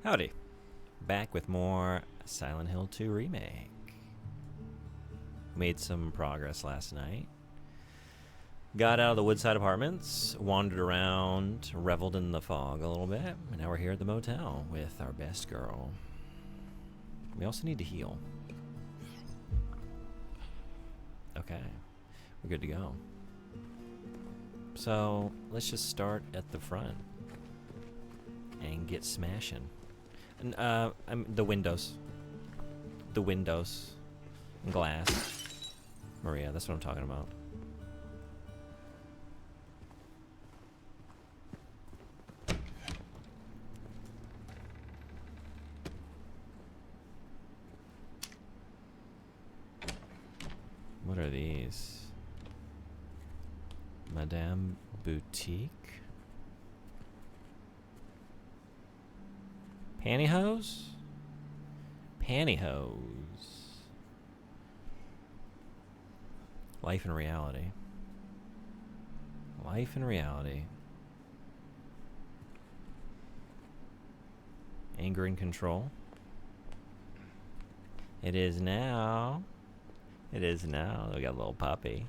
Howdy. Back with more Silent Hill 2 Remake. Made some progress last night. Got out of the Woodside Apartments, wandered around, reveled in the fog a little bit, and now we're here at the motel with our best girl. We also need to heal. Okay, we're good to go. So let's just start at the front and get smashing. And the windows. The windows. And glass. Maria, that's what I'm talking about. What are these? Madame Boutique? Pantyhose? Pantyhose. Life in reality. Life in reality. Anger and control. It is now. It is now. We got a little puppy.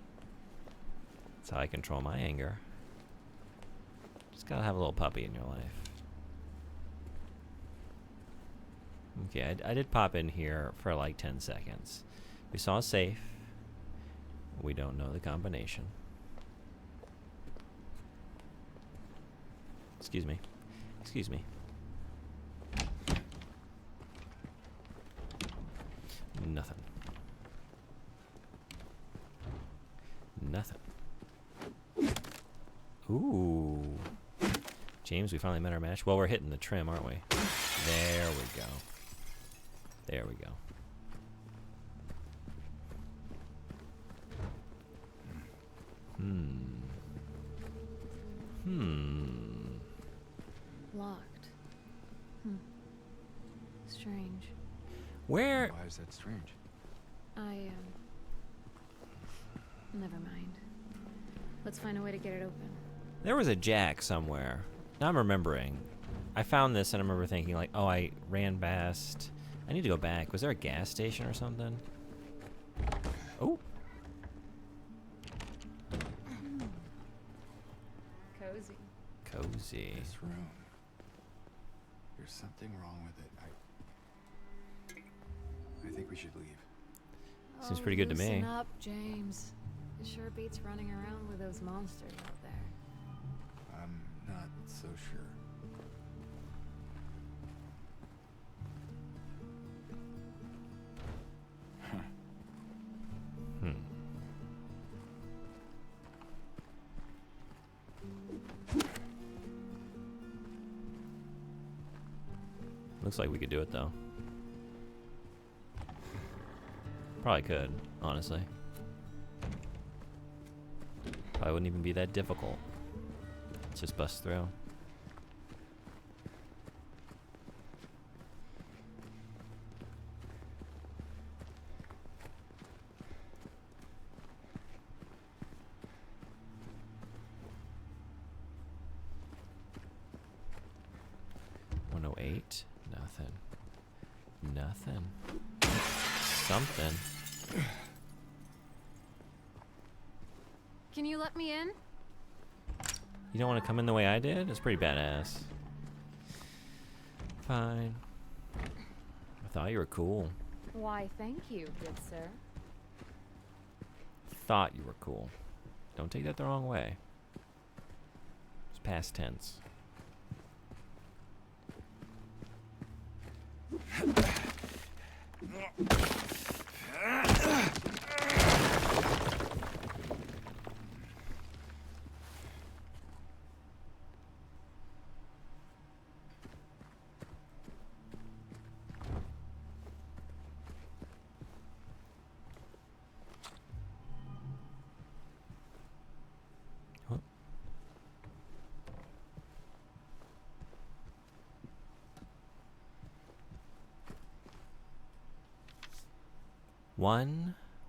That's how I control my anger. Just gotta have a little puppy in your life. Okay, I did pop in here for like 10 seconds. We saw a safe. We don't know the combination. Excuse me. Excuse me. Nothing. Nothing. Ooh. James, we finally met our match. Well, we're hitting the trim, aren't we? There we go. There we go. Locked. Strange. Where? Why is that strange? Never mind. Let's find a way to get it open. There was a jack somewhere. Now I'm remembering. I found this and I remember thinking like, oh, I ran past. I need to go back. Was there a gas station or something? Oh. Cozy. Cozy. This room. There's something wrong with it. I think we should leave. Seems pretty good to me. Loosen up, James. It sure beats running around with those monsters out there. I'm not so sure. Looks like we could do it though. Probably could, honestly. Probably wouldn't even be that difficult. Let's just bust through. $108. Nothing. Nothing. Something. Can you let me in? You don't want to come in the way I did? It's pretty badass. Fine. I thought you were cool. Why, thank you, good sir. Thought you were cool. Don't take that the wrong way. It's past tense.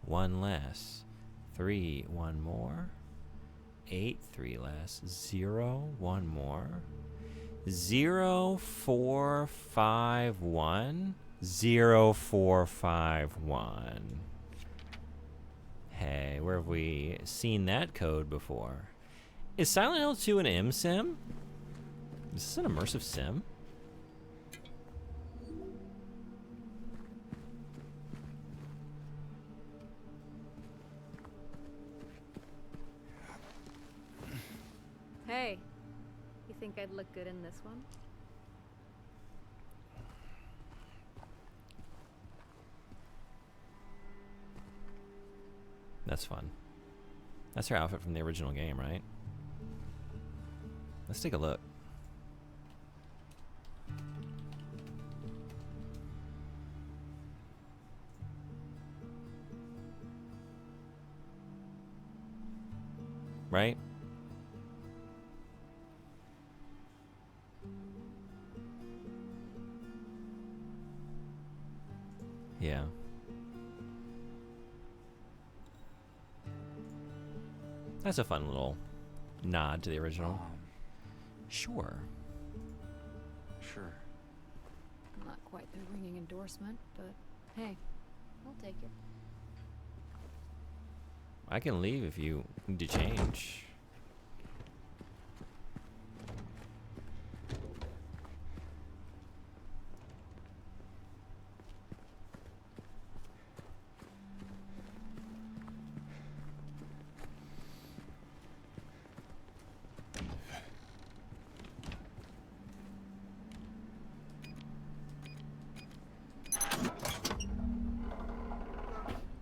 One less. 3, 1 more. 8, 3 less. 0, 1 more. 0451. 0451. Hey, where have we seen that code before? Is Silent Hill 2 an M sim? Is this an immersive sim? Hey, you think I'd look good in this one? That's fun. That's her outfit from the original game, right? Let's take a look. Right? Yeah. That's a fun little nod to the original. Sure. Sure. Not quite the ringing endorsement, but hey, I'll take it. I can leave if you need to change.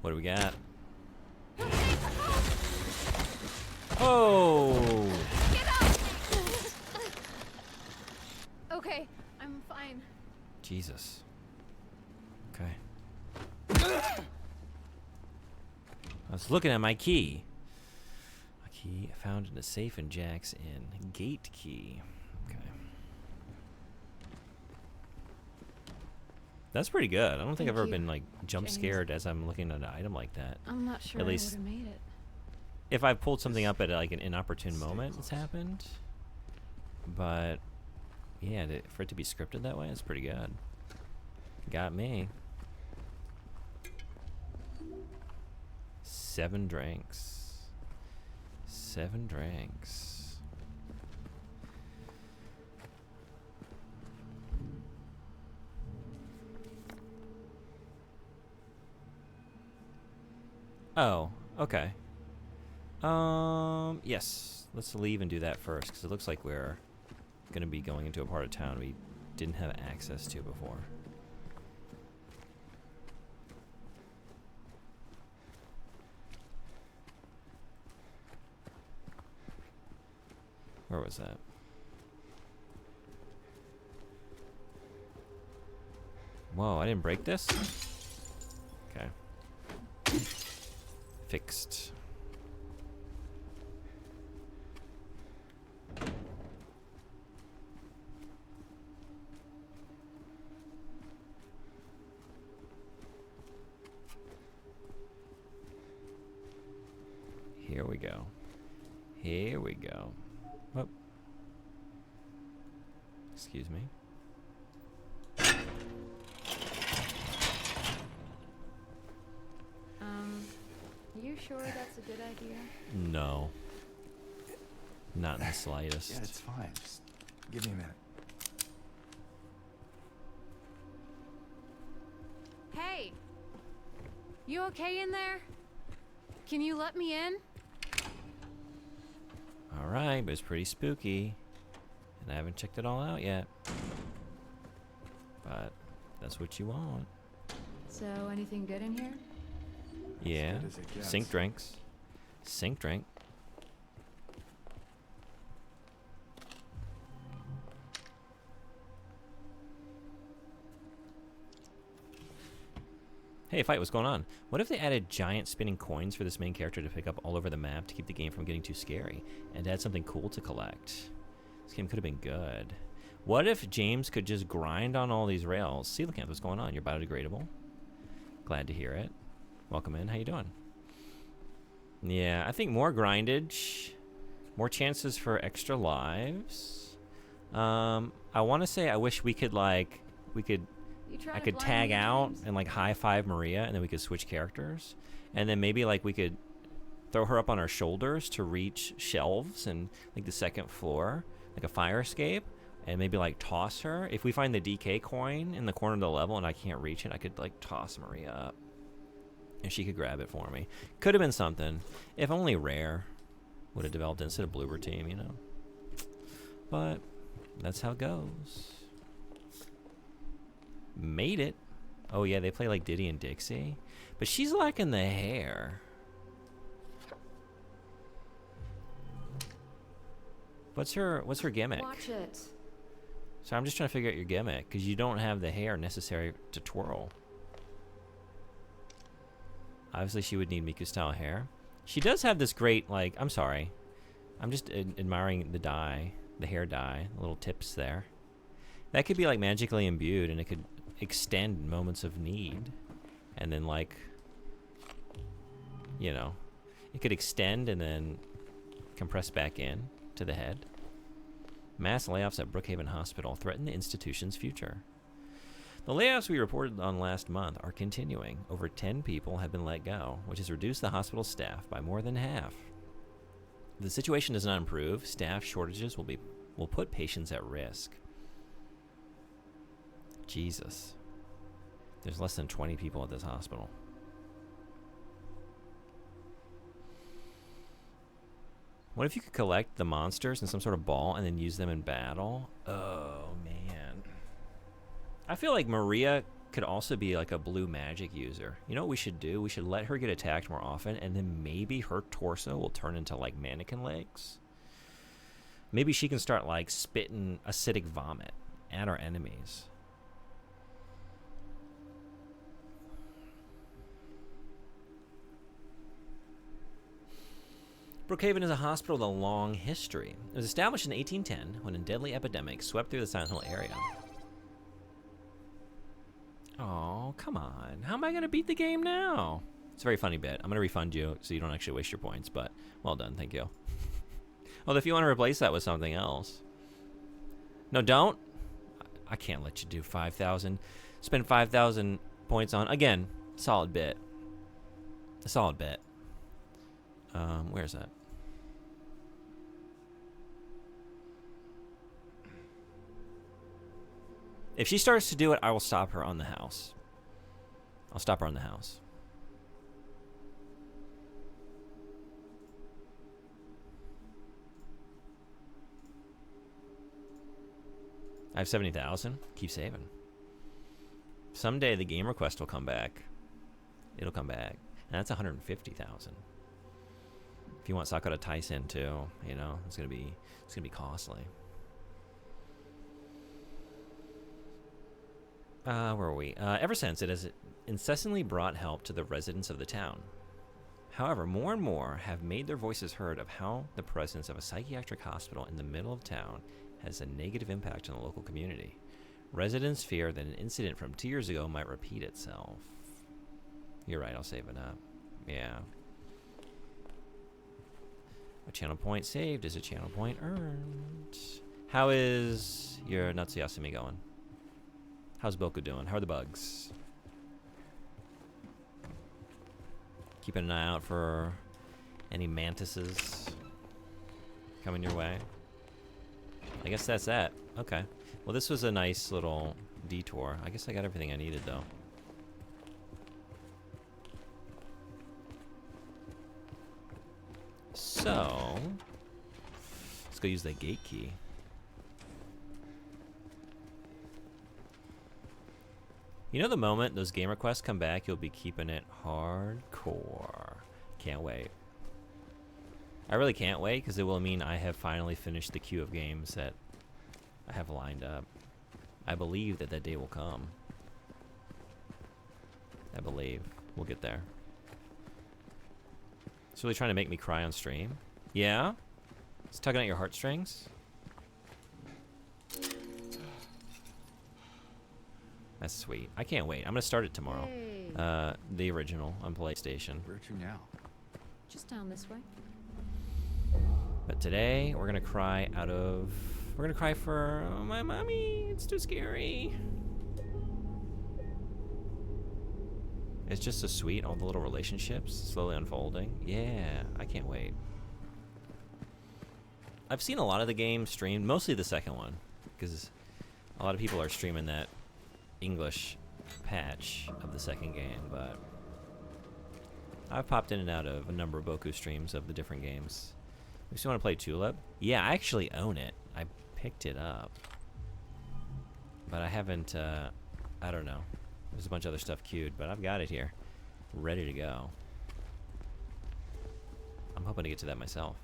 What do we got? Oh! Get up! Okay, I'm fine. Jesus. Okay. I was looking at my key. A key found in a safe in Jack's Inn. Gate key. Okay. That's pretty good. I don't think Thank I've ever you, been like jump James. scared as I'm looking at an item like that. I'm not sure At I least- would have made it. If I pulled something up at like an inopportune moment, it's happened. But yeah, for it to be scripted that way, it's pretty good. Got me. 7 drinks. 7 drinks. Oh, okay. Yes. Let's leave and do that first, because it looks like we're going to be going into a part of town we didn't have access to before. Where was that? Whoa, I didn't break this? Okay. Fixed. Here we go. Here we go. Oh. Excuse me. You sure that's a good idea? No. Not in the slightest. Yeah, it's fine. Just give me a minute. Hey! You okay in there? Can you let me in? Alright, but it's pretty spooky. And I haven't checked it all out yet. But that's what you want. So, anything good in here? Yeah. good as it gets. Sink drinks. Sink drink. Hey, Fight, what's going on? What if they added giant spinning coins for this main character to pick up all over the map to keep the game from getting too scary, and add something cool to collect? This game could have been good. What if James could just grind on all these rails? Coelacanth, what's going on? You're biodegradable. Glad to hear it. Welcome in. How you doing? Yeah, I think more grindage, more chances for extra lives. I want to say I wish we could I could tag out and like high five Maria, and then we could switch characters, and then maybe like we could throw her up on our shoulders to reach shelves and like the second floor, like a fire escape, and maybe like toss her. If we find the DK coin in the corner of the level and I can't reach it, I could like toss Maria up and she could grab it for me. Could have been something. If only Rare would have developed it instead of Bloober Team, you know. But that's how it goes. Made it. Oh yeah, they play like Diddy and Dixie, but she's lacking the hair. What's her gimmick? Watch it. So I'm just trying to figure out your gimmick, because you don't have the hair necessary to twirl. Obviously she would need Miku style hair. She does have this great, like, I'm sorry, I'm just admiring the dye, the hair dye, the little tips there. That could be like magically imbued, and it could extend in moments of need, and then like, you know, it could extend and then compress back in to the head. Mass layoffs at Brookhaven Hospital threaten the institution's future. The layoffs we reported on last month are continuing. Over 10 people have been let go, which has reduced the hospital staff by more than half. If the situation does not improve, staff shortages will put patients at risk. Jesus. There's less than 20 people at this hospital. What if you could collect the monsters in some sort of ball and then use them in battle? Oh, man. I feel like Maria could also be like a blue magic user. You know what we should do? We should let her get attacked more often, and then maybe her torso will turn into like mannequin legs. Maybe she can start like spitting acidic vomit at our enemies. Brookhaven is a hospital with a long history. It was established in 1810 when a deadly epidemic swept through the Silent Hill area. Oh, come on. How am I going to beat the game now? It's a very funny bit. I'm going to refund you so you don't actually waste your points, but well done. Thank you. Well, if you want to replace that with something else. No, don't. I can't let you do 5,000. Spend 5,000 points on, again, solid bit. A solid bit. Where's that? If she starts to do it, I will stop her on the house. I'll stop her on the house. I have 70,000. Keep saving. Someday the game request will come back. It'll come back. And that's 150,000. If you want Sakura Tyson too, you know, it's gonna be costly. Where are we? Ever since, it has incessantly brought help to the residents of the town. However, more and more have made their voices heard of how the presence of a psychiatric hospital in the middle of town has a negative impact on the local community. Residents fear that an incident from 2 years ago might repeat itself. You're right, I'll save it up. Yeah. A channel point saved is a channel point earned. How is your Natsuyasumi going? How's Boku doing? How are the bugs? Keeping an eye out for any mantises coming your way. I guess that's that. Okay. Well, this was a nice little detour. I guess I got everything I needed, though. So, let's go use that gate key. You know, the moment those game requests come back, you'll be keeping it hardcore. Can't wait. I really can't wait, because it will mean I have finally finished the queue of games that I have lined up. I believe that that day will come. I believe. We'll get there. It's really trying to make me cry on stream. Yeah? It's tugging at your heartstrings? That's sweet. I can't wait. I'm gonna start it tomorrow. Hey. The original on PlayStation. Where to now? Just down this way. But today, we're gonna cry out of We're gonna cry for my mommy. It's too scary. It's just so sweet, all the little relationships slowly unfolding. Yeah, I can't wait. I've seen a lot of the game streamed, mostly the second one, because a lot of people are streaming that English patch of the second game, but I've popped in and out of a number of Boku streams of the different games. We still want to play Tulip? Yeah, I actually own it. I picked it up. But I haven't, I don't know. There's a bunch of other stuff queued, but I've got it here. Ready to go. I'm hoping to get to that myself.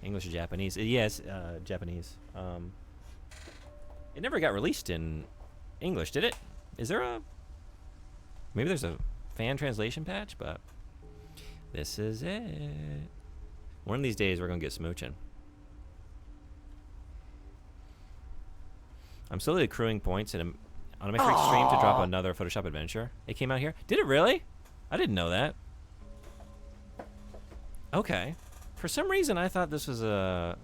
English or Japanese? Yes, Japanese. It never got released in English, did it? Is there a... Maybe there's a fan translation patch, but... This is it. One of these days, we're going to get smooching. I'm slowly accruing points on my freak stream to drop another Photoshop adventure. It came out here. Did it really? I didn't know that. Okay. For some reason, I thought this was a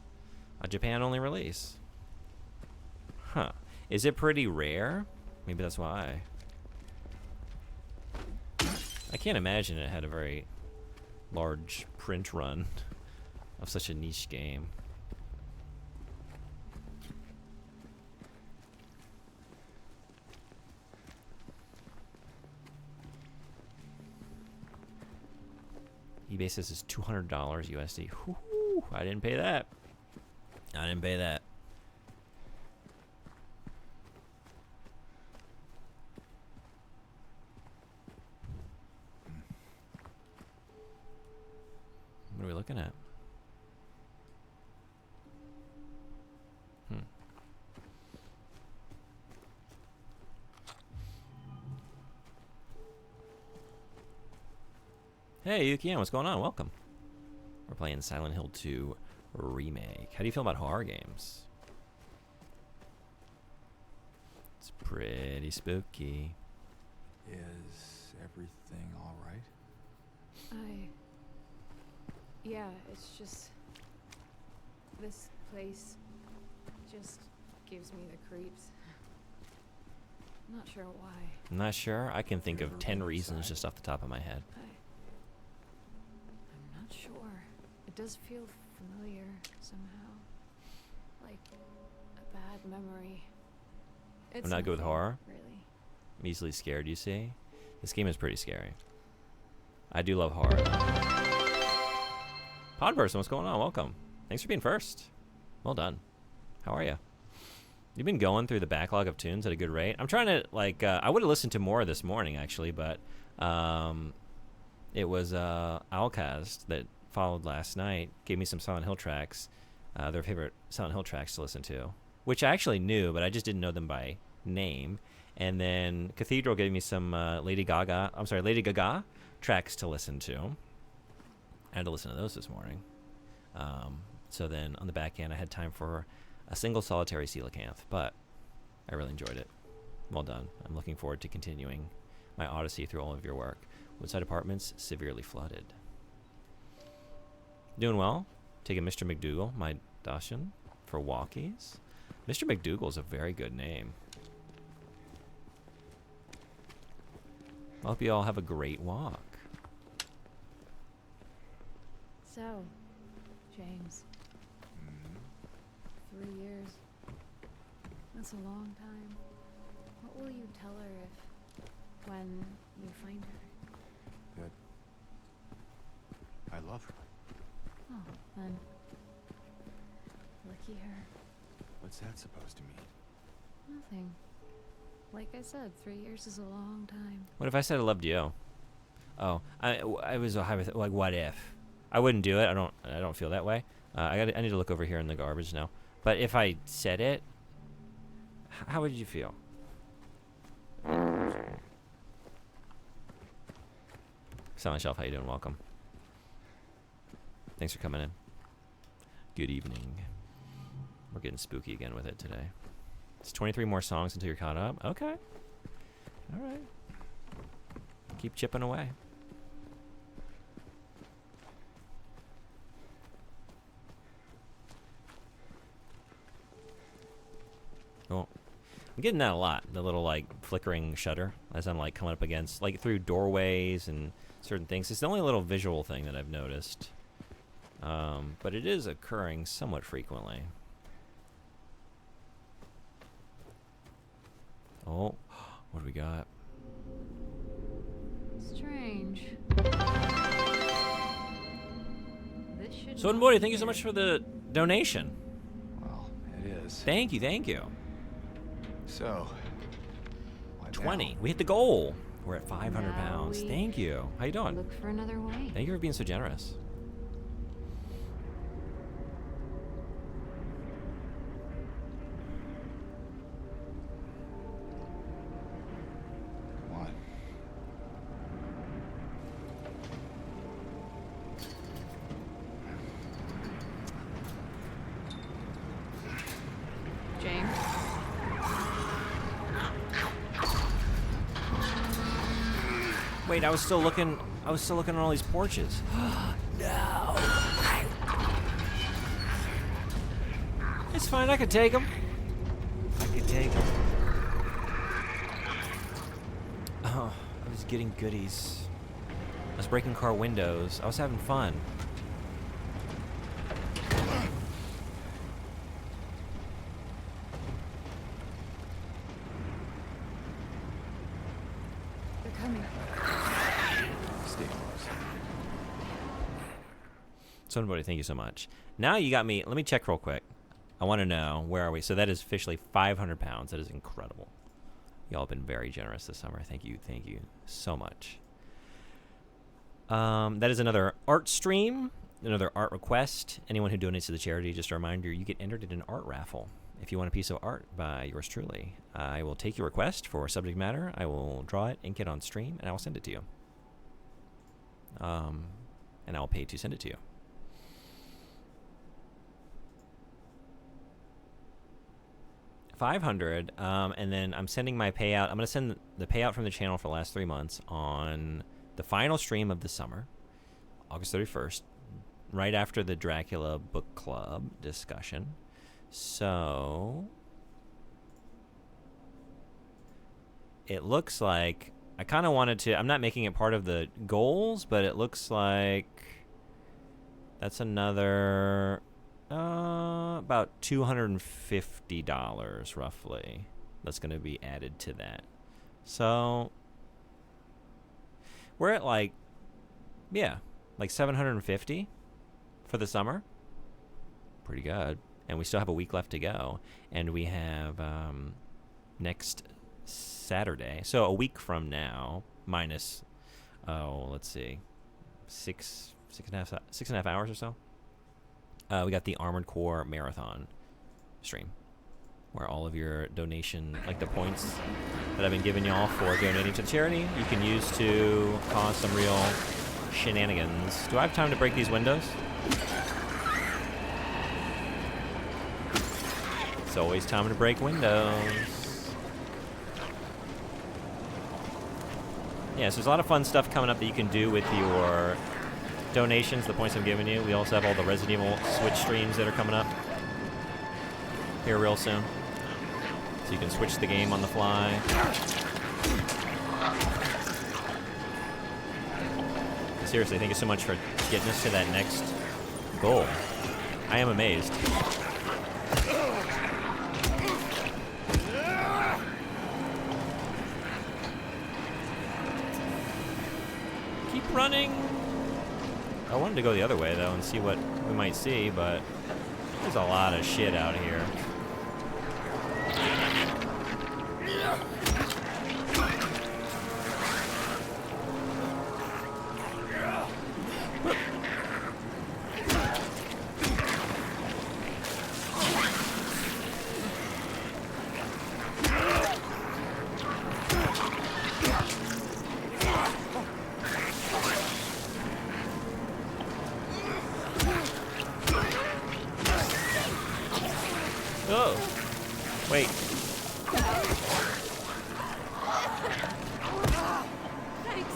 Japan-only release. Huh. Is it pretty rare? Maybe that's why. I can't imagine it had a very large print run of such a niche game. eBay says it's $200 USD. Whoo, I didn't pay that. I didn't pay that. What are we looking at? Hey, Yukian, what's going on? Welcome. We're playing Silent Hill 2 Remake. How do you feel about horror games? It's pretty spooky. Is everything all right? Yeah, it's just... This place just gives me the creeps. I'm not sure why. I'm not sure. I can think of 10 reasons just off the top of my head. I'm not sure. It does feel familiar somehow. Like a bad memory. I'm not good with horror. Really. I'm easily scared, you see? This game is pretty scary. I do love horror. Pod person, what's going on? Welcome. Thanks for being first. Well done. How are you? You've been going through the backlog of tunes at a good rate. I'm trying to, like, I would have listened to more this morning, actually, but it was Owlcast that followed last night, gave me some Silent Hill tracks, their favorite Silent Hill tracks to listen to, which I actually knew, but I just didn't know them by name. And then Cathedral gave me some Lady Gaga tracks to listen to. I had to listen to those this morning. So then on the back end, I had time for a single solitary coelacanth, but I really enjoyed it. Well done. I'm looking forward to continuing my odyssey through all of your work. Woodside Apartments, severely flooded. Doing well. Taking Mr. McDougal, my Dacian, for walkies. Mr. McDougal is a very good name. I hope you all have a great walk. So, James. 3 years. That's a long time. What will you tell her when you find her? That I love her. Oh, then. Lucky her. What's that supposed to mean? Nothing. Like I said, 3 years is a long time. What if I said I loved you? Oh, I was a like, what if? I wouldn't do it. I don't feel that way. I need to look over here in the garbage now. But if I said it, how would you feel? Silent Shelf, how you doing? Welcome. Thanks for coming in. Good evening. We're getting spooky again with it today. It's 23 more songs until you're caught up. Okay. All right. Keep chipping away. I'm getting that a lot. The little like flickering shutter as I'm like coming up against like through doorways and certain things. It's the only little visual thing that I've noticed. But it is occurring somewhat frequently. Oh, what do we got? Strange. This should So, not Boy, be thank you so here. much for the donation. Well, it is. Thank you, thank you. So, what 20. now? We hit the goal. We're at 500 Now pounds. we Thank you. How you doing? Look for another way. Thank you for being so generous. Come on. James. Wait, I was still looking on all these porches. No. It's fine, I could take them. I could take them. Oh, I was getting goodies. I was breaking car windows. I was having fun. They're coming. Stay close. Somebody, thank you so much. Now you got me. Let me check real quick. I want to know, where are we? So that is officially 500 pounds. That is incredible. Y'all have been very generous this summer. Thank you so much. That is another art stream, another art request. Anyone who donates to the charity, just a reminder, you get entered in an art raffle. If you want a piece of art by yours truly, I will take your request for subject matter. I will draw it, ink it on stream, and I will send it to you. And I will pay to send it to you. $500, and then I'm sending my payout. I'm going to send the payout from the channel for the last 3 months on the final stream of the summer, August 31st, right after the Dracula book club discussion. So it looks like I kind of wanted to, I'm not making it part of the goals, but it looks like that's another about $250 roughly that's going to be added to that. So we're at like 750 for the summer. Pretty good. And we still have a week left to go. And we have next Saturday, so a week from now, minus let's see, six and a half hours or so. We got the Armored Core Marathon stream, where all of your donation, like the points that I've been giving y'all for donating to the charity, you can use to cause some real shenanigans. Do I have time to break these windows? It's always time to break windows. Yeah, so there's a lot of fun stuff coming up that you can do with your donations, the points I'm giving you. We also have all the Resident Evil Switch streams that are coming up here real soon. So you can switch the game on the fly. But seriously, thank you so much for getting us to that next goal. I am amazed. Keep running. I wanted to go the other way, though, and see what we might see, but there's a lot of shit out here. Oh, wait. Thanks.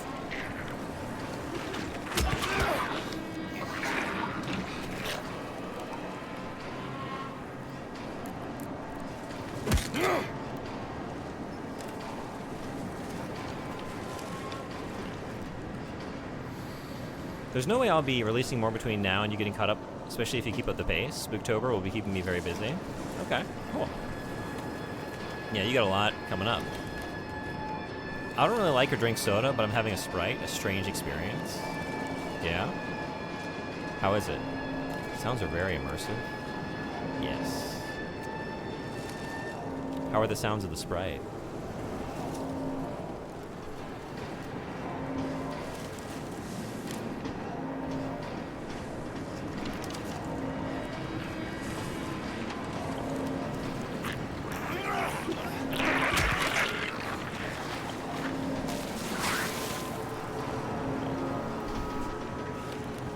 There's no way I'll be releasing more between now and you getting caught up, especially if you keep up the pace. Spooktober will be keeping me very busy. Okay, cool. Yeah, you got a lot coming up. I don't really like or drink soda, but I'm having a Sprite, a strange experience. Yeah? How is it? Sounds are very immersive. Yes. How are the sounds of the Sprite?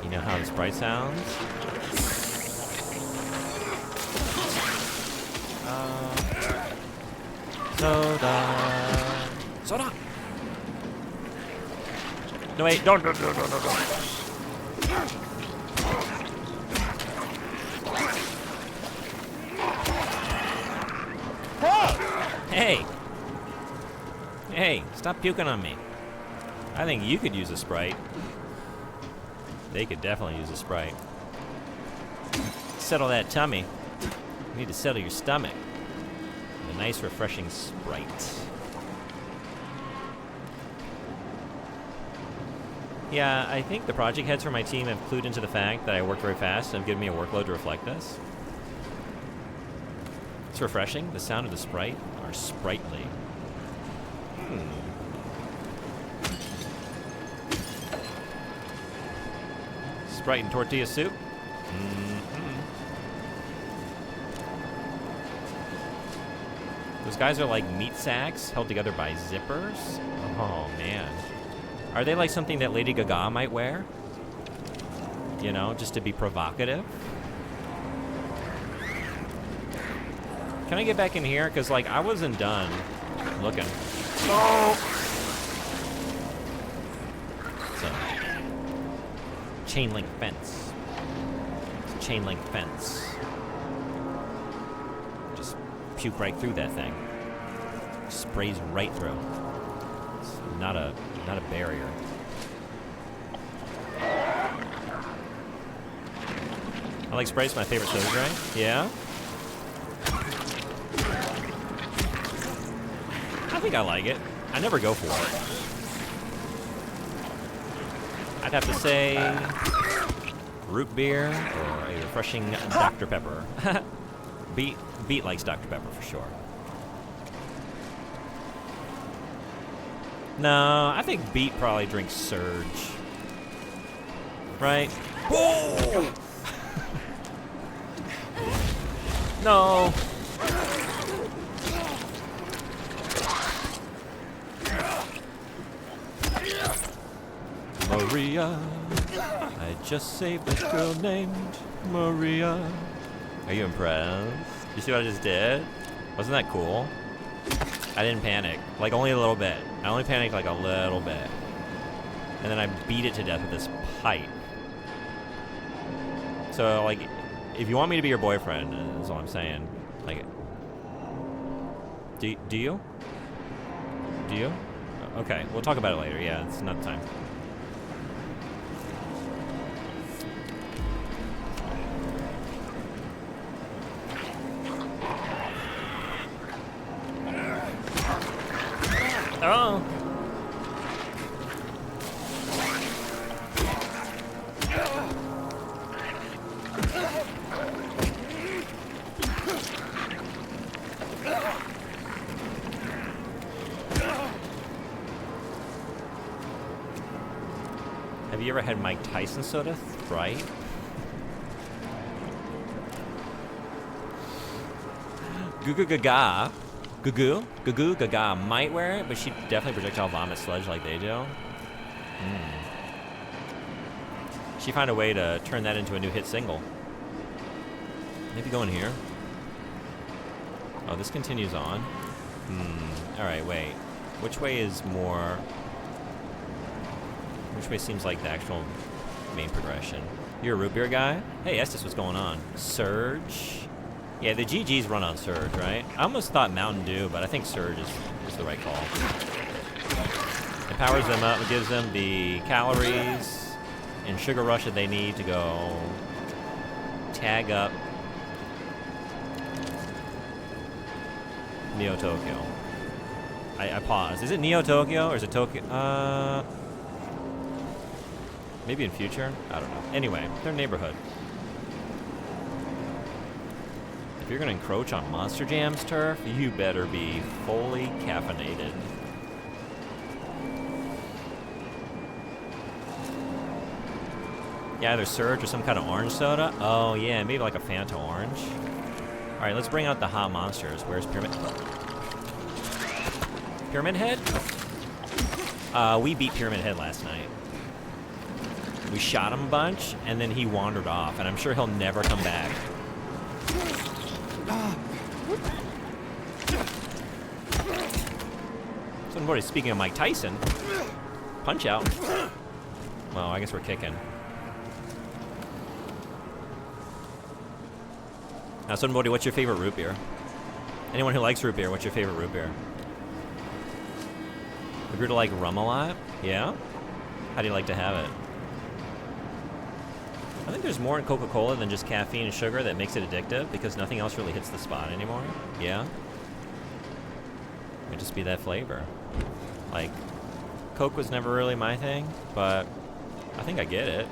You know how the Sprite sounds? Soda. Soda. No wait, don't. Hey. Hey, stop puking on me. I think you could use a Sprite. They could definitely use a Sprite. Settle that tummy. You need to settle your stomach. A nice, refreshing Sprite. Yeah, I think the project heads for my team have clued into the fact that I work very fast and have given me a workload to reflect this. It's refreshing. The sound of the Sprite are sprightly. Sprite and tortilla soup. Those guys are like meat sacks held together by zippers. Oh, man. Are they like something that Lady Gaga might wear? You know, just to be provocative? Can I get back in here? Because, like, I wasn't done looking. Oh! So, chain link fence. It's a chain link fence. Just puke right through that thing. Sprays right through. It's not a barrier. I like Sprite's my favorite soda drink. Yeah? I think I like it. I never go for it. I'd have to say root beer or a refreshing Dr. Pepper. Beat likes Dr. Pepper for sure. No, I think Beat probably drinks Surge. Right? Oh! No. Maria, I just saved this girl named Maria. Are you impressed? You see what I just did? Wasn't that cool? I didn't panic, like only a little bit. I only panicked like a little bit. And then I beat it to death with this pipe. So like, if you want me to be your boyfriend, is all I'm saying. Like, do you? Do you? Okay, we'll talk about it later. Yeah, it's not time. Oh. Have you ever had Mike Tyson soda? Right? Goo goo gaga. Goo goo gaga might wear it, but she definitely projectile vomit sludge like they do. She found a way to turn that into a new hit single. Maybe go in here. Oh, this continues on. Alright, wait. Which way is more... Which way seems like the actual main progression? You're a root beer guy? Hey, Estes, what's going on? Surge? Yeah, the GGs run on Surge, right? I almost thought Mountain Dew, but I think Surge is the right call. It powers them up, it gives them the calories, and sugar rush that they need to go tag up Neo Tokyo. I paused. Is it Neo Tokyo or is it Tokyo? Maybe in future? I don't know. Anyway, their neighborhood. If you're gonna encroach on Monster Jam's turf, you better be fully caffeinated. Yeah, either Surge or some kind of orange soda. Oh yeah, maybe like a Fanta orange. All right, let's bring out the hot monsters. Where's Pyramid? Pyramid Head? We beat Pyramid Head last night. We shot him a bunch, and then he wandered off, and I'm sure he'll never come back. Somebody, speaking of Mike Tyson, punch out. Well, I guess we're kicking. Now, somebody, what's your favorite root beer? Anyone who likes root beer, what's your favorite root beer? If you're to like rum a lot, yeah? How do you like to have it? I think there's more in Coca-Cola than just caffeine and sugar that makes it addictive because nothing else really hits the spot anymore. Yeah? It might just be that flavor. Like, Coke was never really my thing, but I think I get it.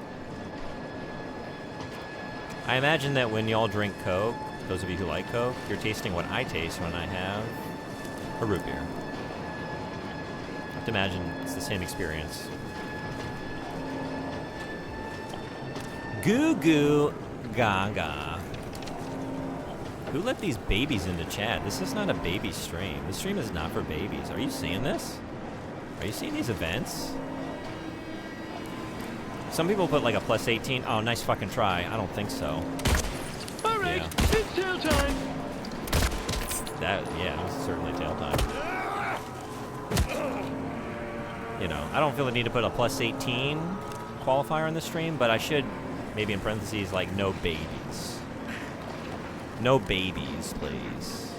I imagine that when y'all drink Coke, those of you who like Coke, you're tasting what I taste when I have a root beer. I have to imagine it's the same experience. Goo goo gaga. Who let these babies into chat? This is not a baby stream. This stream is not for babies. Are you seeing this? Are you seeing these events? Some people put like a plus 18. Oh, nice fucking try. I don't think so. All right, Yeah. it's tail time. That, yeah, it was certainly tail time. You know, I don't feel the need to put a plus 18 qualifier on the stream, but I should maybe in parentheses like no babies. No babies, please.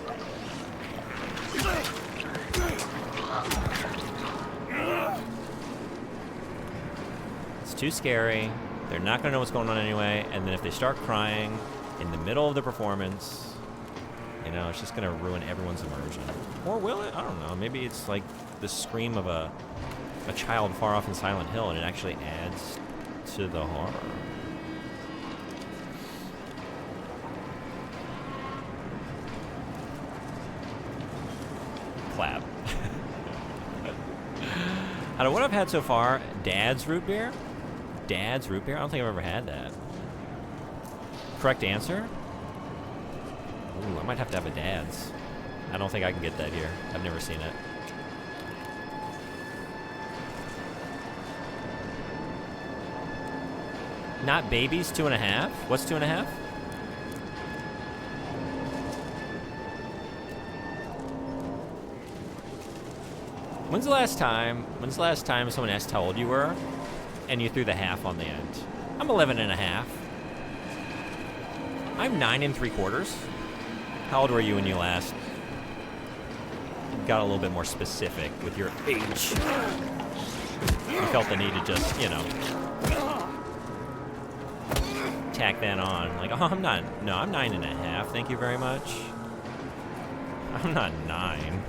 It's too scary. They're not gonna know what's going on anyway, and then if they start crying in the middle of the performance, you know, it's just gonna ruin everyone's immersion. Or will it? I don't know. Maybe it's like the scream of a child far off in Silent Hill, and it actually adds to the horror. Clap. Out of what I've had so far, Dad's root beer? Dad's root beer? I don't think I've ever had that. Correct answer? Ooh, I might have to have a Dad's. I don't think I can get that here. I've never seen it. Not babies, 2.5? What's 2.5? When's the last time someone asked how old you were and you threw the half on the end? I'm 11.5. I'm 9 3/4. How old were you when you last got a little bit more specific with your age? You felt the need to just, you know, tack that on. Like, oh, I'm 9.5. Thank you very much. I'm not 9.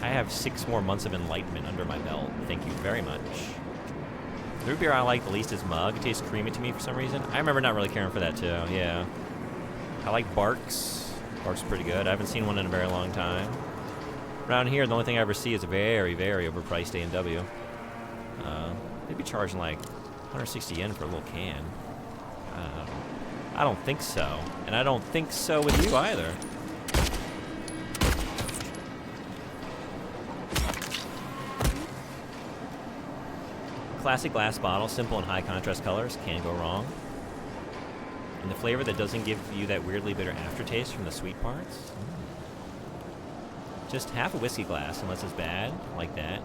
I have 6 more months of enlightenment under my belt. Thank you very much. The root beer I like the least is Mug. It tastes creamy to me for some reason. I remember not really caring for that too, yeah. I like Barks. Barks is pretty good. I haven't seen one in a very long time. Around here, the only thing I ever see is a very, very overpriced A&W. They'd be charging like 160 yen for a little can. I don't think so. And I don't think so with you either. Classic glass bottle, simple and high contrast colors, can't go wrong. And the flavor that doesn't give you that weirdly bitter aftertaste from the sweet parts. Just half a whiskey glass, unless it's bad, like that.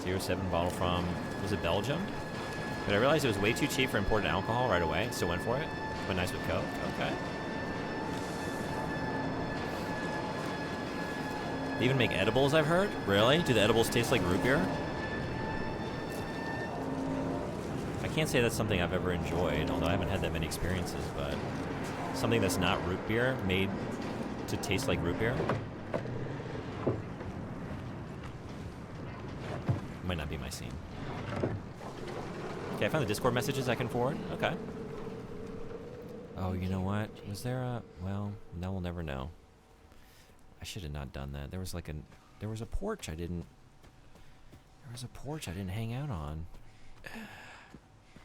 07 bottle from, was it Belgium? But I realized it was way too cheap for imported alcohol right away, so went for it. Went nice with Coke, okay. They even make edibles, I've heard. Really? Do the edibles taste like root beer? I can't say that's something I've ever enjoyed, although I haven't had that many experiences, but something that's not root beer made to taste like root beer might not be my scene. Okay, I found the Discord messages I can forward. Okay. Oh, you know what? Was there a... Well, now we'll never know. I should have not done that. There was like a... There was a porch I didn't... There was a porch I didn't hang out on.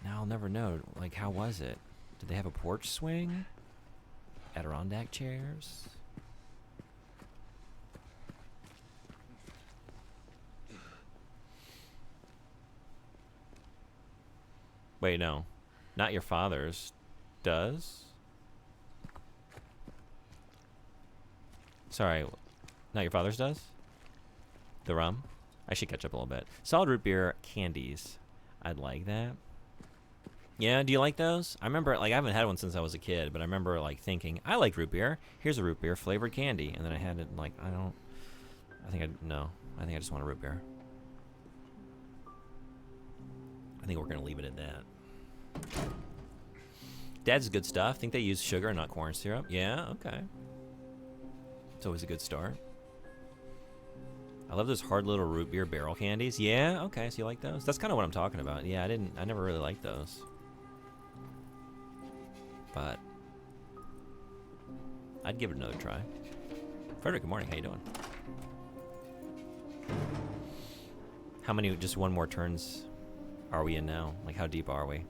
Now I'll never know. Like, how was it? Did they have a porch swing? Adirondack chairs? Wait, no. Not your father's. Does? Sorry. Not your father's does? The rum? I should catch up a little bit. Solid root beer candies. I'd like that. Yeah, do you like those? I remember, like, I haven't had one since I was a kid, but I remember, like, thinking, I like root beer. Here's a root beer flavored candy. And then I had it, like, I think I just want a root beer. I think we're going to leave it at that. Dad's good stuff. Think they use sugar and not corn syrup? Yeah, okay. It's always a good start. I love those hard little root beer barrel candies. Yeah, okay, so you like those? That's kind of what I'm talking about. Yeah, I never really liked those. But I'd give it another try. Frederick, good morning. How you doing? How many, just one more turns are we in now? Like, how deep are we?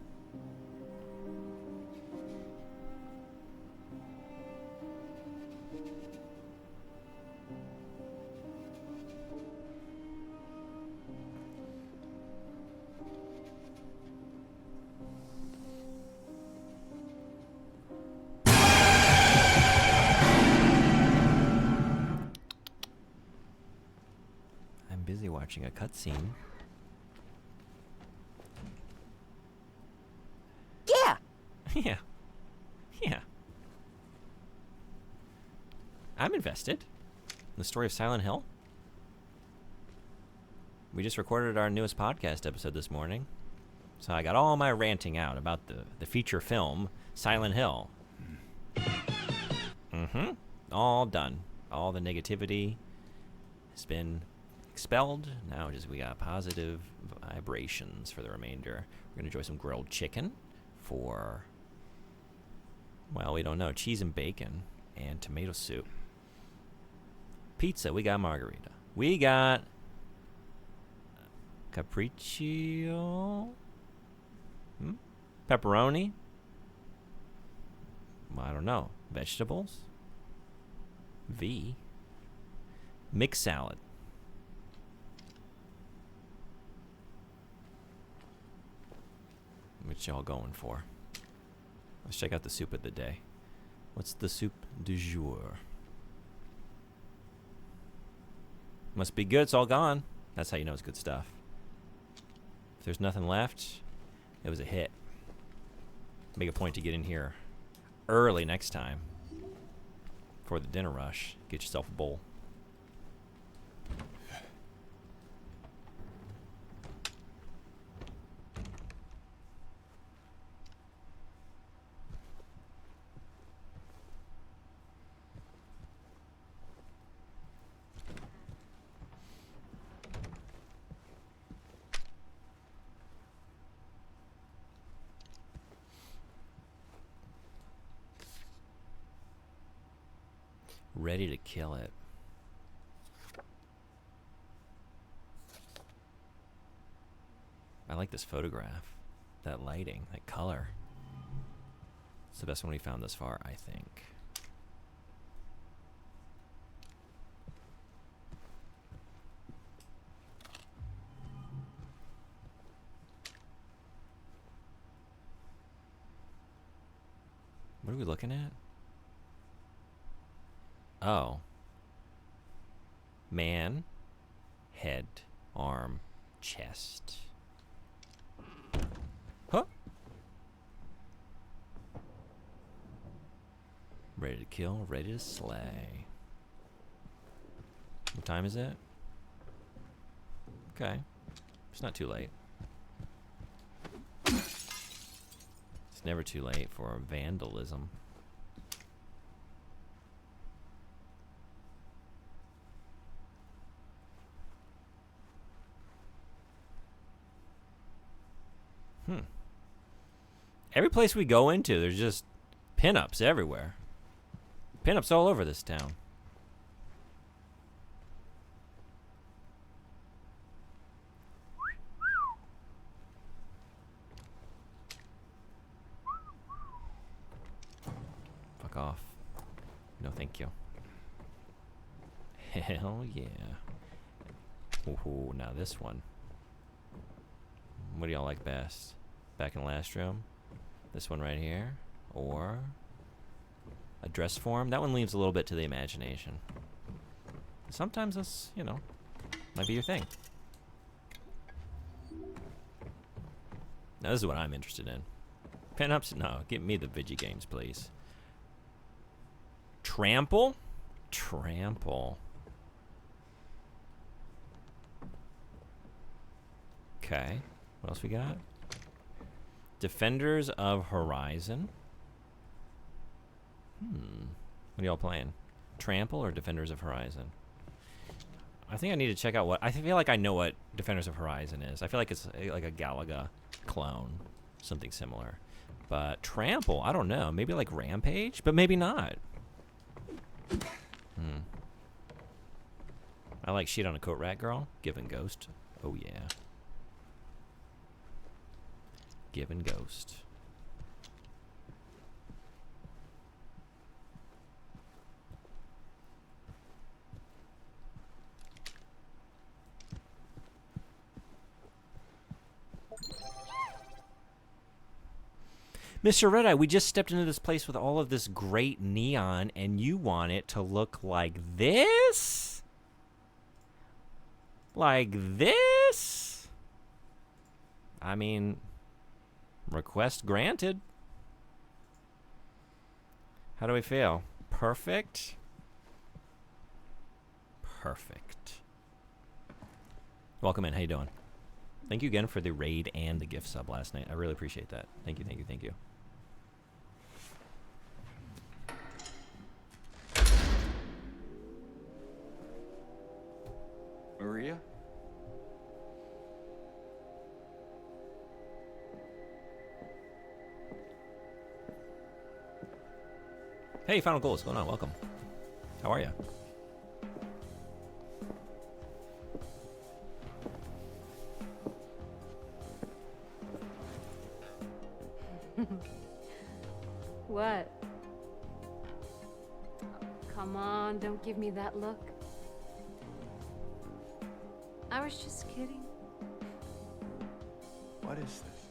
Busy watching a cutscene. Yeah. Yeah. Yeah. I'm invested in the story of Silent Hill. We just recorded our newest podcast episode this morning. So I got all my ranting out about the feature film, Silent Hill. Mm-hmm. All done. All the negativity has been expelled. Now just we got positive vibrations for the remainder. We're gonna enjoy some grilled chicken for, well, we don't know, cheese and bacon and tomato soup. Pizza, we got margarita. We got capriccio, pepperoni. Well, I don't know. Vegetables. Mixed salad. Which y'all going for? Let's check out the soup of the day. What's the soup du jour? Must be good, it's all gone. That's how you know it's good stuff. If there's nothing left, it was a hit. Make a point to get in here early next time. For the dinner rush, get yourself a bowl. Ready to kill it. I like this photograph. That lighting, that color. It's the best one we found thus far, I think. What are we looking at? Oh. Man, head, arm, chest. Huh? Ready to kill, ready to slay. What time is it? Okay. It's not too late. never too late for vandalism. Every place we go into, there's just pinups everywhere. Pinups all over this town. Fuck off. No, thank you. Hell yeah. Ooh, now this one. What do y'all like best? Back in the last room? This one right here? Or a dress form? That one leaves a little bit to the imagination. Sometimes this, you know, might be your thing. Now this is what I'm interested in. Pinups? No, give me the Vigi games, please. Trample? Trample. Okay. What else we got? Defenders of Horizon. What are y'all playing? Trample or Defenders of Horizon? I think I need to check out what... I feel like I know what Defenders of Horizon is. I feel like it's like a Galaga clone. Something similar. But Trample, I don't know. Maybe like Rampage? But maybe not. I like Shit on a Coat Rat Girl. Given Ghost. Oh yeah. Given Ghost. Mr. Red Eye, we just stepped into this place with all of this great neon, and you want it to look like this? Like this? I mean, request granted. How do we feel? Perfect? Perfect. Welcome in. How you doing? Thank you again for the raid and the gift sub last night. I really appreciate that. Thank you, thank you, thank you. Maria? Hey, Final Goal, what's going on? Welcome. How are you? What? Come on, don't give me that look. I was just kidding. What is this?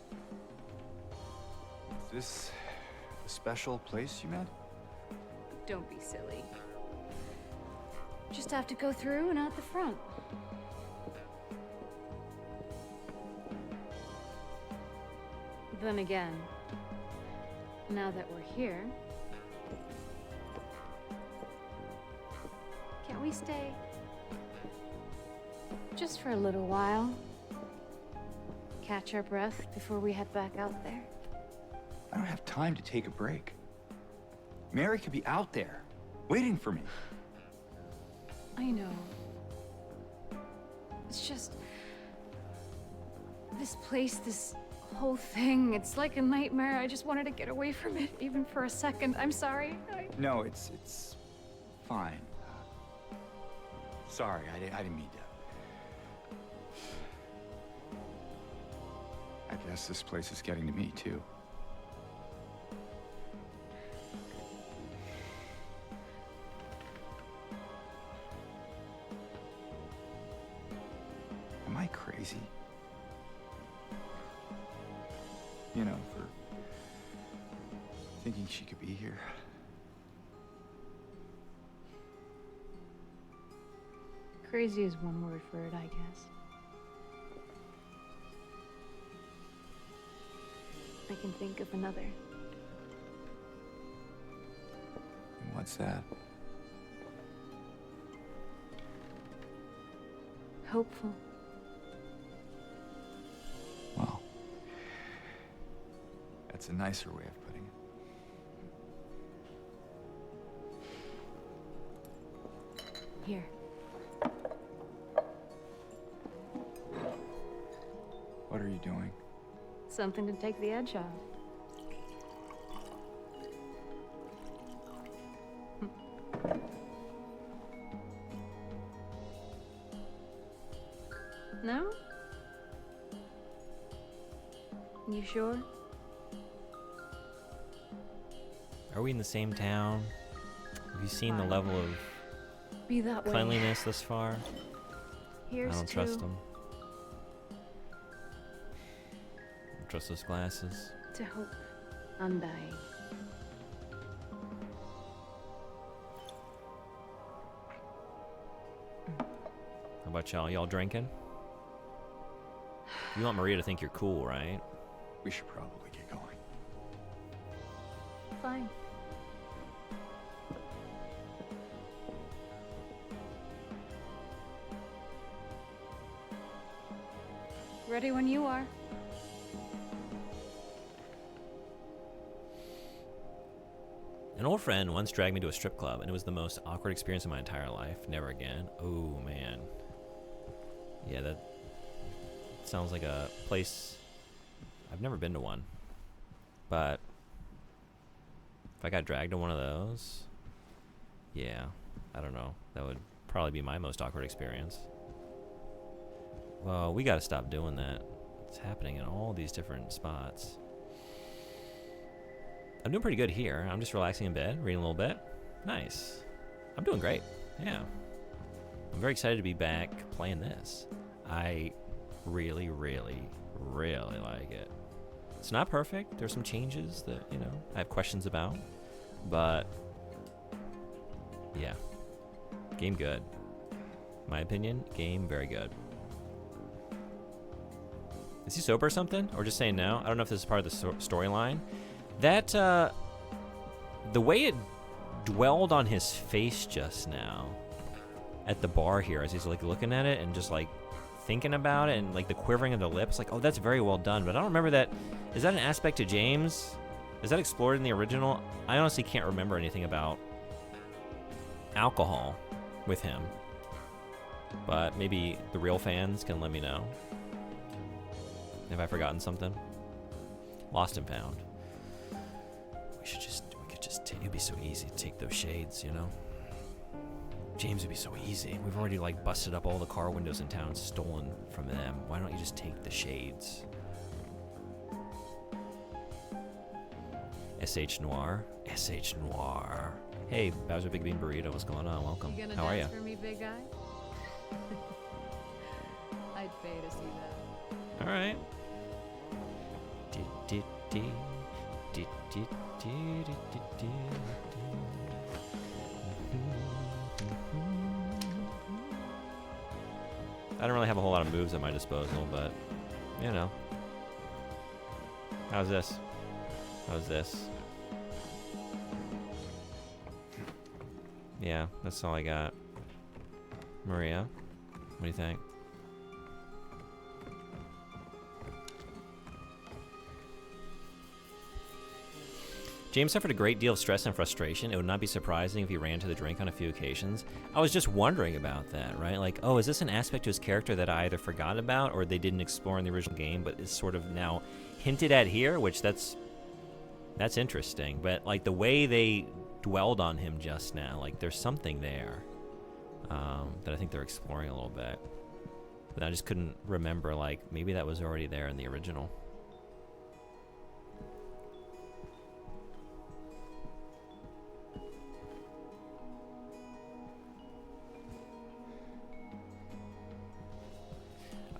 Is this a special place you met? Don't be silly. Just have to go through and out the front. Then again, now that we're here, can't we stay? Just for a little while. Catch our breath before we head back out there. I don't have time to take a break. Mary could be out there, waiting for me. I know. It's just... this place, this whole thing, it's like a nightmare. I just wanted to get away from it, even for a second. I'm sorry. No, it's fine. Sorry, I didn't mean to. I guess this place is getting to me, too. Am I crazy? You know, for thinking she could be here. Crazy is one word for it, I guess. I can think of another. And what's that? Hopeful. Well, that's That's a nicer way of putting it. Here. What are you doing? Something to take the edge off. No? You sure? Are we in the same town? Have you seen the level of Be that way. cleanliness thus far? Here's I don't to trust them. Don't trust those glasses. To hope. Undying. How about y'all? Y'all drinking? You want Maria to think you're cool, right? We should probably get going. Fine. Ready when you are. An old friend once dragged me to a strip club, and it was the most awkward experience of my entire life. Never again. Oh, man. Yeah, that sounds like a place. I've never been to one. But if I got dragged to one of those, yeah, I don't know. That would probably be my most awkward experience. Well, we got to stop doing that. It's happening in all these different spots. I'm doing pretty good here. I'm just relaxing in bed, reading a little bit. Nice. I'm doing great. Yeah. I'm very excited to be back playing this. I really, really, really like it. It's not perfect. There's some changes that, you know, I have questions about. But, yeah. Game good. My opinion, game very good. Is he sober or something? Or just saying no? I don't know if this is part of the storyline. That, the way it dwelled on his face just now at the bar here as he's like looking at it and just like thinking about it and like the quivering of the lips, like, oh, that's very well done. But I don't remember that. Is that an aspect to James? Is that explored in the original? I honestly can't remember anything about alcohol with him. But maybe the real fans can let me know. Have I forgotten something? Lost and found. We could just take, it'd be so easy to take those shades, you know? James would be so easy. We've already like busted up all the car windows in town, stolen from them. Why don't you just take the shades? SH Noir. SH Noir. Hey, Bowser Big Bean Burrito, what's going on? Welcome. You gonna How are you? dance for me, big guy? I'd pay to see that. All right. I don't really have a whole lot of moves at my disposal, but, you know. How's this? How's this? Yeah, that's all I got. Maria, what do you think? James suffered a great deal of stress and frustration. It would not be surprising if he ran to the drink on a few occasions. I was just wondering about that, right? Like, oh, is this an aspect to his character that I either forgot about or they didn't explore in the original game, but is sort of now hinted at here, which that's interesting. But, like, the way they dwelled on him just now, like, there's something there that I think they're exploring a little bit. But I just couldn't remember, like, maybe that was already there in the original.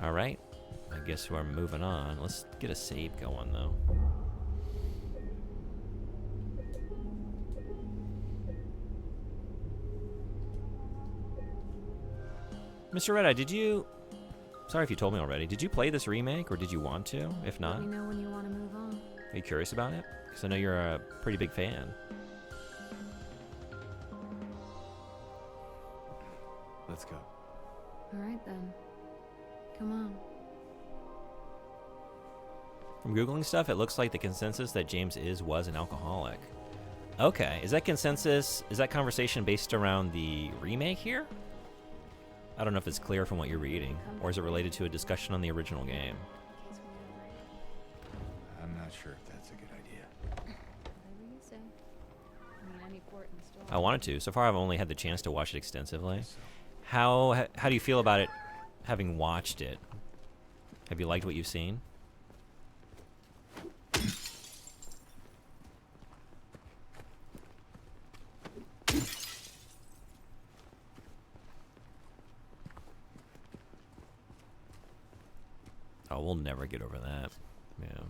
All right, I guess we're moving on. Let's get a save going, though. Mr. Red-Eye, did you... Sorry if you told me already. Did you play this remake, or did you want to? If not, Let me know when you want to move on. are you curious about it? Because I know you're a pretty big fan. Let's go. All right, then. Come on. From Googling stuff, it looks like the consensus that James was an alcoholic. Okay, is that consensus, is that conversation based around the remake here? I don't know if it's clear from what you're reading, or is it related to a discussion on the original game? I'm not sure if that's a good idea. Whatever you say. I mean, any port in store. I wanted to. So far, I've only had the chance to watch it extensively. How do you feel about it, having watched it? Have you liked what you've seen? Oh, we'll never get over that. Yeah.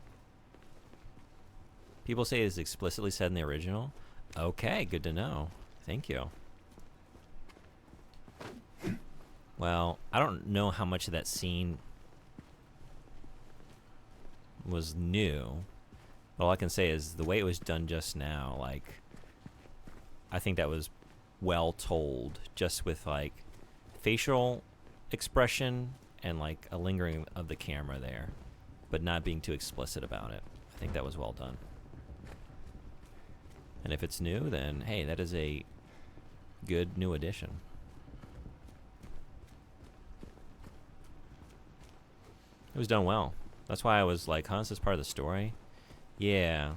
People say it's explicitly said in the original. Okay, good to know. Thank you. Well, I don't know how much of that scene was new. All I can say is the way it was done just now, like, I think that was well told, just with, like, facial expression and, like, a lingering of the camera there, but not being too explicit about it. I think that was well done. And if it's new, then, hey, that is a good new addition. It was done well. That's why I was like, huh, is this part of the story? Yeah.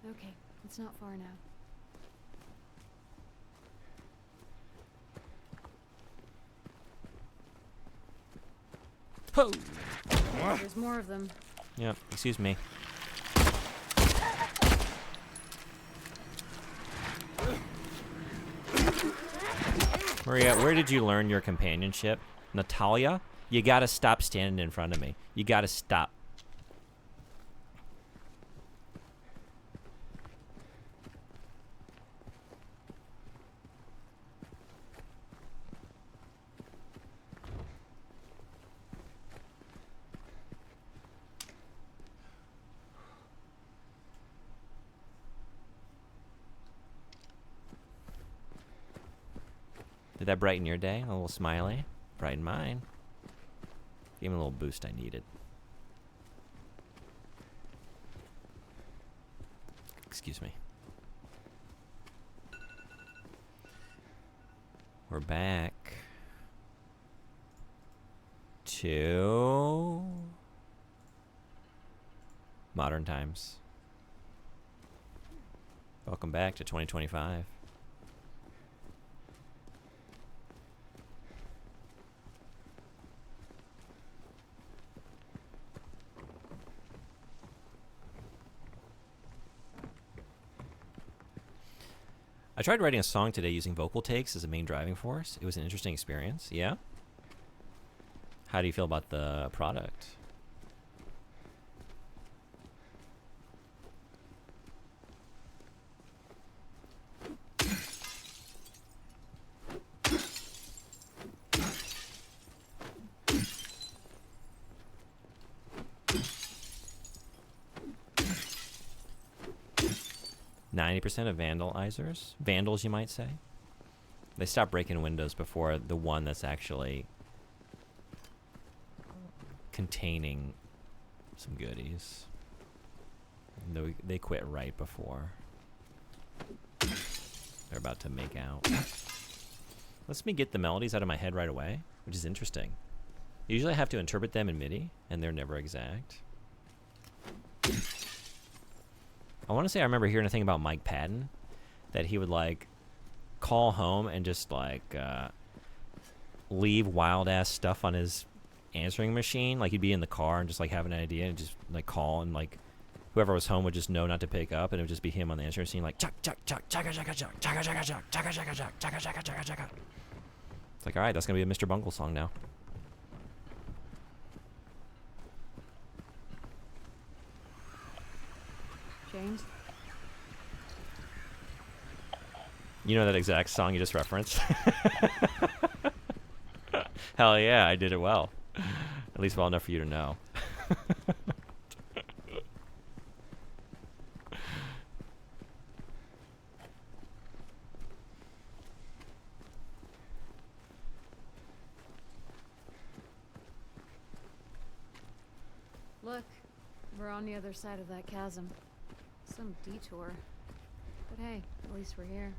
Okay, it's not far now. Ho! There's more of them. Yep, excuse me. Maria, where did you learn your companionship? Natalia? You gotta stop standing in front of me. You gotta stop. Did that brighten your day? A little smiley? Brighten mine. Gave me a little boost I needed. Excuse me. We're back to modern times. Welcome back to 2025. I tried writing a song today using vocal takes as a main driving force. It was an interesting experience. Yeah? How do you feel about the product? %of vandals, you might say. They stop breaking windows before the one that's actually containing some goodies. They quit right before they're about to make out. Lets me get the melodies out of my head right away, which is interesting. Usually I have to interpret them in MIDI, and they're never exact. I want to say I remember hearing a thing about Mike Patton, that he would, like, call home and just, like, leave wild-ass stuff on his answering machine. Like, he'd be in the car and just, like, have an idea and just, like, call, and, like, whoever was home would just know not to pick up, and it would just be him on the answering machine, like, chuck, chuck, chuck, chugga, chugga, chuck, chugga, chugga, chuck, chugga, chugga, chuck, chugga, chugga, chugga, chugga. It's like, all right, that's going to be a Mr. Bungle song now. James? You know that exact song you just referenced? Hell yeah, I did it well. At least well enough for you to know. on the other side of that chasm. Some detour. But hey, at least we're here.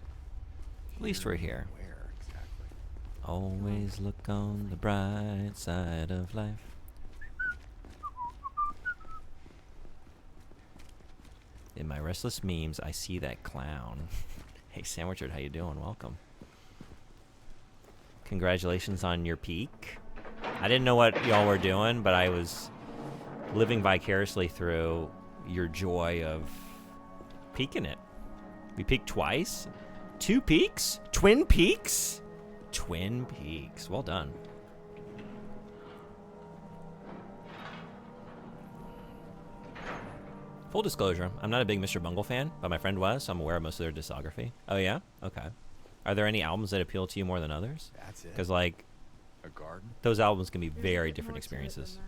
At least we're here. Where exactly? Always look on the bright side of life. In my restless memes, I see that clown. Hey, Sandwichard, how you doing? Welcome. Congratulations on your peak. I didn't know what y'all were doing, but I was living vicariously through your joy of peaking it. We peaked twice? 2 peaks? Twin peaks? Twin peaks. Well done. Full disclosure, I'm not a big Mr. Bungle fan, but my friend was, so I'm aware of most of their discography. Oh yeah? Okay. Are there any albums that appeal to you more than others? That's it. Because, like, A garden? those albums can be There's a very bit different more to it than experiences.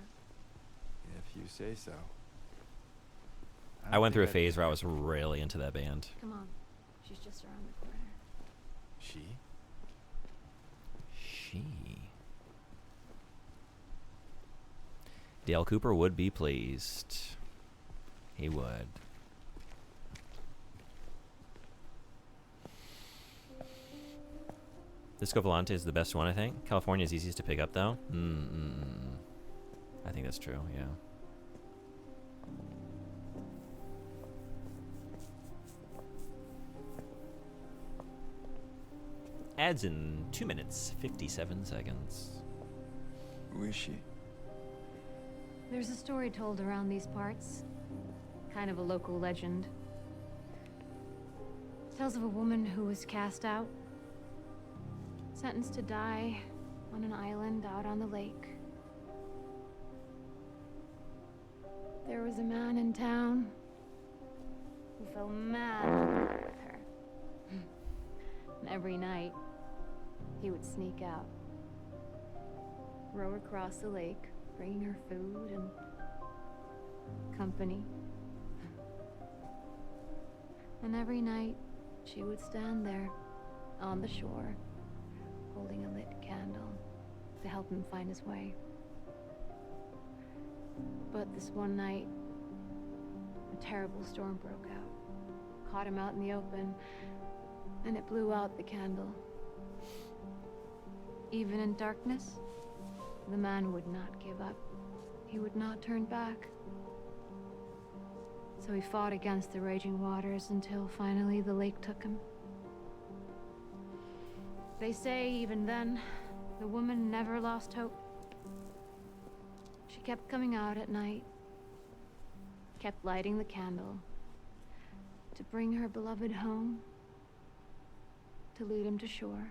that. If you say so. I went through a phase where I was really into that band. Come on. She's just around the corner. She? She. Dale Cooper would be pleased. He would. Disco Volante is the best one, I think. California is easiest to pick up, though. I think that's true, yeah. Ads in 2 minutes, 57 seconds. Who is she? There's a story told around these parts. Kind of a local legend. It tells of a woman who was cast out, sentenced to die on an island out on the lake. There was a man in town who fell mad in love with her. And every night, he would sneak out, row across the lake, bringing her food and company. And every night, she would stand there on the shore, holding a lit candle to help him find his way. But this one night, a terrible storm broke out, caught him out in the open, and it blew out the candle. Even in darkness, the man would not give up. He would not turn back. So he fought against the raging waters until finally the lake took him. They say even then, the woman never lost hope. She kept coming out at night, kept lighting the candle to bring her beloved home, to lead him to shore.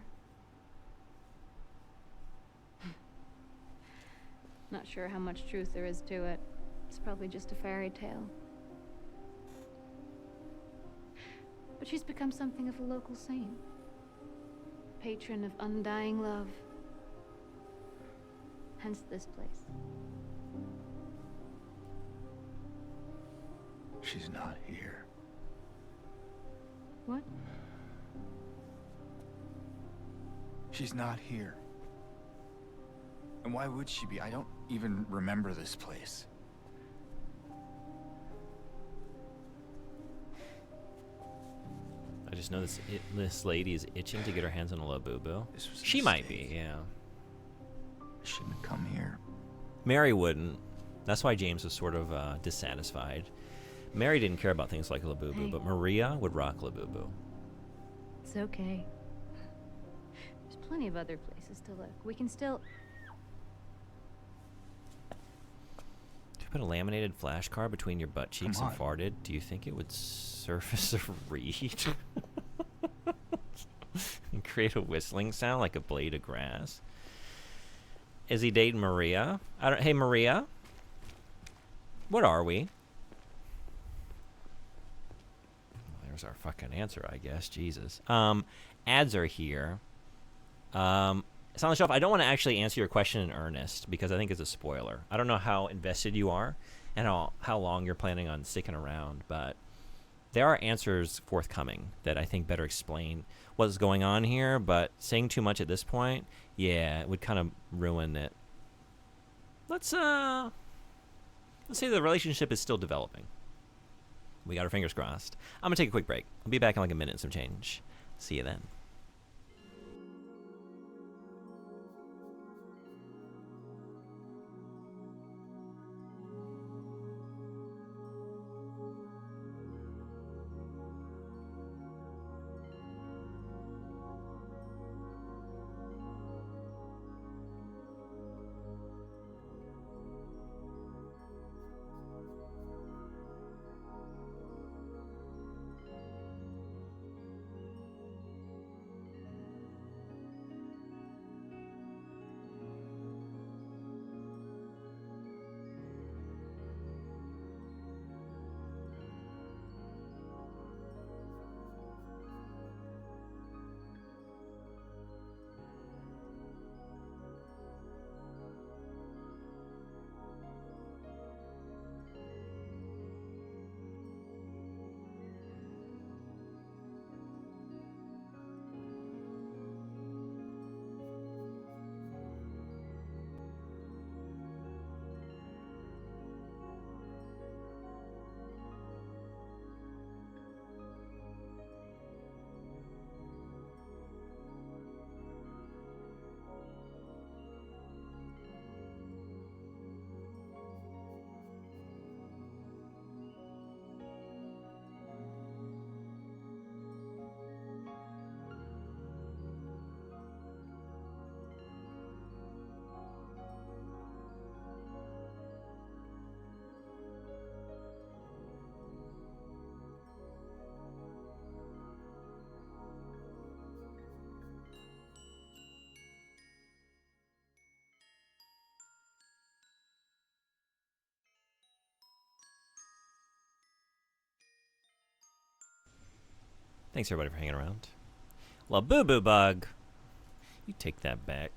Not sure how much truth there is to it. It's probably just a fairy tale. But she's become something of a local saint. Patron of undying love. Hence this place. She's not here. What? She's not here. And why would she be? I don't even remember this place. I just know this lady is itching to get her hands on a Labubu. This was a She might mistake. be, yeah. I shouldn't have come here. Mary wouldn't. That's why James was sort of dissatisfied. Mary didn't care about things like Labubu, Hey. but Maria would rock Labubu. It's okay. There's plenty of other places to look. We can still... If you put a laminated flashcard between your butt cheeks Come and on. farted, do you think it would surface a reed? And create a whistling sound like a blade of grass? Is he dating Maria? Hey, Maria? What are we? There's our fucking answer, I guess. Jesus. Ads are here. It's on the shelf. I don't want to actually answer your question in earnest because I think it's a spoiler. I don't know how invested you are and how long you're planning on sticking around, but there are answers forthcoming that I think better explain what's going on here, but saying too much at this point, yeah, it would kind of ruin it. Let's Let's say the relationship is still developing. We got our fingers crossed. I'm going to take a quick break. I'll be back in like a minute and some change. See you then. Thanks everybody for hanging around. La Boo Boo Bug. You take that back.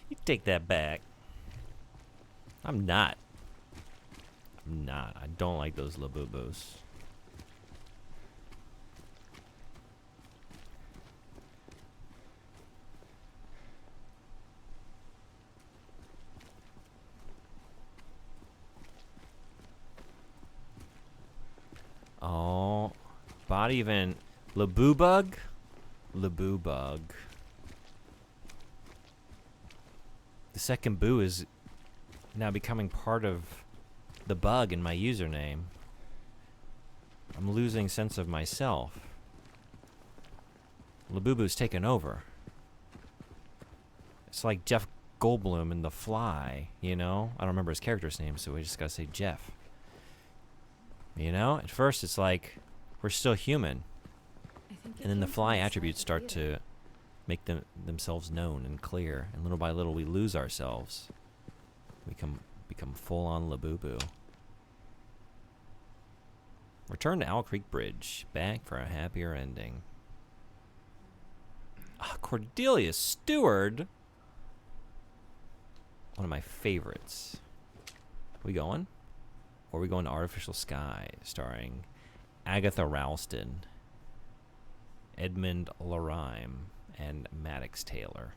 You take that back. I'm not. I don't like those La Boo Boos. Oh, body event. La Boo Bug? La Boo Bug. The second boo is now becoming part of the bug in my username. I'm losing sense of myself. Labubu's taken over. It's like Jeff Goldblum in The Fly, you know? I don't remember his character's name, so we just gotta say Jeff. You know? At first it's like, we're still human. And then the Fly attributes start to make themselves known and clear. And little by little we lose ourselves. We become full-on Labubu. Return to Owl Creek Bridge. Back for a happier ending. Ah, Cordelia Stewart. One of my favorites. We going? Or are we going to Artificial Sky, starring Agatha Ralston, Edmund Larime, and Maddox Taylor.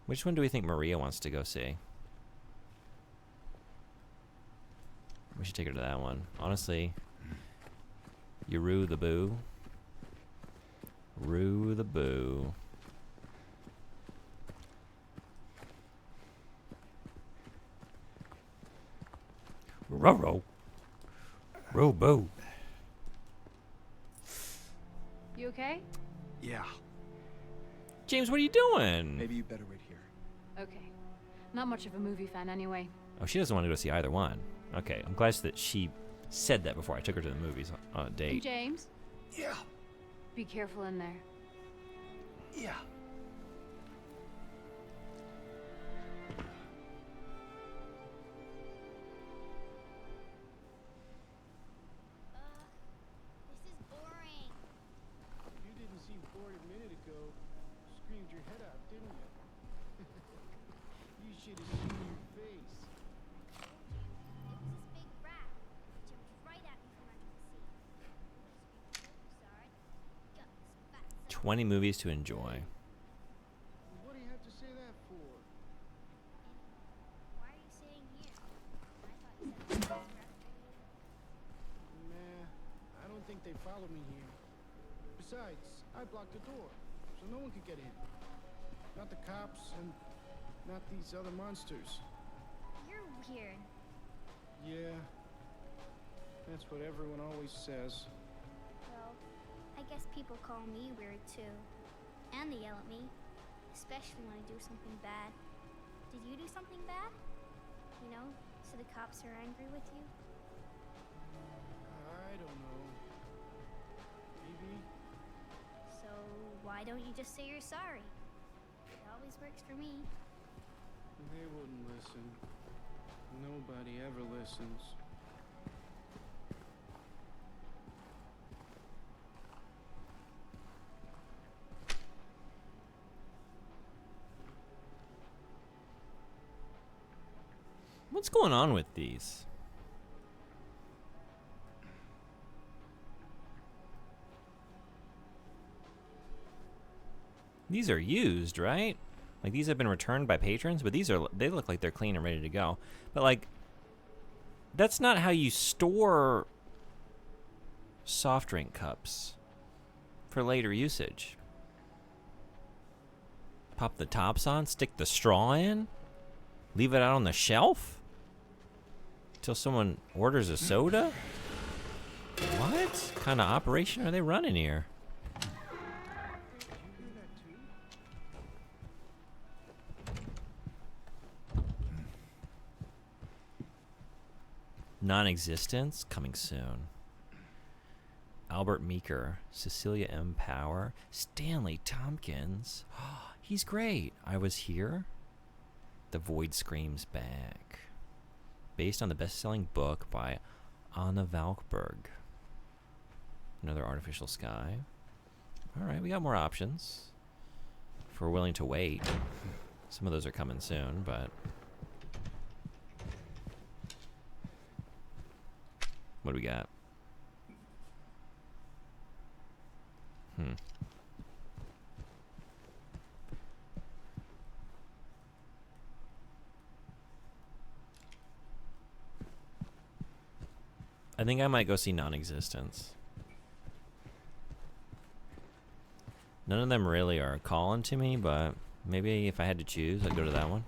Which one do we think Maria wants to go see? We should take her to that one. Honestly, you rue the boo. Rue the boo. Row. Row boo. You okay? Yeah. James, what are you doing? Maybe you better wait here. Okay. Not much of a movie fan anyway. Oh, she doesn't want to go see either one. Okay, I'm glad that she said that before I took her to the movies on a And date. James, Yeah. be careful in there. Yeah. This is boring. You didn't seem bored a minute ago. Screamed your head out, didn't you? You should have seen your face. It was this big rat. It jumped right at me from under the seat. Sorry. Guts, fat, 20 movies to enjoy. What do you have to say that for? follow me here. Besides, I blocked the door, so no one could get in. Not the cops, and not these other monsters. You're weird. Yeah, that's what everyone always says. Well, I guess people call me weird too. And they yell at me. Especially when I do something bad. Did you do something bad? You know, so the cops are angry with you? I don't know. Maybe. So why don't you just say you're sorry? It always works for me. They wouldn't listen. Nobody ever listens. What's going on with these? These are used, right? Like, these have been returned by patrons, but they look like they're clean and ready to go. But, like, that's not how you store soft drink cups for later usage. Pop the tops on, stick the straw in, leave it out on the shelf till someone orders a soda? What kind of operation are they running here? Non-existence coming soon. Albert Meeker, Cecilia M. Power, Stanley Tompkins. He's great. I Was Here. The Void Screams Back. Based on the best-selling book by Anna Valkberg. Another Artificial Sky. All right, we got more options. If we're willing to wait. Some of those are coming soon, but... What do we got? I think I might go see Non-Existence. None of them really are calling to me, but maybe if I had to choose, I'd go to that one.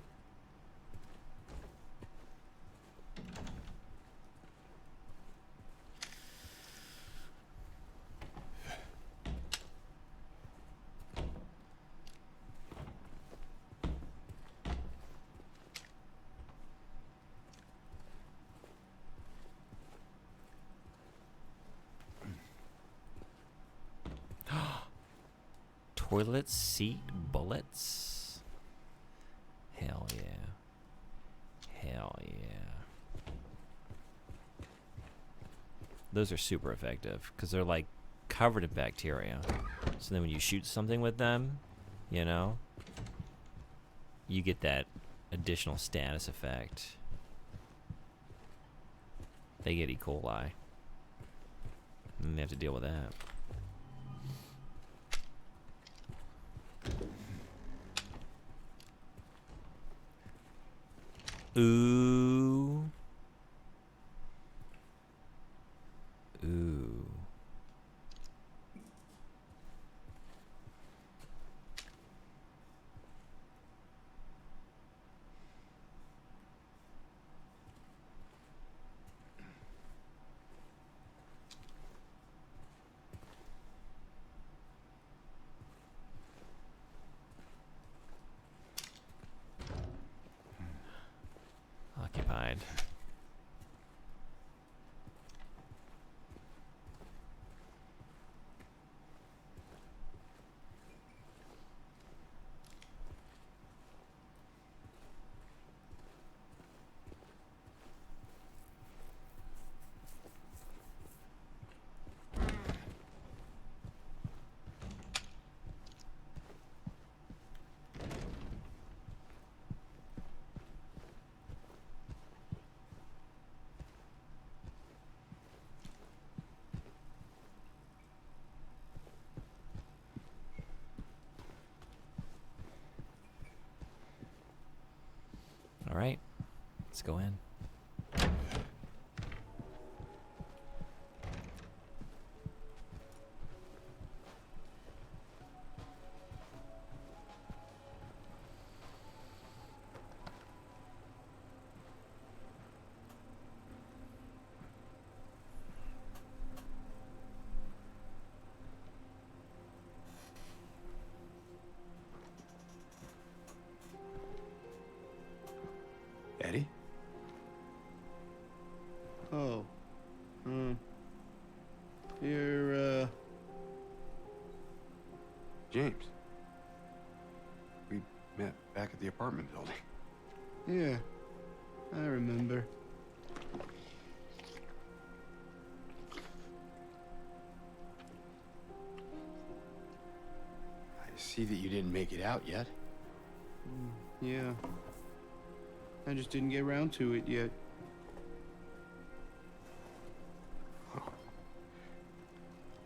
Toilet seat bullets. Hell yeah. Hell yeah. Those are super effective because they're like covered in bacteria. So then when you shoot something with them, you know, you get that additional status effect. They get E. coli. And they have to deal with that. Ooh. Ooh. Occupied. All right, let's go in. met back at the apartment building. Yeah, I remember. I see that you didn't make it out yet. Yeah. I just didn't get around to it yet. At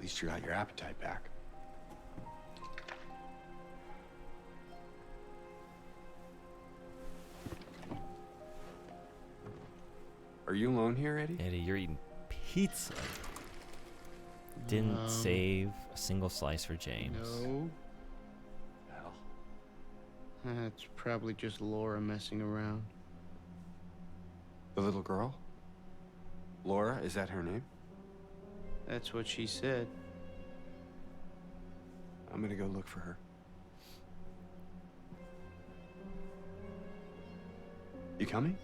least you got your appetite back. Are you alone here, Eddie? Eddie, you're eating pizza. Didn't save a single slice for James. No. Hell. That's probably just Laura messing around. The little girl? Laura, is that her name? That's what she said. I'm gonna go look for her. You coming?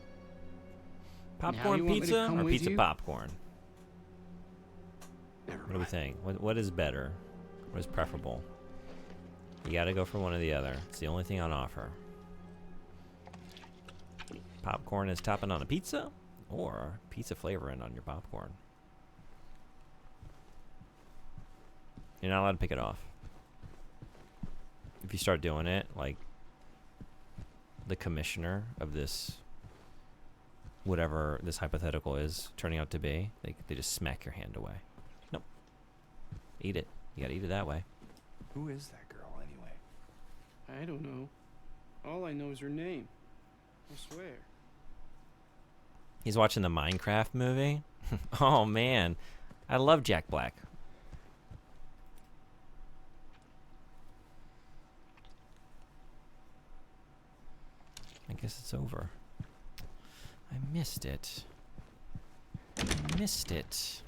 Popcorn you want me to pizza come or with pizza you? popcorn? Never What do we mind. think? What is better? What is preferable? You gotta go for one or the other. It's the only thing on offer. Popcorn is topping on a pizza, or pizza flavoring on your popcorn. You're not allowed to pick it off. If you start doing it, like the commissioner of this, whatever this hypothetical is turning out to be, they just smack your hand away. Nope. Eat it. You gotta eat it that way. Who is that girl, anyway? I don't know. All I know is her name. I swear. He's watching the Minecraft movie. Oh man, I love Jack Black. I guess it's over. I missed it. I missed it.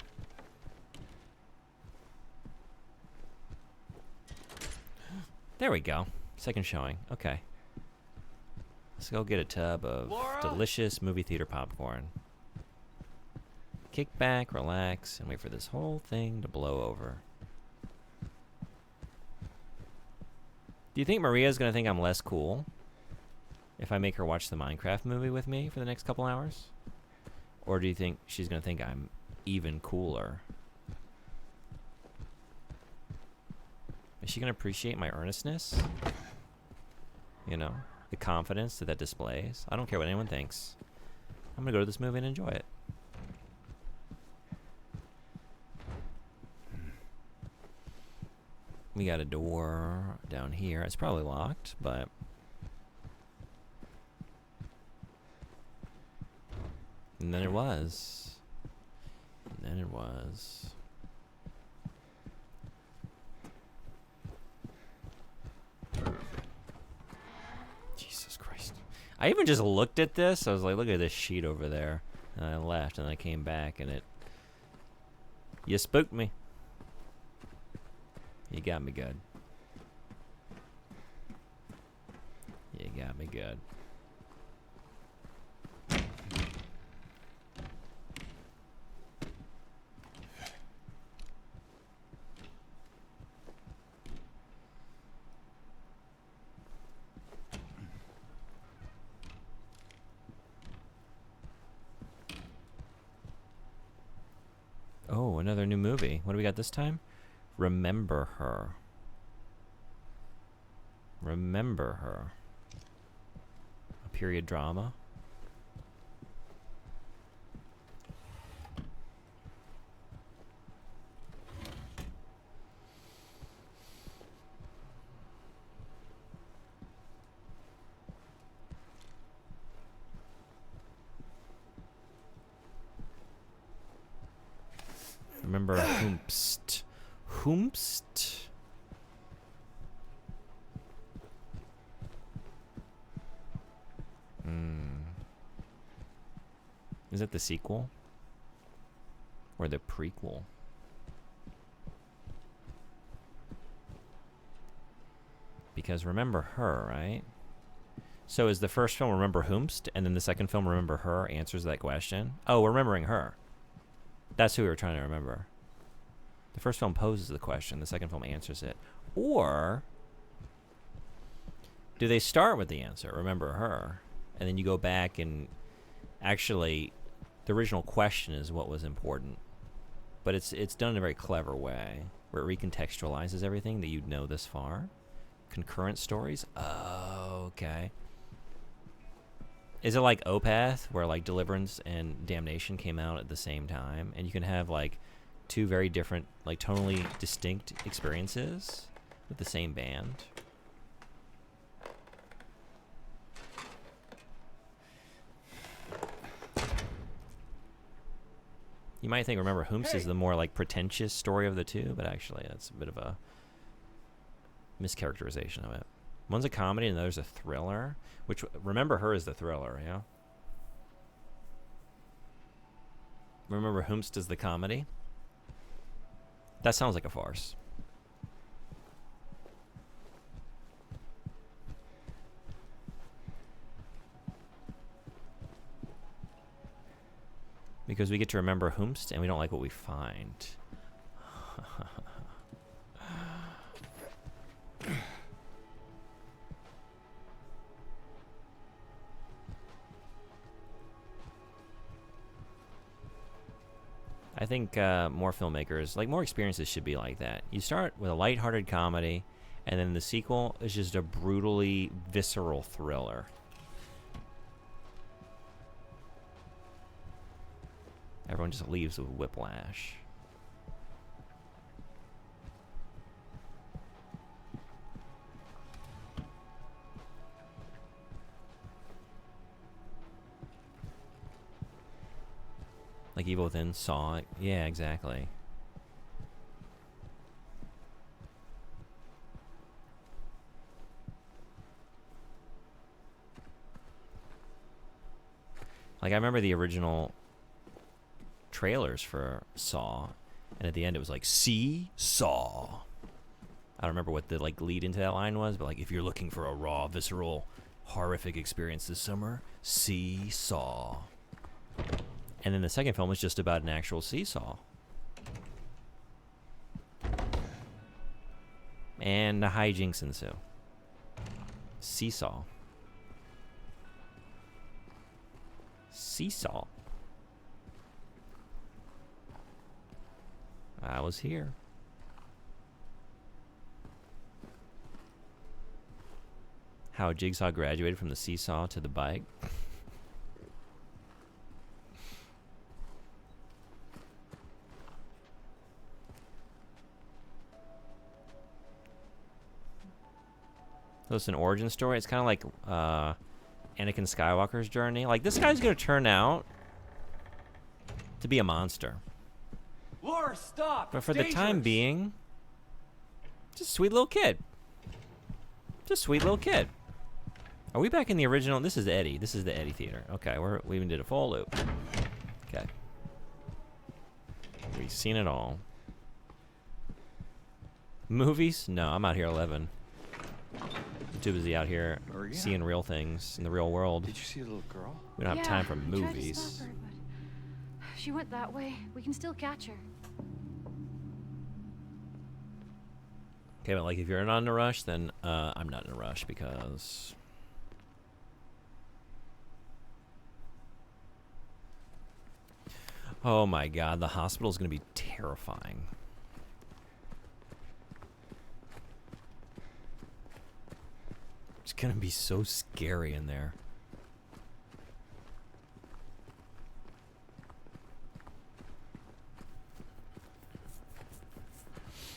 There we go. Second showing. Okay. Let's go get a tub of delicious movie theater popcorn. Kick back, relax, and wait for this whole thing to blow over. Do you think Maria's gonna think I'm less cool if I make her watch the Minecraft movie with me for the next couple hours? Or do you think she's gonna think I'm even cooler? Is she gonna appreciate my earnestness? You know, the confidence that displays? I don't care what anyone thinks. I'm gonna go to this movie and enjoy it. We got a door down here. It's probably locked, but... And then it was. And then it was. Jesus Christ. I even just looked at this. I was like, look at this sheet over there. And I left, and I came back, and it... You spooked me. You got me good. You got me good. Oh, another new movie. What do we got this time? Remember Her. Remember Her. A period drama. Remember Hoomst. Hoomst? Is it the sequel? Or the prequel? Because Remember Her, right? So is the first film Remember Hoomst, and then the second film Remember Her answers that question? Oh, we're remembering her. That's who we were trying to remember. The first film poses the question, the second film answers it. Or do they start with the answer, remember her, and then you go back and actually the original question is what was important, but it's done in a very clever way where it recontextualizes everything that you'd know this far. Concurrent stories. Oh, okay. Is it like Opeth, where like Deliverance and Damnation came out at the same time, and you can have like two very different, like tonally distinct experiences with the same band? You might think Remember Whomst is the more like pretentious story of the two, but actually that's a bit of a mischaracterization of it. One's a comedy and the other's a thriller, which Remember Her is the thriller, yeah? Remember Whomst is the comedy? That sounds like a farce. Because we get to remember Whomst and we don't like what we find. I think more filmmakers, like more experiences should be like that. You start with a lighthearted comedy, and then the sequel is just a brutally visceral thriller. Everyone just leaves with whiplash. Like Evil Within, Saw it. Yeah, exactly. Like I remember the original trailers for Saw, and at the end it was like, "See Saw." I don't remember what the like lead into that line was, but like, if you're looking for a raw, visceral, horrific experience this summer, see Saw. And then the second film was just about an actual seesaw. And the hijinks ensue. Seesaw. Seesaw. I was here. How Jigsaw graduated from the seesaw to the bike. So it's an origin story. It's kind of like Anakin Skywalker's journey. Like, this guy's going to turn out to be a monster. Laura, stop! But for the time being, just a sweet little kid. Just a sweet little kid. Are we back in the original? This is Eddie. This is the Eddie Theater. Okay, we even did a full loop. Okay. We've seen it all. Movies? No, I'm out here 11. I'm too busy out here seeing real things in the real world. Did you see the little girl? We don't have time for I tried to movies. stop her, but she went that way. We can still catch her. Okay, but like if you're not in a rush, then I'm not in a rush because oh my god, the hospital is going to be terrifying. It's going to be so scary in there.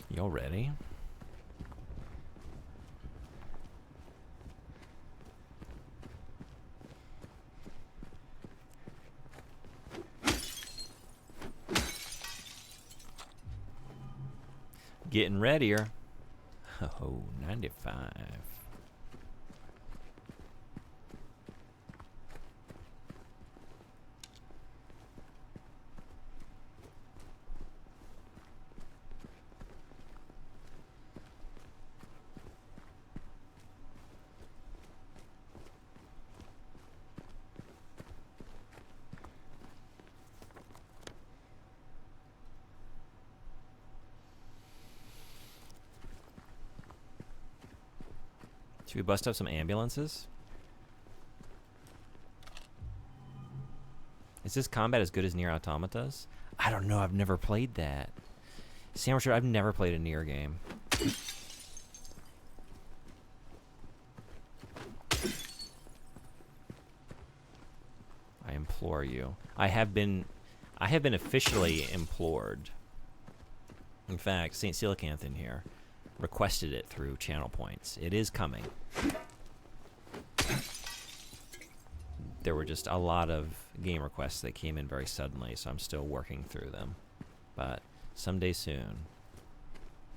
Y'all ready? Getting readier. Oh, 95. Should we bust up some ambulances? Is this combat as good as Nier Automata's? I don't know. I've never played that. Sandwich, I've never played a Nier game. I implore you. I have been officially implored. In fact, St. Coelacanth here requested it through channel points. It is coming. There were just a lot of game requests that came in very suddenly, so I'm still working through them. But someday soon.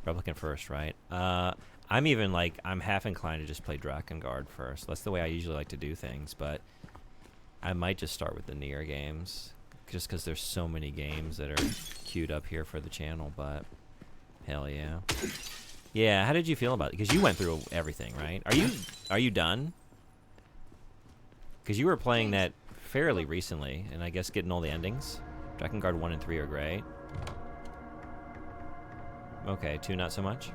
Replicant first, right? I'm even like, I'm half inclined to just play Drakengard first. That's the way I usually like to do things, but I might just start with the Nier games, just because there's so many games that are queued up here for the channel, but hell yeah. Yeah, how did you feel about it? Because you went through everything, right? Are you done? Because you were playing that fairly recently, and I guess getting all the endings. Drakengard 1 and 3 are great. Okay, 2 not so much.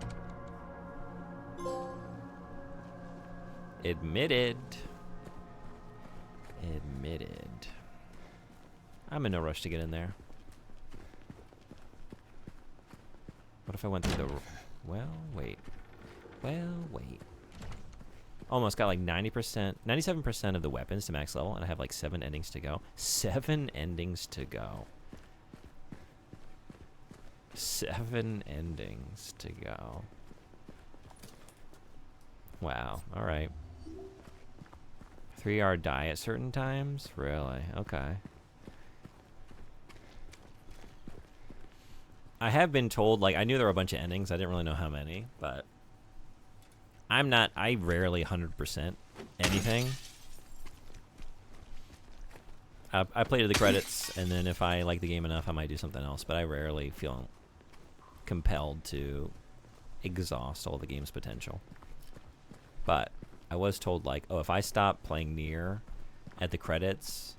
Admitted. I'm in no rush to get in there. What if I went through the... Well, wait. Almost got like 90%, 97% of the weapons to max level, and I have like 7 endings to go. 7 endings to go. 7 endings to go. Wow, alright. 3-hour die at certain times? Really? Okay. I have been told, like, I knew there were a bunch of endings. I didn't really know how many, but I rarely 100% anything. I play to the credits, and then if I like the game enough, I might do something else, but I rarely feel compelled to exhaust all the game's potential. But I was told, like, oh, if I stop playing Nier at the credits,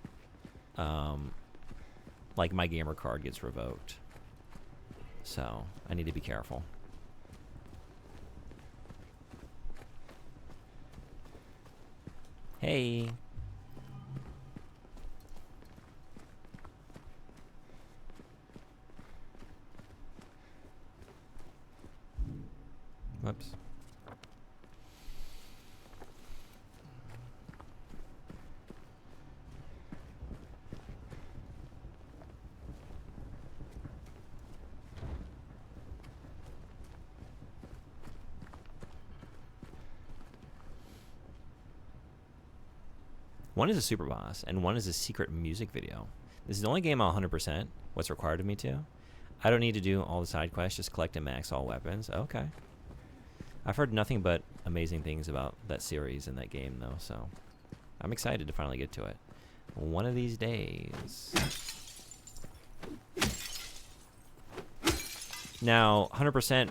like, my gamer card gets revoked. So, I need to be careful. Hey. Whoops. One is a super boss, and one is a secret music video. This is the only game I'll 100% what's required of me to. I don't need to do all the side quests, just collect and max all weapons. Okay. I've heard nothing but amazing things about that series and that game, though, so I'm excited to finally get to it. One of these days. Now, 100%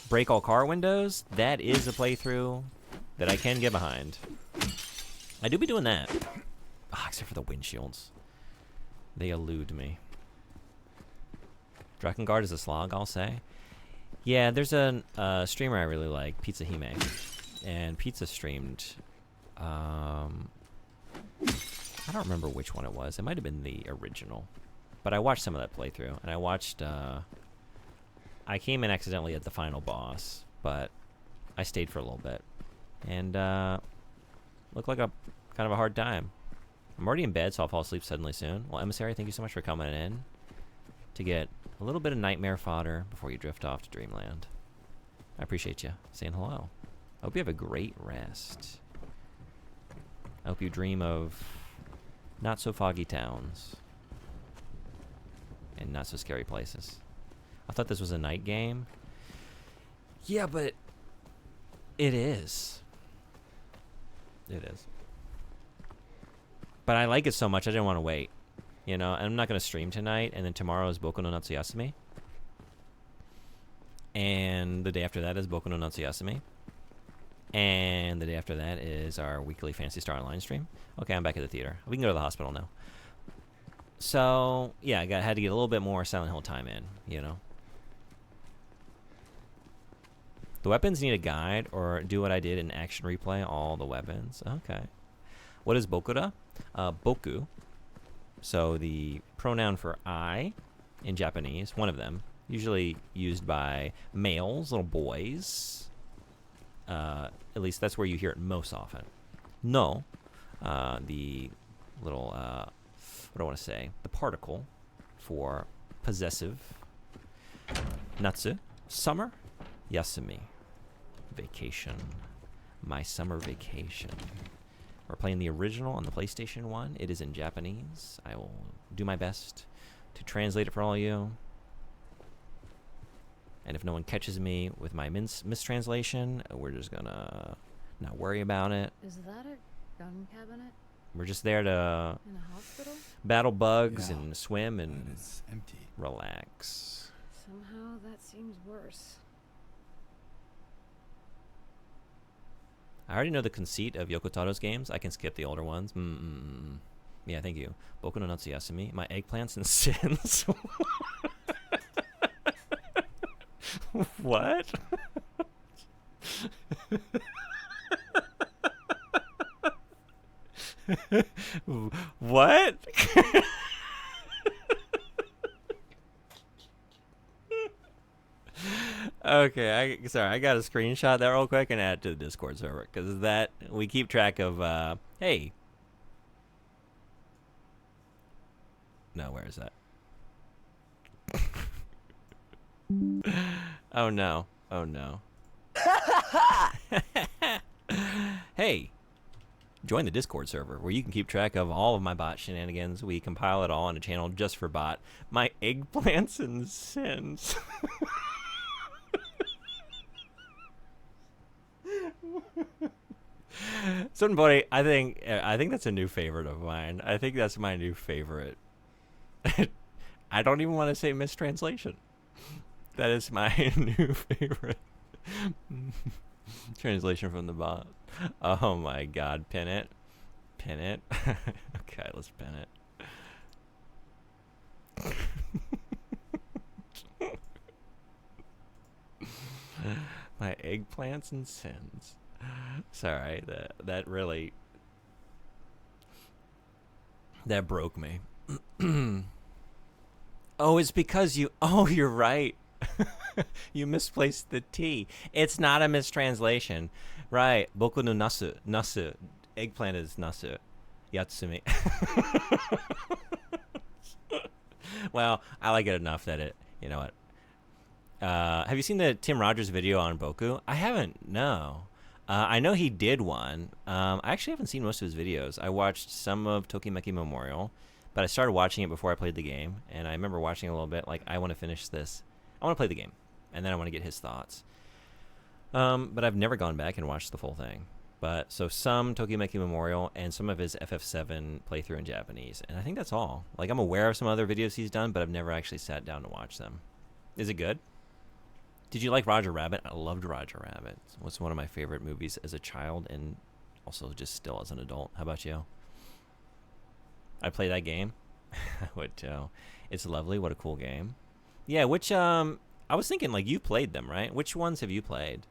break all car windows, that is a playthrough that I can get behind. I do be doing that. Ah, except for the windshields. They elude me. Drakengard is a slog, I'll say. Yeah, there's a streamer I really like, Pizza Hime. And Pizza streamed... I don't remember which one it was. It might have been the original. But I watched some of that playthrough. And I watched... I came in accidentally at the final boss. But I stayed for a little bit. And... looked like a kind of a hard time. I'm already in bed, so I'll fall asleep suddenly soon. Well, Emissary, thank you so much for coming in to get a little bit of nightmare fodder before you drift off to dreamland. I appreciate you saying hello. I hope you have a great rest. I hope you dream of not so foggy towns and not so scary places. I thought this was a night game. Yeah, but it is. It is. But I like it so much, I didn't want to wait. You know, and I'm not going to stream tonight, and then tomorrow is Boku no Natsuyasumi. And the day after that is Boku no Natsuyasumi. And the day after that is our weekly Phantasy Star Online stream. Okay, I'm back at the theater. We can go to the hospital now. So, yeah, had to get a little bit more Silent Hill time in, you know. The weapons need a guide, or do what I did in action replay, all the weapons. Okay. What is bokura? Boku. So the pronoun for I in Japanese, one of them, usually used by males, little boys. At least that's where you hear it most often. No, the little, what do I want to say? The particle for possessive. Natsu, summer. Yasumi, vacation. My summer vacation. We're playing the original on the PlayStation 1. It is in Japanese. I will do my best to translate it for all of you. And if no one catches me with my mistranslation, we're just gonna not worry about it. Is that a gun cabinet We're just there to in a hospital? battle bugs Yeah. and swim And and it's empty. relax. Somehow that seems worse. I already know the conceit of Yoko Taro's games. I can skip the older ones. Yeah, thank you. Boku no Natsuyasumi, My Eggplants and Sins. What? What? Okay, sorry, I got a screenshot that real quick and add it to the Discord server because that we keep track of. Hey, no, where is that? Oh no! Oh no! Hey, join the Discord server where you can keep track of all of my bot shenanigans. We compile it all on a channel just for bot. My eggplants and sins. Certain Buddy, I think that's a new favorite of mine. I think that's my new favorite. I don't even want to say mistranslation. That is my new favorite. Translation from the bot. Oh my god, pin it. Pin it. Okay, let's pin it. My eggplants and sins. Sorry, that really that broke me. Oh, it's because you're right. You misplaced the T. It's not a mistranslation. Right. Boku no nasu. Nasu. Eggplant is nasu. Yatsumi. Well, I like it enough that it, you know what. Have you seen the Tim Rogers video on Boku? I haven't, no. I know he did one. I actually haven't seen most of his videos. I watched some of Tokimeki Memorial, but I started watching it before I played the game, and I remember watching it a little bit, like, I want to finish this. I want to play the game, and then I want to get his thoughts. But I've never gone back and watched the full thing. But, so some Tokimeki Memorial and some of his FF7 playthrough in Japanese, and I think that's all. Like, I'm aware of some other videos he's done, but I've never actually sat down to watch them. Is it good? Did you like Roger Rabbit? I loved Roger Rabbit. It was one of my favorite movies as a child and also just still as an adult. How about you? I play that game. I would too. It's lovely. What a cool game. Yeah, which, I was thinking, like, you played them, right? Which ones have you played?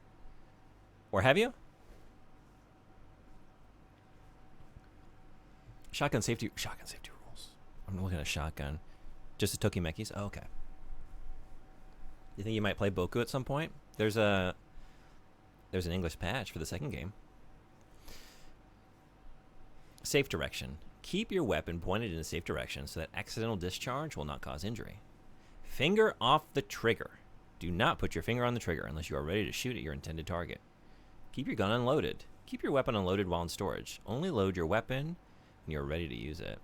Or have you? Shotgun safety rules. I'm looking at shotgun. Just the Tokimekis? Oh, okay. You think you might play Boku at some point? There's an English patch for the second game. Safe direction. Keep your weapon pointed in a safe direction so that accidental discharge will not cause injury. Finger off the trigger. Do not put your finger on the trigger unless you are ready to shoot at your intended target. Keep your gun unloaded. Keep your weapon unloaded while in storage. Only load your weapon when you are ready to use it.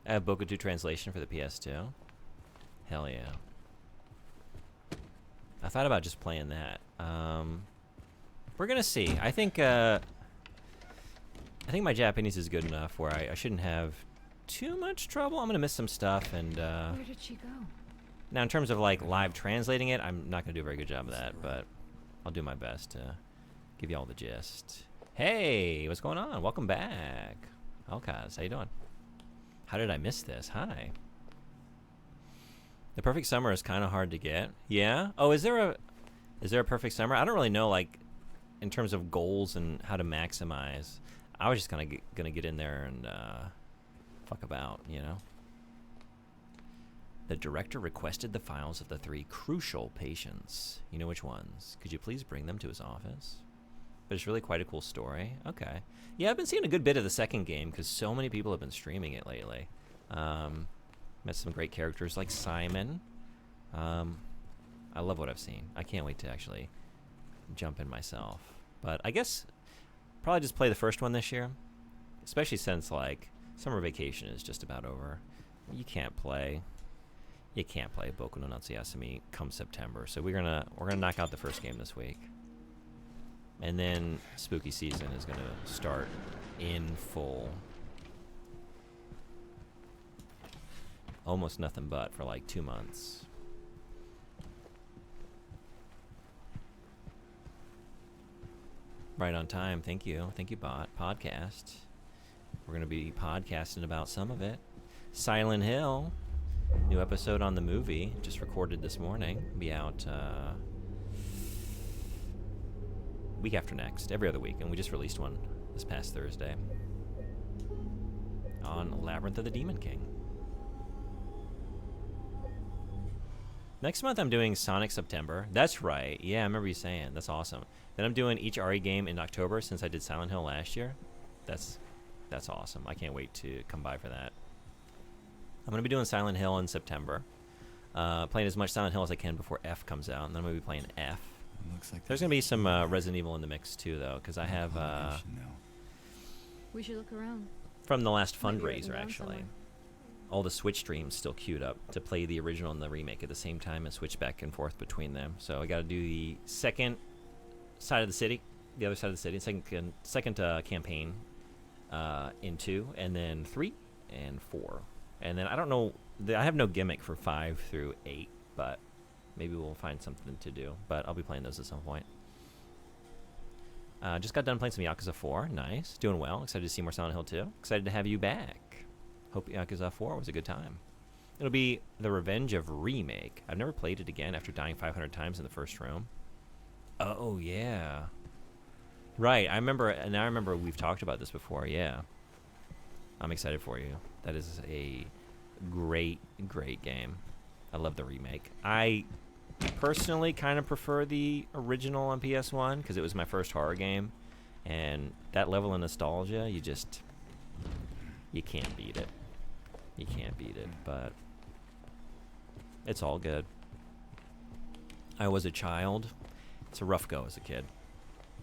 I have Boku 2 translation for the PS2. Hell yeah. I thought about just playing that. We're gonna see. I think my Japanese is good enough where I shouldn't have too much trouble. I'm gonna miss some stuff, and Where did she go? now in terms of like live translating it, I'm not gonna do a very good job of that, but I'll do my best to give you all the gist. Hey, what's going on? Welcome back. Alkaz, how you doing? How did I miss this? Hi. The perfect summer is kind of hard to get. Yeah? Oh, is there a perfect summer? I don't really know, like, in terms of goals and how to maximize. I was just gonna get in there and fuck about, you know? The director requested the files of the 3 crucial patients. You know which ones? Could you please bring them to his office? But it's really quite a cool story. Okay. Yeah, I've been seeing a good bit of the second game because so many people have been streaming it lately. Met some great characters like Simon. I love what I've seen. I can't wait to actually jump in myself. But I guess probably just play the first one this year, especially since like summer vacation is just about over. You can't play Boku no Natsuyasumi come September. So we're gonna knock out the first game this week. And then spooky season is going to start in full. Almost nothing but for like 2 months. Right on time. Thank you. Thank you, Bot. Podcast. We're going to be podcasting about some of it. Silent Hill. New episode on the movie. Just recorded this morning. Be out week after next, every other week, and we just released one this past Thursday on Labyrinth of the Demon King. Next month I'm doing Sonic September. That's right. Yeah, I remember you saying. That's awesome. Then I'm doing each RE game in October since I did Silent Hill last year. That's awesome. I can't wait to come by for that. I'm going to be doing Silent Hill in September. Playing as much Silent Hill as I can before F comes out, and then I'm going to be playing F. Looks like There's going to be some Resident Evil in the mix too, though, because I have We should look around. from the last Might be written fundraiser down actually. somewhere. All the Switch streams still queued up to play the original and the remake at the same time and switch back and forth between them. So I got to do the second side of the city, the other side of the city, second campaign in 2, and then 3 and 4, and then I don't know. I have no gimmick for 5 through 8, but maybe we'll find something to do. But I'll be playing those at some point. Just got done playing some Yakuza 4. Nice, doing well. Excited to see more Silent Hill 2. Excited to have you back. Hope Yakuza 4 was a good time. It'll be The Revenge of Remake. I've never played it again after dying 500 times in the first room. Oh, yeah. Right, I remember we've talked about this before, yeah. I'm excited for you. That is a great, great game. I love the remake. I personally kind of prefer the original on PS1 because it was my first horror game. And that level of nostalgia, you can't beat it. You can't beat it, but it's all good. I was a child. It's a rough go as a kid.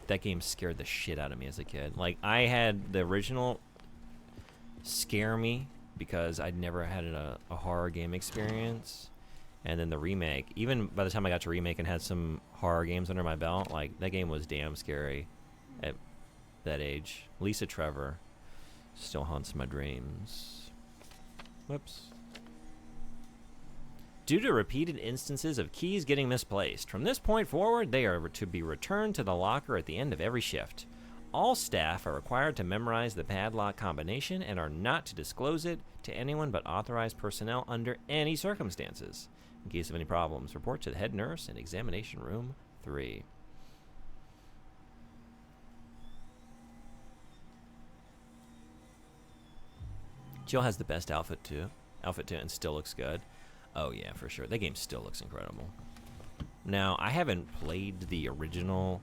That game scared the shit out of me as a kid. Like, I had the original scare me because I'd never had a horror game experience. And then the remake, even by the time I got to remake and had some horror games under my belt, like, that game was damn scary at that age. Lisa Trevor still haunts my dreams. Whoops. Due to repeated instances of keys getting misplaced, from this point forward, they are to be returned to the locker at the end of every shift. All staff are required to memorize the padlock combination and are not to disclose it to anyone but authorized personnel under any circumstances. In case of any problems, report to the head nurse in examination room 3. Jill has the best outfit too, and still looks good. Oh yeah, for sure. That game still looks incredible. Now, I haven't played the original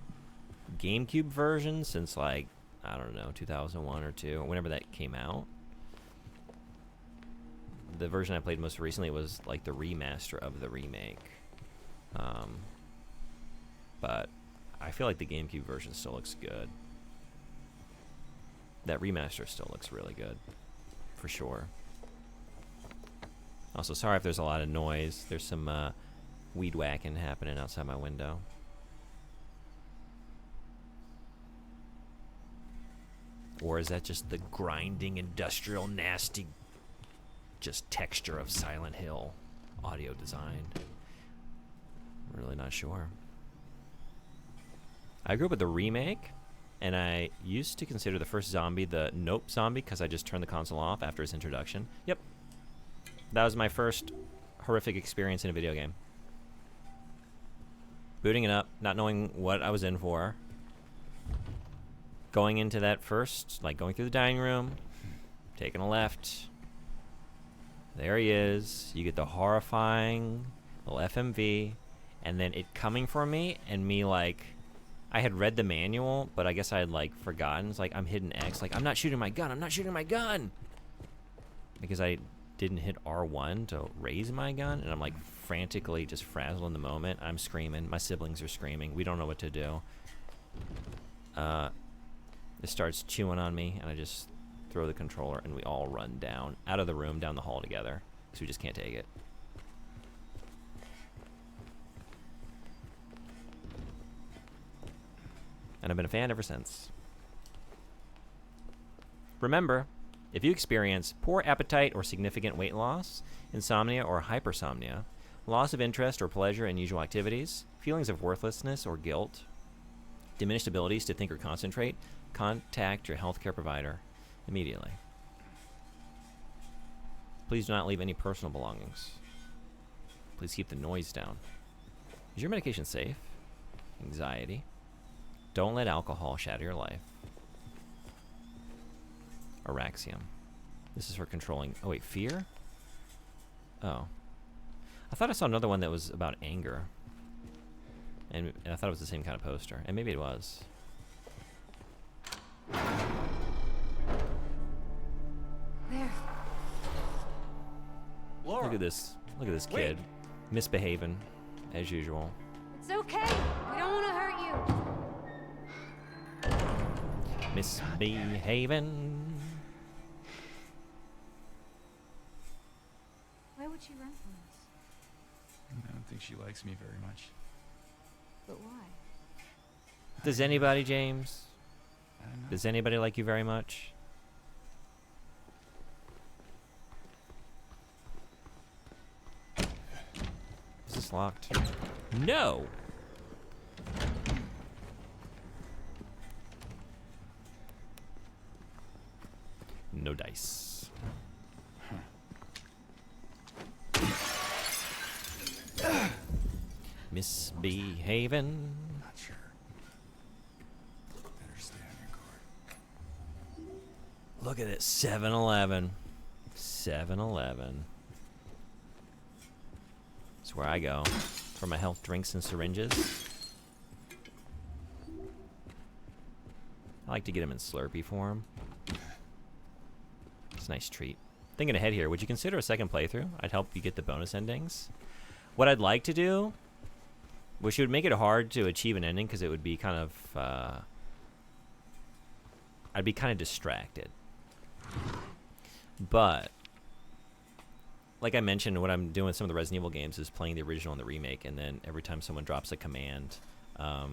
GameCube version since, like, I don't know, 2001 or 2, or whenever that came out. The version I played most recently was like the remaster of the remake. But I feel like the GameCube version still looks good. That remaster still looks really good. For sure. Also, sorry if there's a lot of noise. There's some weed whacking happening outside my window. Or is that just the grinding, industrial, nasty just texture of Silent Hill audio design. I'm really not sure. I grew up with the Remake, and I used to consider the first zombie the Nope zombie because I just turned the console off after its introduction. Yep. That was my first horrific experience in a video game. Booting it up, not knowing what I was in for. Going into that first, like going through the dining room, taking a left. There he is. You get the horrifying little FMV, and then it coming for me, and me like, I had read the manual, but I guess I had like forgotten. It's like I'm hitting X, like I'm not shooting my gun. I'm not shooting my gun because I didn't hit R1 to raise my gun, and I'm like frantically just frazzled in the moment. I'm screaming. My siblings are screaming. We don't know what to do. It starts chewing on me, and I just throw the controller, and we all run down, out of the room, down the hall together, because we just can't take it. And I've been a fan ever since. Remember, if you experience poor appetite or significant weight loss, insomnia or hypersomnia, loss of interest or pleasure in usual activities, feelings of worthlessness or guilt, diminished abilities to think or concentrate, contact your healthcare provider immediately. Please do not leave any personal belongings. Please keep the noise down. Is your medication safe? Anxiety. Don't let alcohol shatter your life. Araxium. This is for controlling... Oh, wait, fear? Oh. I thought I saw another one that was about anger. And I thought it was the same kind of poster. And maybe it was. There. Laura. Look at this. Look at this kid. Misbehaving, as usual. It's okay. We don't want to hurt you. Misbehaving. Why would she run from us? I don't think she likes me very much. But why? Does anybody, James? I don't know. Does anybody like you very much? Is this locked? No! No dice. Misbehaving. Not sure. Better stay on your guard. Look at it, 7-Eleven. 7-Eleven. That's where I go for my health drinks and syringes. I like to get them in Slurpee form. It's a nice treat. Thinking ahead here, would you consider a second playthrough? I'd help you get the bonus endings. What I'd like to do, which would make it hard to achieve an ending because it would be kind of, I'd be kind of distracted. But, like I mentioned, what I'm doing with some of the Resident Evil games is playing the original and the remake, and then every time someone drops a command, I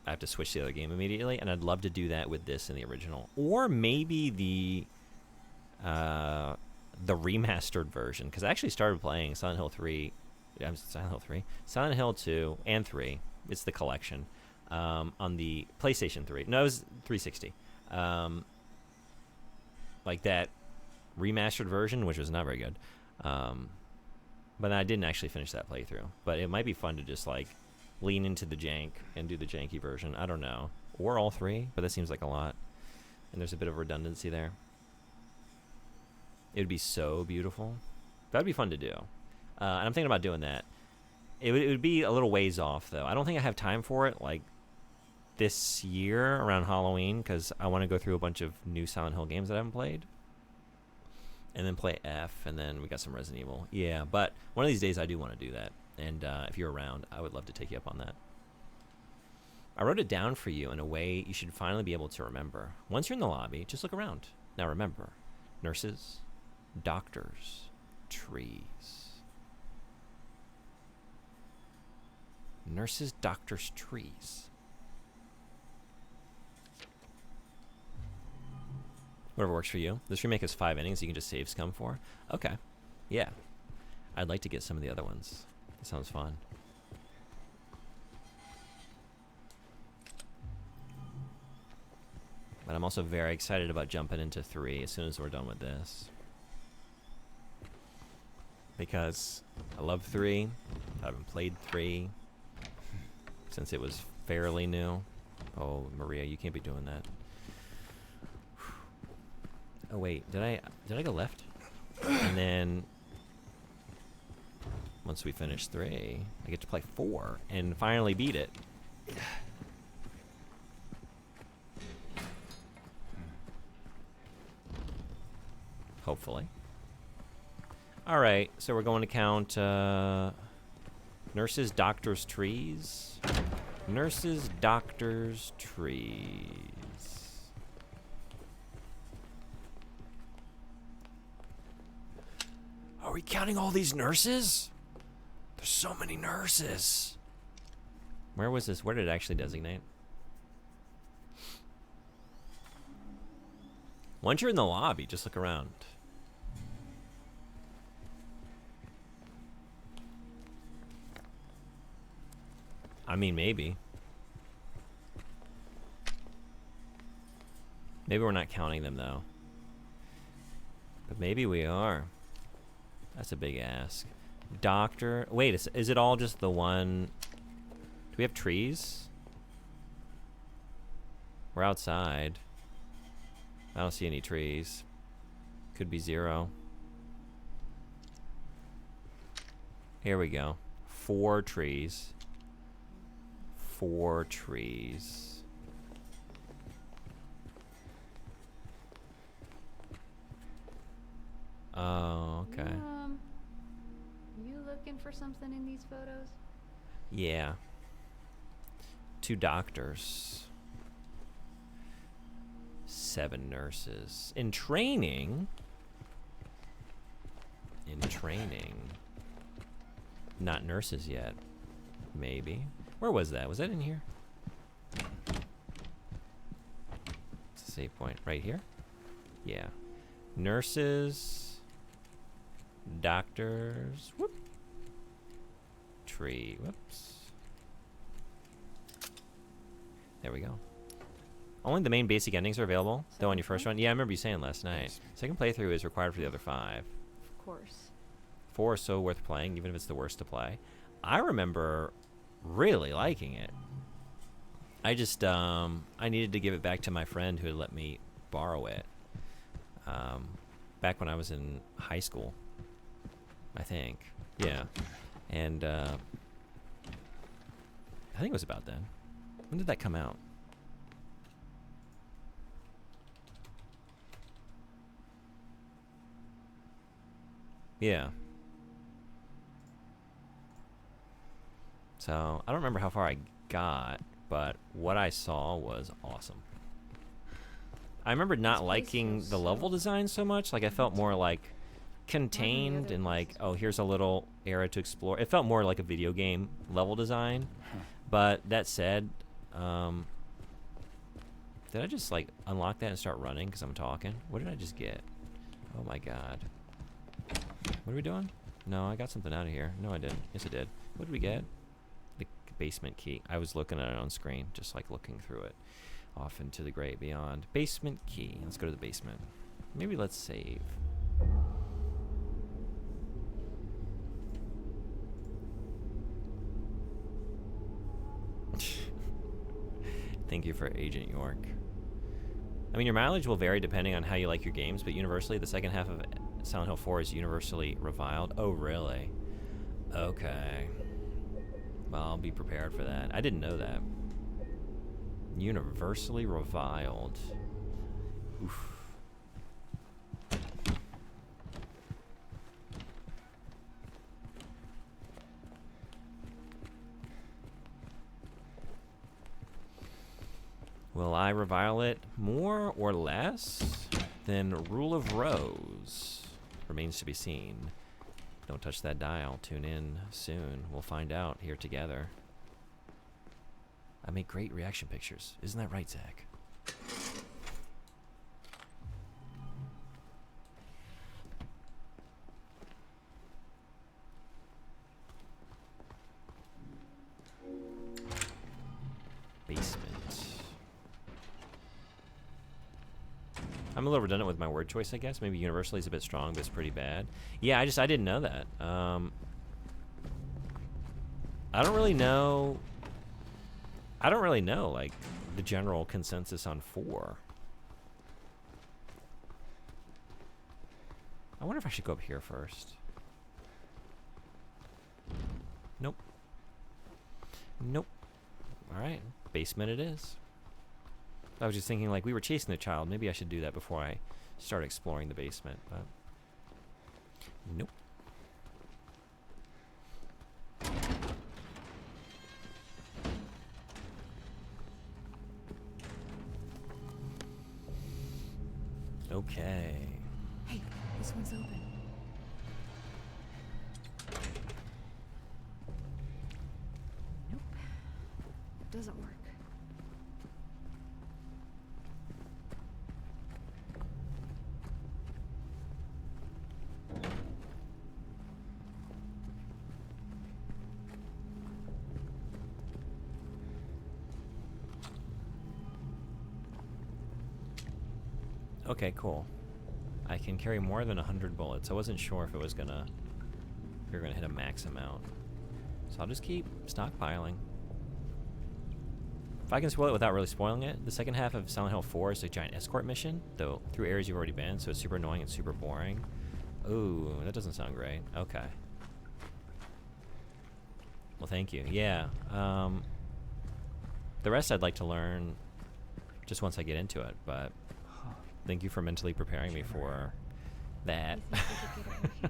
have to switch to the other game immediately, and I'd love to do that with this and the original. Or maybe the remastered version, because I actually started playing Silent Hill 3, Silent Hill 2 and 3. It's the collection on the PlayStation 3. No, it was 360. Like that remastered version, which was not very good. But I didn't actually finish that playthrough. But it might be fun to just like lean into the jank and do the janky version. I don't know. Or all three, but that seems like a lot. And there's a bit of redundancy there. It would be so beautiful. That'd be fun to do. And I'm thinking about doing that. It would be a little ways off, though. I don't think I have time for it, like, this year around Halloween, because I want to go through a bunch of new Silent Hill games that I haven't played. And then play F, and then we got some Resident Evil. Yeah, but one of these days I do want to do that. And if you're around, I would love to take you up on that. I wrote it down for you in a way you should finally be able to remember. Once you're in the lobby, just look around. Now remember, nurses, doctors, trees. Nurses, doctors, trees. Whatever works for you. This remake has 5 endings you can just save scum for. Okay. Yeah. I'd like to get some of the other ones. That sounds fun. But I'm also very excited about jumping into 3 as soon as we're done with this. Because I love 3. I haven't played 3 since it was fairly new. Oh, Maria, you can't be doing that. Oh wait, did I go left? And then once we finish 3, I get to play 4 and finally beat it. Hopefully. All right, so we're going to count nurses, doctors, trees. Nurses, doctors, trees. Are we counting all these nurses? There's so many nurses. Where was this? Where did it actually designate? Once you're in the lobby, just look around. I mean, maybe. Maybe we're not counting them, though. But maybe we are. That's a big ask. Doctor. Wait, is it all just the one? Do we have trees? We're outside. I don't see any trees. Could be 0. Here we go. 4 trees. 4 trees. Oh, okay. You looking for something in these photos? Yeah. 2 doctors. 7 nurses. In training. In training. Not nurses yet. Maybe. Where was that? Was that in here? It's a save point. Right here? Yeah. Nurses. Doctors. Whoop. Tree. Whoops. There we go. Only the main basic endings are available, though, on your first run. Yeah, I remember you saying last night. Second playthrough is required for the other 5. Of course. 4 is so worth playing, even if it's the worst to play. I remember really liking it. I just, I needed to give it back to my friend who had let me borrow it. Back when I was in high school, I think. Yeah. And, I think it was about then. When did that come out? Yeah. So, I don't remember how far I got, but what I saw was awesome. I remember not liking the level design so much. Like, I felt more like contained and like, oh, here's a little area to explore. It felt more like a video game level design. But that said, did I just like unlock that and start running because I'm talking? What did I just get? Oh my god. What are we doing? No, I got something out of here. No, I didn't. Yes, I did. What did we get? The basement key. I was looking at it on screen, just like looking through it. Off into the great beyond. Basement key. Let's go to the basement. Maybe let's save. Thank you for Agent York. I mean, your mileage will vary depending on how you like your games, but universally, the second half of Silent Hill 4 is universally reviled. Oh, really? Okay. Well, I'll be prepared for that. I didn't know that. Universally reviled. Oof. Will I revile it more or less than Rule of Rose? Remains to be seen. Don't touch that dial. Tune in soon. We'll find out here together. I make great reaction pictures. Isn't that right, Zach? I'm a little redundant with my word choice, I guess. Maybe universally is a bit strong, but it's pretty bad. Yeah, I didn't know that. I don't really know, like, the general consensus on 4. I wonder if I should go up here first. Nope. Nope. Alright, basement it is. I was just thinking, like, we were chasing the child. Maybe I should do that before I start exploring the basement, but nope. Okay. Hey, this one's open. Nope. Doesn't work. Okay, cool. I can carry more than 100 bullets. I wasn't sure if it was gonna, if we were gonna hit a max amount. So I'll just keep stockpiling. If I can spoil it without really spoiling it, the second half of Silent Hill 4 is a giant escort mission, though through areas you've already been, so it's super annoying and super boring. Ooh, that doesn't sound great. Okay. Well, thank you. Yeah. The rest I'd like to learn just once I get into it, but thank you for mentally preparing me for that. That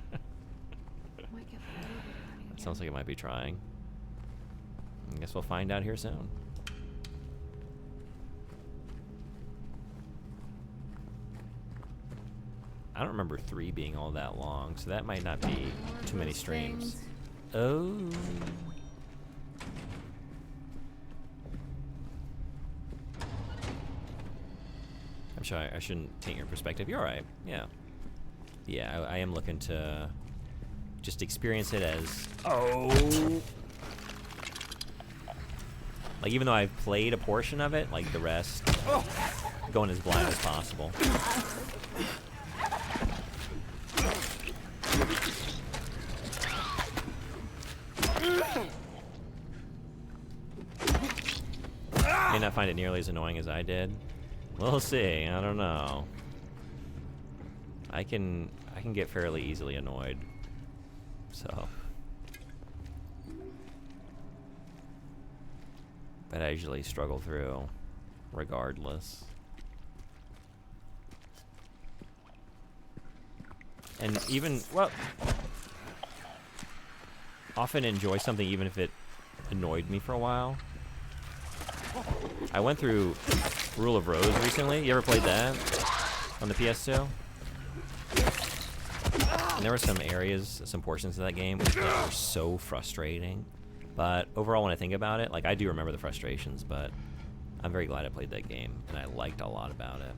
sounds like it might be trying. I guess we'll find out here soon. I don't remember 3 being all that long, so that might not be too many streams. Oh. I'm sure I shouldn't taint your perspective. You're alright. Yeah. Yeah, I am looking to just experience it as... Oh! Like, even though I've played a portion of it, like, the rest, going as blind as possible. May not find it nearly as annoying as I did. We'll see. I don't know. I can get fairly easily annoyed. So. But I usually struggle through regardless. And even, well, often enjoy something even if it annoyed me for a while. I went through Rule of Rose recently. You ever played that on the PS2? And there were some areas, some portions of that game that were so frustrating. But overall, when I think about it, like, I do remember the frustrations, but I'm very glad I played that game, and I liked a lot about it.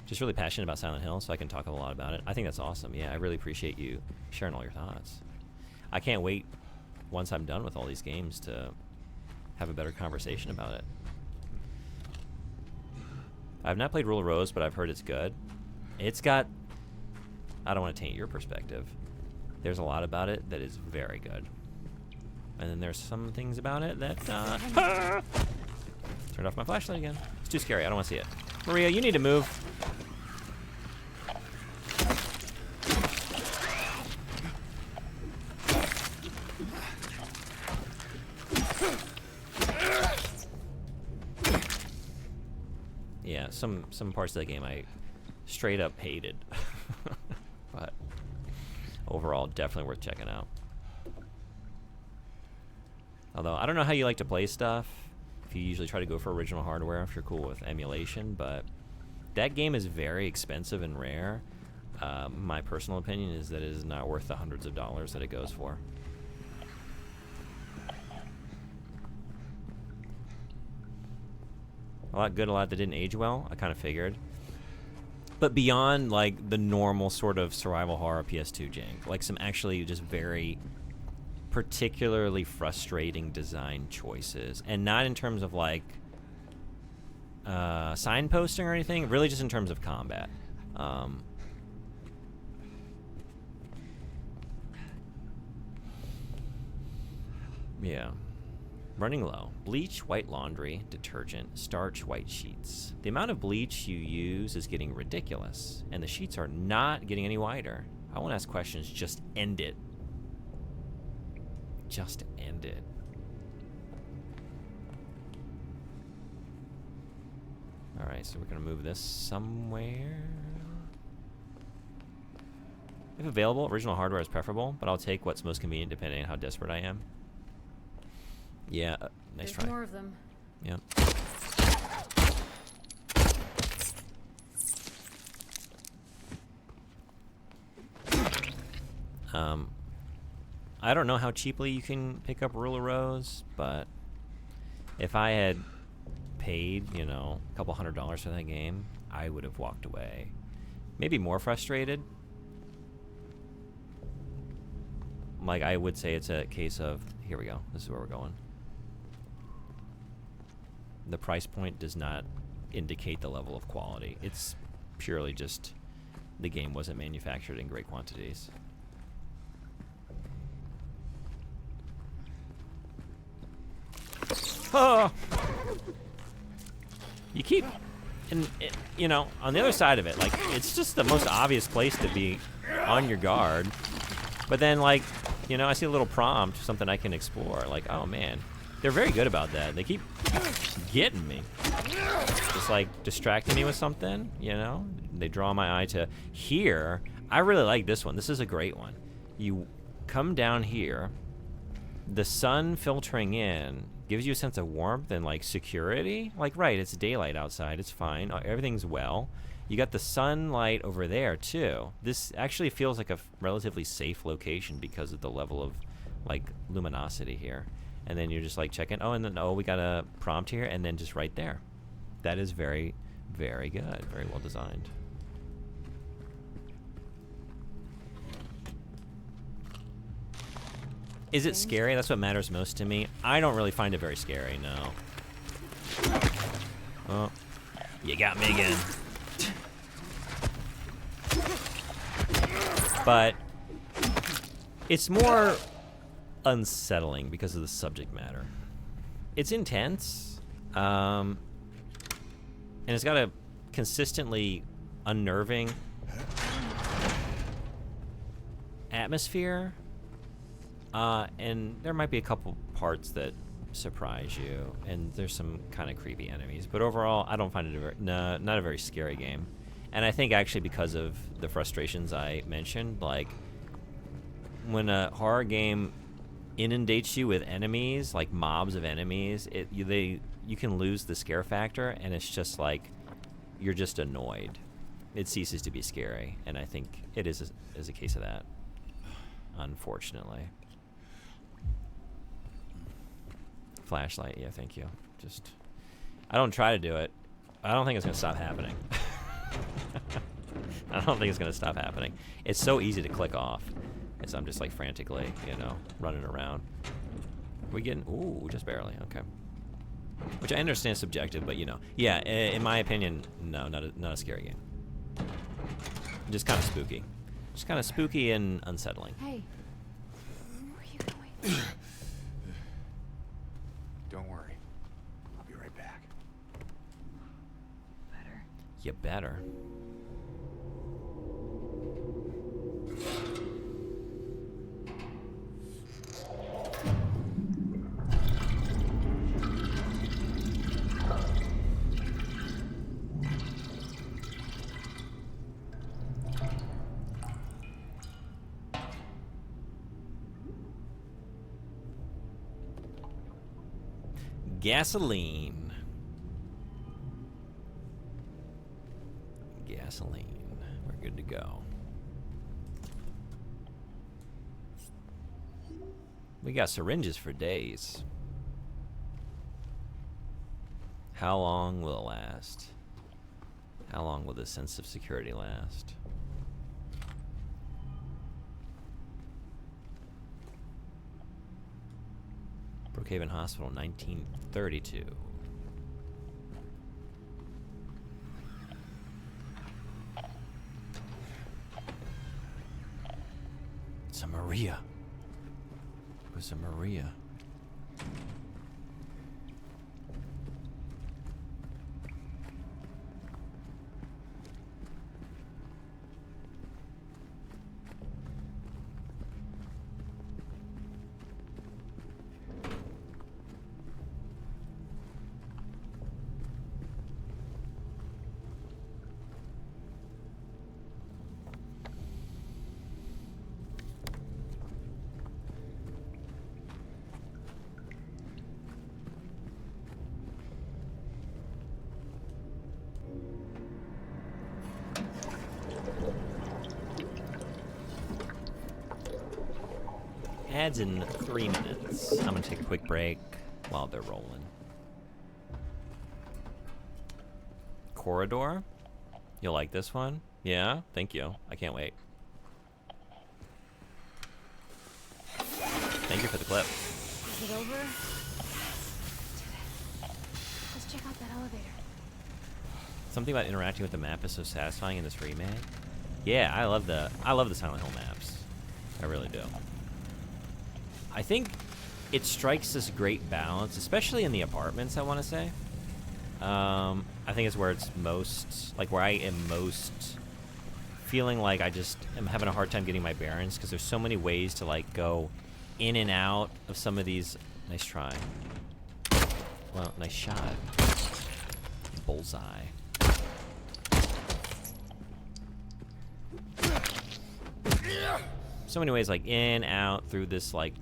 Just really passionate about Silent Hill, so I can talk a lot about it. I think that's awesome. Yeah, I really appreciate you sharing all your thoughts. I can't wait, once I'm done with all these games, to have a better conversation about it. I've not played Rule of Rose, but I've heard it's good. It's got... I don't want to taint your perspective. There's a lot about it that is very good. And then there's some things about it that... Turned off my flashlight again. It's too scary. I don't want to see it. Maria, you need to move. Yeah, some parts of the game I straight up hated. But overall, definitely worth checking out. Although, I don't know how you like to play stuff. If you usually try to go for original hardware, if you're cool with emulation, but that game is very expensive and rare. My personal opinion is that it is not worth the hundreds of dollars that it goes for. A lot good, a lot that didn't age well, I kind of figured. But beyond, like, the normal sort of survival horror PS2 jank, like some actually just very particularly frustrating design choices. And not in terms of, like, signposting or anything. Really, just in terms of combat. Yeah. Running low. Bleach, white laundry, detergent, starch, white sheets. The amount of bleach you use is getting ridiculous, and the sheets are not getting any whiter. I won't ask questions, just end it. Just end it. Alright, so we're gonna move this somewhere. If available, original hardware is preferable, but I'll take what's most convenient depending on how desperate I am. Yeah, nice There's try. more of them. Yep. I don't know how cheaply you can pick up Rule of Rose, but if I had paid, you know, a couple $100 for that game, I would have walked away. Maybe more frustrated. Like, I would say it's a case of, here we go, this is where we're going. The price point does not indicate the level of quality. It's purely just the game wasn't manufactured in great quantities. Oh! You keep, and you know, on the other side of it, like, it's just the most obvious place to be on your guard. But then, like, you know, I see a little prompt, something I can explore. Like, oh man, they're very good about that. They keep getting me. Just like distracting me with something, you know? They draw my eye to here. I really like this one. This is a great one. You come down here, the sun filtering in gives you a sense of warmth and like security. Like, right, it's daylight outside, it's fine, everything's well. You got the sunlight over there too. This actually feels like a relatively safe location because of the level of like luminosity here. And then you're just like checking, oh, and then, oh, we got a prompt here, and then just right there. That is very, very good, very well designed. Is it scary? That's what matters most to me. I don't really find it very scary, no. Oh, you got me again. But it's more unsettling because of the subject matter. It's intense, and it's got a consistently unnerving atmosphere. And there might be a couple parts that surprise you, and there's some kind of creepy enemies. But overall, I don't find it not a very scary game. And I think actually because of the frustrations I mentioned, like when a horror game inundates you with enemies, like mobs of enemies, you can lose the scare factor, and it's just like you're just annoyed. It ceases to be scary, and I think it is a case of that, unfortunately. Flashlight, yeah, thank you. Just, I don't try to do it. I don't think it's gonna stop happening. I don't think it's gonna stop happening. It's so easy to click off, as I'm just like frantically, you know, running around. We getting, ooh, just barely, okay. Which I understand subjective, but you know, yeah, in my opinion, no, not a scary game. Just kind of spooky. Just kind of spooky and unsettling. Hey, where are you going? Don't worry. I'll be right back. Better. You better. Gasoline. Gasoline. We're good to go. We got syringes for days. How long will it last? How long will this sense of security last? Brookhaven Hospital, 1932. was a Maria. It was a Maria. Ads in 3 minutes. I'm gonna take a quick break while they're rolling. Corridor? You'll like this one? Yeah? Thank you. I can't wait. Thank you for the clip. Is it over? Let's check out that elevator. Something about interacting with the map is so satisfying in this remake. Yeah, I love the Silent Hill maps. I really do. I think it strikes this great balance, especially in the apartments, I want to say. I think it's where it's most, like where I am most feeling like I just am having a hard time getting my bearings, because there's so many ways to like go in and out of some of these. Nice try. Well, nice shot. Bullseye. So many ways, like in, out, through this, like,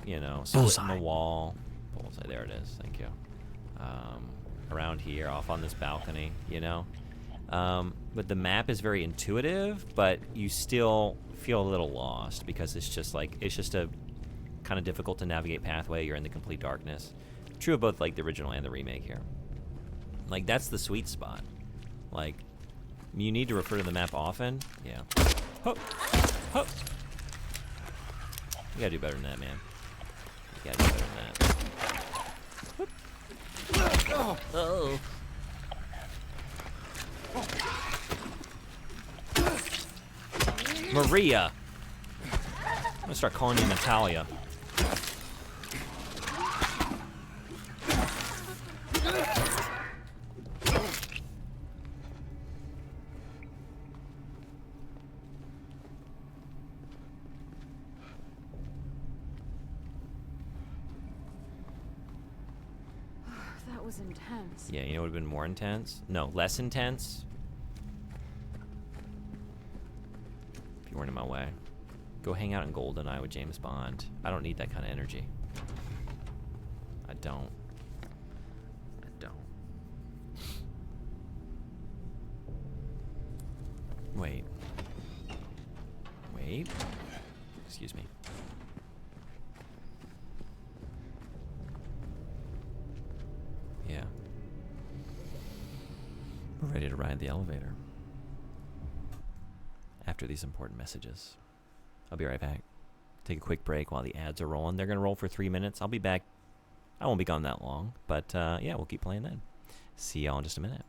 you know, split in the wall. Bullseye, there it is. Thank you. Around here, off on this balcony, you know. But the map is very intuitive, but you still feel a little lost because it's just like, it's just a kind of difficult to navigate pathway. You're in the complete darkness. True of both like the original and the remake here. Like, that's the sweet spot. Like, you need to refer to the map often. Yeah. Ho! Ho! You gotta do better than that, man. You gotta do better than that. Oh. Uh-oh. Maria! I'm gonna start calling you Natalia. That was intense. Yeah, you know what would have been more intense? No, less intense? If you weren't in my way. Go hang out in GoldenEye with James Bond. I don't need that kind of energy. I don't. I don't. Wait. Wait. Excuse me. Yeah. We're ready to ride the elevator. After these important messages. I'll be right back. Take a quick break while the ads are rolling. They're going to roll for 3 minutes. I'll be back. I won't be gone that long. But, yeah, we'll keep playing then. See y'all in just a minute.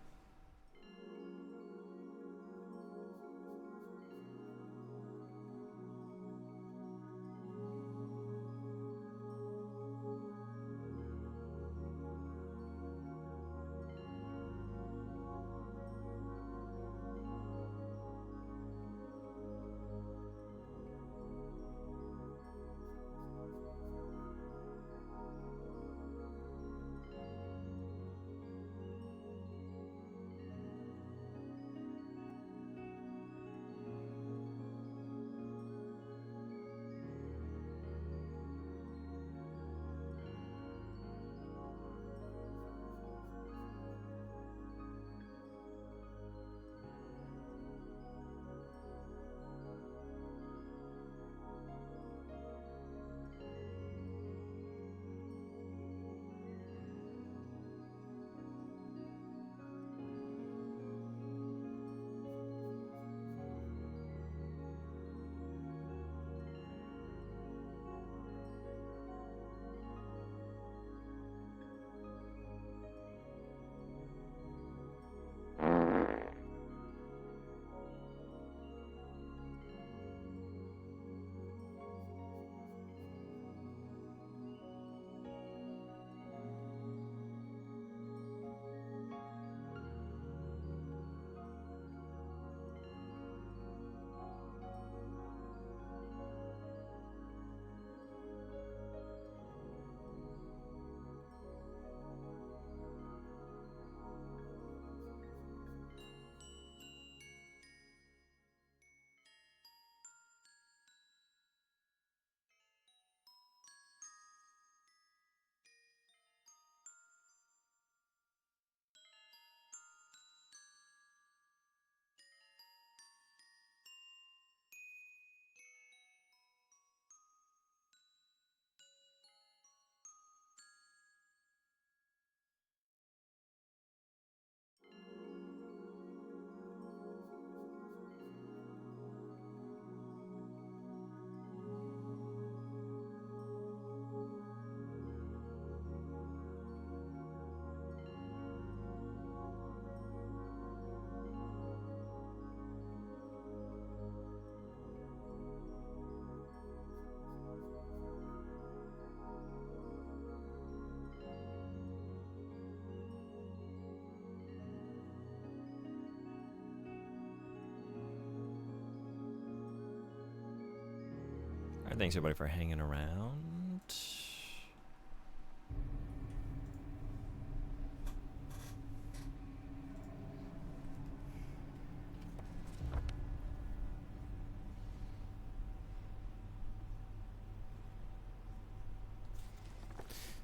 Thanks everybody for hanging around.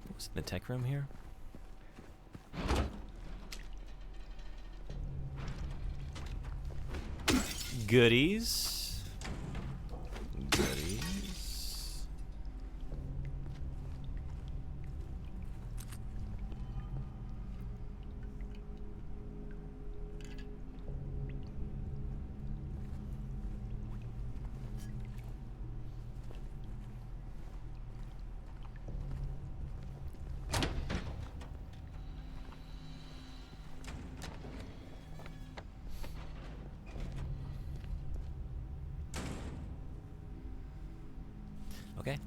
What's in the tech room here? Goodies. Goodies. Okay.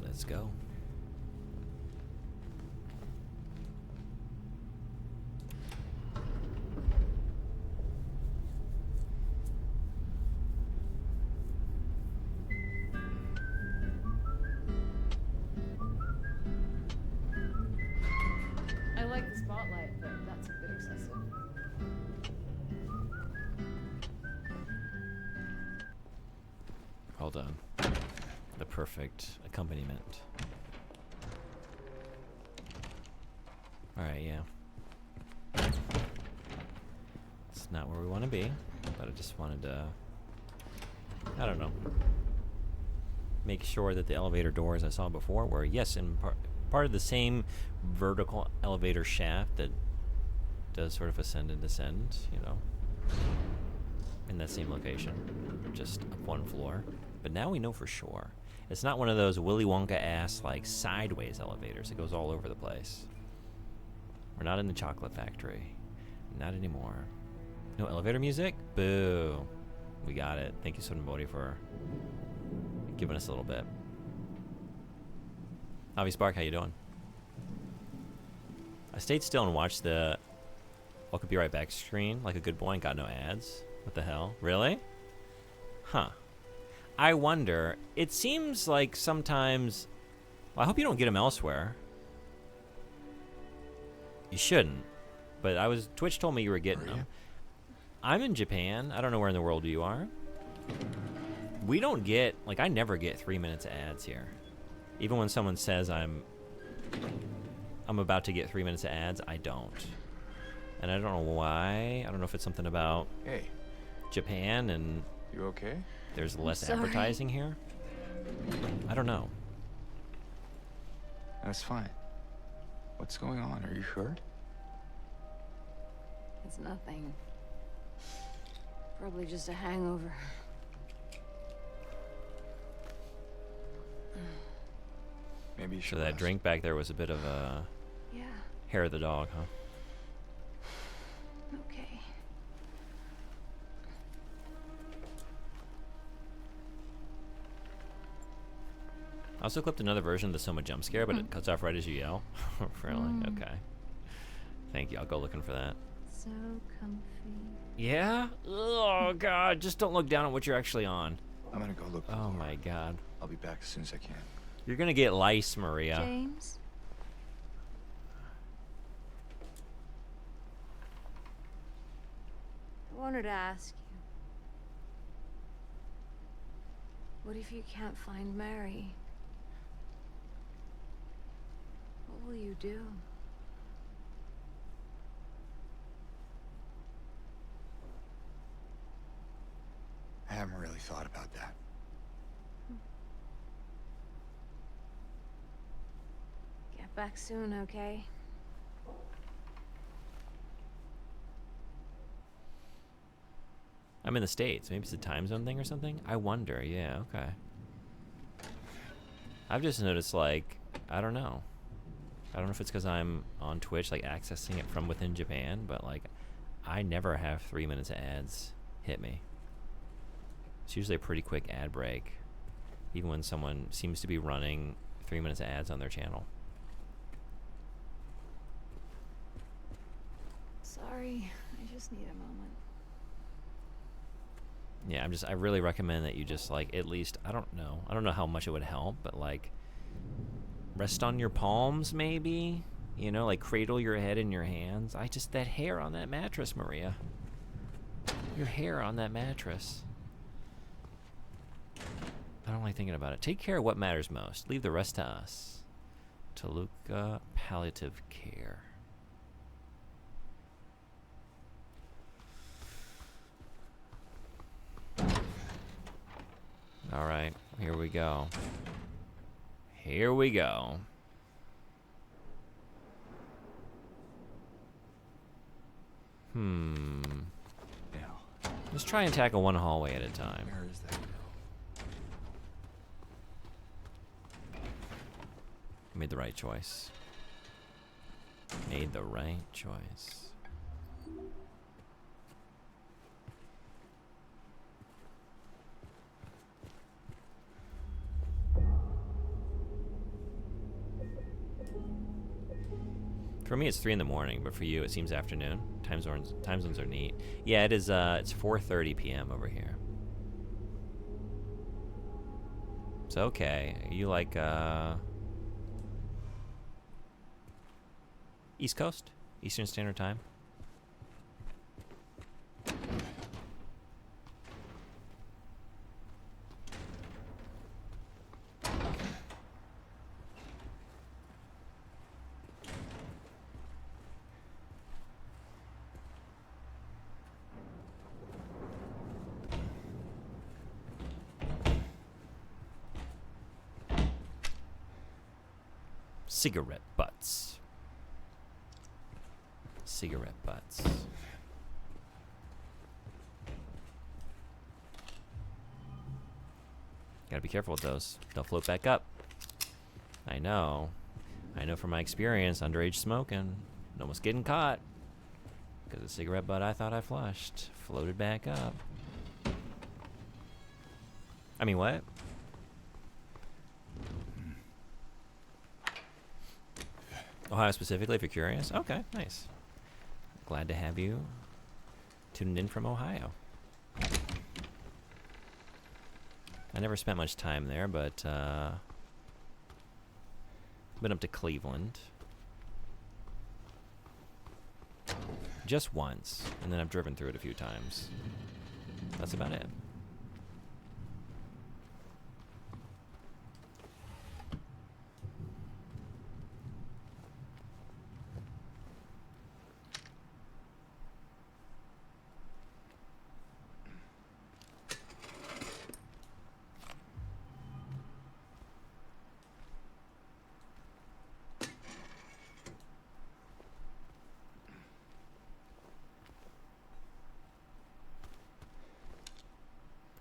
Let's go. I like the spotlight, but that's a bit excessive. Hold on. The perfect accompaniment. Alright, yeah. It's not where we want to be, but I just wanted to, I don't know, make sure that the elevator doors I saw before were, yes, in part of the same vertical elevator shaft that does sort of ascend and descend, you know, in that same location, just up one floor. But now we know for sure. It's not one of those Willy Wonka-ass, like, sideways elevators. It goes all over the place. We're not in the chocolate factory. Not anymore. No elevator music? Boo. We got it. Thank you, Sunbody, for giving us a little bit. Avi Spark, how you doing? I stayed still and watched the I'll be right back screen like a good boy and got no ads. What the hell? Really? Huh. I wonder. It seems like sometimes... Well, I hope you don't get them elsewhere. You shouldn't. But Twitch told me you were getting them. I'm in Japan. I don't know where in the world you are. We don't get... Like, I never get 3 minutes of ads here. Even when someone says I'm about to get 3 minutes of ads, I don't. And I don't know why. I don't know if it's something about Japan and... You okay? There's less advertising here. I don't know. That's fine. What's going on? Are you hurt? It's nothing. Probably just a hangover. Maybe you should So that rest. drink back there was a bit of a Yeah, hair of the dog, huh? okay. I also clipped another version of the Soma jump scare, but it cuts off right as you yell. Really? Okay. Thank you. I'll go looking for that. So comfy. Yeah? Oh, God. Just don't look down at what you're actually on. I'm gonna go look for Oh, Laura. my God. I'll be back as soon as I can. You're going to get lice, Maria. James? I wanted to ask you. What if you can't find Mary? What will you do? I haven't really thought about that. Get back soon, okay? I'm in the States. Maybe it's a time zone thing or something? I wonder. Yeah, okay. I've just noticed, like, I don't know. I don't know if it's because I'm on Twitch, like, accessing it from within Japan, but, like, I never have 3 minutes of ads hit me. It's usually a pretty quick ad break, even when someone seems to be running 3 minutes of ads on their channel. Sorry, I just need a moment. Yeah, I really recommend that you just, like, at least, I don't know how much it would help, but, like, rest on your palms, maybe? You know, like, cradle your head in your hands. That hair on that mattress, Maria. Your hair on that mattress. I don't like thinking about it. Take care of what matters most. Leave the rest to us. Toluca Palliative Care. All right, here we go. Here we go. Now, Let's try and tackle one hallway at a time. where is that girl? Made the right choice. Made the right choice. For me, it's 3 in the morning, but for you, it seems afternoon. Time zones are neat. Yeah, it is. It's 4:30 p.m. over here. It's okay. Are you like East Coast, Eastern Standard Time? Cigarette butts. Cigarette butts. Gotta be careful with those. They'll float back up. I know. I know from my experience, underage smoking. Almost getting caught. Because the cigarette butt I thought I flushed floated back up. I mean, what? Ohio specifically, if you're curious? Okay, nice. Glad to have you tuned in from Ohio. I never spent much time there, but been up to Cleveland. Just once, and then I've driven through it a few times. That's about it.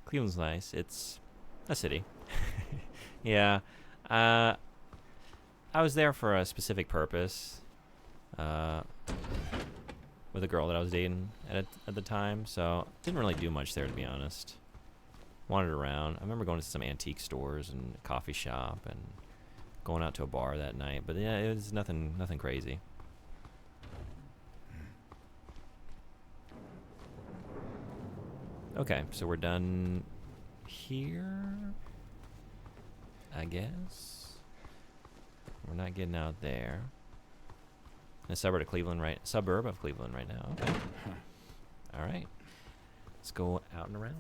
Cleveland's nice. It's a city. Yeah. I was there for a specific purpose. With a girl that I was dating at the time, so didn't really do much there, to be honest. Wandered around. I remember going to some antique stores and a coffee shop and going out to a bar that night, but yeah, it was nothing crazy. Okay, so we're done here, I guess. We're not getting out there. A suburb of Cleveland right now. Okay. All right. Let's go out and around.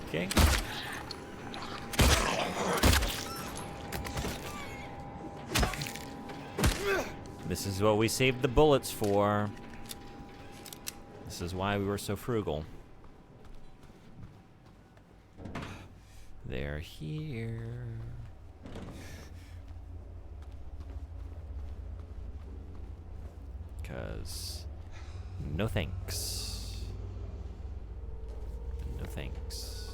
Okay. This is what we saved the bullets for. This is why we were so frugal. They're here. No thanks. No thanks.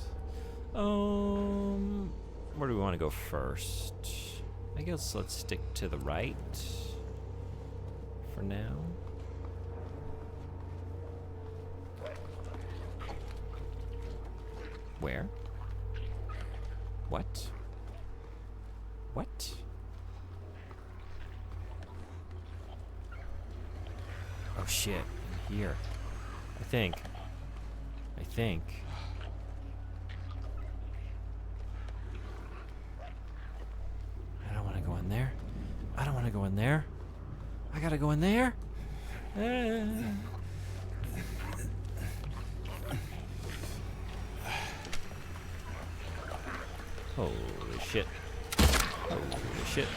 Where do we want to go first? I guess let's stick to the right for now. Where? What? What? Oh shit, in here. I think. I don't want to go in there. I don't want to go in there. I gotta go in there. Holy shit. Holy shit.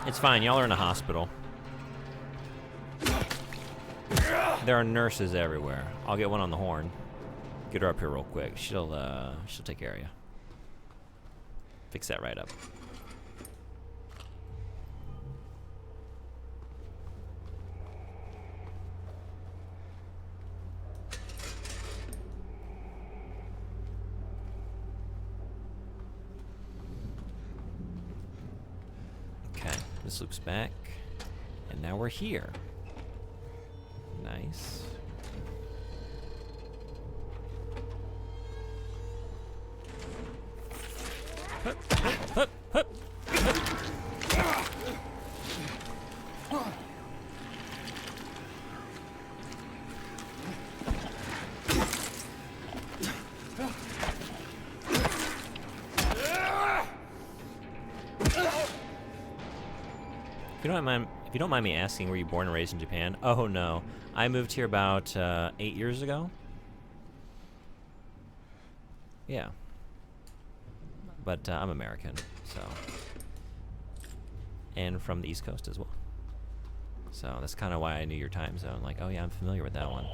It's fine, y'all are in a hospital. There are nurses everywhere. I'll get one on the horn. Get her up here real quick. She'll take care of you. Fix that right up. This loops back, and now we're here. Nice. Hup, hup, hup, hup, hup. If you don't mind me asking, were you born and raised in Japan? Oh no, I moved here about 8 years ago. Yeah, but I'm American, so, and from the East Coast as well. So that's kind of why I knew your time zone. Like, oh yeah, I'm familiar with that one.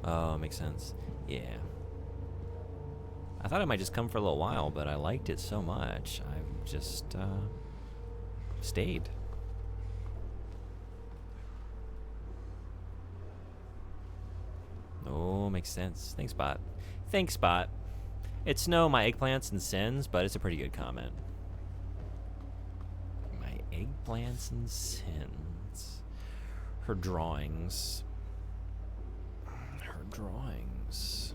Oh, makes sense. Yeah. I thought I might just come for a little while, but I liked it so much, I've just, stayed. Oh, makes sense. Thanks, Bot. Thanks, Bot. It's no my eggplants and sins, but it's a pretty good comment. My eggplants and sins. Her drawings. Drawings.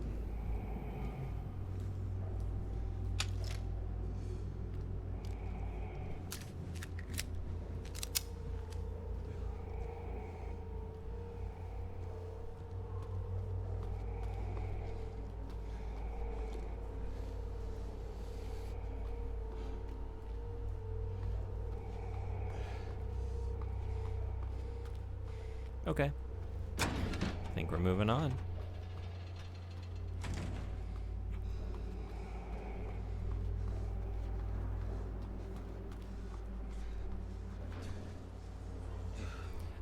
Okay. I think we're moving on.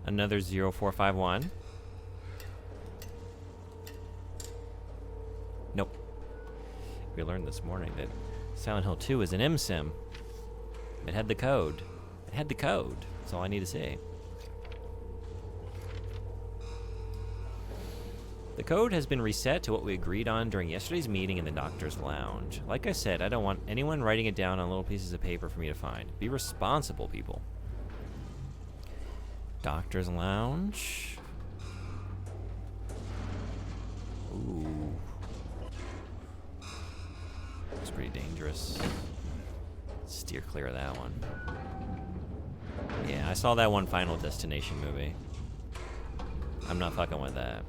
Another 0451. Nope. We learned this morning that Silent Hill 2 is an MSIM. It had the code. It had the code. That's all I need to say. The code has been reset to what we agreed on during yesterday's meeting in the doctor's lounge. Like I said, I don't want anyone writing it down on little pieces of paper for me to find. Be responsible, people. Doctor's lounge. Ooh. It's pretty dangerous. Steer clear of that one. Yeah, I saw that one Final Destination movie. I'm not fucking with that.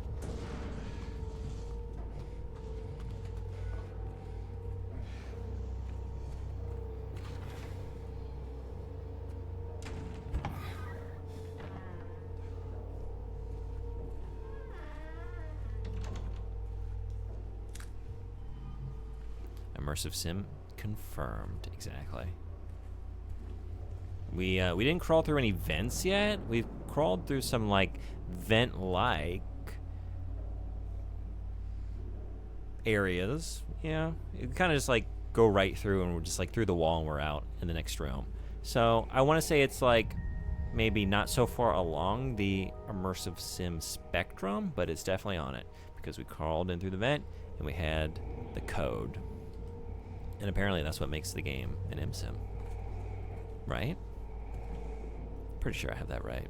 immersive sim confirmed. Exactly. We didn't crawl through any vents yet. We've crawled through some like vent-like areas. Yeah, it kind of just like go right through, and we're just like through the wall, and we're out in the next room. So I want to say it's like maybe not so far along the immersive sim spectrum, but it's definitely on it because we crawled in through the vent and we had the code. And apparently that's what makes the game an MSim. Right? Pretty sure I have that right.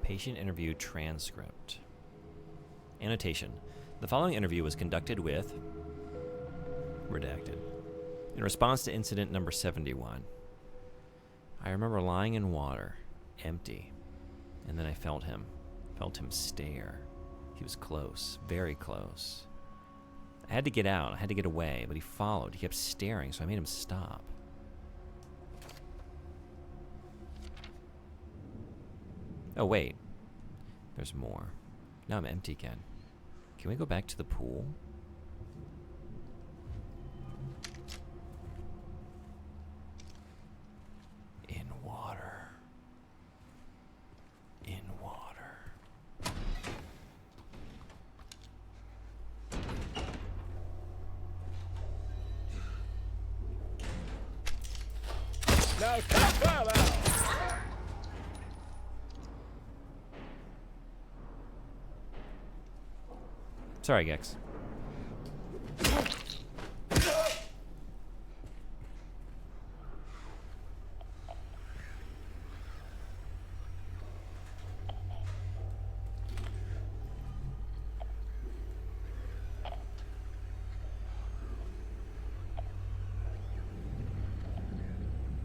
Patient interview transcript. Annotation. The following interview was conducted with redacted. In response to incident number 71. I remember lying in water, empty, and then I felt him stare. He was close, very close. I had to get out, I had to get away, but he followed. He kept staring, so I made him stop. Oh, wait. There's more. Now I'm empty again. Can we go back to the pool? In water. In water. Now stop that out! Sorry, Gex.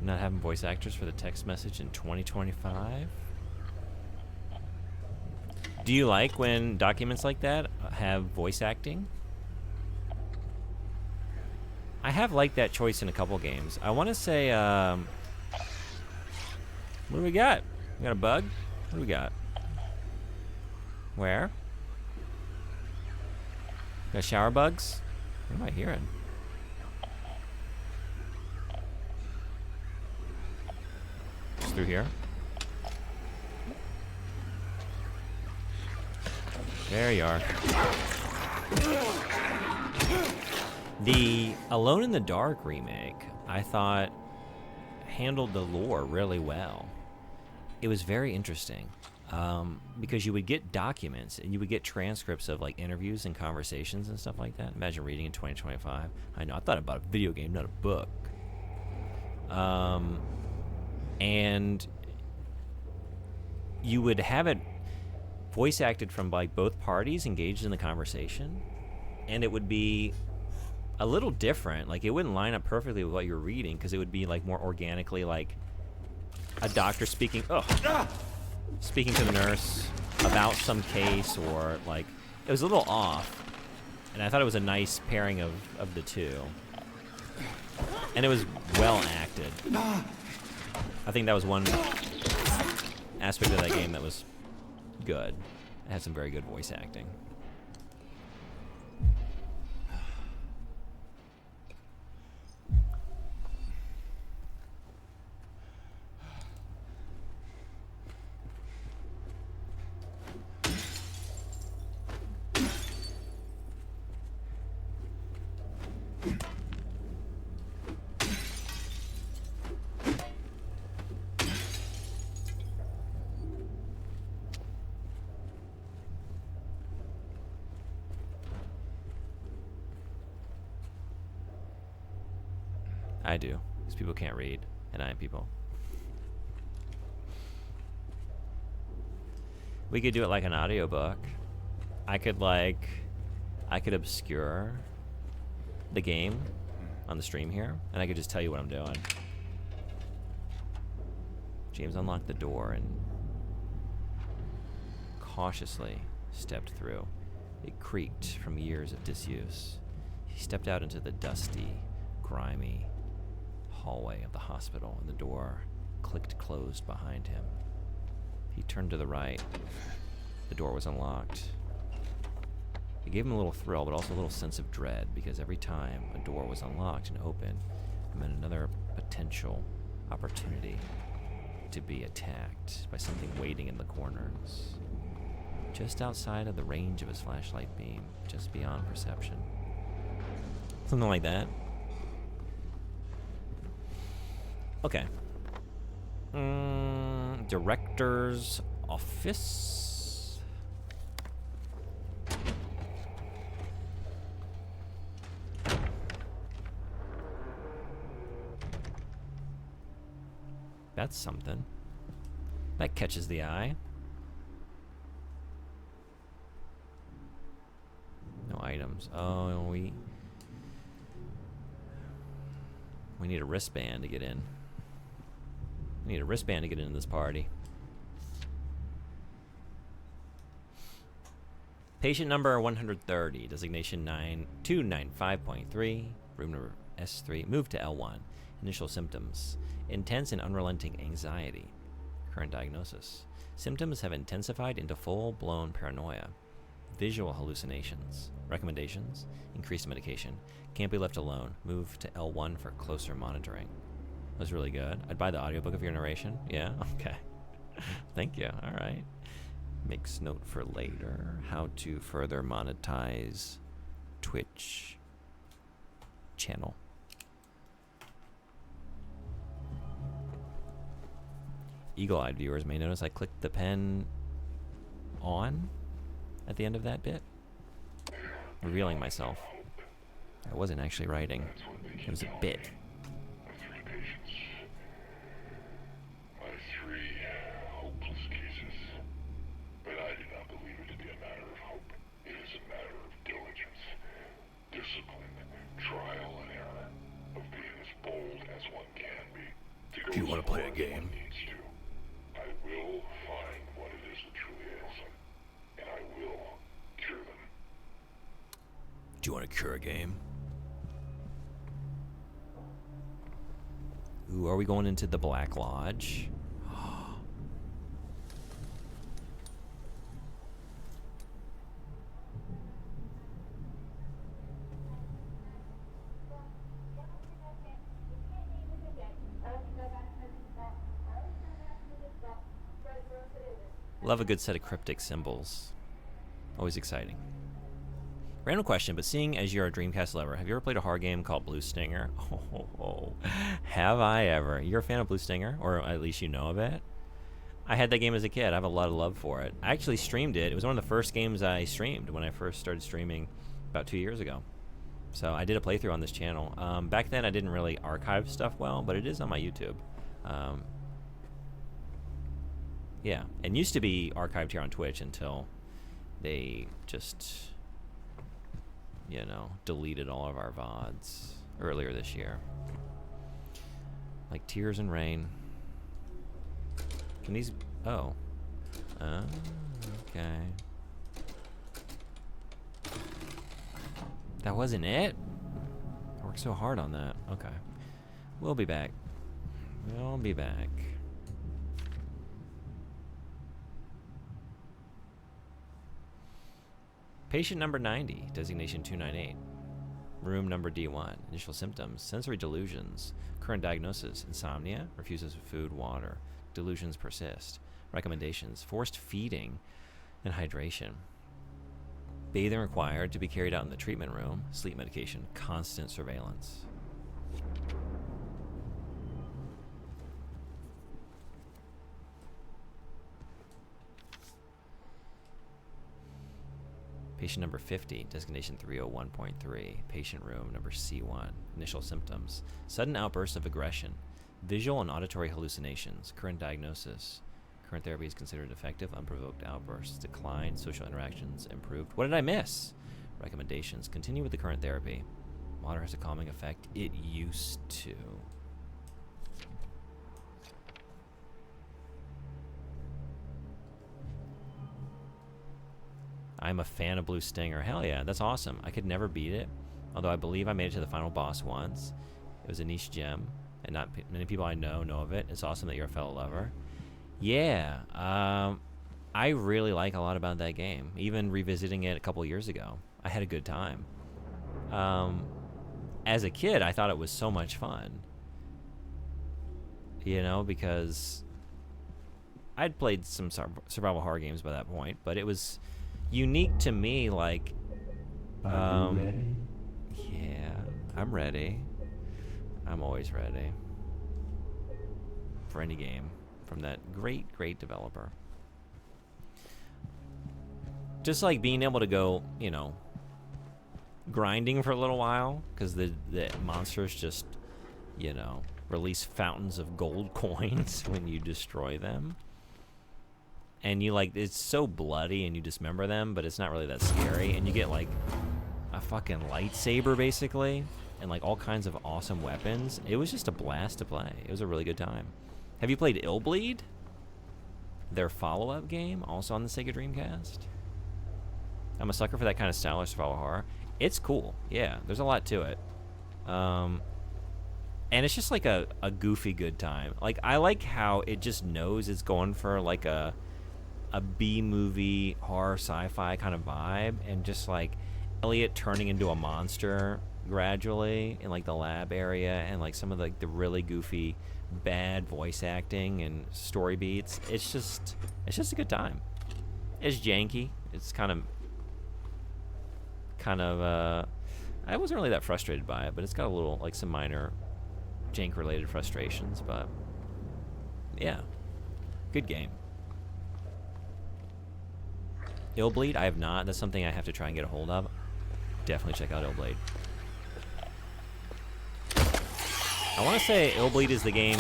Not having voice actors for the text message in 2025? Do you like when documents like that have voice acting? I have liked that choice in a couple games. I want to say, what do we got? We got a bug? What do we got? Where? Got shower bugs? What am I hearing? Just through here? There you are. The Alone in the Dark remake, I thought, handled the lore really well. It was very interesting because you would get documents and you would get transcripts of like interviews and conversations and stuff like that. Imagine reading in 2025. I know, I thought about a video game, not a book. And you would have it voice acted from like both parties engaged in the conversation, and it would be a little different. Like it wouldn't line up perfectly with what you're reading because it would be like more organically, like a doctor speaking speaking to the nurse about some case, or like it was a little off, and I thought it was a nice pairing of the two, and it was well acted. I think that was one aspect of that game that was good. It had some very good voice acting. I do, because people can't read, and I am people. We could do it like an audiobook. I could obscure the game on the stream here, and I could just tell you what I'm doing. James unlocked the door and cautiously stepped through. It creaked from years of disuse. He stepped out into the dusty, grimy hallway of the hospital, and the door clicked closed behind him. He turned to the right. The door was unlocked. It gave him a little thrill, but also a little sense of dread, because every time a door was unlocked and opened, it meant another potential opportunity to be attacked by something waiting in the corners, just outside of the range of his flashlight beam, just beyond perception. Something like that. Okay. Director's office. That's something. That catches the eye. No items. Oh, we need a wristband to get in. We need a wristband to get into this party. Patient number 130, designation 9295.3, room number S3, move to L1. Initial symptoms: intense and unrelenting anxiety. Current diagnosis: symptoms have intensified into full-blown paranoia. Visual hallucinations. Recommendations: increased medication. Can't be left alone. Move to L1 for closer monitoring. That was really good. I'd buy the audiobook of your narration. Yeah? Okay. Thank you. All right. Makes note for later. How to further monetize Twitch channel. Eagle-eyed viewers may notice I clicked the pen on at the end of that bit, revealing myself. I wasn't actually writing. It was a bit. My three hopeless cases. But I do not believe it to be a matter of hope. It is a matter of diligence, discipline, trial and error, of being as bold as one can be. Do you want to play a game? I will find what it is that truly ails them, and I will cure them. Do you want to cure a game? Ooh, are we going into the Black Lodge? Love a good set of cryptic symbols. Always exciting. Random question, but seeing as you're a Dreamcast lover, have you ever played a horror game called Blue Stinger? Oh, have I ever? You're a fan of Blue Stinger? Or at least you know of it? I had that game as a kid. I have a lot of love for it. I actually streamed it. It was one of the first games I streamed when I first started streaming about 2 years ago. So I did a playthrough on this channel. Back then I didn't really archive stuff well, but it is on my YouTube. Yeah, and used to be archived here on Twitch until they just, you know, deleted all of our VODs earlier this year. Like Tears and Rain. Can these... Oh. Okay. That wasn't it? I worked so hard on that. Okay. We'll be back. We'll be back. Patient number 90, designation 298. Room number D1. Initial symptoms: sensory delusions. Current diagnosis: insomnia, refuses food, water. Delusions persist. Recommendations: forced feeding and hydration. Bathing required, to be carried out in the treatment room. Sleep medication, constant surveillance. Patient number 50, designation 301.3. Patient room number C1. Initial symptoms: sudden outbursts of aggression, visual and auditory hallucinations. Current diagnosis: current therapy is considered effective. Unprovoked outbursts decline. Social interactions improved. What did I miss? Recommendations: continue with the current therapy. Water has a calming effect. It used to. I'm a fan of Blue Stinger. Hell yeah, that's awesome. I could never beat it, although I believe I made it to the final boss once. It was a niche gem, and not many people I know of it. It's awesome that you're a fellow lover. Yeah, I really like a lot about that game. Even revisiting it a couple years ago, I had a good time. As a kid, I thought it was so much fun. You know, because I'd played some survival horror games by that point, but it was unique to me, like, Are you ready? yeah, I'm ready. I'm always ready for any game from that great developer. Just like being able to go, you know, grinding for a little while, because the monsters just, you know, release fountains of gold coins when you destroy them. And you, like, it's so bloody and you dismember them, but it's not really that scary. And you get, like, a fucking lightsaber, basically, and, like, all kinds of awesome weapons. It was just a blast to play. It was a really good time. Have you played Illbleed? Their follow-up game, also on the Sega Dreamcast? I'm a sucker for that kind of stylish survival horror. It's cool. Yeah, there's a lot to it. And it's just, like, a goofy good time. Like, I like how it just knows it's going for, like, a B-movie horror sci-fi kind of vibe, and just like Elliot turning into a monster gradually in like the lab area, and like some of the really goofy bad voice acting and story beats. It's just a good time. It's janky. It's kind of I wasn't really that frustrated by it, but it's got a little, like, some minor jank related frustrations, but yeah, good game. Illbleed, I have not. That's something I have to try and get a hold of. Definitely check out Illbleed. I want to say Illbleed is the game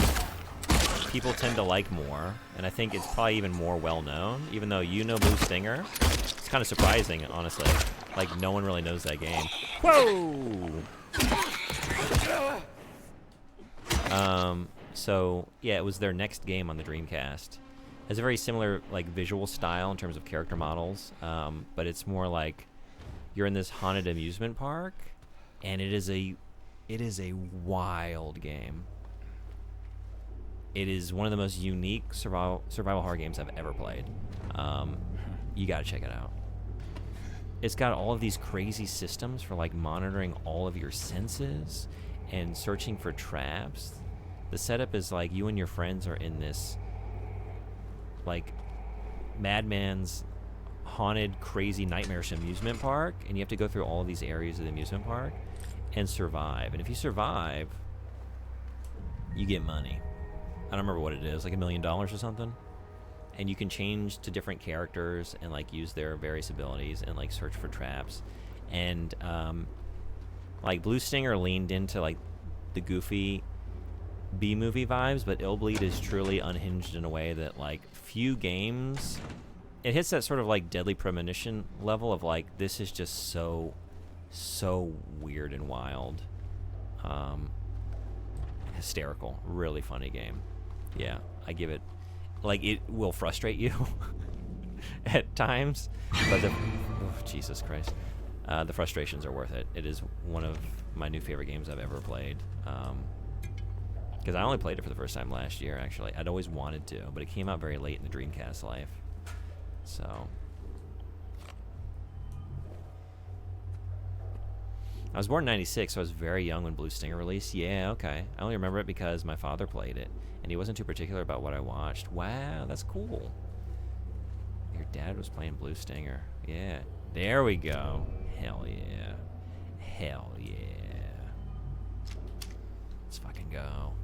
people tend to like more, and I think it's probably even more well-known, even though you know Blue Stinger. It's kind of surprising, honestly. Like, no one really knows that game. Whoa! So, yeah, it was their next game on the Dreamcast. Has a very similar, like, visual style in terms of character models, but it's more like you're in this haunted amusement park, and it is a wild game. It is one of the most unique survival horror games I've ever played. You gotta check it out. It's got all of these crazy systems for, like, monitoring all of your senses and searching for traps. The setup is like you and your friends are in this, like, madman's haunted, crazy, nightmarish amusement park, and you have to go through all of these areas of the amusement park and survive. And if you survive, you get money. I don't remember what it is, like $1 million or something. And you can change to different characters and, like, use their various abilities and, like, search for traps. And like, Blue Stinger leaned into, like, the goofy B-movie vibes, but Illbleed is truly unhinged in a way that, like, few games. It hits that sort of, like, Deadly Premonition level of, like, this is just so weird and wild. Hysterical. Really funny game. Yeah, I give it, like, it will frustrate you at times, but Jesus Christ. The frustrations are worth it. It is one of my new favorite games I've ever played. Because I only played it for the first time last year, actually. I'd always wanted to, but it came out very late in the Dreamcast life. So I was born in 96, so I was very young when Blue Stinger released. Yeah, okay. I only remember it because my father played it, and he wasn't too particular about what I watched. Wow, that's cool. Your dad was playing Blue Stinger. Yeah. There we go. Hell yeah. Hell yeah. Let's fucking go.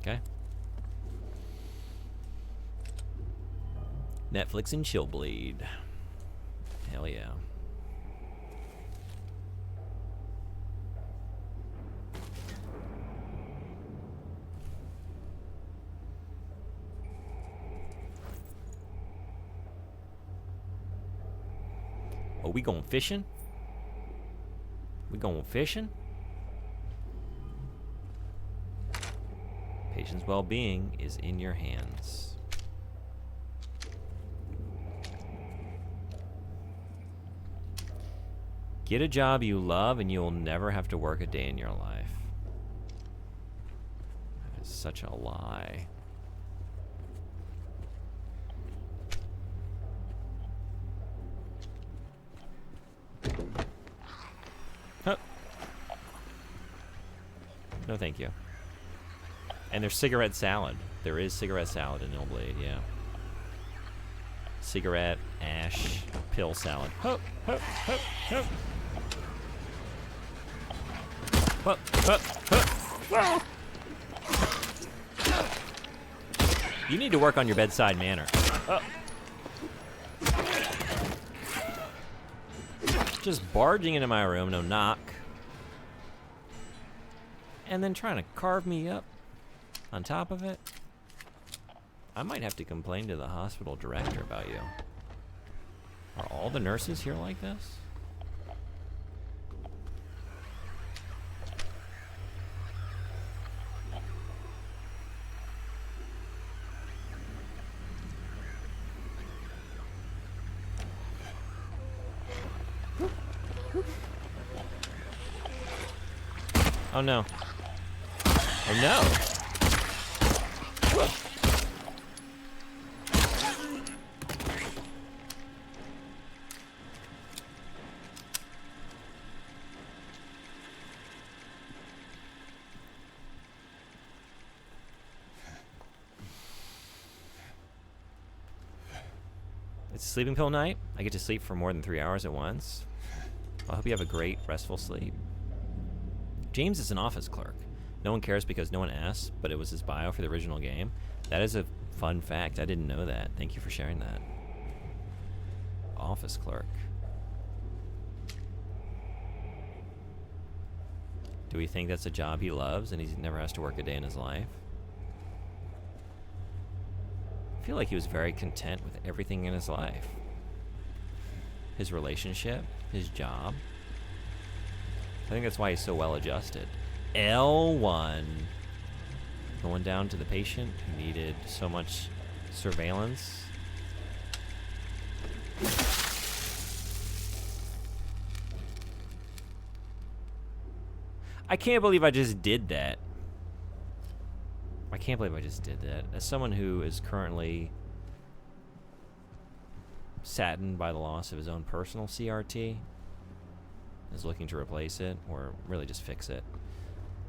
Okay. Netflix and chill bleed. Hell yeah. Are we going fishing? We going fishing? Patient's well-being is in your hands. Get a job you love and you'll never have to work a day in your life. That is such a lie. Huh. No, thank you. And there's cigarette salad. There is cigarette salad in Illblade, yeah. Cigarette, ash, pill salad. Ho, ho, ho, ho. Ho, ho, ho. You need to work on your bedside manner. Just barging into my room, no knock. And then trying to carve me up on top of it. I might have to complain to the hospital director about you. Are all the nurses here like this? Oh no. Oh no. It's sleeping pill night. I get to sleep for more than 3 hours at once. I hope you have a great, restful sleep. James is an office clerk. No one cares because no one asks, but it was his bio for the original game. That is a fun fact. I didn't know that. Thank you for sharing that. Office clerk. Do we think that's a job he loves and he never has to work a day in his life? I feel like he was very content with everything in his life. His relationship, his job. I think that's why he's so well adjusted. L1. Going down to the patient who needed so much surveillance. I can't believe I just did that. I can't believe I just did that. As someone who is currently saddened by the loss of his own personal CRT, is looking to replace it, or really just fix it.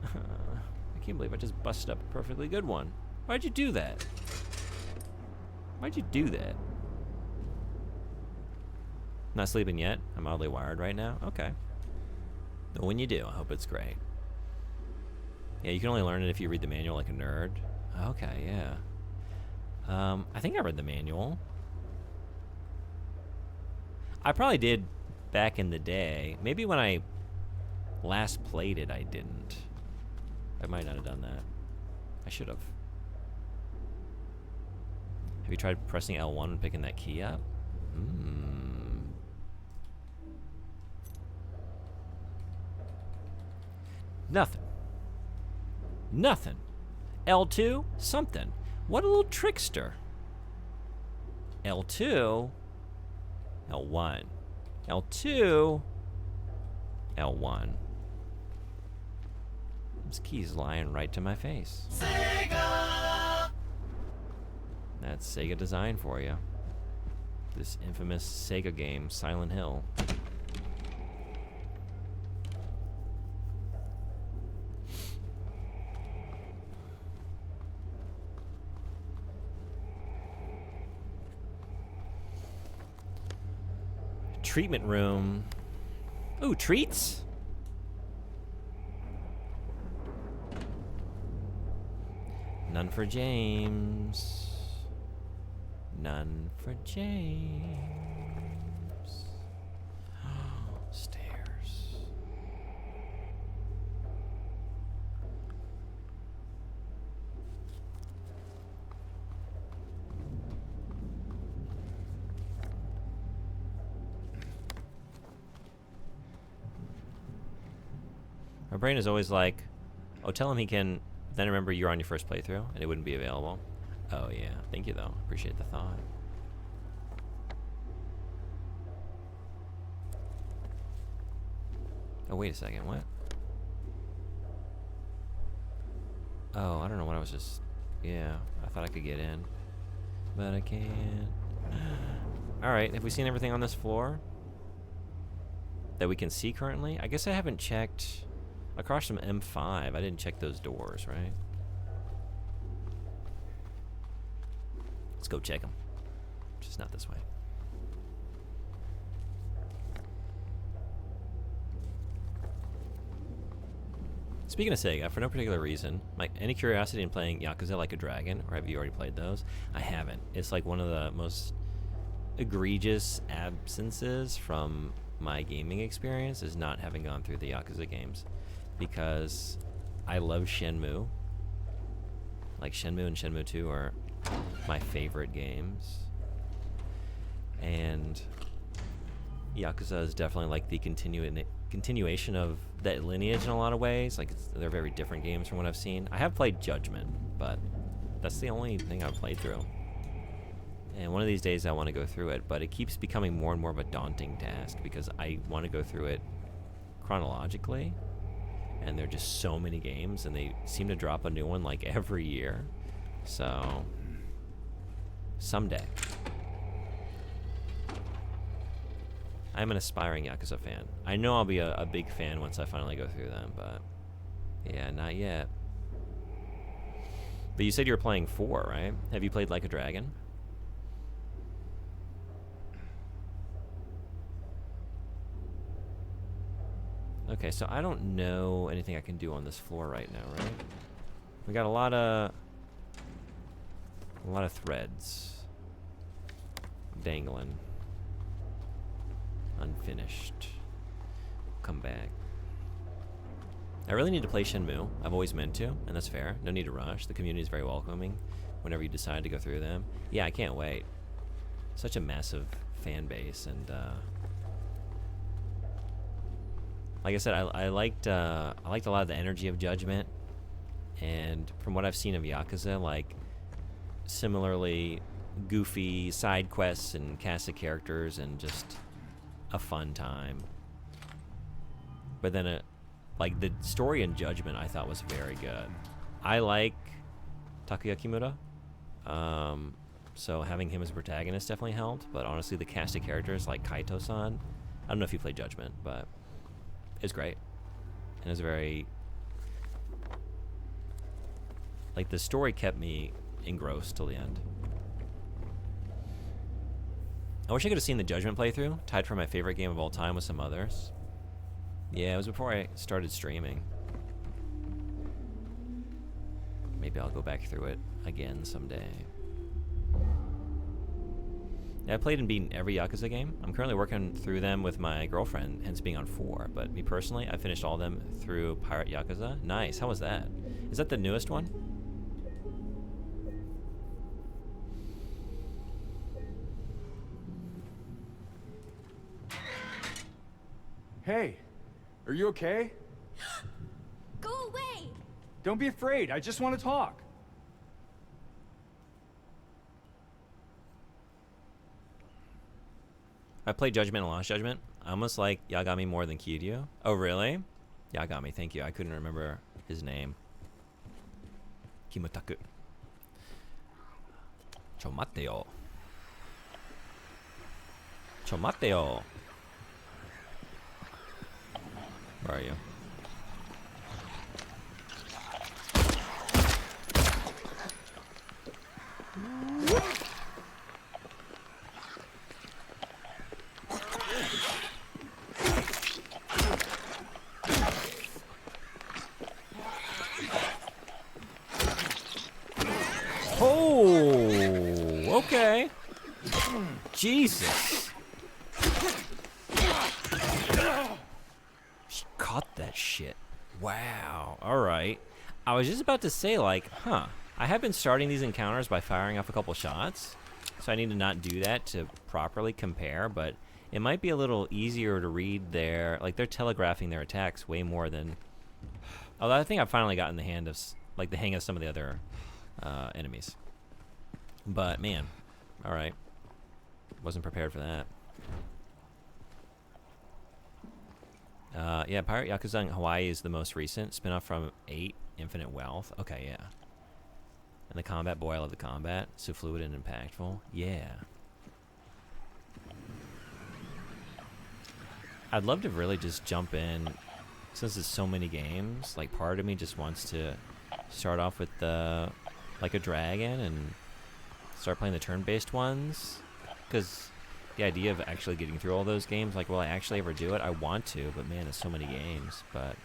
I can't believe I just busted up a perfectly good one. Why'd you do that? Why'd you do that? Not sleeping yet? I'm oddly wired right now? Okay. But when you do, I hope it's great. Yeah, you can only learn it if you read the manual like a nerd. Okay, yeah. I think I read the manual. I probably did back in the day. Maybe when I last played it, I didn't. I might not have done that. I should have. Have you tried pressing L1 and picking that key up? Nothing. Nothing. L2? Something. What a little trickster. L2. L1. L2. L1. This key's lying right to my face. Sega! That's Sega design for you. This infamous Sega game, Silent Hill. Treatment room. Ooh, treats? None for James. None for James. Stairs. My brain is always like, oh, tell him he can. Then remember you're on your first playthrough and it wouldn't be available. Oh, yeah. Thank you, though. Appreciate the thought. Oh, wait a second. What? Oh, I don't know what I was just... Yeah, I thought I could get in. But I can't. Alright, have we seen everything on this floor that we can see currently? I guess I haven't checked... Across from M5, I didn't check those doors, right? Let's go check them. Just not this way. Speaking of Sega, for no particular reason, any curiosity in playing Yakuza Like a Dragon, or have you already played those? I haven't. It's like one of the most egregious absences from my gaming experience is not having gone through the Yakuza games. Because I love Shenmue. Like Shenmue and Shenmue 2 are my favorite games. And Yakuza is definitely like the continuation of that lineage in a lot of ways. Like they're very different games from what I've seen. I have played Judgment, but that's the only thing I've played through. And one of these days I want to go through it, but it keeps becoming more and more of a daunting task because I want to go through it chronologically. And there are just so many games, and they seem to drop a new one like every year. So, someday. I'm an aspiring Yakuza fan. I know I'll be a big fan once I finally go through them, but yeah, not yet. But you said you were playing 4, right? Have you played Like a Dragon? Okay, so I don't know anything I can do on this floor right now, right? We got a lot of threads dangling, unfinished. Come back. I really need to play Shenmue. I've always meant to, and that's fair. No need to rush. The community is very welcoming whenever you decide to go through them. Yeah, I can't wait. Such a massive fan base, and like I said, I liked a lot of the energy of Judgment, and from what I've seen of Yakuza, like similarly goofy side quests and cast of characters and just a fun time. But then like the story in Judgment I thought was very good. I like Takuya Kimura, so having him as a protagonist definitely helped, but honestly the cast of characters like Kaito-san, I don't know if you played Judgment, but it's great. And it's very... Like, the story kept me engrossed till the end. I wish I could have seen the Judgment playthrough, tied for my favorite game of all time with some others. Yeah, it was before I started streaming. Maybe I'll go back through it again someday. Yeah, I played and beaten every Yakuza game. I'm currently working through them with my girlfriend, hence being on 4. But me personally, I finished all of them through Pirate Yakuza. Nice. How was that? Is that the newest one? Hey, are you okay? Go away! Don't be afraid. I just want to talk. I played Judgment and Lost Judgment. I almost like Yagami more than Kiryu. Oh, really? Yagami, thank you. I couldn't remember his name. Kimutaku. Chomatte yo. Chomatte yo. Where are you? Jesus. She caught that shit. Wow. All right. I was just about to say, like, huh. I have been starting these encounters by firing off a couple shots, so I need to not do that to properly compare, but it might be a little easier to read their, like, they're telegraphing their attacks way more than, although I think I've finally gotten the hang of some of the other enemies. But, man, all right. Wasn't prepared for that. Yeah, Pirate Yakuza in Hawaii is the most recent spin-off from 8, Infinite Wealth. Okay, yeah. And the combat, boy, I love the combat. So fluid and impactful. Yeah. I'd love to really just jump in, since it's so many games, like part of me just wants to start off with like a dragon and start playing the turn-based ones. Because the idea of actually getting through all those games, like, will I actually ever do it? I want to, but man, there's so many games. But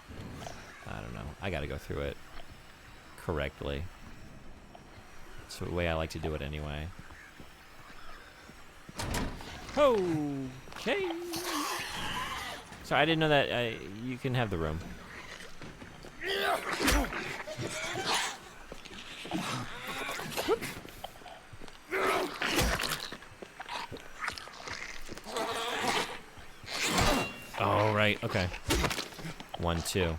I don't know. I got to go through it correctly. It's the way I like to do it anyway. Okay. Sorry, I didn't know that you can have the room. Oh, right. Okay. 1, 2.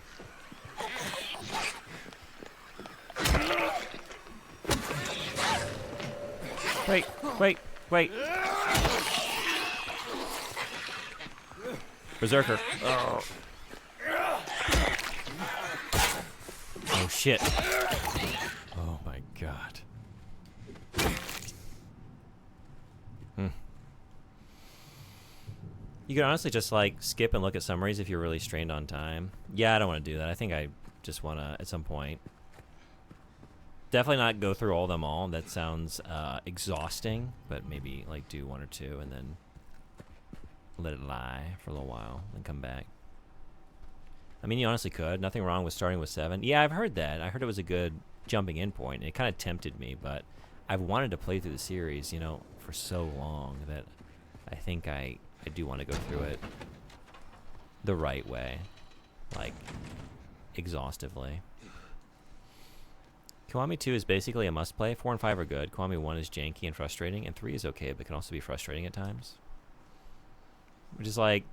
Wait. Berserker. Oh. Oh, shit. Oh, my God. You could honestly just, like, skip and look at summaries if you're really strained on time. Yeah, I don't want to do that. I think I just want to, at some point, definitely not go through all of them all. That sounds exhausting, but maybe, like, do 1 or 2 and then let it lie for a little while and come back. I mean, you honestly could. Nothing wrong with starting with 7. Yeah, I've heard that. I heard it was a good jumping in point, and it kind of tempted me, but I've wanted to play through the series, you know, for so long that I think I do want to go through it the right way, like, exhaustively. Kiwami 2 is basically a must-play. 4 and 5 are good. Kiwami 1 is janky and frustrating, and 3 is okay, but can also be frustrating at times. Which is like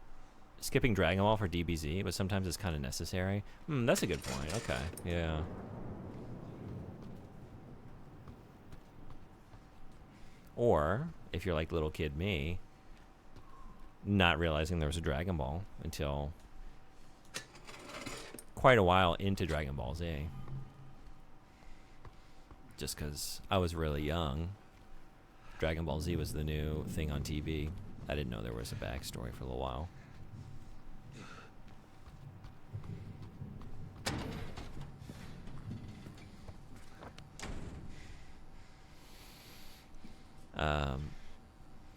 skipping Dragon Ball for DBZ, but sometimes it's kind of necessary. That's a good point. Okay, yeah. Or, if you're like little kid me, not realizing there was a Dragon Ball until quite a while into Dragon Ball Z. Just because I was really young. Dragon Ball Z was the new thing on TV. I didn't know there was a backstory for a little while.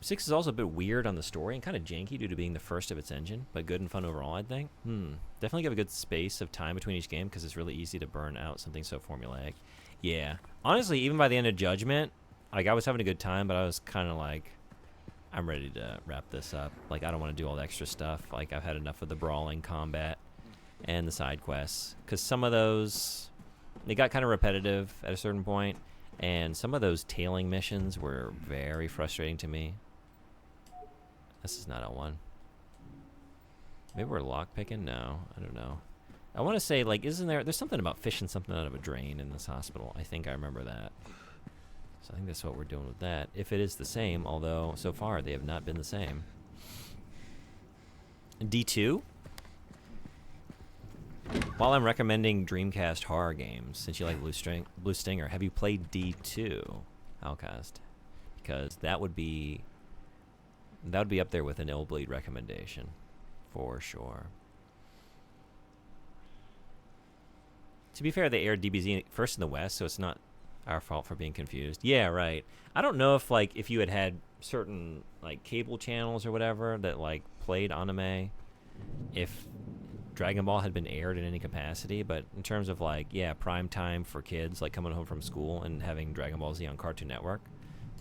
Six is also a bit weird on the story and kind of janky due to being the first of its engine, but good and fun overall, I think. Definitely give a good space of time between each game because it's really easy to burn out something so formulaic. Yeah. Honestly, even by the end of Judgment, like, I was having a good time, but I was kind of like, I'm ready to wrap this up. Like, I don't want to do all the extra stuff. Like, I've had enough of the brawling combat and the side quests. Because some of those, they got kind of repetitive at a certain point, and some of those tailing missions were very frustrating to me. This is not L1. Maybe we're lockpicking? No, I don't know. I want to say, like, there's something about fishing something out of a drain in this hospital. I think I remember that. So I think that's what we're doing with that. If it is the same, although so far they have not been the same. D2? While I'm recommending Dreamcast horror games, since you like Blue Stinger, have you played D2, Outcast? Because that would be up there with an Illbleed recommendation, for sure. To be fair, they aired DBZ first in the West, so it's not our fault for being confused. Yeah, right. I don't know if, like, if you had certain, like, cable channels or whatever that, like, played anime, if Dragon Ball had been aired in any capacity, but in terms of, like, yeah, prime time for kids, like, coming home from school and having Dragon Ball Z on Cartoon Network,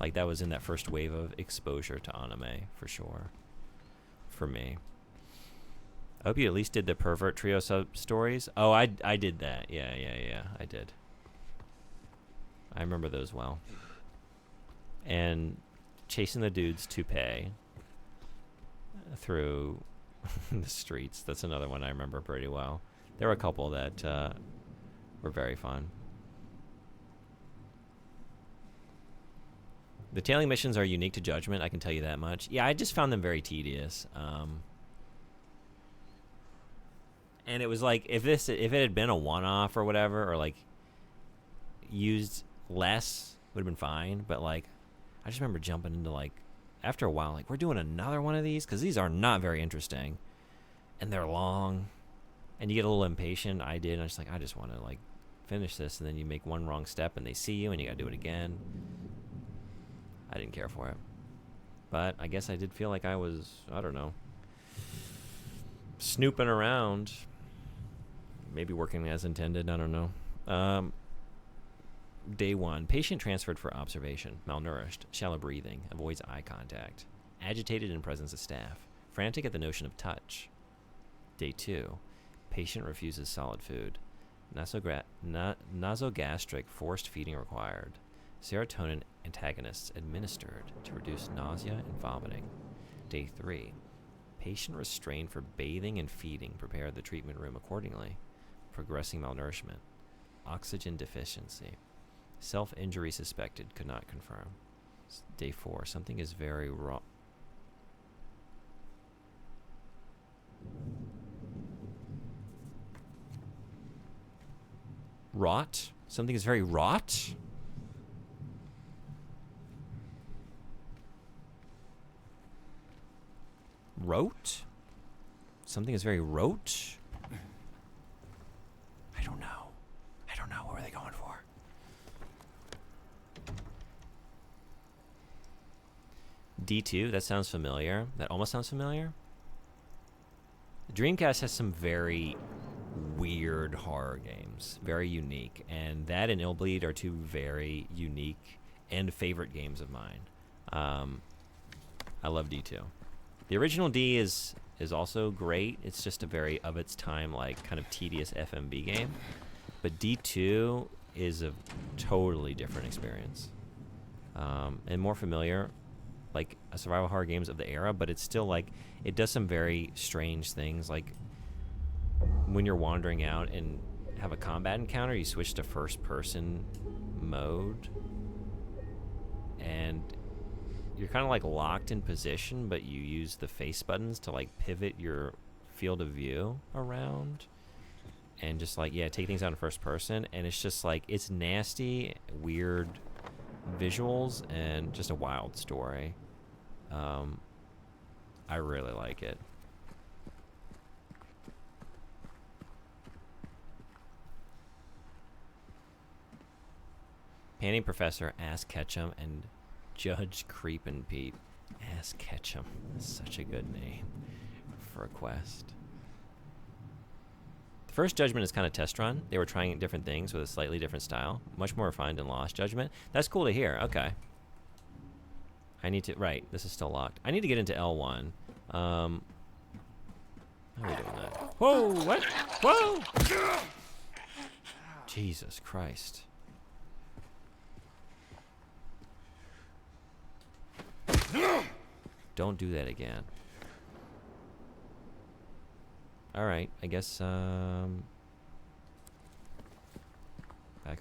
Like, that was in that first wave of exposure to anime, for sure. For me. I hope you at least did the Pervert Trio sub-stories. Oh, I did that. Yeah, I did. I remember those well. And chasing the dude's toupee through the streets. That's another one I remember pretty well. There were a couple that were very fun. The tailing missions are unique to Judgment, I can tell you that much. Yeah, I just found them very tedious. And it was like, if it had been a one-off or whatever, or like used less, would have been fine. But like, I just remember jumping into like, after a while, like, we're doing another one of these? Because these are not very interesting. And they're long. And you get a little impatient. I did. And I was like, I just want to like finish this. And then you make one wrong step and they see you and you got to do it again. I didn't care for it. But I guess I did feel like I was, I don't know, snooping around. Maybe working as intended. I don't know. Day 1. Patient transferred for observation. Malnourished. Shallow breathing. Avoids eye contact. Agitated in presence of staff. Frantic at the notion of touch. Day 2. Patient refuses solid food. Nasogastric forced feeding required. Serotonin antagonists administered to reduce nausea and vomiting. Day 3. Patient restrained for bathing and feeding. Prepared the treatment room accordingly. Progressing malnourishment. Oxygen deficiency. Self-injury suspected. Could not confirm. Day 4. Something is very wrong. Rot? Something is very rot? Rote? Something is very rote? I don't know. What were they going for? D2, that sounds familiar. That almost sounds familiar. Dreamcast has some very weird horror games. Very unique. And that and Illbleed are two very unique and favorite games of mine. I love D2. The original D is also great. It's just a very of its time, like, kind of tedious FMV game. But D2 is a totally different experience. And more familiar, like a survival horror games of the era, but it's still like, it does some very strange things. Like when you're wandering out and have a combat encounter, you switch to first person mode. And you're kind of like locked in position, but you use the face buttons to like pivot your field of view around and just like, yeah, take things out in first person. And it's just like, it's nasty, weird visuals and just a wild story. I really like it. Panty Professor, Ass Ketchum, and Judge Creepin' Pete. Ass Ketchum. That's such a good name for a quest. The first Judgment is kind of test run. They were trying different things with a slightly different style. Much more refined than Lost Judgment. That's cool to hear. Okay. I need to... Right. This is still locked. I need to get into L1. How are we doing that? Whoa! What? Whoa! Jesus Christ. Don't do that again. Alright, I guess, back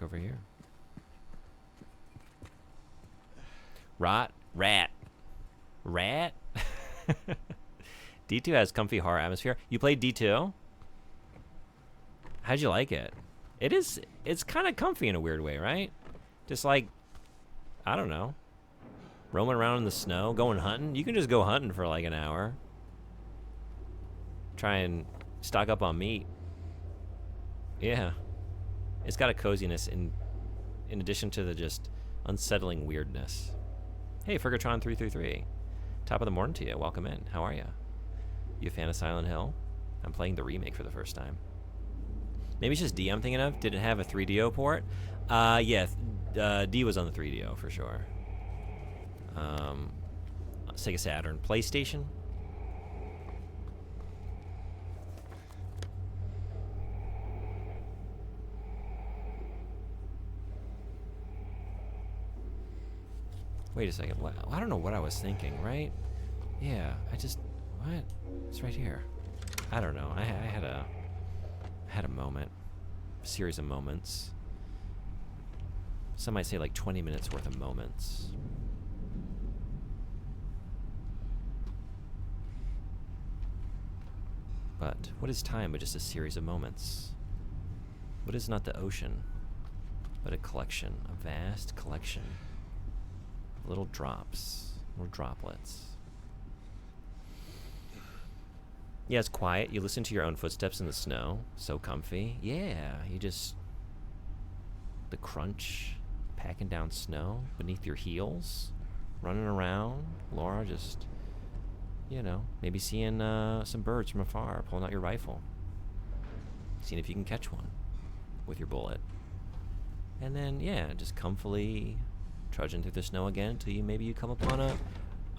over here. Rat? D2 has comfy horror atmosphere. You played D2? How'd you like it? It's kind of comfy in a weird way, right? Just like, I don't know. Roaming around in the snow, going hunting. You can just go hunting for like an hour. Try and stock up on meat. Yeah. It's got a coziness in addition to the just unsettling weirdness. Hey, Fergatron333. Top of the morning to you. Welcome in. How are you? You a fan of Silent Hill? I'm playing the remake for the first time. Maybe it's just D I'm thinking of. Did it have a 3DO port? Yeah. D was on the 3DO for sure. Sega Saturn, PlayStation. Wait a second. What? I don't know what I was thinking, right? Yeah, what? It's right here. I don't know. I had a moment. A series of moments. Some might say like 20 minutes worth of moments. But what is time but just a series of moments? What is not the ocean, but a collection, a vast collection of little drops, little droplets. Yeah, it's quiet. You listen to your own footsteps in the snow. So comfy. Yeah, the crunch, packing down snow beneath your heels, running around. Laura just, maybe seeing some birds from afar, pulling out your rifle, seeing if you can catch one with your bullet. And then, just comfily trudging through the snow again until you come upon a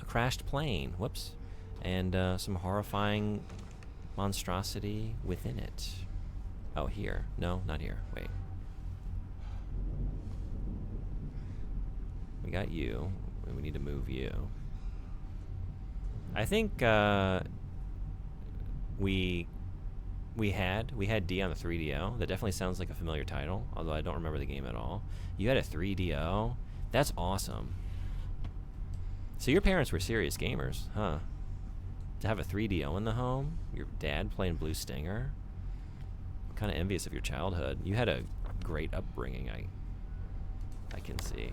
crashed plane. Whoops. And some horrifying monstrosity within it. Oh, here. No, not here. Wait. We got you. We need to move you. I think we had D on the 3DO. That definitely sounds like a familiar title, although I don't remember the game at all. You had a 3DO? That's awesome. So your parents were serious gamers, huh? To have a 3DO in the home, your dad playing Blue Stinger. I'm kind of envious of your childhood. You had a great upbringing, I can see.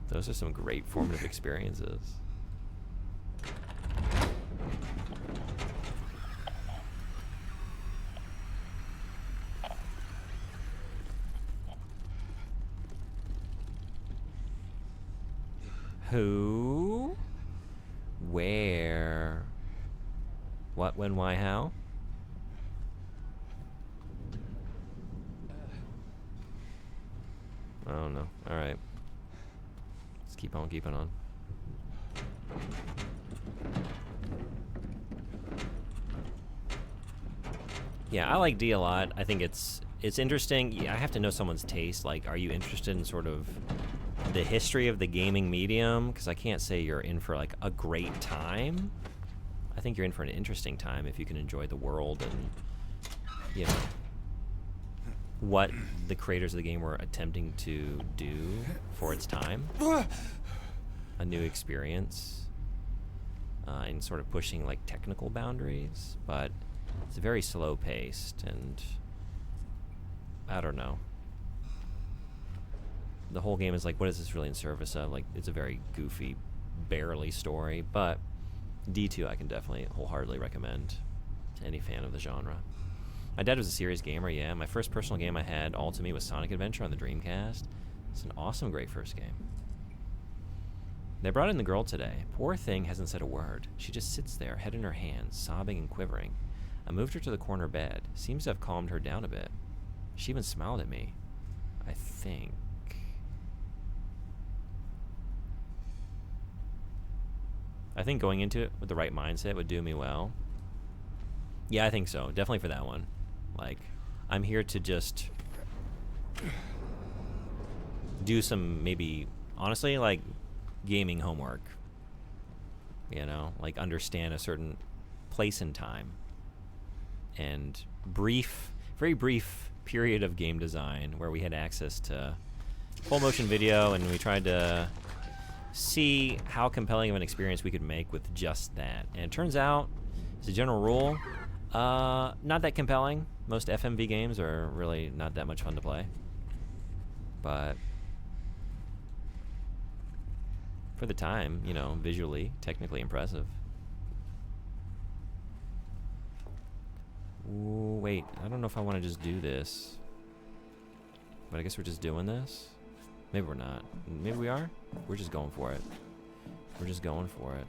Those are some great formative experiences. Who? Where? What, when, why, how? I don't know. Alright. Let's keep on keeping on. Yeah, I like D a lot. I think it's interesting. Yeah, I have to know someone's taste. Like, are you interested in sort of the history of the gaming medium? Because I can't say you're in for like a great time. I think you're in for an interesting time if you can enjoy the world and what the creators of the game were attempting to do for its time. A new experience and sort of pushing like technical boundaries, but it's very slow paced and I don't know. The whole game is like, what is this really in service of? Like, it's a very goofy, barely story, but D2 I can definitely wholeheartedly recommend to any fan of the genre. My dad was a serious gamer, yeah. My first personal game I had all to me was Sonic Adventure on the Dreamcast. It's an awesome, great first game. They brought in the girl today. Poor thing hasn't said a word. She just sits there, head in her hands, sobbing and quivering. I moved her to the corner bed. Seems to have calmed her down a bit. She even smiled at me. I think. I think going into it with the right mindset would do me well. Yeah, I think so. Definitely for that one. Like, I'm here to just do some, maybe, honestly, like, gaming homework. Like, understand a certain place and time. And very brief period of game design where we had access to full motion video and we tried to see how compelling of an experience we could make with just that. And it turns out, as a general rule, not that compelling. Most FMV games are really not that much fun to play. But for the time, visually, technically impressive. Ooh, wait, I don't know if I want to just do this. But I guess we're just doing this? Maybe we're not. Maybe we are? We're just going for it. We're just going for it.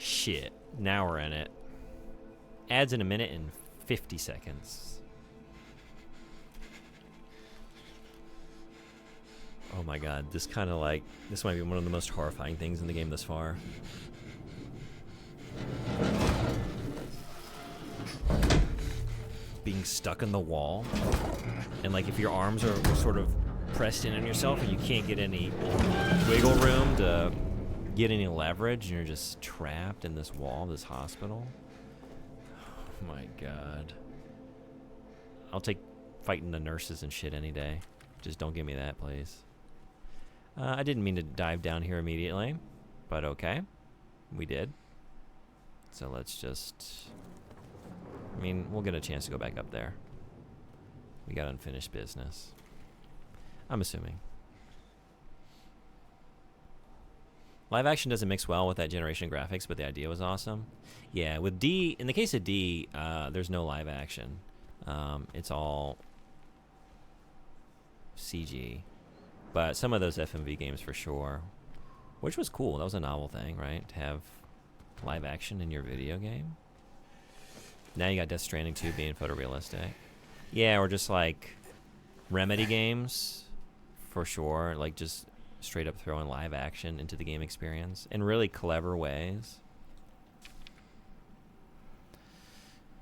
Shit. Now we're in it. Ads in a minute and 50 seconds. Oh my god, this kind of like... This might be one of the most horrifying things in the game thus far. Being stuck in the wall. And like if your arms are sort of pressed in on yourself and you can't get any wiggle room to get any leverage and you're just trapped in this wall, this hospital. Oh my god. I'll take fighting the nurses and shit any day. Just don't give me that, please. I didn't mean to dive down here immediately, but okay. We did. So let's just... I mean, we'll get a chance to go back up there. We got unfinished business. I'm assuming. Live action doesn't mix well with that generation graphics, but the idea was awesome. Yeah, with D, in the case of D, there's no live action. It's all CG. But some of those FMV games for sure, which was cool. That was a novel thing, right? To have live action in your video game. Now you got Death Stranding 2 being photorealistic. Yeah, or just like Remedy games, for sure. Like just straight up throwing live action into the game experience in really clever ways.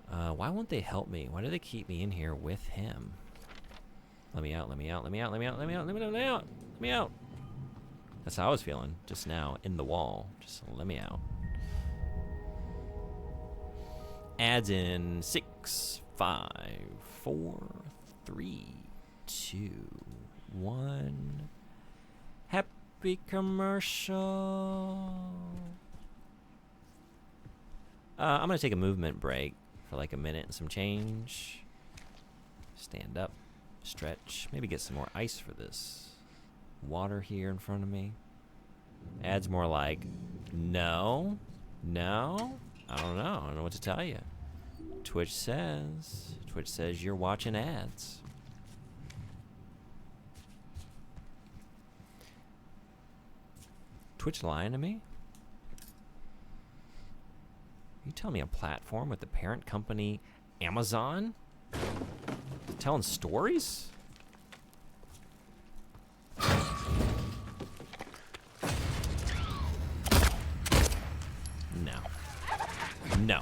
Why won't they help me? Why do they keep me in here with him? Let me out, let me out, let me out, let me out, let me out, let me out, let me out, let me out. That's how I was feeling just now in the wall. Just let me out. Adds in 6, 5, 4, 3, 2, 1. Happy commercial. I'm gonna take a movement break for like a minute and some change. Stand up, stretch, maybe get some more ice for this water here in front of me. Adds more like, no, no. I don't know what to tell you. Twitch says you're watching ads. Twitch lying to me? You tell me a platform with the parent company Amazon telling stories? No. No.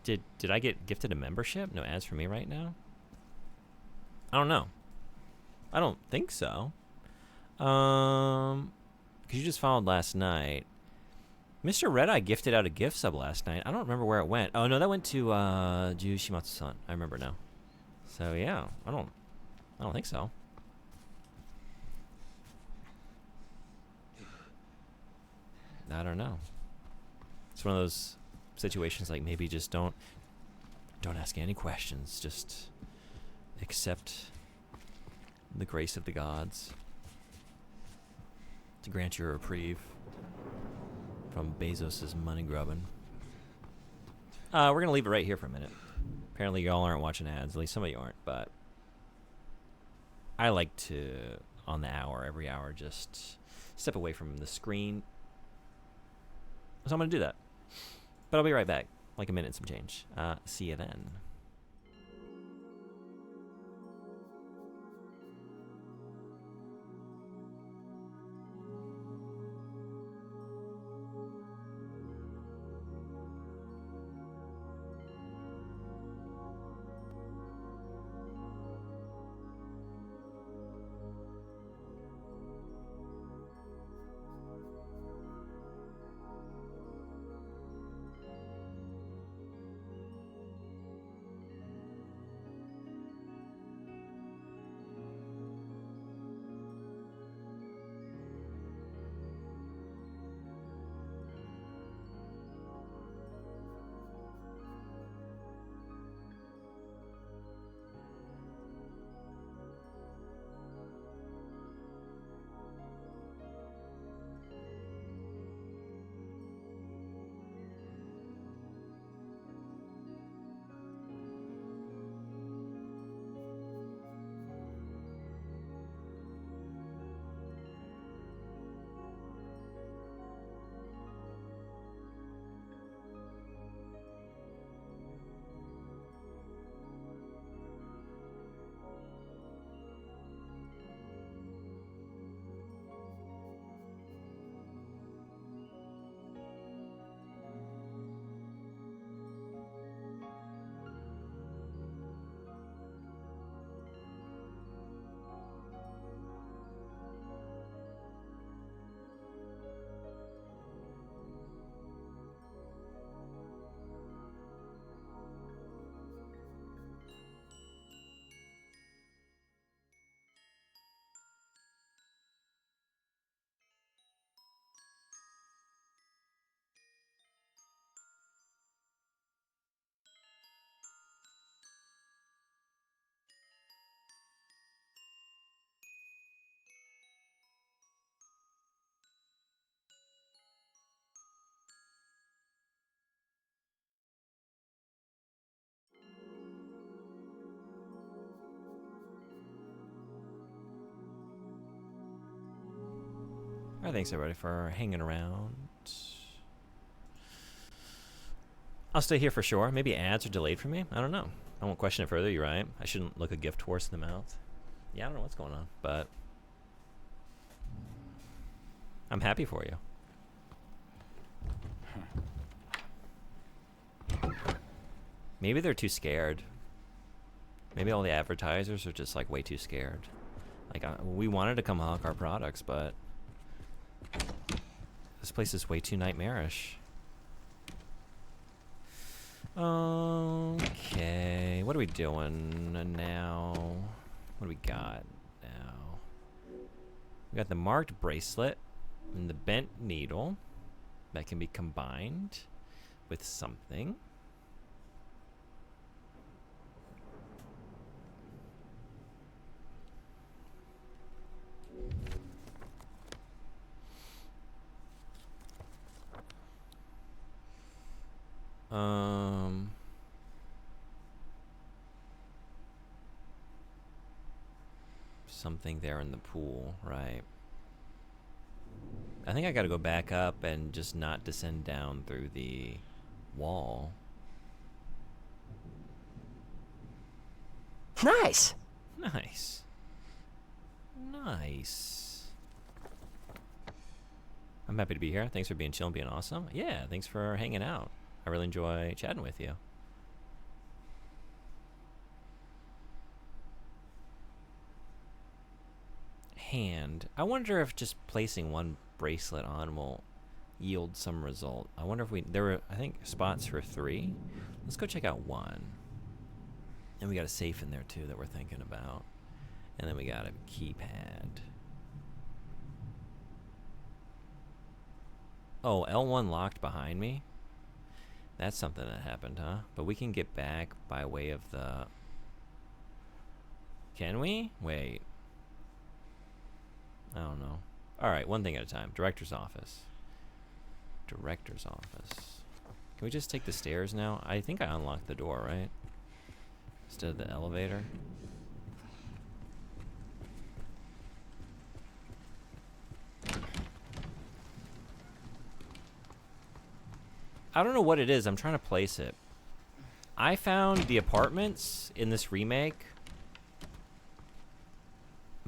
Did I get gifted a membership? No ads for me right now? I don't know. I don't think so. Because you just followed last night. Mr. Red-Eye gifted out a gift sub last night. I don't remember where it went. Oh, no, that went to Ju Shimatsu-san. I remember now. So, yeah. I don't think so. I don't know. It's one of those situations like maybe just don't ask any questions. Just accept the grace of the gods to grant you a reprieve from Bezos's money grubbing. We're going to leave it right here for a minute. Apparently y'all aren't watching ads. At least some of you aren't, but I like to, on the hour, every hour, just step away from the screen. So I'm going to do that. But I'll be right back. Like a minute and some change. See you then. Alright, thanks everybody for hanging around. I'll stay here for sure. Maybe ads are delayed for me. I don't know. I won't question it further. You're right. I shouldn't look a gift horse in the mouth. Yeah, I don't know what's going on, but I'm happy for you. Maybe they're too scared. Maybe all the advertisers are just like way too scared. Like we wanted to come hawk our products, but this place is way too nightmarish. Okay, what are we doing now? What do we got now? We got the marked bracelet and the bent needle that can be combined with something. Something there in the pool, right? I think I gotta go back up and just not descend down through the wall. Nice. Nice. Nice. I'm happy to be here. Thanks for being chill and being awesome. Yeah, thanks for hanging out. I really enjoy chatting with you. Hand. I wonder if just placing one bracelet on will yield some result. I wonder if there were, I think, spots for 3. Let's go check out 1. And we got a safe in there too that we're thinking about. And then we got a keypad. Oh, L1 locked behind me? That's something that happened, huh? But we can get back by way of the... Can we? Wait. I don't know. Alright, one thing at a time. Director's office. Director's office. Can we just take the stairs now? I think I unlocked the door, right? Instead of the elevator. I don't know what it is. I'm trying to place it. I found the apartments in this remake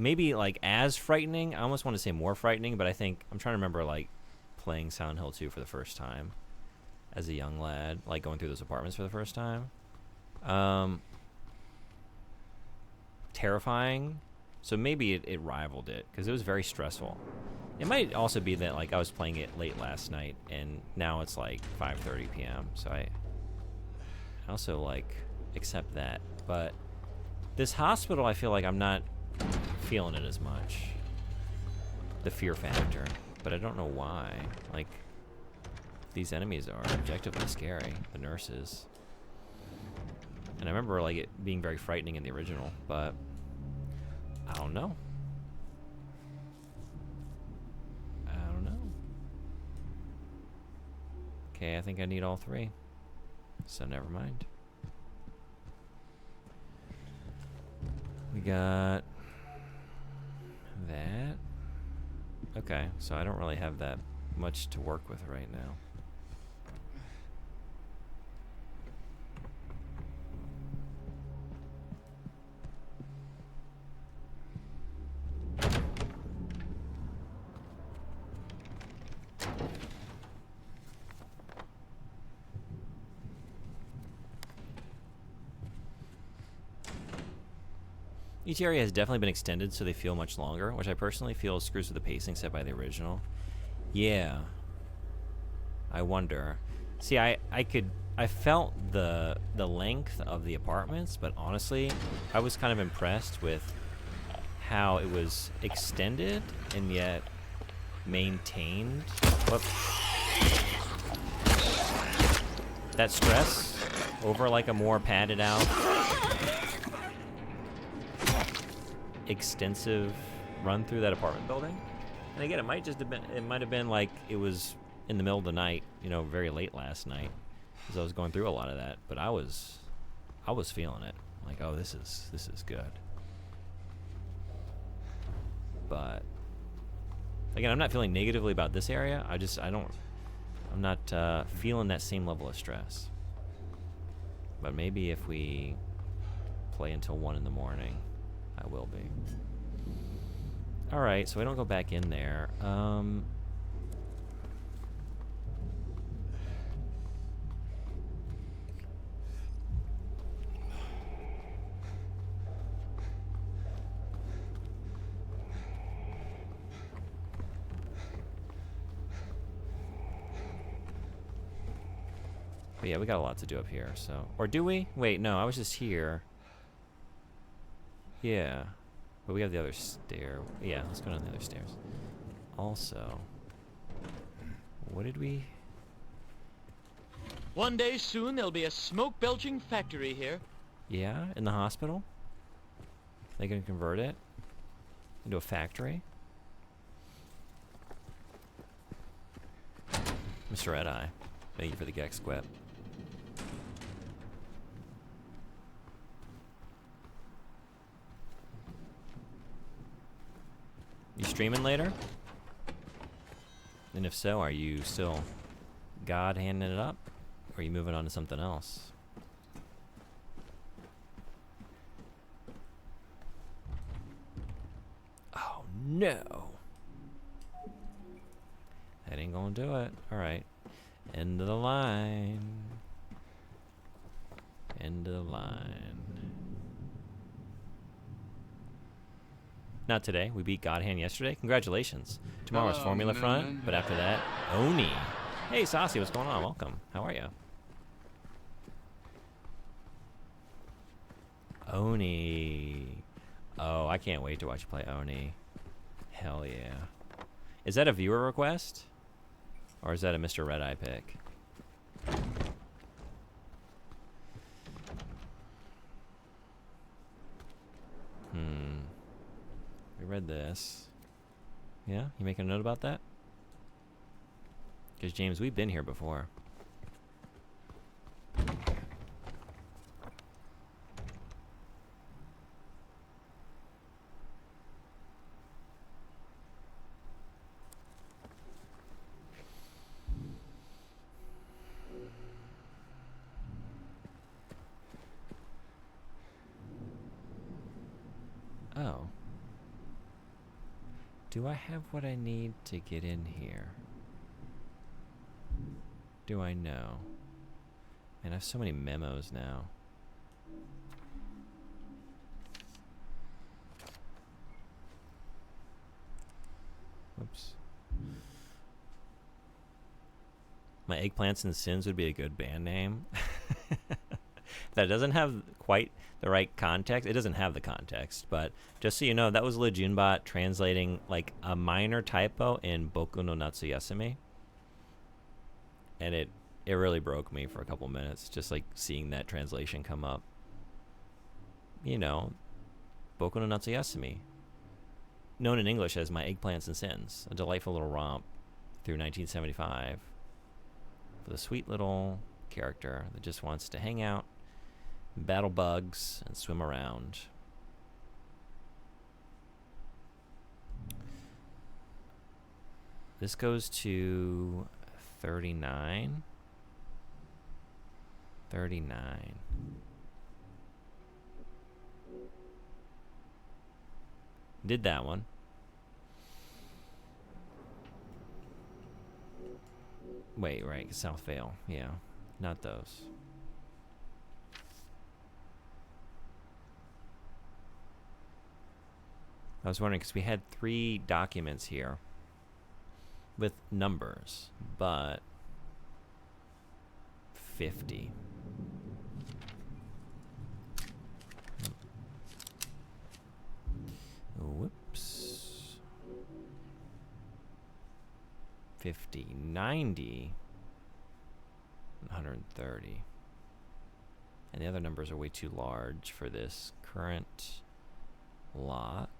maybe like as frightening. I almost want to say more frightening, but I think I'm trying to remember like playing Silent Hill 2 for the first time as a young lad, like going through those apartments for the first time. Terrifying. So maybe it rivaled it because it was very stressful. It might also be that like I was playing it late last night and now it's like 5:30 p.m. So I also like accept that. But this hospital, I feel like I'm not feeling it as much. The fear factor. But I don't know why. Like these enemies are objectively scary. The nurses. And I remember like it being very frightening in the original, but I don't know. Okay, I think I need all 3. So never mind. We got that. Okay, so I don't really have that much to work with right now. Each area has definitely been extended so they feel much longer, which I personally feel screws with the pacing set by the original. Yeah. I wonder. See, I felt the length of the apartments, but honestly, I was kind of impressed with how it was extended and yet maintained. Whoops. That stress over like a more padded out extensive run through that apartment building. And again, it might have been like it was in the middle of the night, you know, very late last night, as I was going through a lot of that. But I was feeling it, like, oh, this is good. But Again, I'm not feeling negatively about this area. I'm not feeling that same level of stress. But maybe if we play until 1 in the morning, I will be. Alright, so we don't go back in there. But yeah, we got a lot to do up here, so... Or do we? Wait, no, I was just here. Yeah. But we have the other stair. Yeah, let's go down the other stairs. Also... What did we... One day soon, there'll be a smoke-belching factory here. Yeah, in the hospital? They can convert it into a factory? Mr. Red Eye, thank you for the Gex Quip. You streaming later? And if so, are you still God handing it up? Or are you moving on to something else? Oh no! That ain't gonna do it. Alright. End of the line. End of the line. Not today. We beat Godhand yesterday. Congratulations. Tomorrow's Formula Front, but after that, Oni. Hey, Saucy, what's going on? Welcome. How are you? Oni. Oh, I can't wait to watch you play Oni. Hell yeah. Is that a viewer request? Or is that a Mr. Red Eye pick? We read this. Yeah? You making a note about that? Because, James, we've been here before. Oh. Do I have what I need to get in here? Do I know? Man, I have so many memos now. Whoops. My Eggplants and Sins would be a good band name. That doesn't have quite the right context. It doesn't have the context, but just so you know, that was Lejunbot translating like a minor typo in Boku no Natsuyasumi. And it really broke me for a couple minutes, just like seeing that translation come up. You know, Boku no Natsuyasumi, known in English as My Eggplants and Sins, a delightful little romp through 1975 for the sweet little character that just wants to hang out, battle bugs, and swim around. This goes to 39. 39. Did that one. Wait, right, South Vale. Yeah, not those. I was wondering, because we had 3 documents here with numbers, but 50. Whoops. 50, 90, 130. And the other numbers are way too large for this current lock.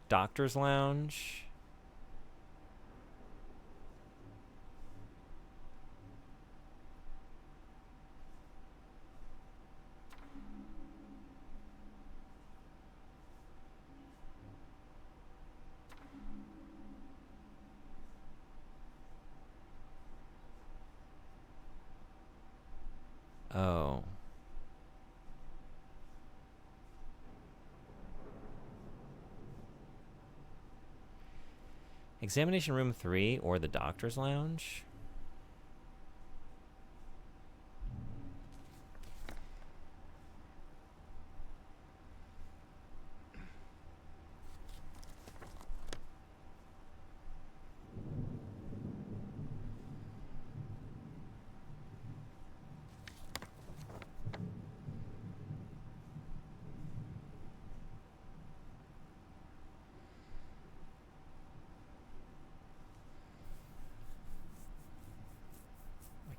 Doctor's Lounge. Oh. Examination room 3 or the doctor's lounge?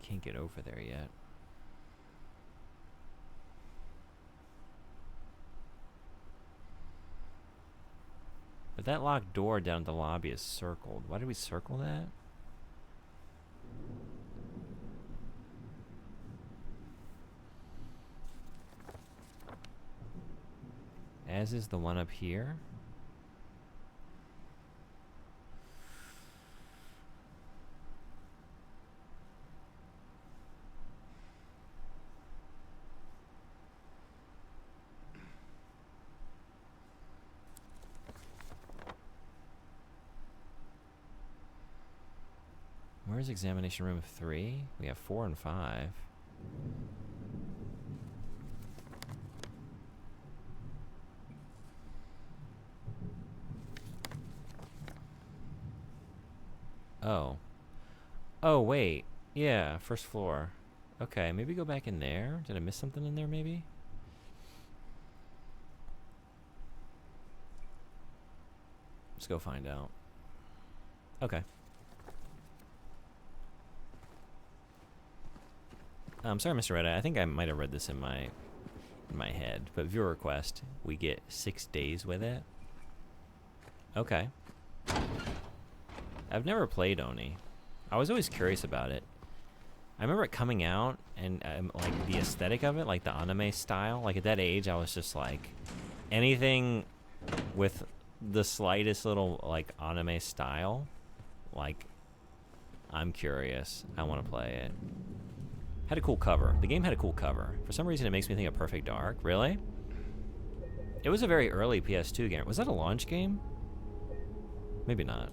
Can't get over there yet. But that locked door down the lobby is circled. Why did we circle that? As is the one up here. Where's examination room 3? We have 4 and 5. Oh. Oh, wait. Yeah, first floor. Okay, maybe go back in there. Did I miss something in there, maybe? Let's go find out. Okay. I'm sorry, Mr. Reddit. I think I might have read this in my head, but viewer request, we get 6 days with it. Okay. I've never played Oni. I was always curious about it. I remember it coming out and like the aesthetic of it, like the anime style. Like at that age, I was just like, anything with the slightest little like anime style, like I'm curious. I want to play it. Had a cool cover. The game had a cool cover. For some reason, it makes me think of Perfect Dark. Really? It was a very early PS2 game. Was that a launch game? Maybe not.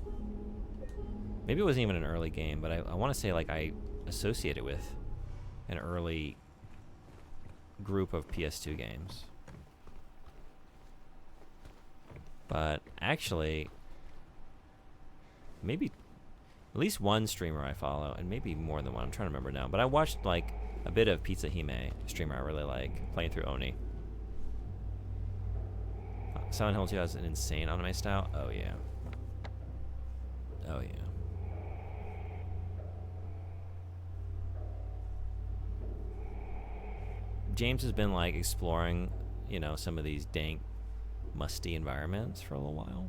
Maybe it wasn't even an early game, but I want to say like I associate it with an early group of PS2 games. But actually, maybe at least one streamer I follow, and maybe more than one. I'm trying to remember now. But I watched like a bit of Pizza Hime, a streamer I really like, playing through Oni. Silent Hill 2 has an insane anime style. Oh yeah. Oh yeah. James has been like exploring, you know, some of these dank, musty environments for a little while.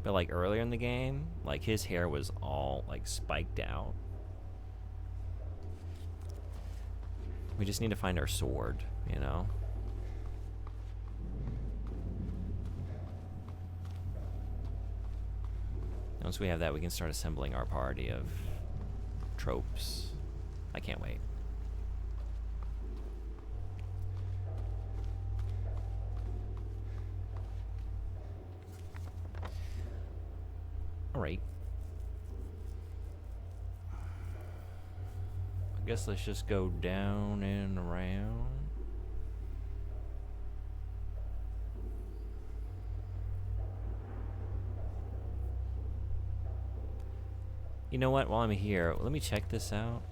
But like earlier in the game, like his hair was all like spiked out. We just need to find our sword, you know? Once we have that, we can start assembling our party of tropes. I can't wait. Alright. I guess let's just go down and around. You know what? While I'm here, let me check this out.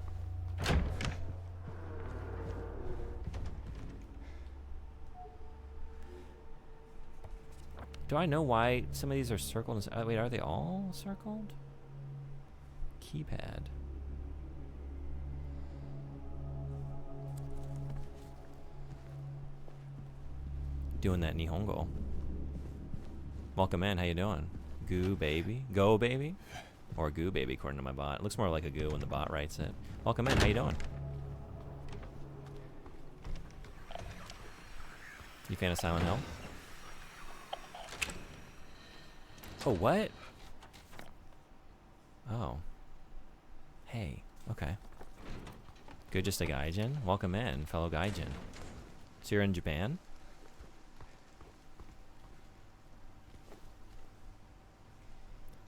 Do I know why some of these are circled? Wait, are they all circled? Keypad. Doing that Nihongo. Welcome in, how you doing? Goo baby? Go baby? Or goo baby according to my bot. It looks more like a goo when the bot writes it. Welcome in, how you doing? You fan of Silent Hill? Oh, what? Oh. Hey, okay. good, just a gaijin. Welcome in, fellow gaijin. So you're in Japan?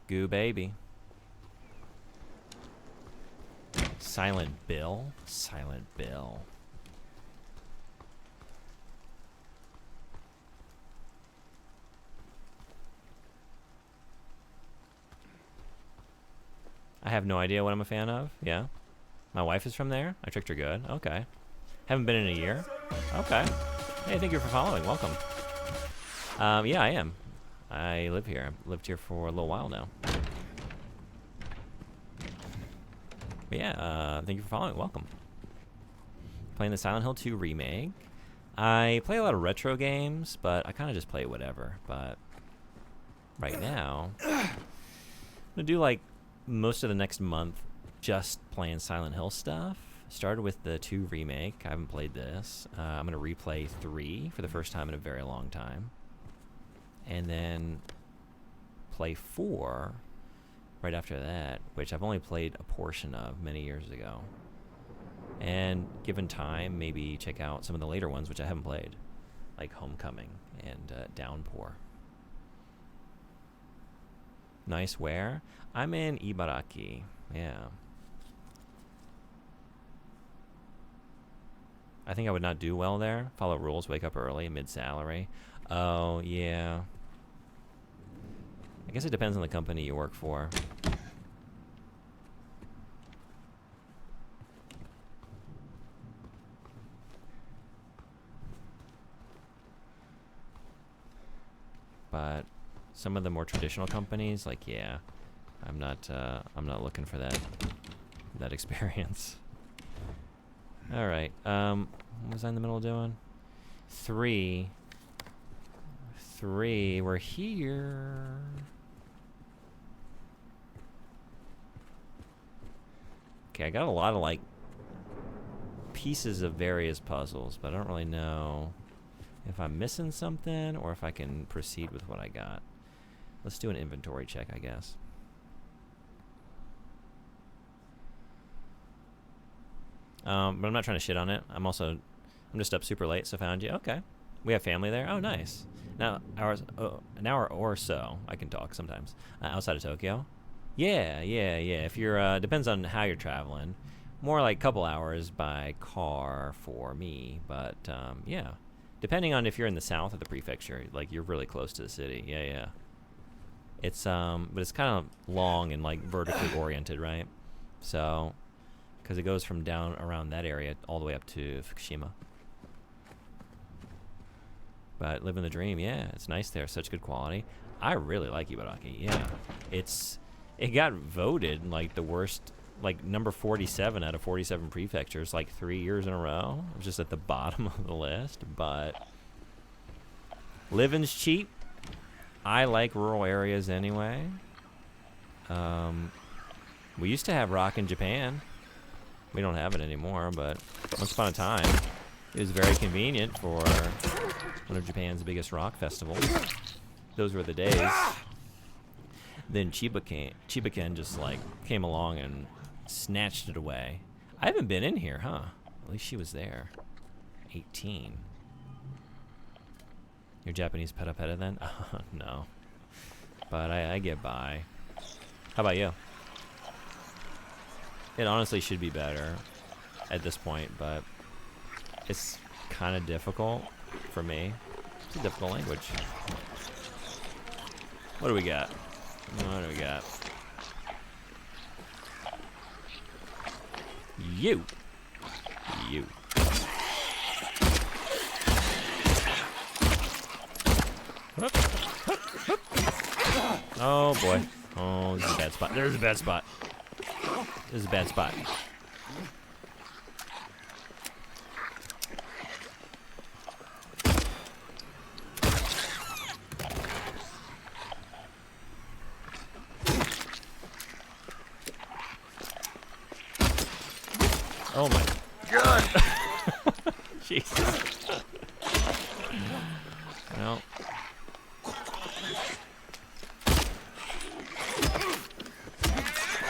Goo baby. Silent Bill? Silent Bill. I have no idea what I'm a fan of. Yeah. My wife is from there. I tricked her good. Okay. Haven't been in a year. Okay. Hey, thank you for following. Welcome. Yeah, I am. I live here. I've lived here for a little while now. But yeah, thank you for following. Welcome. Playing the Silent Hill 2 remake. I play a lot of retro games, but I kind of just play whatever. But right now, I'm gonna do like most of the next month just playing Silent Hill stuff. Started with the 2 remake. I haven't played this. I'm gonna replay 3 for the first time in a very long time, and then play 4 right after that, which I've only played a portion of many years ago. And given time, maybe check out some of the later ones, which I haven't played, like Homecoming and Downpour. Nice where? I'm in Ibaraki. Yeah. I think I would not do well there. Follow rules, wake up early, mid-salary. Oh, yeah. I guess it depends on the company you work for. But some of the more traditional companies, like, yeah, I'm not looking for that experience. All right. What was I in the middle of doing? 3. We're here. Okay, I got a lot of like pieces of various puzzles, but I don't really know if I'm missing something or if I can proceed with what I got. Let's do an inventory check, I guess. But I'm not trying to shit on it. I'm just up super late, so found you. Okay. We have family there? Oh, nice. Now, an hour or so, I can talk sometimes, outside of Tokyo. Yeah. If you're, depends on how you're traveling. More like a couple hours by car for me, but, yeah. Depending on if you're in the south of the prefecture, like, you're really close to the city. Yeah. It's, but it's kind of long and, like, vertically oriented, right? So, because it goes from down around that area all the way up to Fukushima. But living the dream, yeah, it's nice there. Such good quality. I really like Ibaraki. Yeah, it got voted like the worst, like number 47 out of 47 prefectures, like 3 years in a row. It was just at the bottom of the list. But living's cheap. I like rural areas anyway. We used to have rock in Japan. We don't have it anymore, but once upon a time, it was very convenient for one of Japan's biggest rock festivals. Those were the days. Then Chiba-ken just like came along and snatched it away. I haven't been in here, huh? At least she was there. 18. You're Japanese peta then? No. But I get by. How about you? It honestly should be better at this point, but it's kind of difficult for me. It's a difficult language. What do we got? You. Oh boy. Oh, this is a bad spot. There's a bad spot. This is a bad spot. Oh my god! Jesus. Well.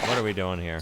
What are we doing here?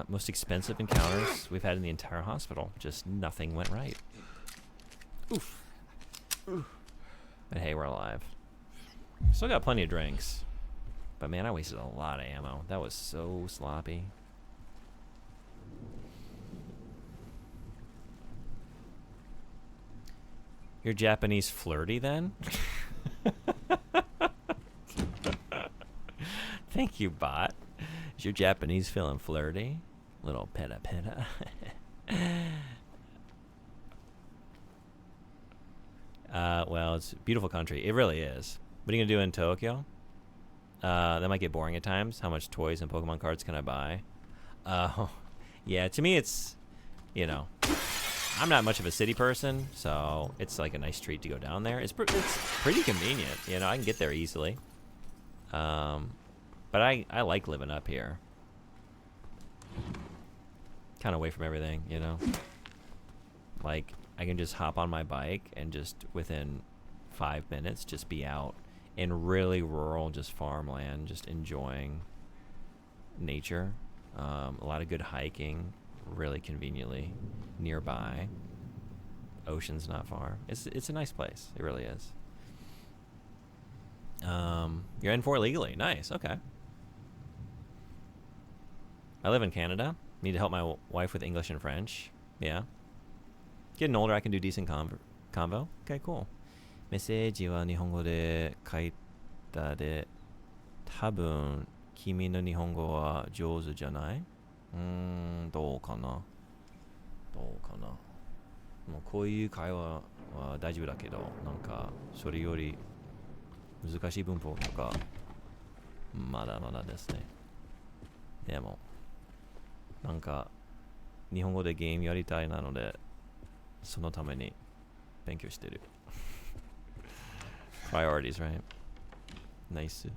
most expensive encounters we've had in the entire hospital. Just nothing went right. Oof. But hey, we're alive. Still got plenty of drinks. But man, I wasted a lot of ammo. That was so sloppy. You're Japanese flirty then? Thank you, bot. Is your Japanese feeling flirty? Little peta peta. Well, it's a beautiful country. It really is. What are you gonna do in Tokyo? That might get boring at times. How much toys and Pokemon cards can I buy? Yeah, to me it's, you know, I'm not much of a city person, so it's like a nice treat to go down there. It's pretty convenient, you know, I can get there easily. But I like living up here. Kind of away from everything, you know? Like, I can just hop on my bike and just within 5 minutes just be out in really rural, just farmland, just enjoying nature. A lot of good hiking, really conveniently nearby. Ocean's not far. It's a nice place. It really is. You're in for it legally. Nice. Okay. I live in Canada. Need to help my wife with English and French. Yeah. Getting older, I can do decent convo. Okay, cool. メッセージは日本語で書いたで、多分君の日本語は上手じゃない？どうかな？どうかな？もうこういう会話は大丈夫だけど、なんかそれより難しい文法とかまだまだですね。でもなんか日本語でゲームやりたいなのでそのために勉強してる。Priorities, right? Nice.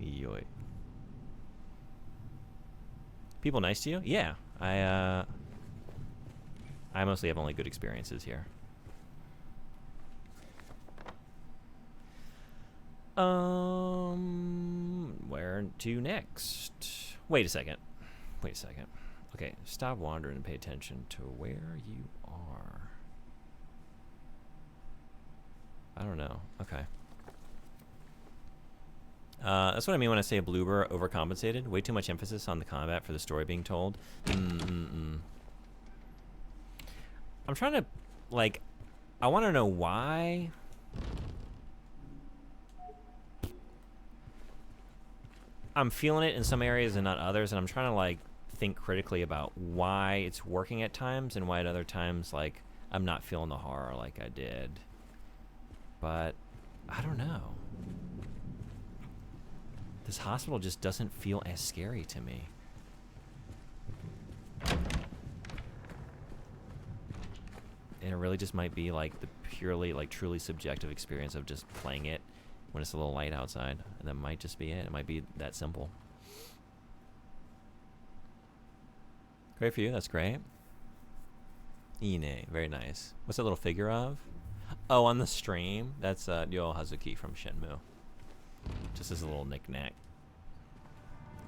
いいよい。People nice to you? Yeah. I mostly have only good experiences here. Where to next? Wait a second. Okay, stop wandering and pay attention to where you are. I don't know. Okay. That's what I mean when I say Bloober overcompensated. Way too much emphasis on the combat for the story being told. I'm trying to, like, I want to know why. I'm feeling it in some areas and not others, and I'm trying to, like, think critically about why it's working at times and why at other times, like, I'm not feeling the horror like I did. But I don't know. This hospital just doesn't feel as scary to me. And it really just might be like the purely, like, truly subjective experience of just playing it when it's a little light outside. And that might just be it. It might be that simple. Great for you. That's great. Ine. Very nice. What's that little figure of? Oh, on the stream? That's Ryo Hazuki from Shenmue. Just as a little knick-knack.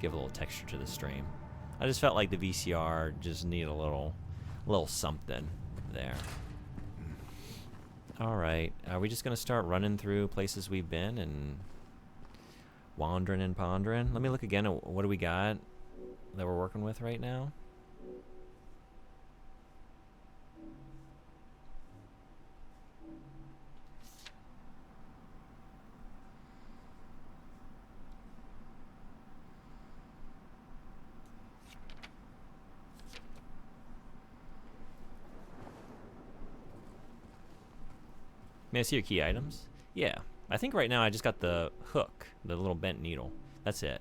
Give a little texture to the stream. I just felt like the VCR just needed a little something there. Alright, are we just going to start running through places we've been and wandering and pondering? Let me look again at what do we got that we're working with right now. May I see your key items? Yeah. I think right now I just got the hook, the little bent needle. That's it.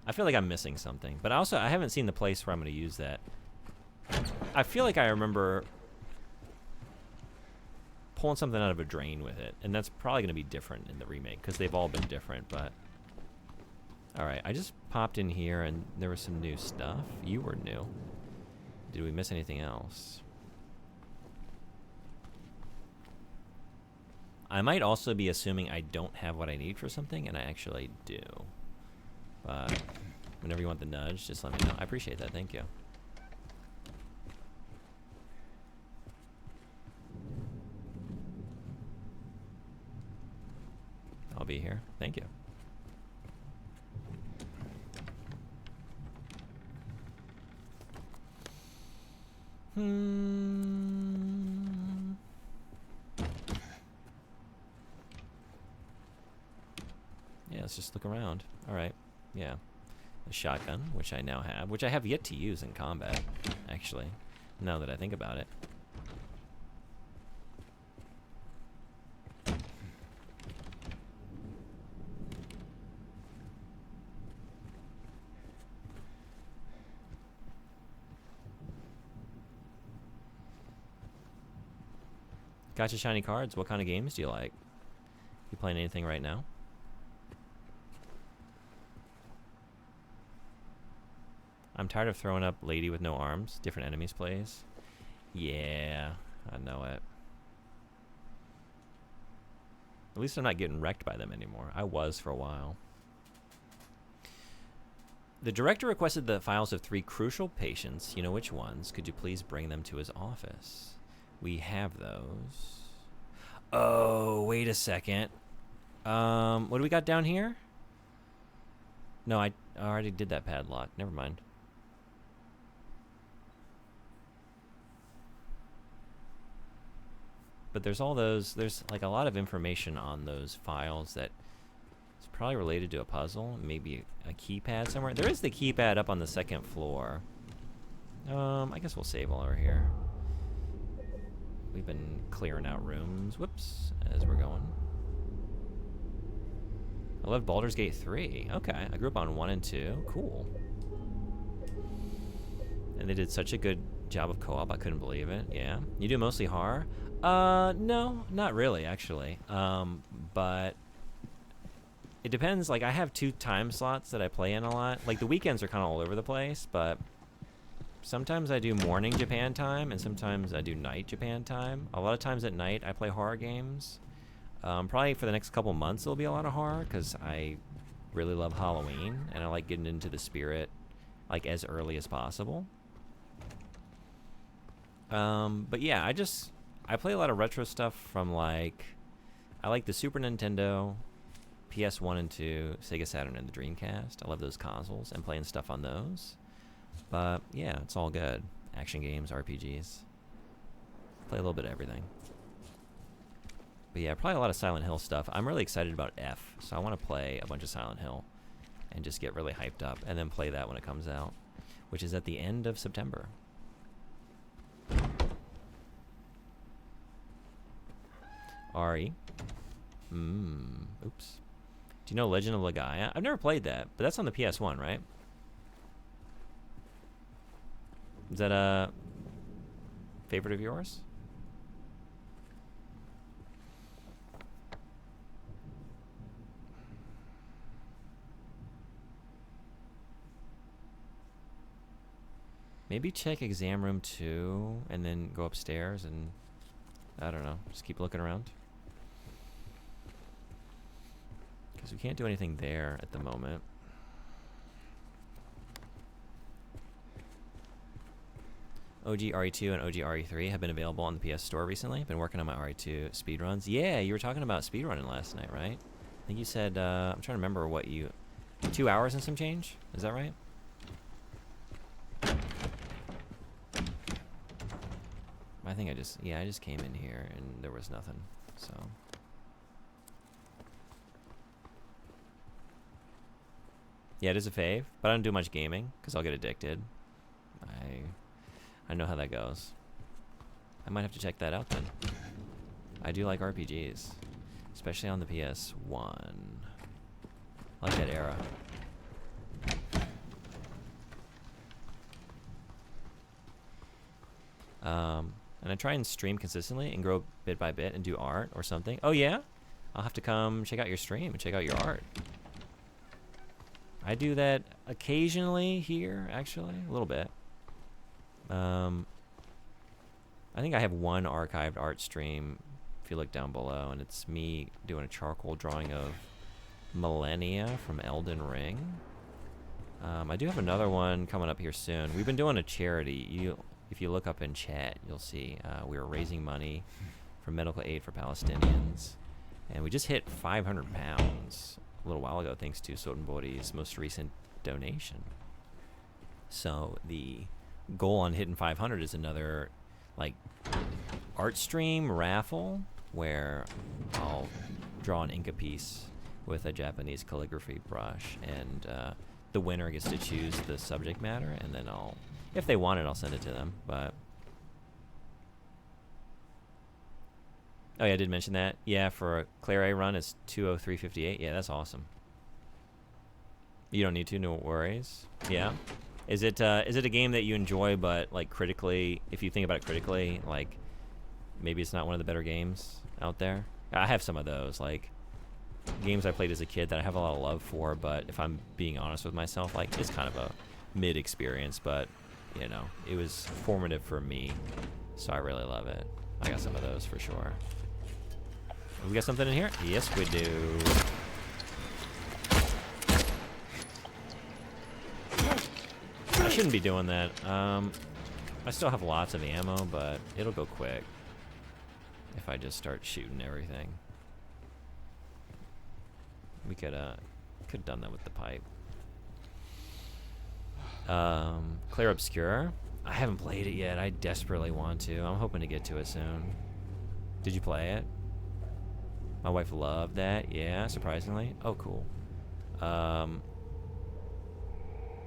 I feel like I'm missing something. But also, I haven't seen the place where I'm going to use that. I feel like I remember pulling something out of a drain with it. And that's probably going to be different in the remake, because they've all been different. But alright, I just popped in here and there was some new stuff. You were new. Did we miss anything else? I might also be assuming I don't have what I need for something, and I actually do. But Whenever you want the nudge, just let me know. I appreciate that. Thank you. I'll be here. Thank you. Yeah, let's just look around. Alright. Yeah. A shotgun, which I now have, which I have yet to use in combat, actually, now that I think about it. Gotcha shiny cards. What kind of games do you like? You playing anything right now? I'm tired of throwing up lady with no arms. Different enemies plays. Yeah, I know it. At least I'm not getting wrecked by them anymore. I was for a while. The director requested the files of 3 crucial patients. You know which ones. Could you please bring them to his office? We have those. Oh, wait a second. What do we got down here? No, I already did that padlock. Never mind. But there's all those, there's like a lot of information on those files that is probably related to a puzzle, maybe a keypad somewhere. There is the keypad up on the 2nd floor. I guess we'll save while we're here. We've been clearing out rooms, whoops, as we're going. I love Baldur's Gate 3. Okay, I grew up on 1 and 2. Cool. And they did such a good job of co-op, I couldn't believe it. Yeah. You do mostly horror? No, not really, actually. But it depends. Like, I have 2 time slots that I play in a lot. Like, the weekends are kind of all over the place, but sometimes I do morning Japan time, and sometimes I do night Japan time. A lot of times at night, I play horror games. Probably for the next couple months, there'll be a lot of horror, because I really love Halloween, and I like getting into the spirit, like, as early as possible. But yeah, I play a lot of retro stuff from, like, I like the Super Nintendo, PS1 and 2, Sega Saturn, and the Dreamcast. I love those consoles and playing stuff on those. But yeah, it's all good. Action games, RPGs. Play a little bit of everything. But yeah, probably a lot of Silent Hill stuff. I'm really excited about F, so I want to play a bunch of Silent Hill and just get really hyped up and then play that when it comes out, which is at the end of September. Ari. Oops. Do you know Legend of Legaia? I've never played that, but that's on the PS1, right? Is that a favorite of yours? Maybe check exam room 2 and then go upstairs and I don't know, just keep looking around. Because we can't do anything there at the moment. OG RE2 and OG RE3 have been available on the PS Store recently. Been working on my RE2 speedruns. Yeah, you were talking about speedrunning last night, right? I think you said, I'm trying to remember what you... 2 hours and some change? Is that right? I think I just came in here and there was nothing, so... Yeah, it is a fave, but I don't do much gaming, because I'll get addicted. I know how that goes. I might have to check that out then. I do like RPGs, especially on the PS1. I like that era. And I try and stream consistently and grow bit by bit and do art or something. Oh yeah? I'll have to come check out your stream and check out your art. I do that occasionally here, actually, a little bit. I think I have one archived art stream, if you look down below, and it's me doing a charcoal drawing of Millennia from Elden Ring. I do have another one coming up here soon. We've been doing a charity. If you look up in chat, you'll see we were raising money for medical aid for Palestinians. And we just hit 500 pounds a little while ago, thanks to Sotenbody's most recent donation. So the goal on hitting 500 is another, like, art stream raffle where I'll draw an Inca piece with a Japanese calligraphy brush, and the winner gets to choose the subject matter, and then if they want it, I'll send it to them. But oh yeah, I did mention that. Yeah, for a Claire A run, it's 203.58. Yeah, that's awesome. You don't need to, no worries. Yeah. Is it a game that you enjoy, but like critically, if you think about it critically, like maybe it's not one of the better games out there? I have some of those, like games I played as a kid that I have a lot of love for, but if I'm being honest with myself, like it's kind of a mid experience, but you know, it was formative for me, so I really love it. I got some of those for sure. We got something in here? Yes, we do. I shouldn't be doing that. I still have lots of ammo, but it'll go quick if I just start shooting everything. We could have done that with the pipe. Claire Obscure. I haven't played it yet. I desperately want to. I'm hoping to get to it soon. Did you play it? My wife loved that. Yeah, surprisingly. Oh, cool.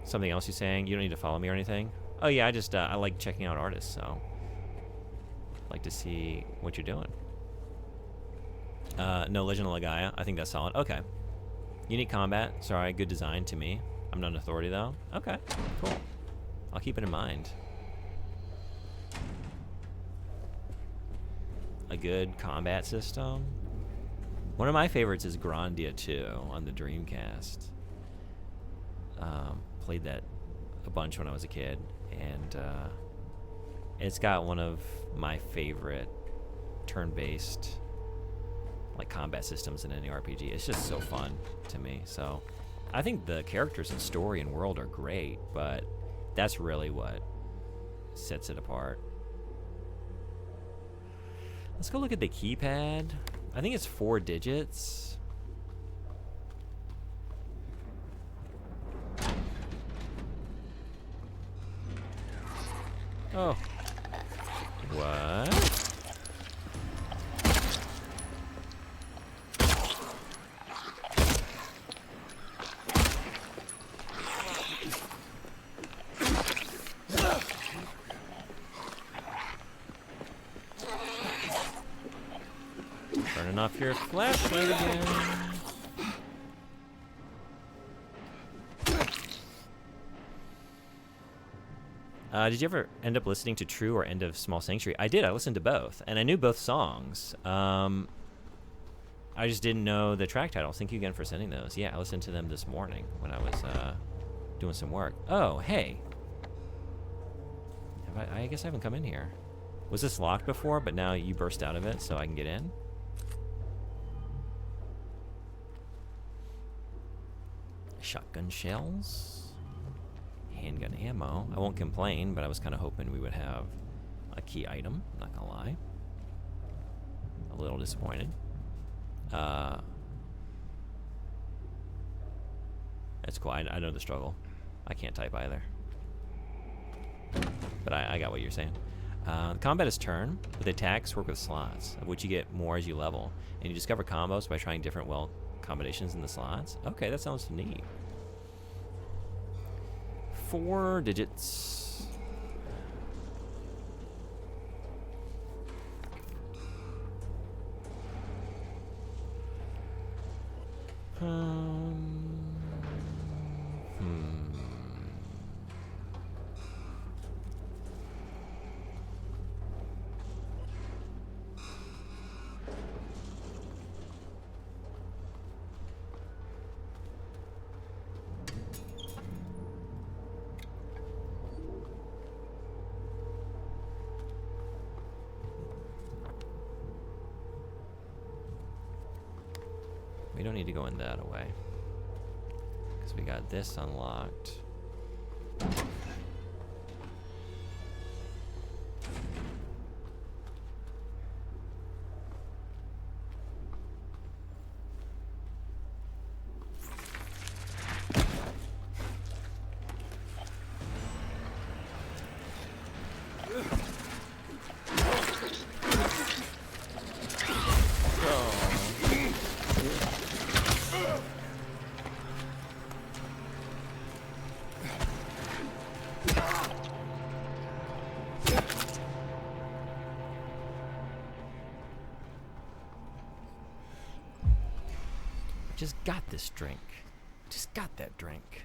Something else you're saying? You don't need to follow me or anything? Oh yeah, I just I like checking out artists, so like to see what you're doing. No, Legend of Legaia. I think that's solid. Okay. Unique combat. Sorry, good design to me. I'm not an authority though. Okay, cool. I'll keep it in mind. A good combat system. One of my favorites is Grandia 2 on the Dreamcast. Played that a bunch when I was a kid, and it's got one of my favorite turn-based like combat systems in any RPG. It's just so fun to me. So I think the characters and story and world are great, but that's really what sets it apart. Let's go look at the keypad. I think it's 4 digits. Oh. What? Turning off your flashlight again. Did you ever end up listening to True or End of Small Sanctuary? I did. I listened to both, and I knew both songs. I just didn't know the track titles. Thank you again for sending those. Yeah, I listened to them this morning when I was doing some work. Oh, hey. I guess I haven't come in here. Was this locked before, but now you burst out of it so I can get in? Shotgun shells. Handgun ammo. I won't complain, but I was kind of hoping we would have a key item. Not gonna lie. A little disappointed. That's cool. I know the struggle. I can't type either. But I got what you're saying. Combat is turn, with attacks work with slots, of which you get more as you level. And you discover combos by trying different combinations in the slots. Okay, that sounds neat. 4 digits. We don't need to go in that way, because we got this unlocked. Just got this drink. Just got that drink.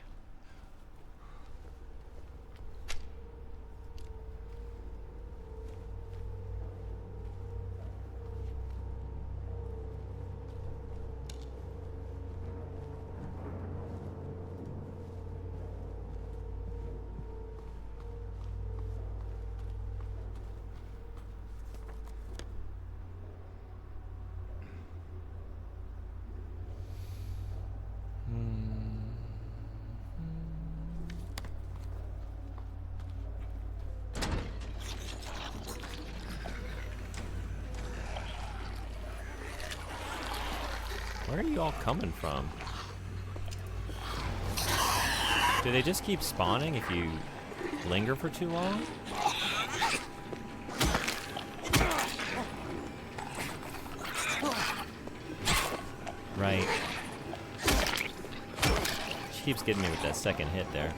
Where are you all coming from? Do they just keep spawning if you linger for too long? Right. She keeps getting me with that second hit there.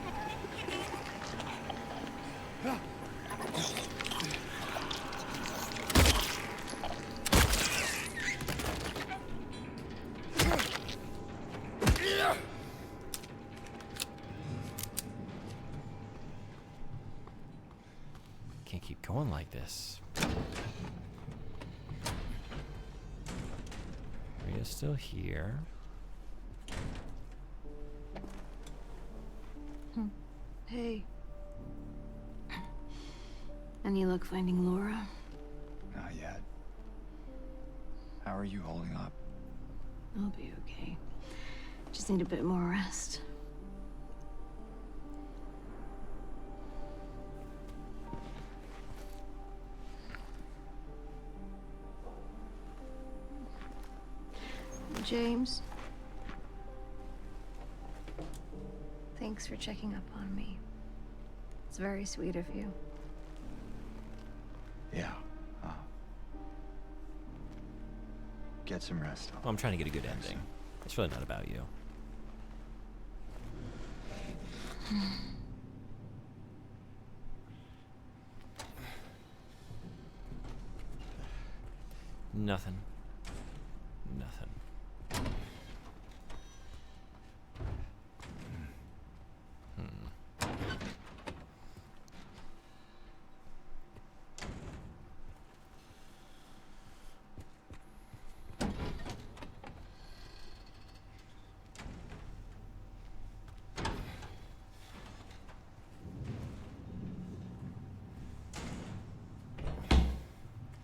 Can't keep going like this. Rita's still here. Hey. Any luck finding Laura? Not yet. How are you holding up? I'll be okay. Just need a bit more rest. James. Thanks for checking up on me. It's very sweet of you. Yeah. Get some rest. Well, I'm trying to get a good ending. It's really not about you. Nothing. Nothing.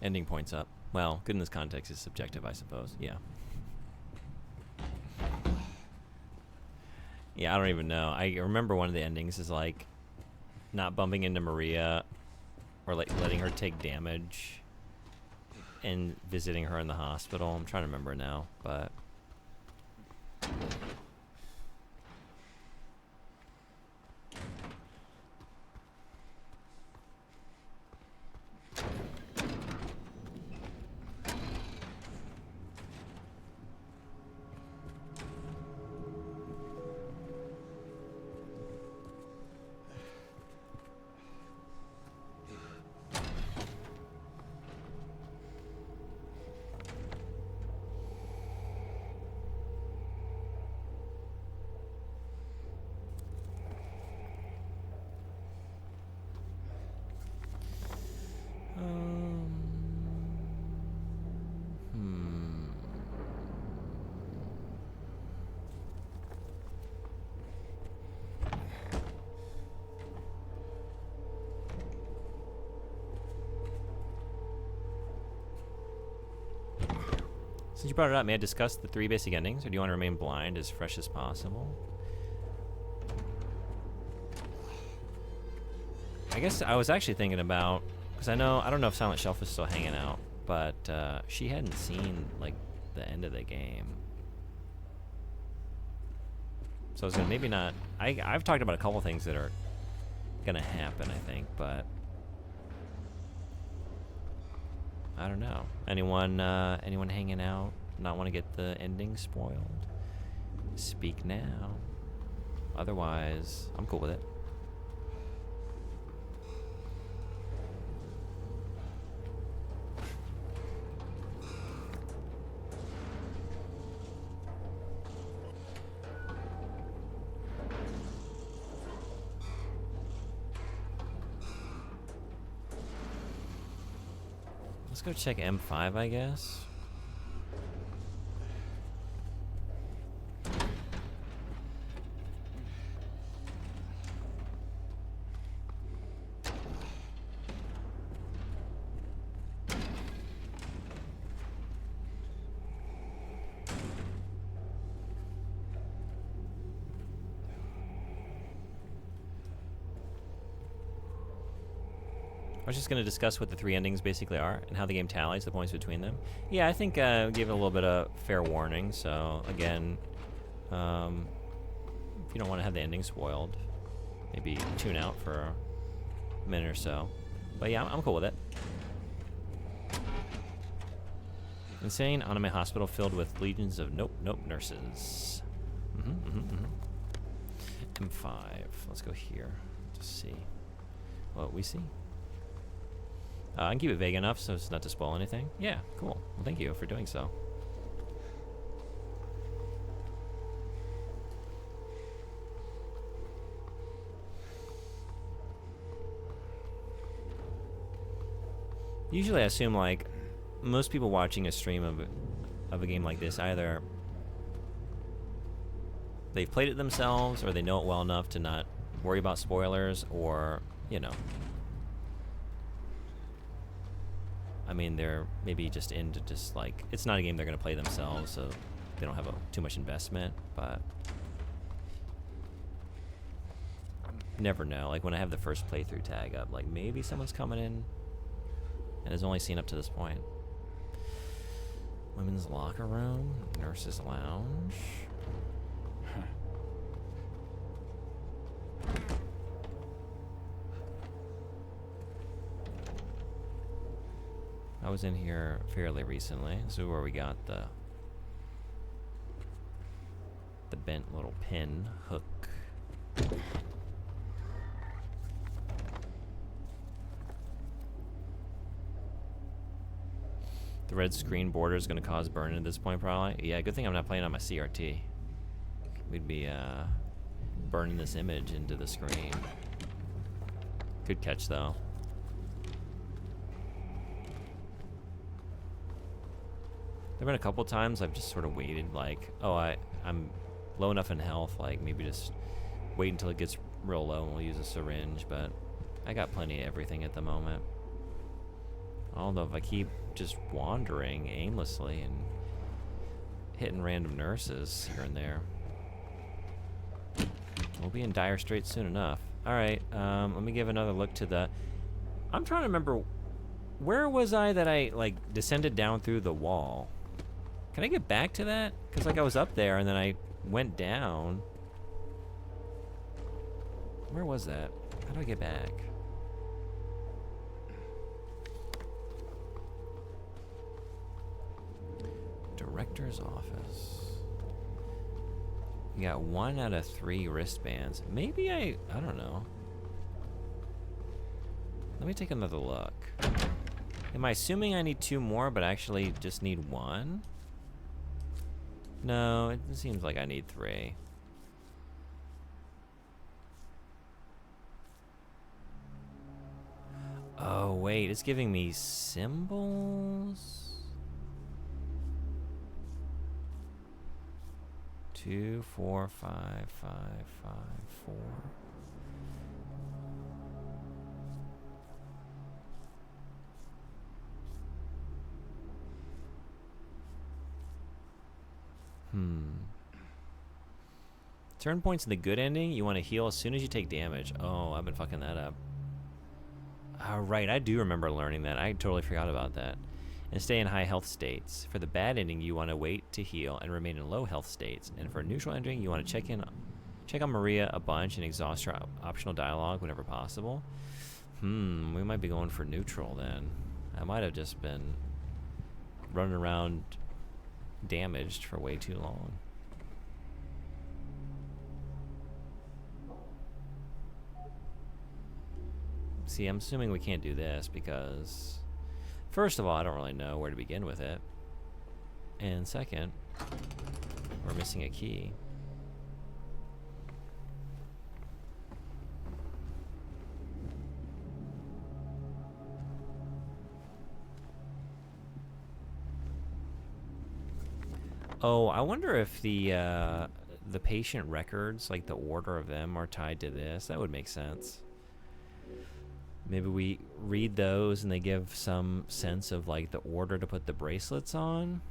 Ending points up. Well, good in this context is subjective, I suppose. Yeah. Yeah, I don't even know. I remember one of the endings is like not bumping into Maria or like letting her take damage and visiting her in the hospital. I'm trying to remember now, but since you brought it up, may I discuss the 3 basic endings, or do you want to remain blind as fresh as possible? I guess I was actually thinking about, because I don't know if Silent Shelf is still hanging out, but she hadn't seen like the end of the game. So I was gonna maybe not. I've talked about a couple things that are gonna happen, I think, but I don't know. Anyone hanging out? Not want to get the ending spoiled? Speak now. Otherwise, I'm cool with it. Let's go check M5, I guess. I was just going to discuss what the 3 endings basically are and how the game tallies the points between them. Yeah, I think gave it a little bit of fair warning. So again, if you don't want to have the ending spoiled, maybe tune out for a minute or so. But yeah, I'm cool with it. Insane anime hospital filled with legions of nope nurses. M5. Let's go here to see what we see. I can keep it vague enough so as not to spoil anything. Yeah, cool. Well, thank you for doing so. Usually I assume, like, most people watching a stream of a game like this, either they've played it themselves or they know it well enough to not worry about spoilers, or, you know, I mean, they're maybe just into just, like, it's not a game they're going to play themselves, so they don't have too much investment, but never know. Like, when I have the first playthrough tag up, like, maybe someone's coming in and has only seen up to this point. Women's locker room, nurse's lounge. I was in here fairly recently. This is where we got the bent little pin hook. The red screen border is going to cause burn at this point, probably. Yeah, good thing I'm not playing on my CRT. We'd be burning this image into the screen. Good catch, though. There have been a couple times I've just sort of waited, like, oh, I'm low enough in health, like, maybe just wait until it gets real low and we'll use a syringe, but I got plenty of everything at the moment. Although if I keep just wandering aimlessly and hitting random nurses here and there, we'll be in dire straits soon enough. Alright, let me give another look to the... I'm trying to remember, where was I that I, like, descended down through the wall? Can I get back to that? Because, like, I was up there and then I went down. Where was that? How do I get back? Director's office. You got 1 out of 3 wristbands. Maybe I don't know. Let me take another look. Am I assuming I need 2 more, but I actually just need 1? No, it seems like I need 3. Oh, wait, it's giving me symbols? 2, 4, 5, 5, 5, 4. Turn points in the good ending, you want to heal as soon as you take damage. Oh, I've been fucking that up. Oh, right, I do remember learning that. I totally forgot about that. And stay in high health states. For the bad ending, you want to wait to heal and remain in low health states. And for a neutral ending, you want to check on Maria a bunch and exhaust her optional dialogue whenever possible. We might be going for neutral then. I might have just been running around damaged for way too long. See, I'm assuming we can't do this because, first of all, I don't really know where to begin with it. And second, we're missing a key. Oh, I wonder if the patient records, like the order of them, are tied to this. That would make sense. Maybe we read those and they give some sense of like the order to put the bracelets on.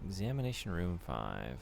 Examination room 5.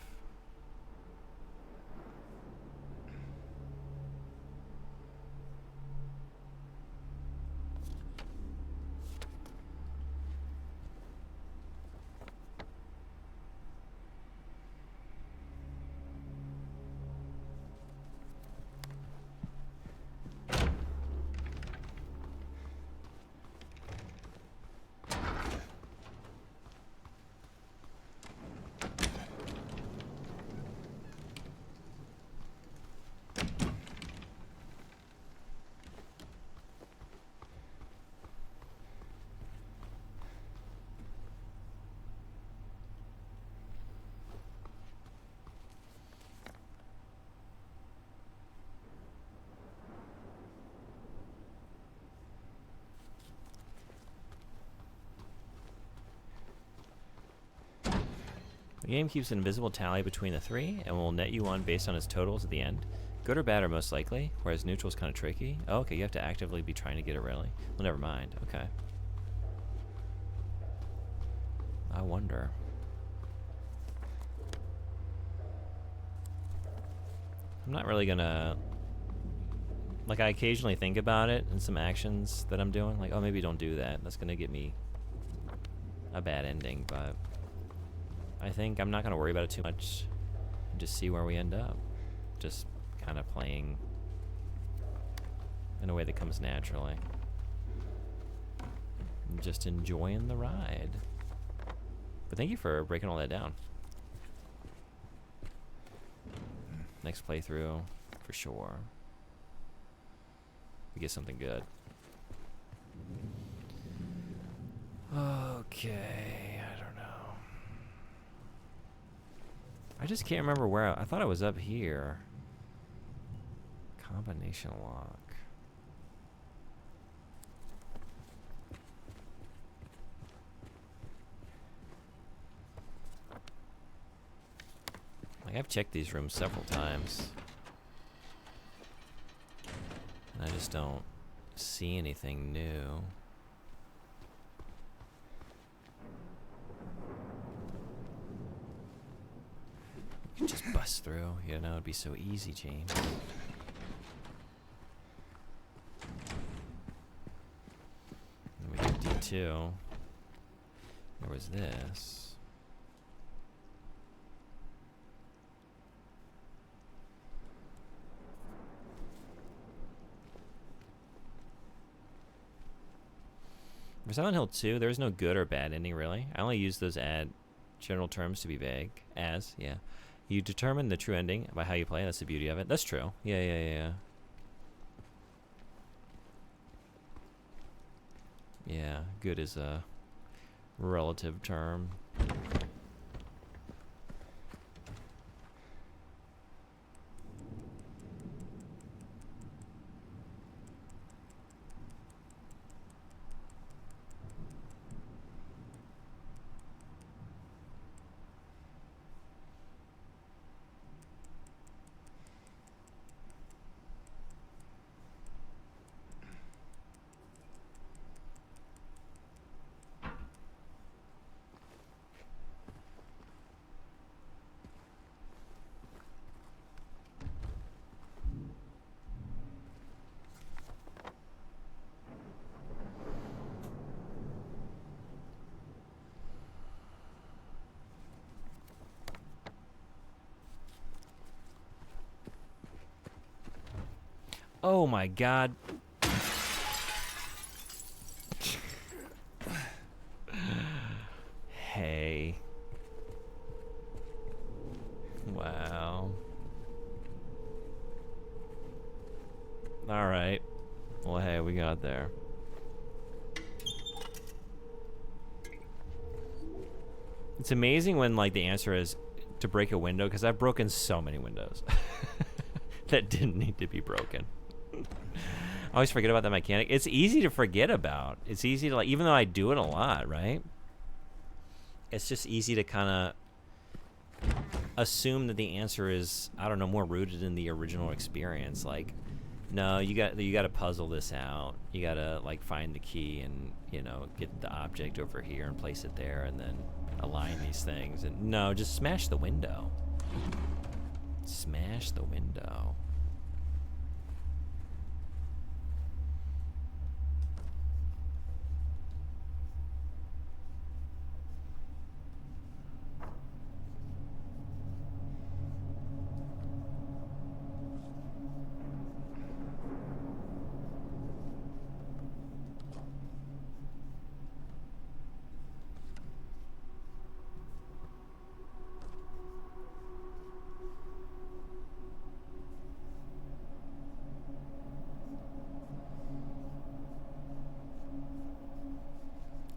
The game keeps an invisible tally between the 3 and will net you one based on its totals at the end. Good or bad are most likely, whereas neutral is kind of tricky. Oh, okay, you have to actively be trying to get it really. Well, never mind. Okay. I wonder. I'm not really gonna... Like, I occasionally think about it in some actions that I'm doing. Like, oh, maybe don't do that. That's gonna get me a bad ending, but... I think I'm not going to worry about it too much. Just see where we end up. Just kind of playing in a way that comes naturally. I'm just enjoying the ride. But thank you for breaking all that down. Next playthrough, for sure. We get something good. Okay, I don't know. I just can't remember where I thought I was up here. Combination lock. Like, I've checked these rooms several times. And I just don't see anything new. You could just bust through, you know, it'd be so easy, James. And we got D2. There was this. For Silent Hill 2, there was no good or bad ending, really. I only used those general terms to be vague. Yeah. You determine the true ending by how you play. That's the beauty of it. That's true. Yeah. Yeah, good is a relative term. Oh my god. Hey. Wow. Alright. Well, hey, we got there. It's amazing when, like, the answer is to break a window, because I've broken so many windows that didn't need to be broken. I always forget about that mechanic. It's easy to forget about. It's easy to, like, even though I do it a lot, right? It's just easy to kind of assume that the answer is, I don't know, more rooted in the original experience. Like, no, you got to puzzle this out. You got to, like, find the key and, you know, get the object over here and place it there and then align these things. And no, just smash the window. Smash the window.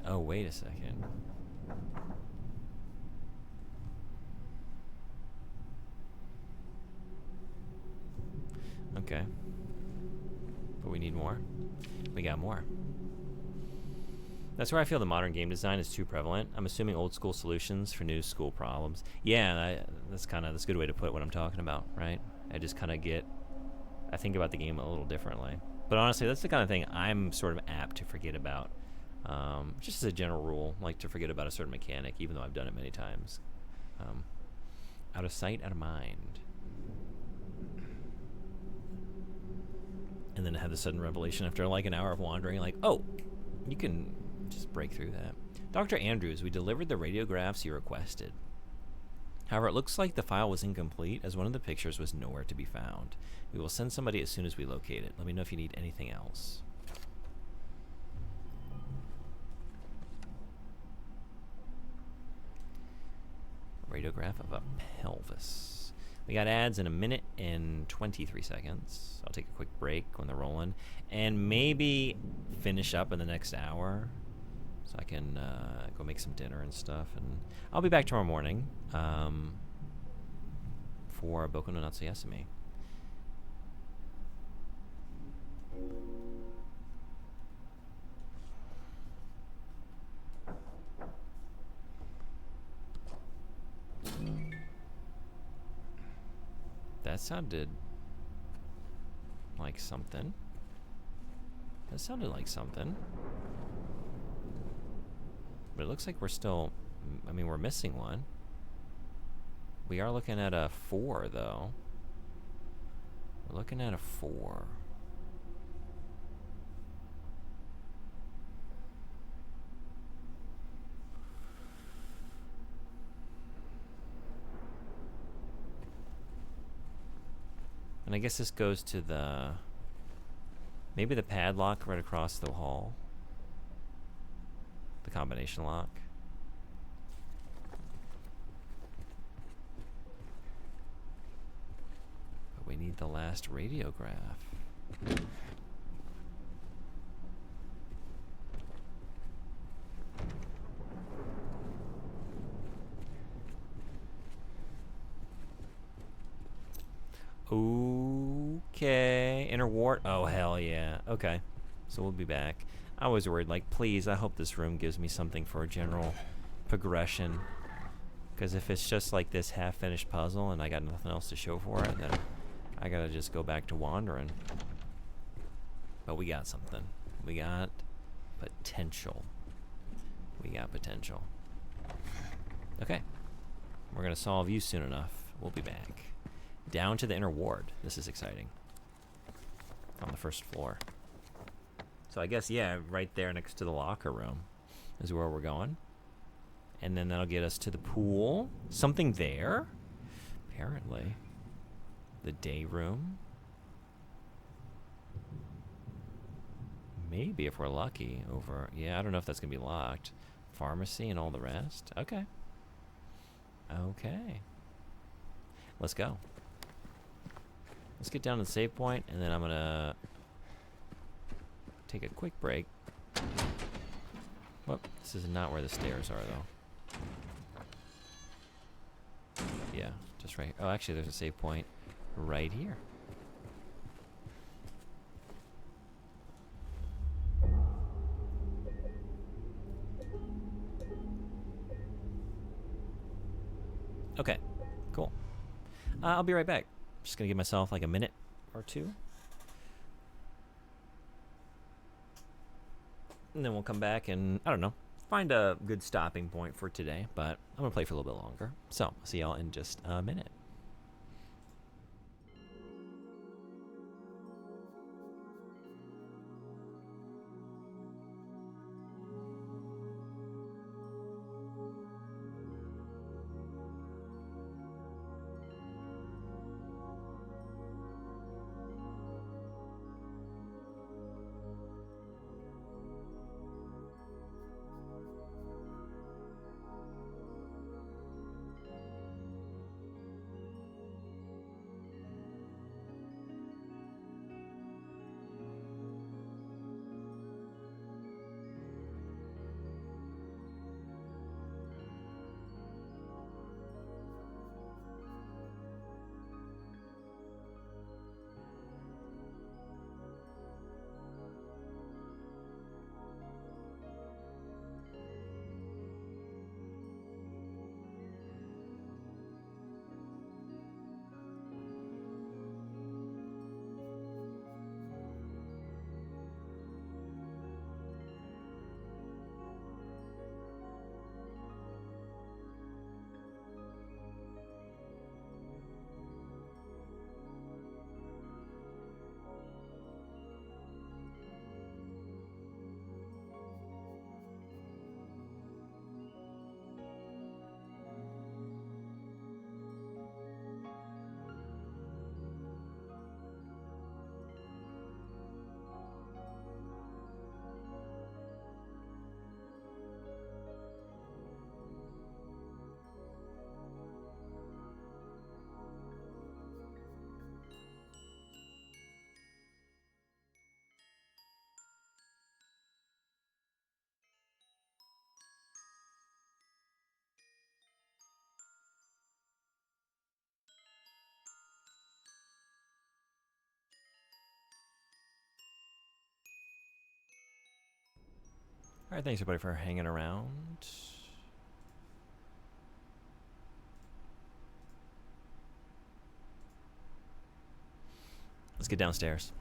Oh, wait a second. Okay. But we need more. We got more. That's where I feel the modern game design is too prevalent. I'm assuming old school solutions for new school problems. Yeah, that's a good way to put what I'm talking about, right? I just kind of I think about the game a little differently. But honestly, that's the kind of thing I'm sort of apt to forget about. Just as a general rule, like to forget about a certain mechanic, even though I've done it many times. Out of sight, out of mind. And then have the sudden revelation after like an hour of wandering, like, oh, you can just break through that. Dr. Andrews, we delivered the radiographs you requested. However, it looks like the file was incomplete as one of the pictures was nowhere to be found. We will send somebody as soon as we locate it. Let me know if you need anything else. Radiograph of a pelvis. We got ads in a minute and 23 seconds. I'll take a quick break when they're rolling. And maybe finish up in the next hour. So I can go make some dinner and stuff. And I'll be back tomorrow morning for Boku no Natsuyasumi. That sounded like something. That sounded like something. But it looks like we're still... I mean, we're missing one. We are looking at a 4, though. We're looking at a 4. And I guess this goes to the... maybe the padlock right across the hall. The combination lock. But we need the last radiograph. Okay. Inner wart. Oh, hell yeah. Okay. So we'll be back. I was worried, like, please, I hope this room gives me something for a general progression. Because if it's just like this half-finished puzzle and I got nothing else to show for it, then I gotta just go back to wandering. But we got something. We got potential. We got potential. Okay. We're gonna solve you soon enough. We'll be back. Down to the inner ward. This is exciting. On the first floor. So I guess, yeah, right there next to the locker room is where we're going. And then that'll get us to the pool. Something there, apparently. The day room. Maybe if we're lucky over... Yeah, I don't know if that's going to be locked. Pharmacy and all the rest? Okay. Okay. Let's go. Let's get down to the save point, and then I'm going to take a quick break. Whoop, this is not where the stairs are, though. Yeah, just right here. Oh, actually, there's a save point right here. Okay, cool. I'll be right back. Just gonna give myself like a minute or two. And then we'll come back and, I don't know, find a good stopping point for today. But I'm gonna play for a little bit longer. So, I'll see y'all in just a minute. Alright, thanks everybody for hanging around. Let's get downstairs.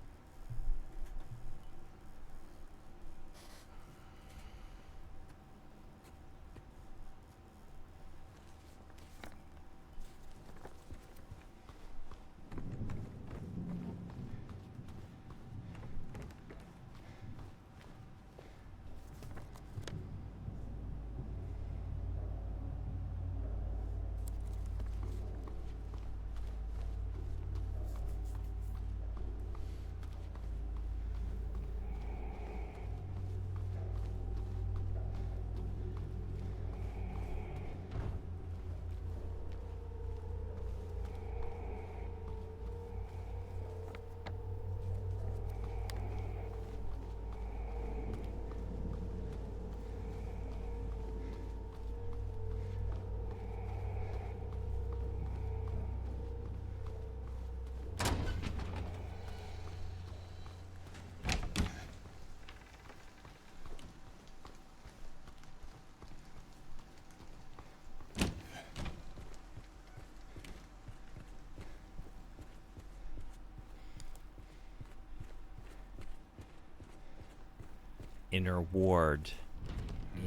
Inner ward.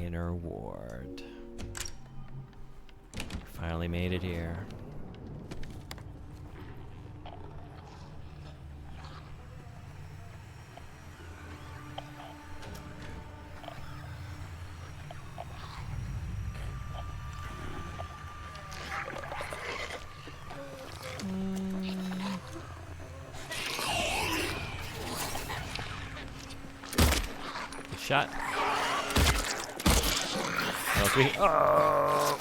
Inner ward. Finally made it here. shot. Oh, three. Oh.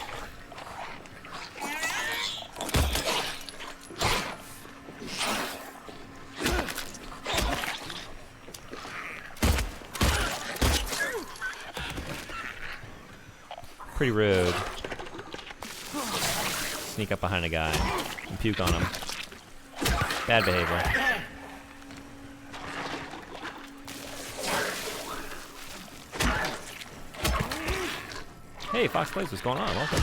Pretty rude. Sneak up behind a guy and puke on him. Bad behavior. Hey, Fox Plays, what's going on? Welcome.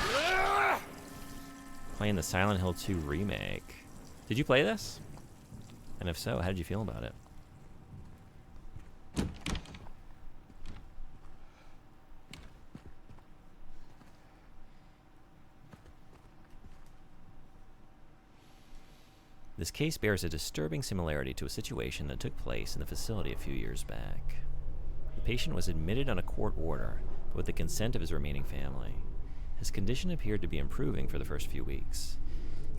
Playing the Silent Hill 2 remake. Did you play this? And if so, how did you feel about it? This case bears a disturbing similarity to a situation that took place in the facility a few years back. The patient was admitted on a court order, but with the consent of his remaining family. His condition appeared to be improving for the first few weeks.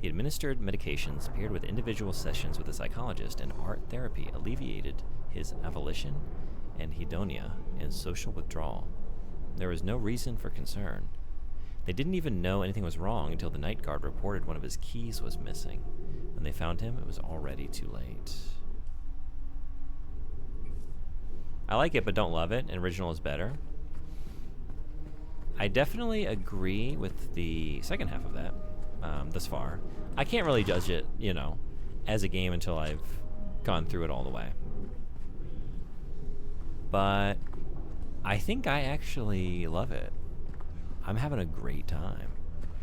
The administered medications paired with individual sessions with a psychologist and art therapy alleviated his avolition and hedonia and social withdrawal. There was no reason for concern. They didn't even know anything was wrong until the night guard reported one of his keys was missing. When they found him, it was already too late. I like it, but don't love it, and original is better. I definitely agree with the second half of that, thus far. I can't really judge it, you know, as a game until I've gone through it all the way. But I think I actually love it. I'm having a great time.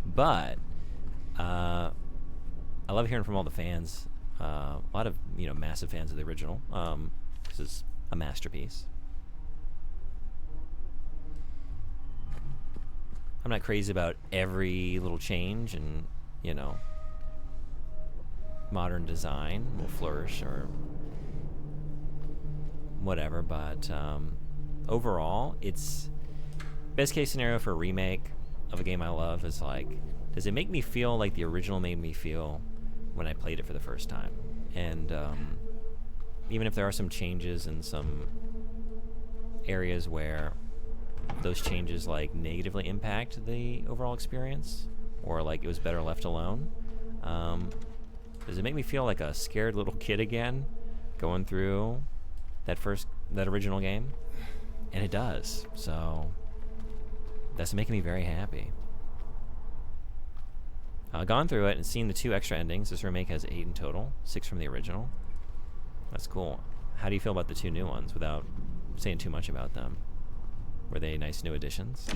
But I love hearing from all the fans. A lot of, you know, massive fans of the original. This is a masterpiece. I'm not crazy about every little change and, you know, modern design will flourish or whatever, but overall, it's best case scenario for a remake of a game I love is like, does it make me feel like the original made me feel when I played it for the first time? And even if there are some changes in some areas where those changes like negatively impact the overall experience, or like it was better left alone, does it make me feel like a scared little kid again going through that original game? And it does. So that's making me very happy. Gone through it and seen the 2 extra endings. This remake has 8 in total, 6 from the original. That's cool. How do you feel about the 2 new ones without saying too much about them? Were they nice new additions?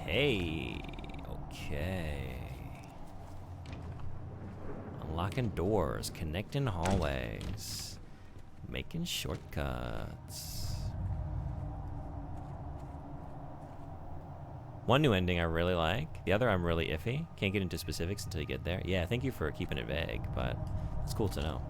Hey, okay. Unlocking doors, connecting hallways, making shortcuts. One new ending I really like, the other I'm really iffy. Can't get into specifics until you get there. Yeah, thank you for keeping it vague, but it's cool to know.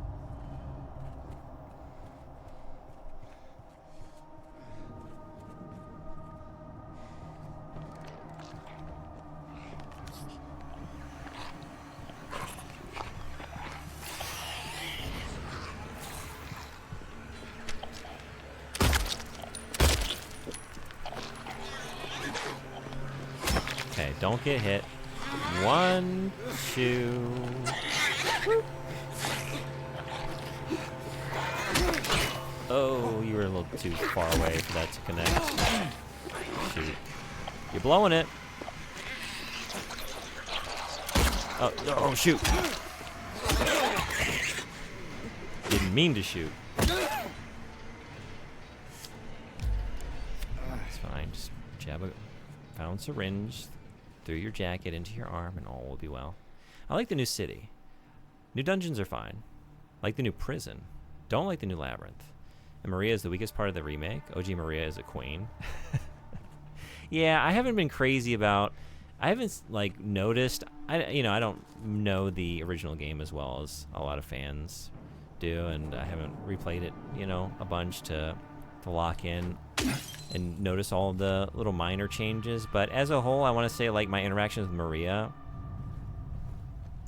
Okay, don't get hit. 1, 2. Oh, you were a little too far away for that to connect. Shoot. You're blowing it. Oh, shoot. Didn't mean to shoot. It's fine. Just jab a found syringe through your jacket into your arm and all will be well. I like the new city. New dungeons are fine. Like the new prison. Don't like the new labyrinth. And Maria is the weakest part of the remake. OG Maria is a queen. Yeah, I haven't been crazy about... I haven't, like, noticed I don't know the original game as well as a lot of fans do, and I haven't replayed it, a bunch to lock in and notice all of the little minor changes. But as a whole, I want to say like my interactions with Maria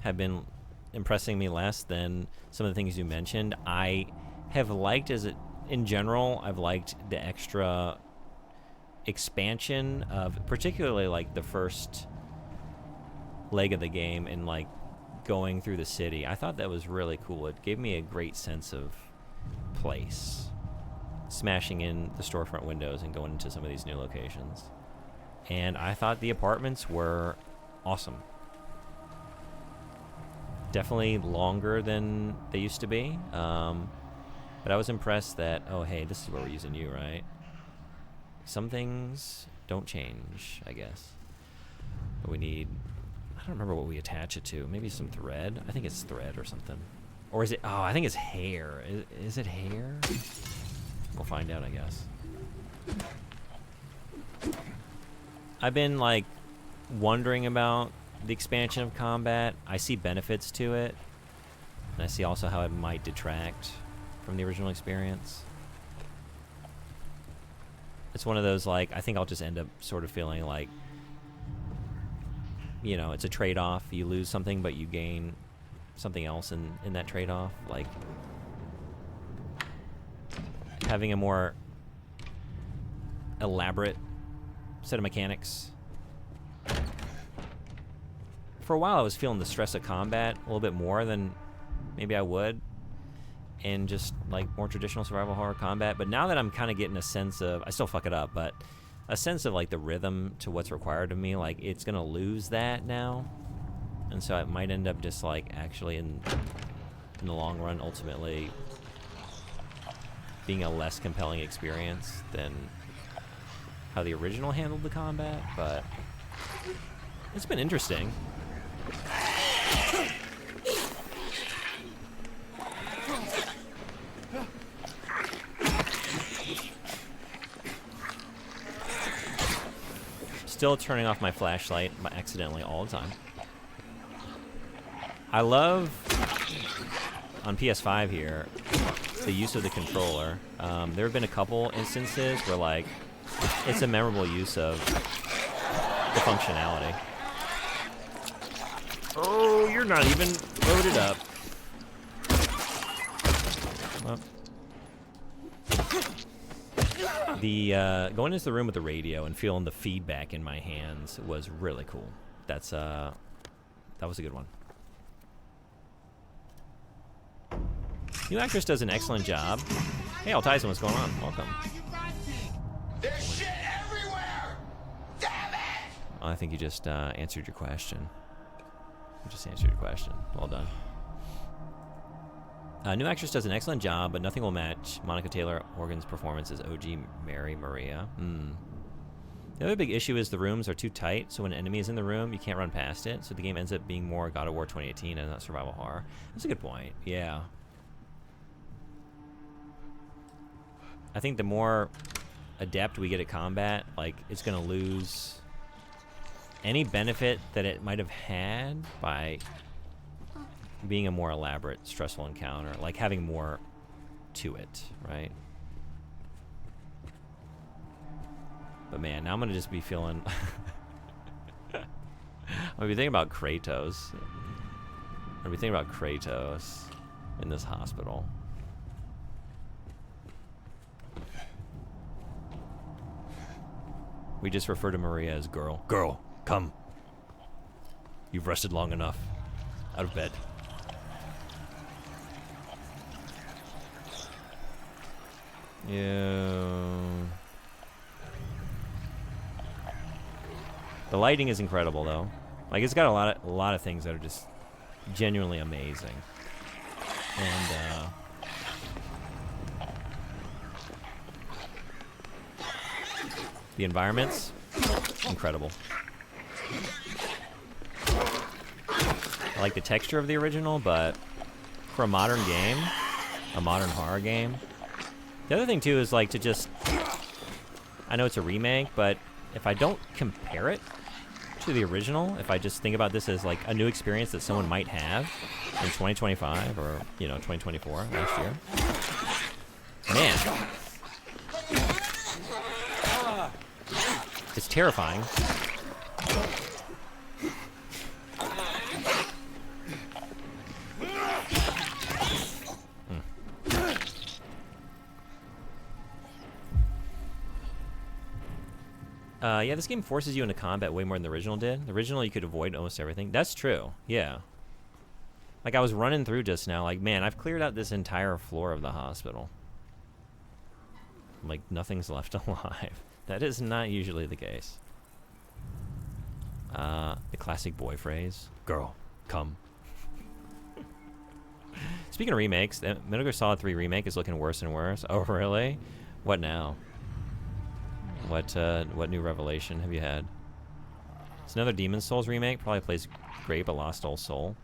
have been impressing me less than some of the things you mentioned. I have liked, in general, I've liked the extra expansion of particularly like the first leg of the game and like going through the city. I thought that was really cool. It gave me a great sense of place, smashing in the storefront windows and going into some of these new locations. And I thought the apartments were awesome. Definitely longer than they used to be, but I was impressed that, oh hey, this is where we're using you, right? Some things don't change, I guess, but we need, I don't remember what we attach it to. Maybe some thread. I think it's thread or something. Or is it, oh, I think it's hair. Is it hair? We'll find out, I guess. I've been like wondering about the expansion of combat. I see benefits to it, and I see also how it might detract from the original experience. It's one of those, like, I think I'll just end up sort of feeling like, it's a trade-off. You lose something, but you gain something else in that trade-off. Like, having a more elaborate set of mechanics. For a while, I was feeling the stress of combat a little bit more than maybe I would in just like more traditional survival horror combat. But now that I'm kind of getting a sense of, I still fuck it up, but a sense of like the rhythm to what's required of me, like it's gonna lose that now, and so it might end up just like actually in the long run, ultimately being a less compelling experience than how the original handled the combat. But it's been interesting. Still turning off my flashlight accidentally all the time. I love, on PS5 here, the use of the controller. There have been a couple instances where like it's a memorable use of the functionality. Oh, you're not even loaded up. Well. The going into the room with the radio and feeling the feedback in my hands was really cool. That was a good one. New actress does an excellent job. Hey, Al Tyson, what's going on? Welcome. There's shit everywhere! Damn it! I think you just answered your question. You just answered your question. Well done. New actress does an excellent job, but nothing will match Monica Taylor Organ's performance as OG Mary Maria. The other big issue is the rooms are too tight, so when an enemy is in the room, you can't run past it, so the game ends up being more God of War 2018 and not survival horror. That's a good point, yeah. I think the more adept we get at combat, like, it's gonna lose any benefit that it might have had by being a more elaborate, stressful encounter, like having more to it, right? But man, now I'm gonna just be feeling I'm gonna be thinking about Kratos. I'm gonna be thinking about Kratos in this hospital. We just refer to Maria as girl. Girl, come. You've rested long enough. Out of bed. Yeah. The lighting is incredible, though. Like, it's got a lot of things that are just genuinely amazing. And the environments, incredible. I like the texture of the original, but for a modern game, a modern horror game. The other thing too is like to just, I know it's a remake, but if I don't compare it to the original, if I just think about this as like a new experience that someone might have in 2025 or, you know, 2024 last year. Man. It's terrifying. Yeah, this game forces you into combat way more than the original did. The original, you could avoid almost everything. That's true, yeah. Like, I was running through just now, like, man, I've cleared out this entire floor of the hospital. Like, nothing's left alive. That is not usually the case. The classic boy phrase. Girl, come. Speaking of remakes, the Metal Gear Solid 3 remake is looking worse and worse. Oh, really? What now? What new revelation have you had? It's another Demon's Souls remake. Probably plays great, but lost all soul.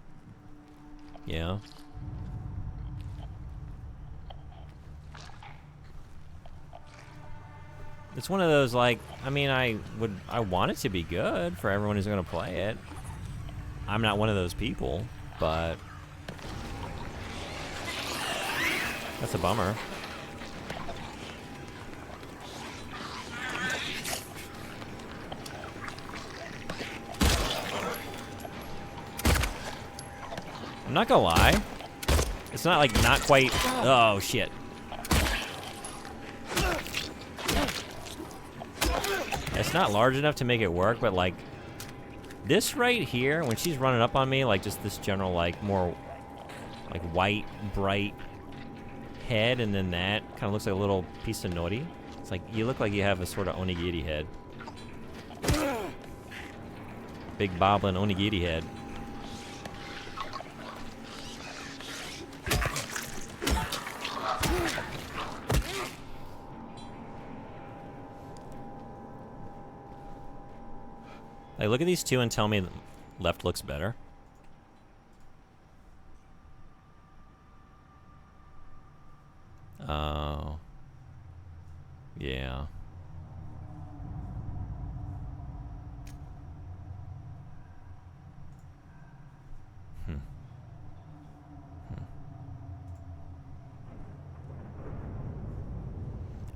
Yeah. It's one of those, like, I mean, I want it to be good for everyone who's gonna play it. I'm not one of those people, but that's a bummer. I'm not gonna lie. It's not like not quite. Oh shit. It's not large enough to make it work, but like this right here, when she's running up on me, like just this general like more like white, bright head, and then that kind of looks like a little piece of naughty. It's like you look like you have a sort of onigiri head. Big bobbling onigiri head. Like, look at these two and tell me left looks better. Oh. Yeah.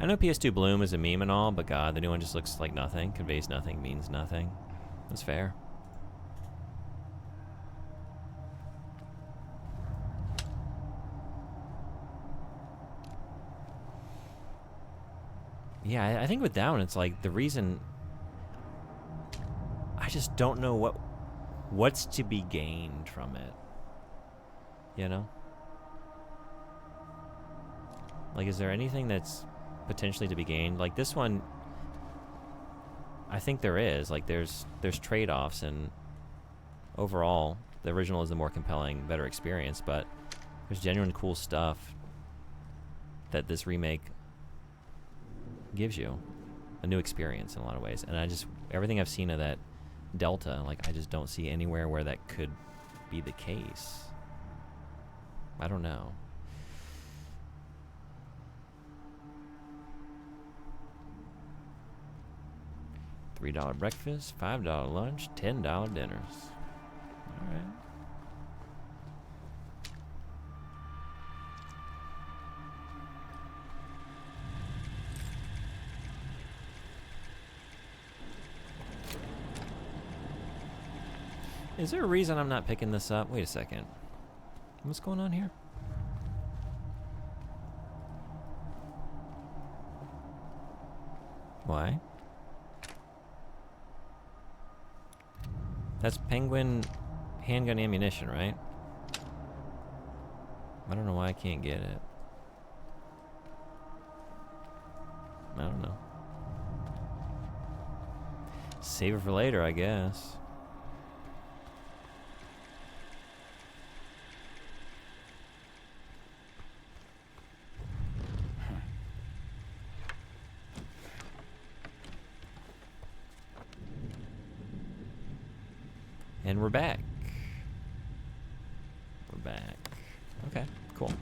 I know PS2 Bloom is a meme and all, but God, the new one just looks like nothing, conveys nothing, means nothing. That's fair. Yeah, I think with that one, it's like the reason I just don't know what's to be gained from it. You know? Like, is there anything that's potentially to be gained? Like this one, I think there is. Like there's trade-offs, and overall, the original is the more compelling, better experience, but there's genuine cool stuff that this remake gives you. A new experience in a lot of ways. And everything I've seen of that Delta, like I just don't see anywhere where that could be the case. I don't know. $3 breakfast, $5 lunch, $10 dinners. All right. Is there a reason I'm not picking this up? Wait a second. What's going on here? Why? That's Penguin handgun ammunition, right? I don't know why I can't get it. I don't know. Save it for later, I guess. And we're back. We're back. Okay, cool.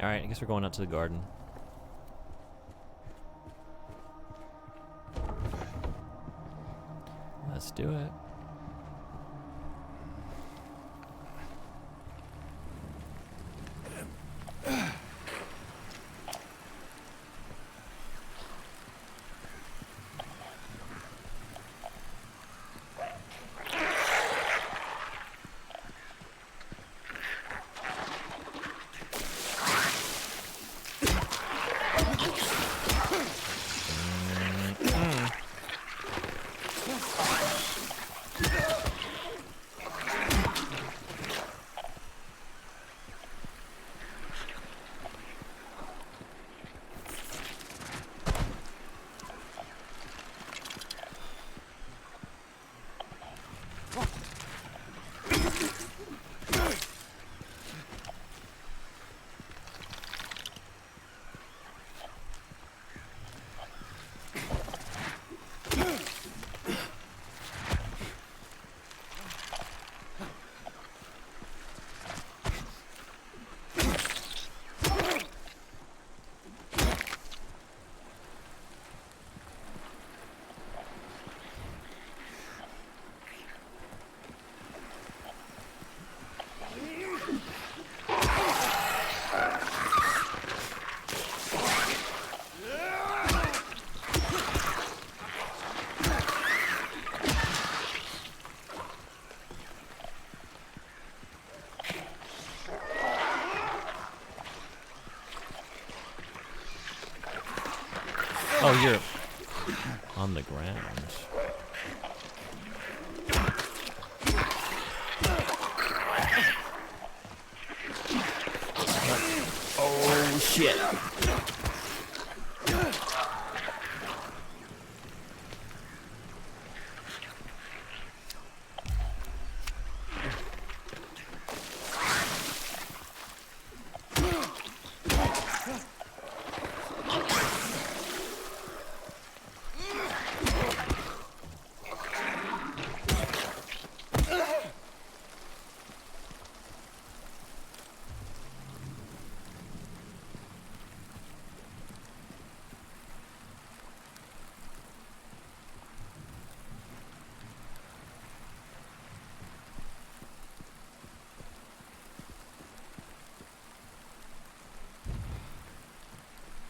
Alright, I guess we're going out to the garden. Let's do it. Oh, you're on the ground. Oh, shit.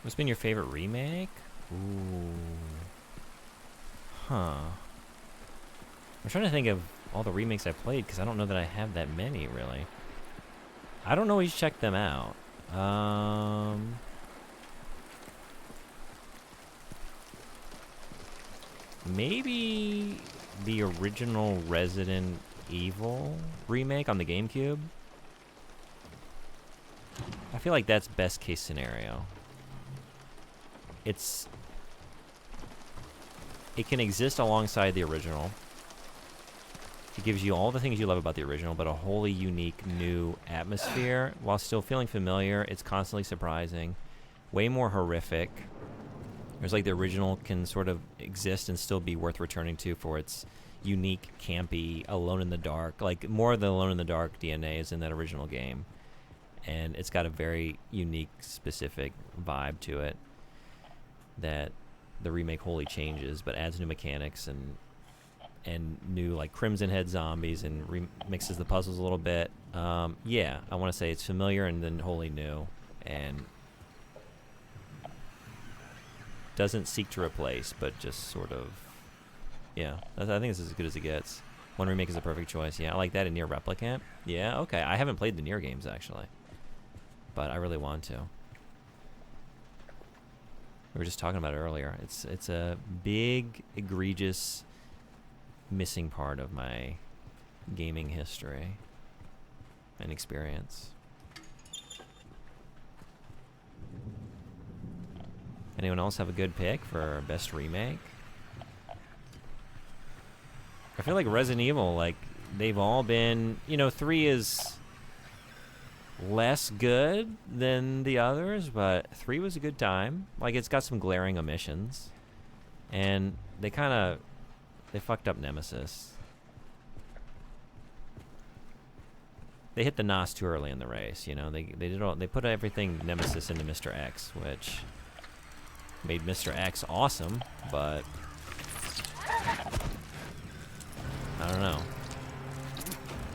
What's been your favorite remake? Ooh. Huh. I'm trying to think of all the remakes I played because I don't know that I have that many, really. I don't always check them out. Maybe the original Resident Evil remake on the GameCube. I feel like that's best case scenario. It can exist alongside the original. It gives you all the things you love about the original, but a wholly unique new atmosphere. While still feeling familiar, it's constantly surprising. Way more horrific. There's like the original can sort of exist and still be worth returning to for its unique, campy, alone in the dark. Like, more of the alone in the dark DNA is in that original game. And it's got a very unique, specific vibe to it that the remake wholly changes, but adds new mechanics and new, like, Crimson Head zombies and remixes the puzzles a little bit. Yeah, I want to say it's familiar and then wholly new, and doesn't seek to replace, but just sort of, yeah, I think it's as good as it gets. One remake is a perfect choice. Yeah, I like that. And Nier Replicant. Yeah, okay. I haven't played the Nier games, actually, but I really want to. We were just talking about it earlier. It's a big, egregious missing part of my gaming history and experience. Anyone else have a good pick for best remake? I feel like Resident Evil, like, they've all been, 3 is less good than the others, but 3 was a good time. Like, it's got some glaring omissions, and they fucked up Nemesis. they hit the NOS too early in the race. You know, they put everything Nemesis into Mr. X, which made Mr. X awesome, but I don't know.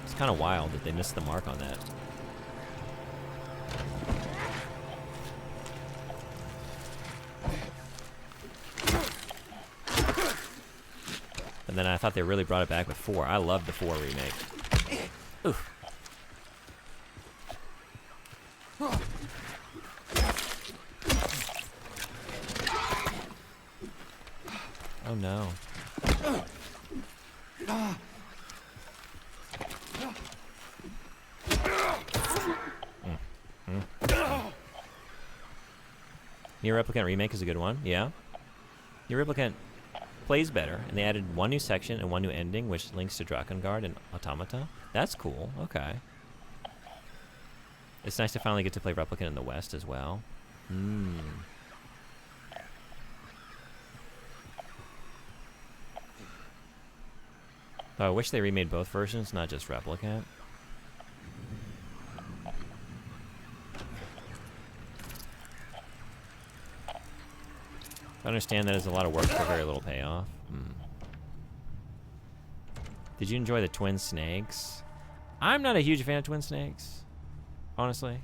It's kind of wild that they missed the mark on that. And then I thought they really brought it back with 4. I love the 4 remake. Oof. Oh no. Nier Replicant Remake is a good one, yeah. Nier Replicant plays better, and they added 1 new section and 1 new ending, which links to Drakengard and Automata. That's cool, okay. It's nice to finally get to play Replicant in the West as well. Oh, I wish they remade both versions, not just Replicant. I understand that is a lot of work for very little payoff. Did you enjoy the Twin Snakes? I'm not a huge fan of Twin Snakes, honestly.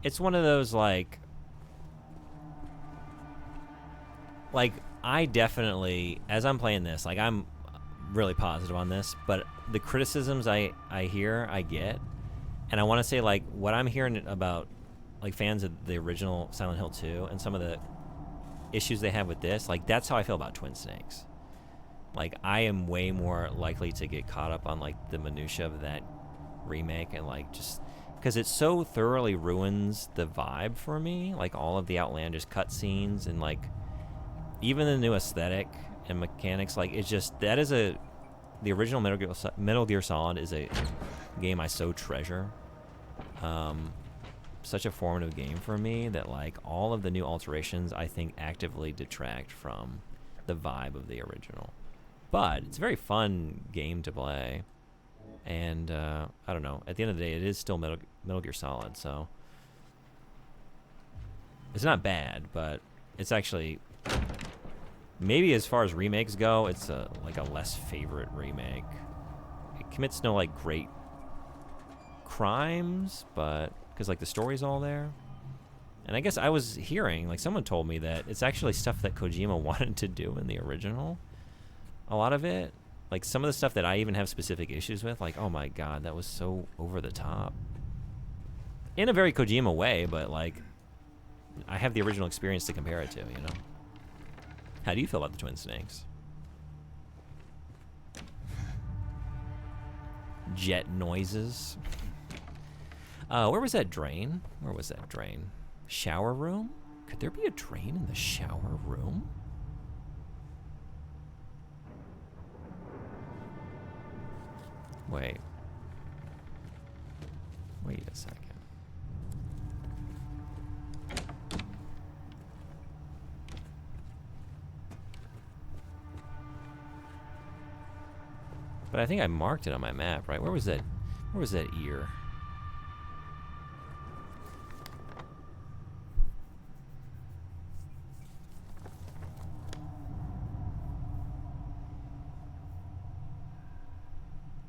It's one of those like I definitely, as I'm playing this, like I'm really positive on this, but the criticisms I hear, I get. And I want to say, like, what I'm hearing about, like, fans of the original Silent Hill 2 and some of the issues they have with this, like, that's how I feel about Twin Snakes. Like, I am way more likely to get caught up on, like, the minutia of that remake and, like, just... Because it so thoroughly ruins the vibe for me. Like, all of the outlandish cutscenes and, like, even the new aesthetic and mechanics. Like, it's just... That is a... The original Metal Gear Solid is a game I so treasure. Such a formative game for me that like all of the new alterations I think actively detract from the vibe of the original. But it's a very fun game to play. And I don't know, at the end of the day it is still Metal Gear Solid, so it's not bad, but it's actually maybe as far as remakes go, it's like a less favorite remake. It commits no like great crimes, but because like the story's all there. And I guess I was hearing, like someone told me that it's actually stuff that Kojima wanted to do in the original. A lot of it, like some of the stuff that I even have specific issues with, like oh my god, that was so over the top. In a very Kojima way, but like I have the original experience to compare it to, you know. How do you feel about the Twin Snakes? Jet noises. Where was that drain? Where was that drain? Shower room? Could there be a drain in the shower room? Wait. Wait a second. But I think I marked it on my map, right? Where was that? Where was that ear?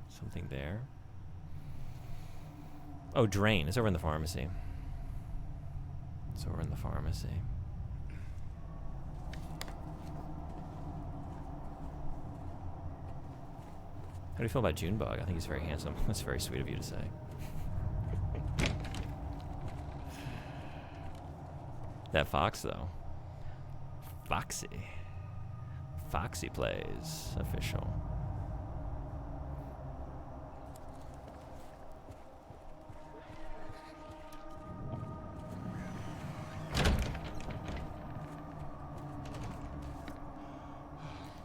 Something there. Oh, drain. It's over in the pharmacy. It's over in the pharmacy. How do you feel about Junebug? I think he's very handsome. That's very sweet of you to say. That Fox, though. Foxy. Foxy Plays. Official.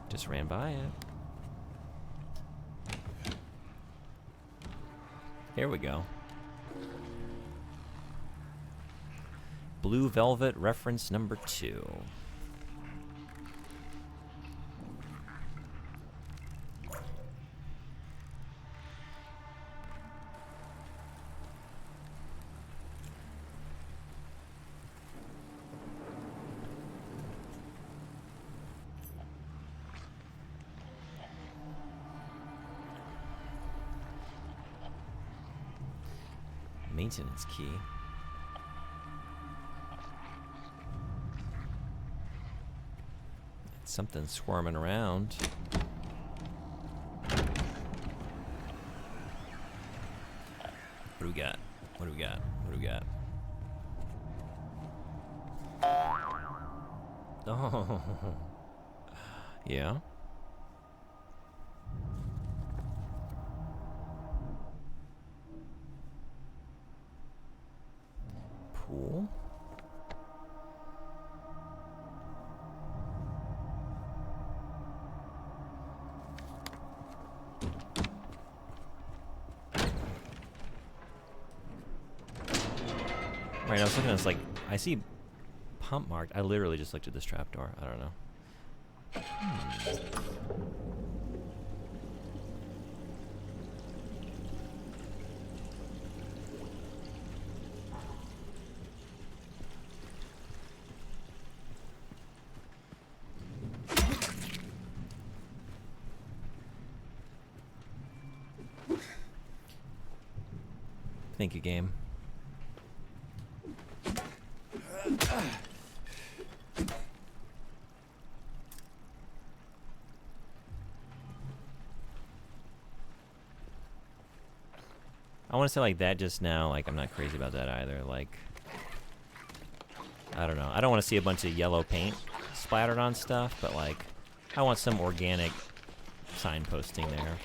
Just ran by it. Here we go. Blue Velvet reference number 2. maintenance key. Something squirming around. What do we got? What do we got? What do we got? Oh. Yeah. Pool. Right, I was looking at this, like, I see pump marked. I literally just looked at this trapdoor. I don't know. Thank you, game. I want to say like that just now, like I'm not crazy about that either. Like, I don't know. I don't want to see a bunch of yellow paint splattered on stuff, but like, I want some organic signposting there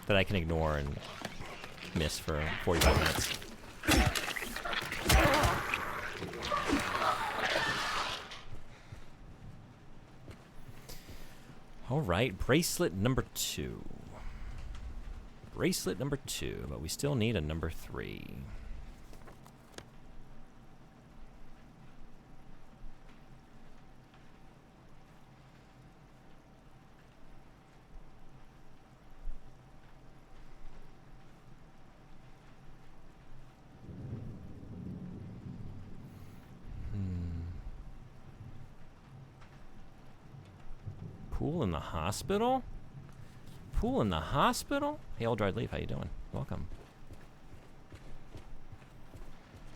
that I can ignore and miss for 45 minutes. All right, bracelet number 2. Bracelet number 2, but we still need a number 3. Pool in the hospital? Pool in the hospital? Hey, Old Dried Leaf, how you doing? Welcome.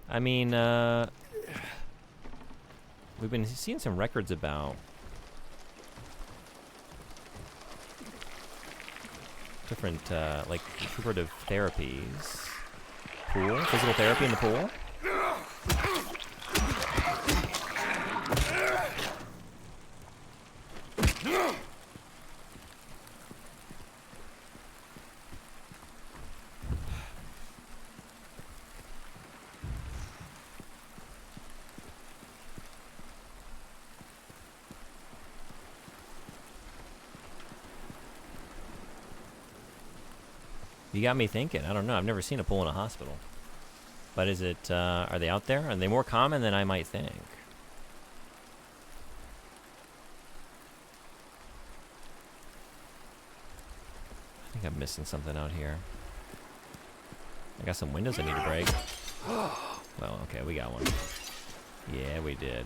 I mean, we've been seeing some records about different, like, recuperative therapies. Pool? Physical therapy in the pool? You got me thinking. I don't know. I've never seen a pool in a hospital. But is it, are they out there? Are they more common than I might think? I think I'm missing something out here. I got some windows I need to break. Well, okay, we got one. Yeah, we did.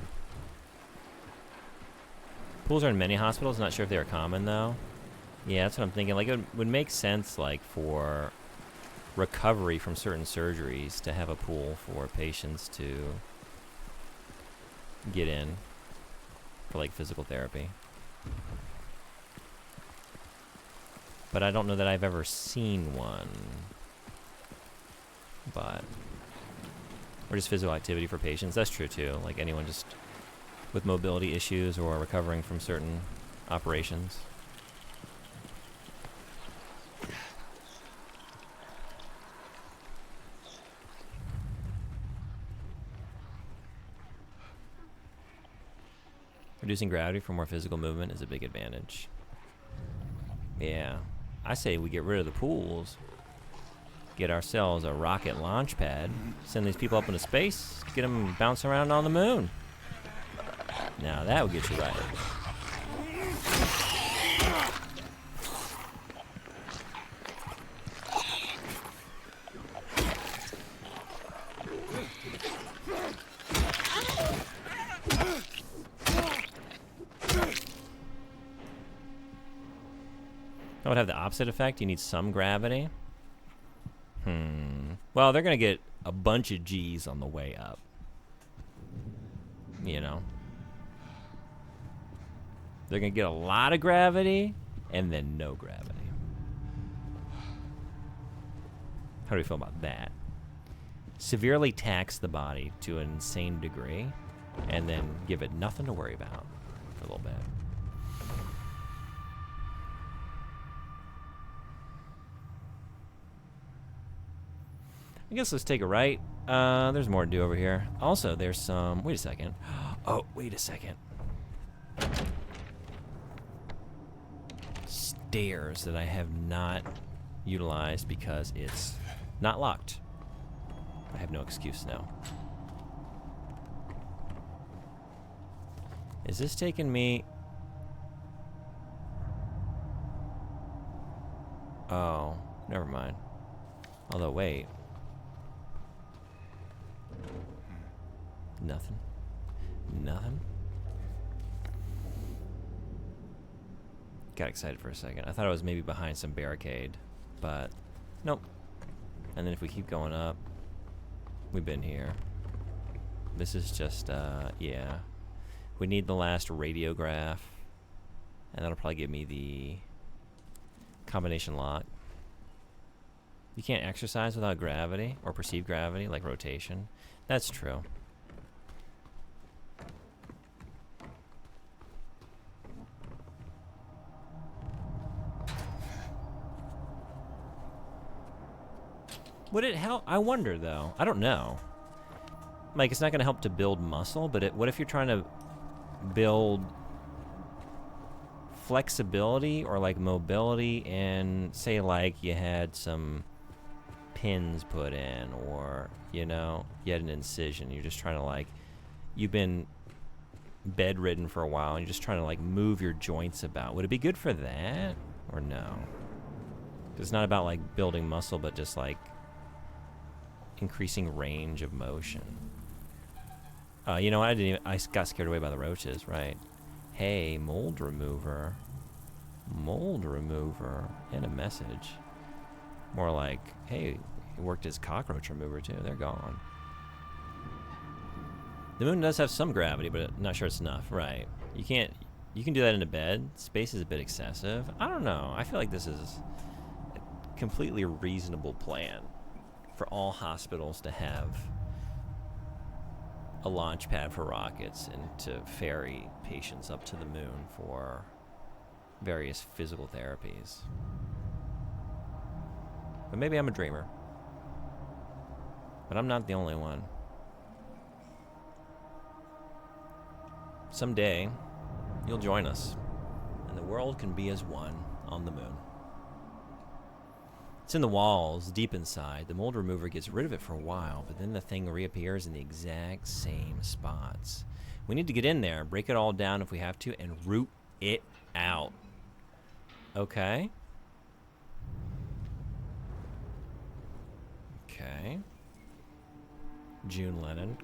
Pools are in many hospitals. Not sure if they are common, though. Yeah, that's what I'm thinking. Like, it would make sense, like, for recovery from certain surgeries to have a pool for patients to get in for, like, physical therapy. But I don't know that I've ever seen one. But, or just physical activity for patients. That's true, too. Like, anyone just with mobility issues or recovering from certain operations. Reducing gravity for more physical movement is a big advantage. Yeah. I say we get rid of the pools, get ourselves a rocket launch pad, send these people up into space, get them bouncing around on the moon. Now that would get you right. That would have the opposite effect. You need some gravity. Well, they're going to get a bunch of G's on the way up. You know? They're going to get a lot of gravity and then no gravity. How do you feel about that? Severely tax the body to an insane degree and then give it nothing to worry about for a little bit. I guess let's take a right. There's more to do over here. Also, there's some... Wait a second. Oh, wait a second. Stairs that I have not utilized because it's not locked. I have no excuse now. Is this taking me... Oh, never mind. Although, wait. Nothing. Nothing. Got excited for a second. I thought I was maybe behind some barricade, but nope. And then if we keep going up, we've been here. This is just, yeah. We need the last radiograph, and that'll probably give me the combination lock. You can't exercise without gravity, or perceive gravity, like rotation. That's true. Would it help? I wonder, though. I don't know. Like, it's not going to help to build muscle, but what if you're trying to build flexibility or, like, mobility and, say, like, you had some pins put in or, you know, you had an incision. You're just trying to, like, you've been bedridden for a while and you're just trying to, like, move your joints about. Would it be good for that or no? 'Cause it's not about, like, building muscle, but just, like, increasing range of motion. You know, I got scared away by the roaches, right? Hey, mold remover. Mold remover. And a message. More like, hey, it worked as cockroach remover too. They're gone. The moon does have some gravity, but I'm not sure it's enough. Right. You can do that in a bed. Space is a bit excessive. I don't know. I feel like this is a completely reasonable plan for all hospitals to have a launch pad for rockets and to ferry patients up to the moon for various physical therapies. But maybe I'm a dreamer. But I'm not the only one. Someday, you'll join us, and the world can be as one on the moon. It's in the walls, deep inside. The mold remover gets rid of it for a while, but then the thing reappears in the exact same spots. We need to get in there, break it all down if we have to, and root it out. Okay. Okay. June Lennon.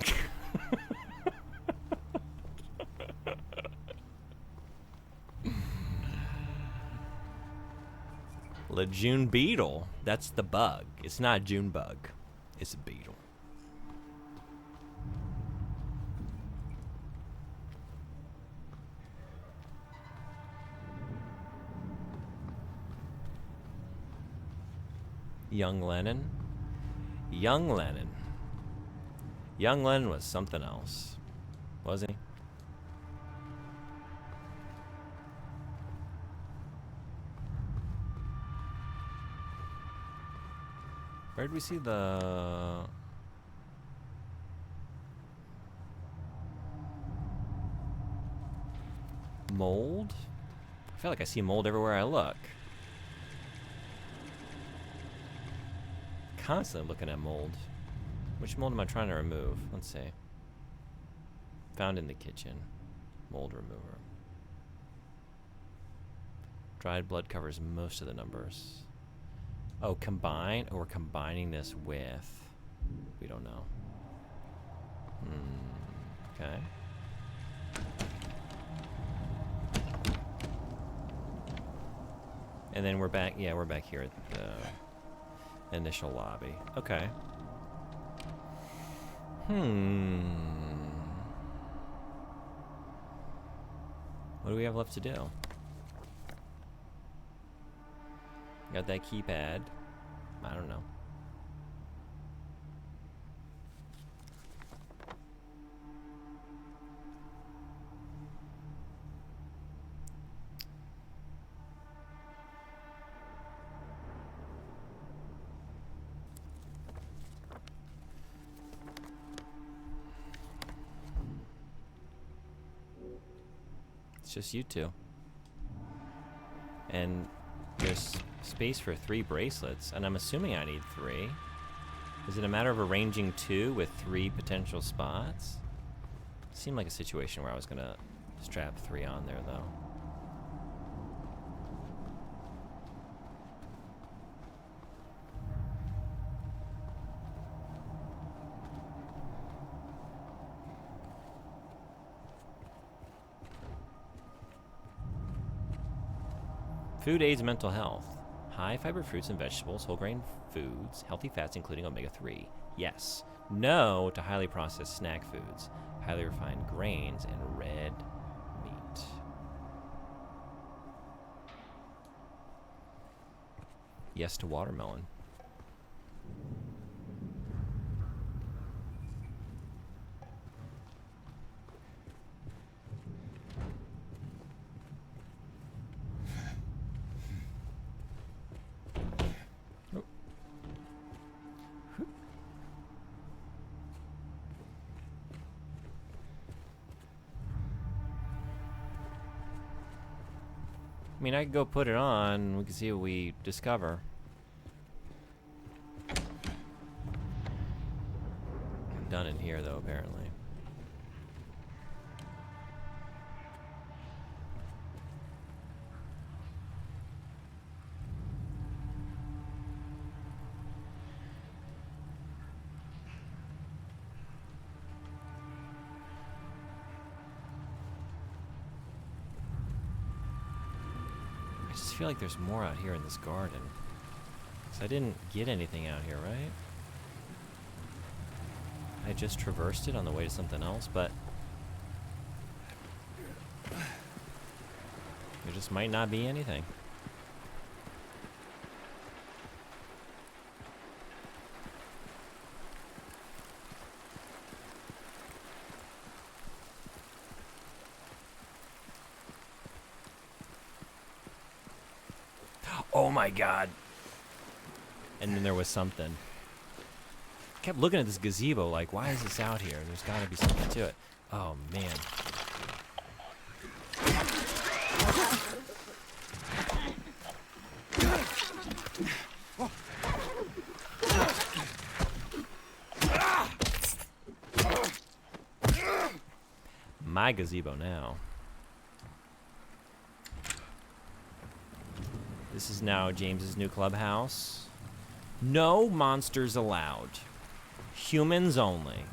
June beetle. That's the bug. It's not June bug. It's a beetle. Young Lennon. Young Lennon. Young Lennon was something else, wasn't he? Where did we see the... mold? I feel like I see mold everywhere I look. Constantly looking at mold. Which mold am I trying to remove? Let's see. Found in the kitchen. Mold remover. Dried blood covers most of the numbers. Oh, combine? Oh, we're combining this with... We don't know. Okay. And then we're back... Yeah, we're back here at the initial lobby. Okay. What do we have left to do? Got that keypad. I don't know. It's just you two. And there's space for 3 bracelets, and I'm assuming I need 3. Is it a matter of arranging 2 with 3 potential spots? Seemed like a situation where I was gonna strap 3 on there, though. Food aids mental health. High fiber fruits and vegetables, whole grain foods, healthy fats including omega-3. Yes. No to highly processed snack foods, highly refined grains, and red meat. Yes to watermelon. I mean, I could go put it on. We can see what we discover. Done in here, though, apparently. I just feel like there's more out here in this garden. 'Cause I didn't get anything out here, right? I just traversed it on the way to something else, but there just might not be anything. Oh my god. And then there was something. Kept looking at this gazebo like, why is this out here? There's got to be something to it. Oh man. My gazebo now. This is now James's new clubhouse. No monsters allowed. Humans only.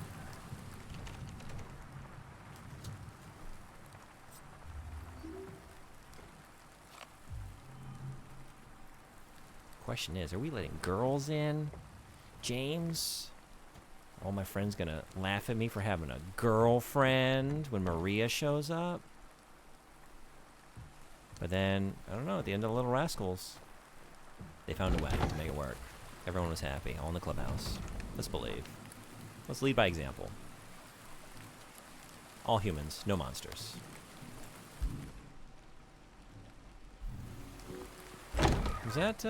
Question is, are we letting girls in? James? All my friends gonna laugh at me for having a girlfriend when Maria shows up? But then, I don't know, at the end of the Little Rascals, they found a way to make it work. Everyone was happy, all in the clubhouse. Let's believe. Let's lead by example. All humans, no monsters. Is that,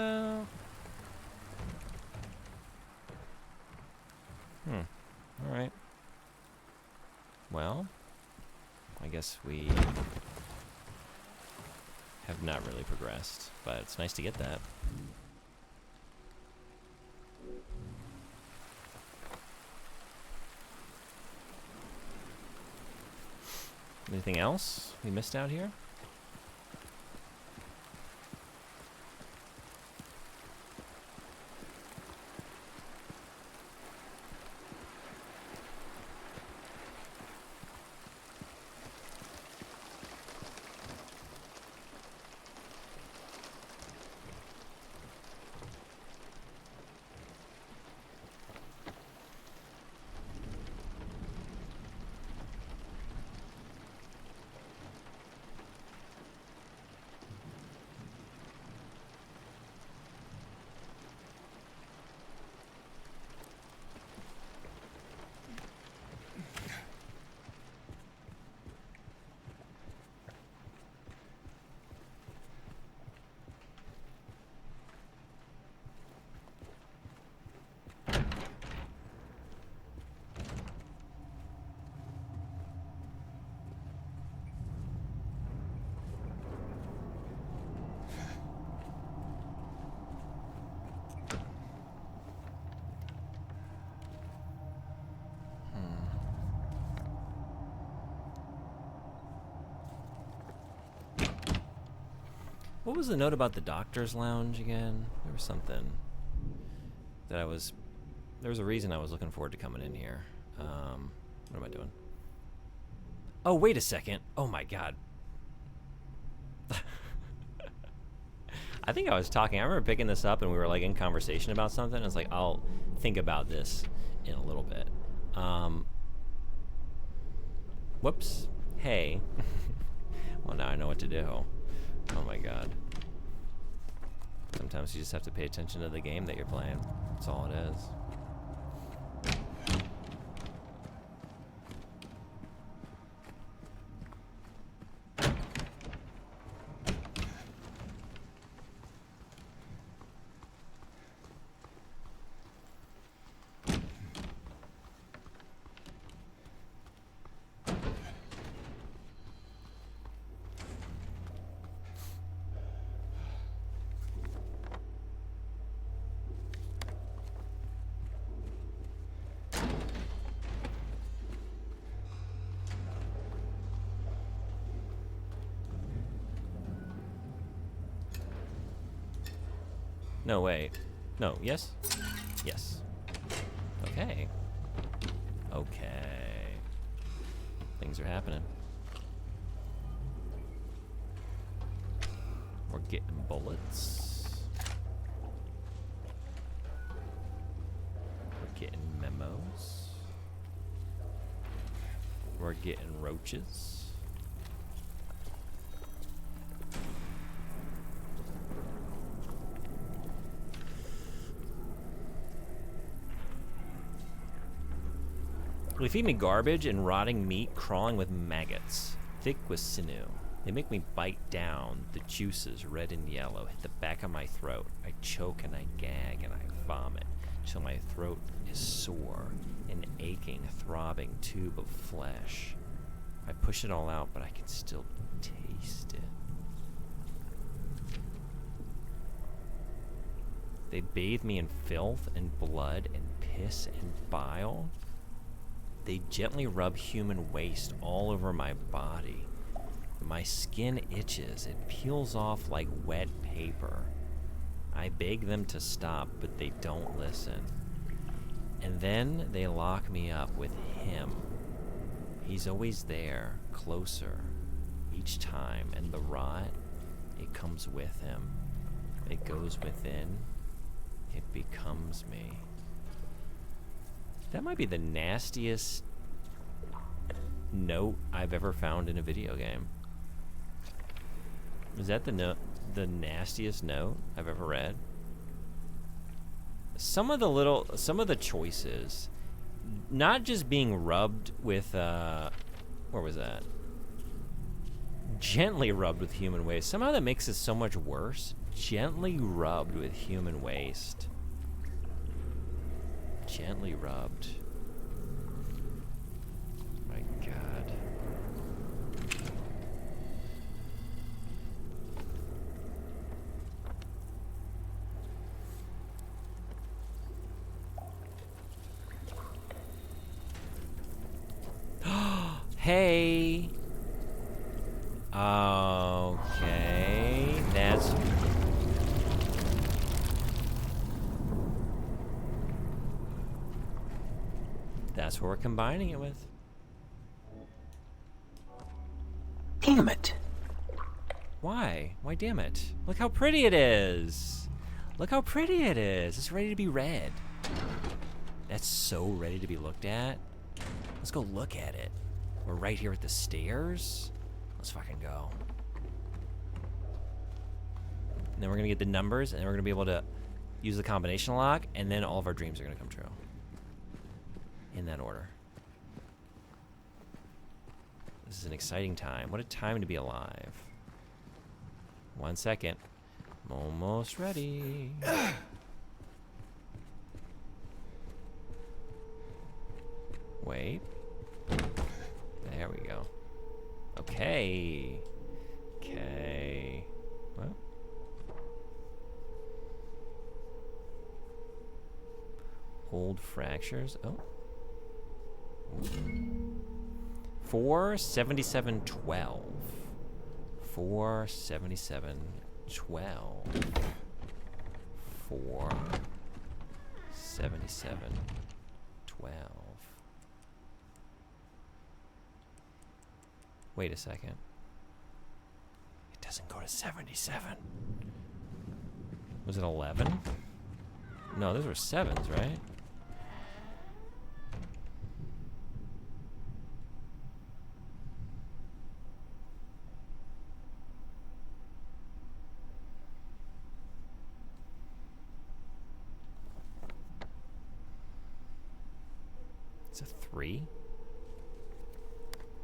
Alright. Well, I guess we have not really progressed, but it's nice to get that. Anything else we missed out here? What was the note about the doctor's lounge again? There was something that I was... There was a reason I was looking forward to coming in here. What am I doing? Oh, wait a second. Oh, my God. I think I was talking. I remember picking this up and we were like in conversation about something. I was like, I'll think about this in a little bit. Whoops. Hey. Well, now I know what to do. Oh my God. Sometimes you just have to pay attention to the game that you're playing. That's all it is. No, wait. No, yes? Yes. Okay. Okay. Things are happening. We're getting bullets. We're getting memos. We're getting roaches. They feed me garbage and rotting meat crawling with maggots, thick with sinew. They make me bite down. The juices, red and yellow, hit the back of my throat. I choke and I gag and I vomit till my throat is sore, an aching, throbbing tube of flesh. I push it all out, but I can still taste it. They bathe me in filth and blood and piss and bile. They gently rub human waste all over my body. My skin itches. It peels off like wet paper. I beg them to stop, but they don't listen. And then they lock me up with him. He's always there, closer, each time, and the rot, it comes with him. It goes within. It becomes me. That might be the nastiest note I've ever found in a video game. Is that the nastiest note I've ever read? Some of the choices, not just being rubbed with, where was that? Gently rubbed with human waste. Somehow that makes it so much worse. Gently rubbed with human waste. Gently rubbed. My God. Hey. Okay. That's what we're combining it with. Damn it. Why? Why damn it? Look how pretty it is. Look how pretty it is. It's ready to be read. That's so ready to be looked at. Let's go look at it. We're right here at the stairs. Let's fucking go. And then we're gonna get the numbers, and then we're gonna be able to use the combination lock, and then all of our dreams are gonna come true. In that order. This is an exciting time. What a time to be alive. 1 second. I'm almost ready. Wait. There we go. Okay. Okay. Well. Old fractures. Oh. 47712. 47712. 12. 4. 77. 12. Wait a second. It doesn't go to 77. Was it 11? No, those were 7s, right? It's a 3?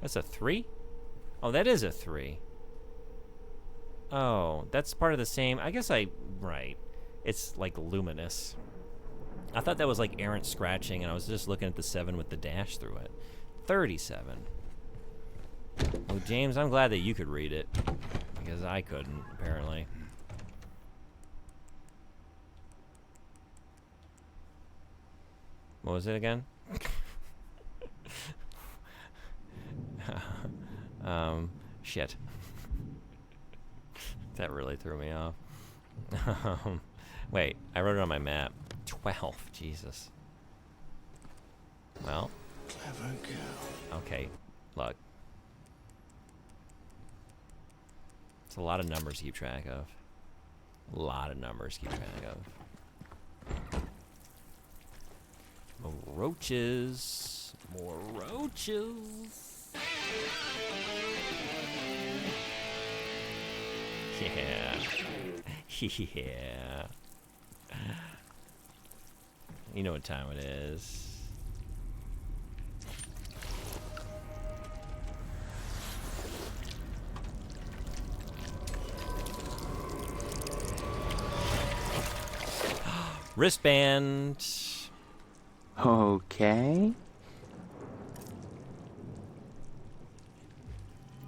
That's a 3? Oh, that is a 3. Oh, that's part of the same. I guess right. It's like luminous. I thought that was like errant scratching, and I was just looking at the 7 with the dash through it. 37. Well, James, I'm glad that you could read it, because I couldn't, apparently. What was it again? Shit. That really threw me off. Wait, I wrote it on my map. 12, Jesus. Well. Clever girl. Okay, look. It's a lot of numbers to keep track of. A lot of numbers to keep track of. More roaches. More roaches. Yeah. Yeah. You know what time it is. Wristband. Okay.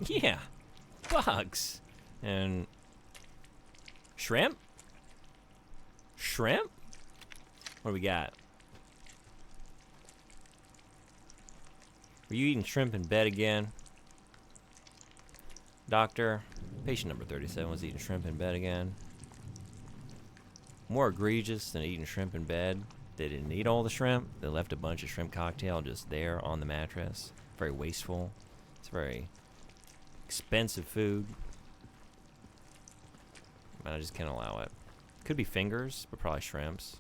Yeah. Bugs. And shrimp? Shrimp? What do we got? Were you eating shrimp in bed again? Doctor, patient number 37 was eating shrimp in bed again. More egregious than eating shrimp in bed. They didn't eat all the shrimp. They left a bunch of shrimp cocktail just there on the mattress. Very wasteful. It's very expensive food. I just can't allow it. Could be fingers, but probably shrimps.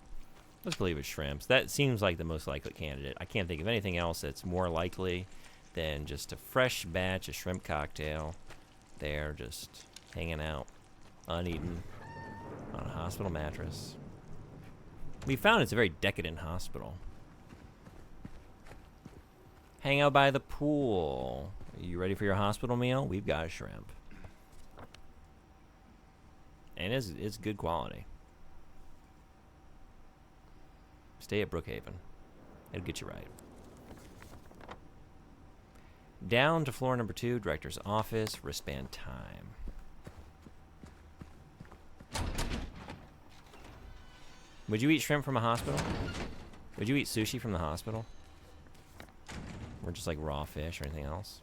Let's believe it's shrimps. That seems like the most likely candidate. I can't think of anything else that's more likely than just a fresh batch of shrimp cocktail there just hanging out, uneaten, on a hospital mattress. We found it's a very decadent hospital. Hang out by the pool. Are you ready for your hospital meal? We've got shrimp. And it's good quality. Stay at Brookhaven. It'll get you right. Down to floor number 2, director's office, wristband time. Would you eat shrimp from a hospital? Would you eat sushi from the hospital? Or just like raw fish or anything else?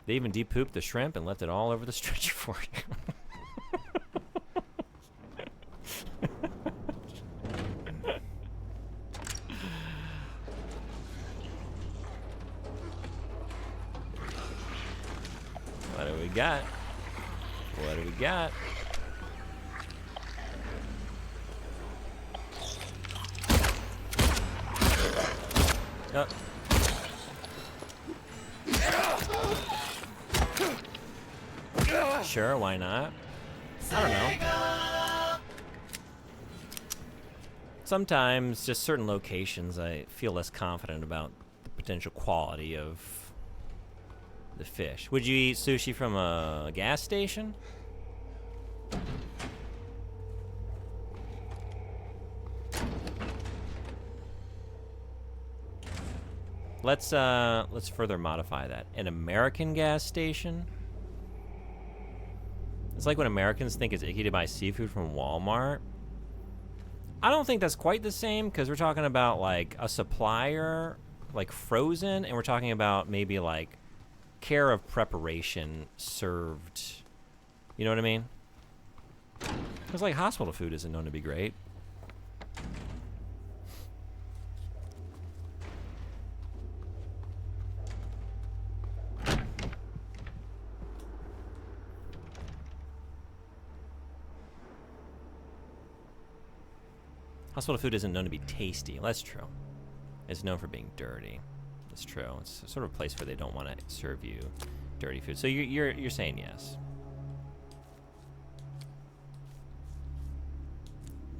They even de-pooped the shrimp and left it all over the stretcher for you. What do we got? What do we got? Oh. Sure, why not? I don't know. Sometimes, just certain locations, I feel less confident about the potential quality of the fish. Would you eat sushi from a gas station? Let's further modify that. An American gas station? It's like when Americans think it's icky to buy seafood from Walmart. I don't think that's quite the same, because we're talking about like a supplier, like frozen, and we're talking about maybe like care of preparation served. You know what I mean? Because, like, hospital food isn't known to be great. Hospital food isn't known to be tasty. Well, that's true. It's known for being dirty. That's true. It's sort of a place where they don't want to serve you dirty food. So you're saying yes.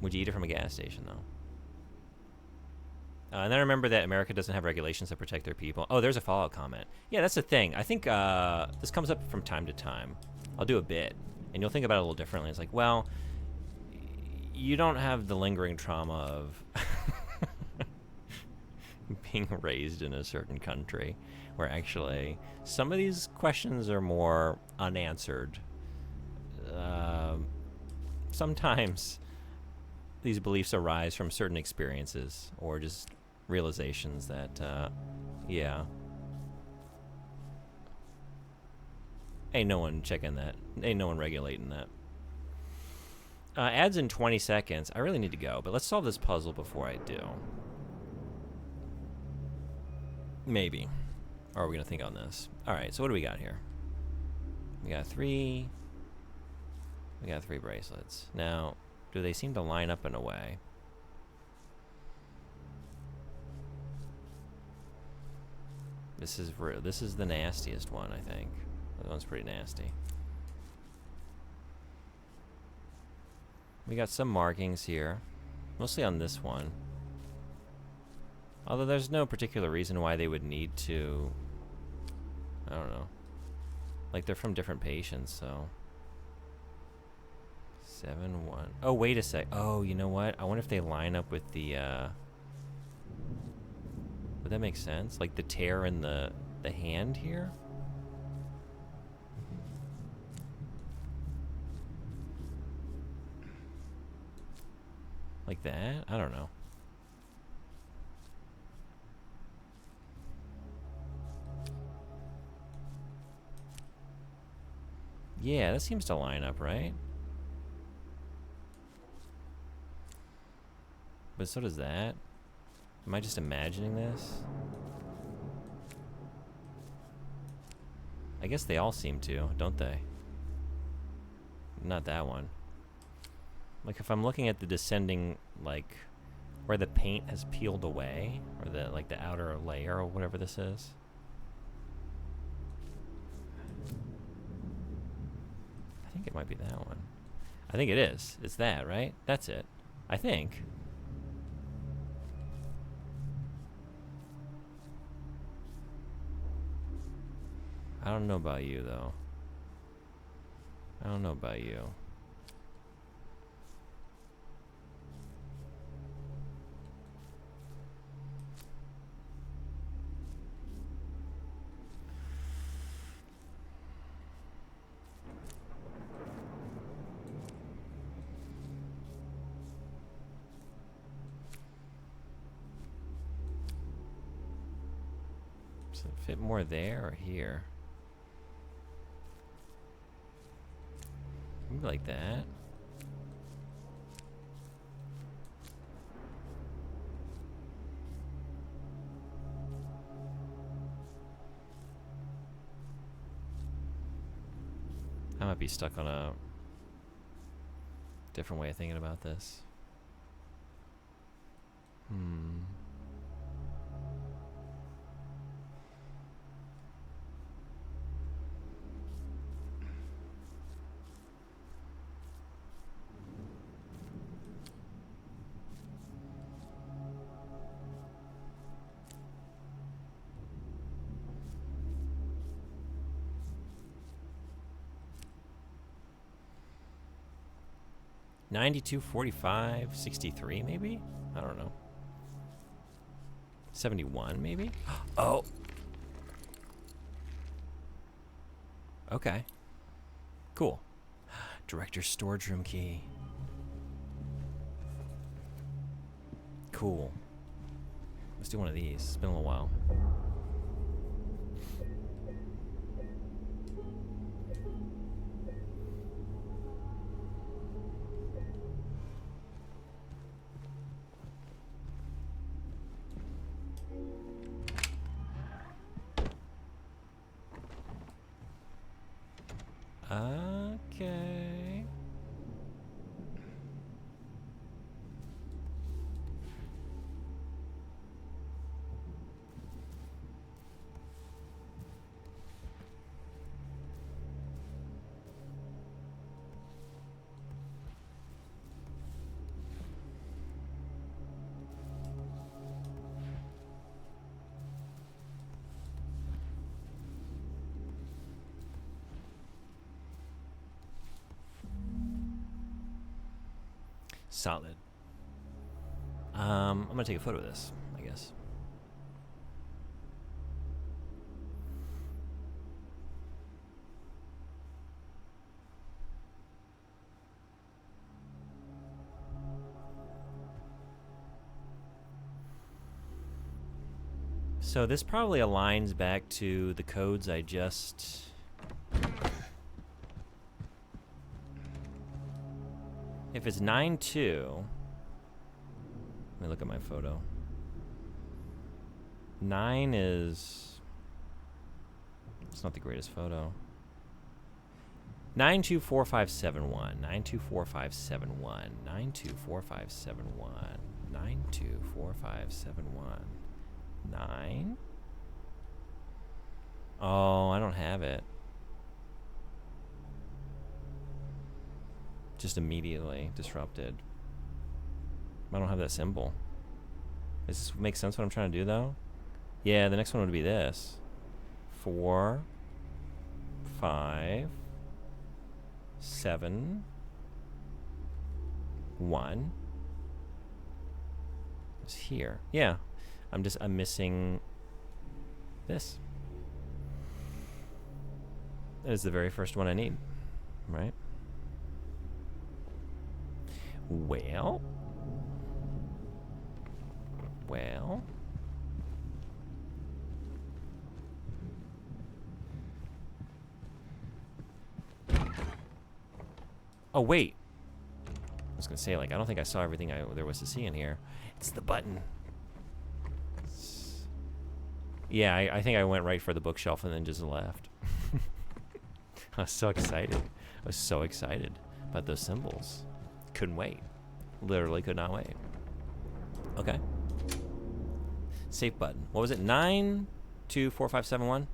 Would you eat it from a gas station, though? And then remember that America doesn't have regulations that protect their people. Oh, there's a Fallout comment. Yeah, that's the thing. I think this comes up from time to time. I'll do a bit, and you'll think about it a little differently. It's like, well, you don't have the lingering trauma of being raised in a certain country where actually some of these questions are more unanswered. Sometimes these beliefs arise from certain experiences or just realizations that, yeah. Ain't no one checking that. Ain't no one regulating that. Ads in 20 seconds. I really need to go, but let's solve this puzzle before I do. Maybe. Or are we going to think on this? Alright, so what do we got here? We got three bracelets. Now, do they seem to line up in a way? This is the nastiest one, I think. That one's pretty nasty. We got some markings here, mostly on this one. Although there's no particular reason why they would need to, I don't know. Like, they're from different patients, so. 7-1. Oh, wait a sec. Oh, you know what? I wonder if they line up with the, would that make sense? Like the tear in the hand here? Like that? I don't know. Yeah, that seems to line up, right? But so does that. Am I just imagining this? I guess they all seem to, don't they? Not that one. Like, if I'm looking at the descending, like, where the paint has peeled away, or the, like, the outer layer, or whatever this is. I think it might be that one. I think it is. It's that, right? That's it. I think. I don't know about you, though. I don't know about you. Does it fit more there or here? Maybe like that. I might be stuck on a different way of thinking about this. $92, $45, $63 maybe? I don't know. 71 maybe? Oh! Okay. Cool. Director's storage room key. Cool. Let's do one of these. It's been a little while. Okay. Solid. I'm gonna take a photo of this, I guess. So this probably aligns back to the codes I just... If it's 9-2... Let me look at my photo. 9 is... It's not the greatest photo. 924571. 924571. 924571. 924571. 9? Oh, I don't have it. Just immediately disrupted. I don't have that symbol. Does this make sense what I'm trying to do though? Yeah, the next one would be this. 4, 5, 7, 1. It's here. Yeah. I'm missing this. That is the very first one I need, right? Well. Oh, wait. I was gonna say, like, I don't think I saw everything there was to see in here. It's the button. Yeah, I think I went right for the bookshelf and then just left. I was so excited. I was so excited about those symbols. Couldn't wait. Literally could not wait. Okay. Safe button. What was it? 924571?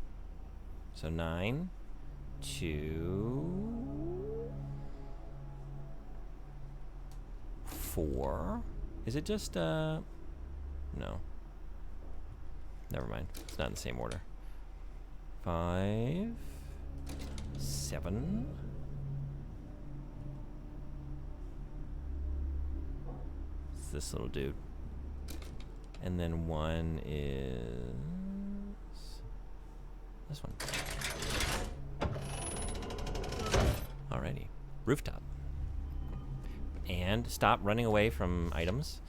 So 9, 2, 4. Is it just, no. Never mind. It's not in the same order. 5, 7. It's this little dude. And then 1 is this one. Alrighty. Rooftop. And stop running away from items.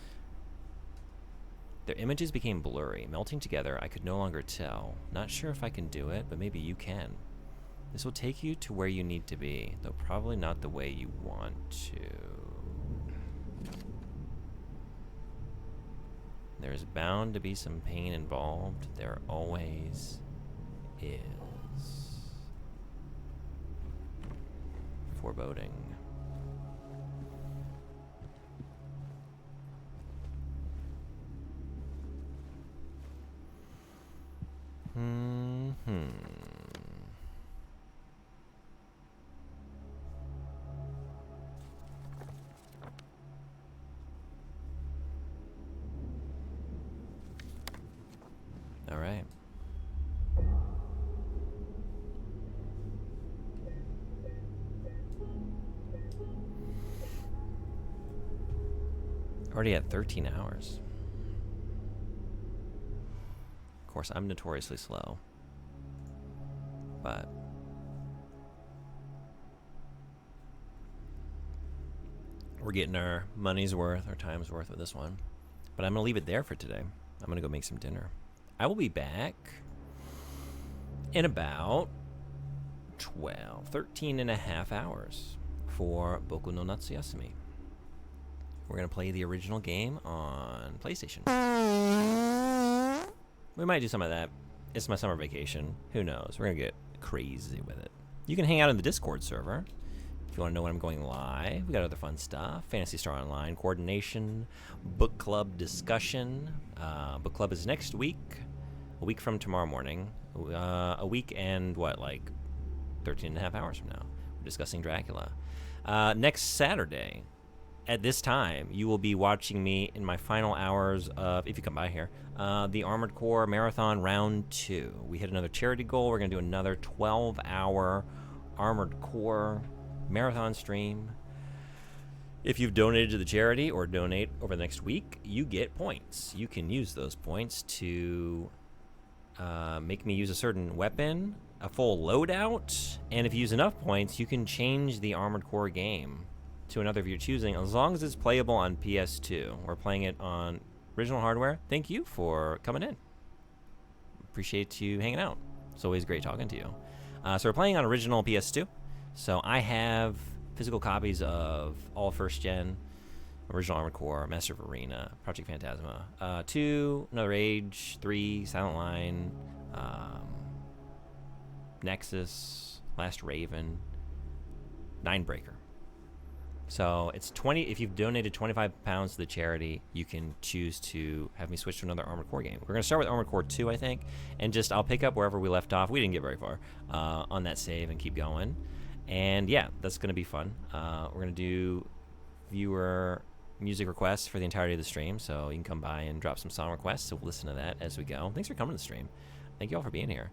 Their images became blurry, melting together. I could no longer tell. Not sure if I can do it, but maybe you can. This will take you to where you need to be, though probably not the way you want to. There's bound to be some pain involved. There always is. Foreboding. All right. Already at 13 hours. Of course, I'm notoriously slow. But we're getting our money's worth, our time's worth with this one. But I'm going to leave it there for today. I'm going to go make some dinner. I will be back in about 13 and a half hours for Boku no Natsuyasumi. We're going to play the original game on PlayStation. We might do some of that. It's my summer vacation. Who knows? We're going to get crazy with it. You can hang out in the Discord server If you want to know when I'm going live, we got other fun stuff. Fantasy Star Online, coordination, book club discussion. Book club is next week, a week from tomorrow morning. A week and what, like 13 and a half hours from now. We're discussing Dracula. Next Saturday, at this time, you will be watching me in my final hours of, if you come by here, the Armored Core Marathon Round 2. We hit another charity goal. We're going to do another 12-hour Armored Core Marathon stream. If you've donated to the charity or donate over the next week, you get points. You can use those points to make me use a certain weapon, a full loadout, and if you use enough points, you can change the Armored Core game to another of your choosing, as long as it's playable on PS2. We're playing it on original hardware. Thank you for coming in. Appreciate you hanging out. It's always great talking to you. So we're playing on original PS2. So I have physical copies of all first gen, original Armored Core, Master of Arena, Project Phantasma, 2, Another Age, 3, Silent Line, Nexus, Last Raven, Ninebreaker. So it's 20. If you've donated 25 pounds to the charity, you can choose to have me switch to another Armored Core game. We're going to start with Armored Core 2, I think, and just I'll pick up wherever we left off. We didn't get very far on that save and keep going. And yeah, that's going to be fun. We're going to do viewer music requests for the entirety of the stream, so you can come by and drop some song requests, so we'll listen to that as we go. Thanks for coming to the stream. Thank you all for being here.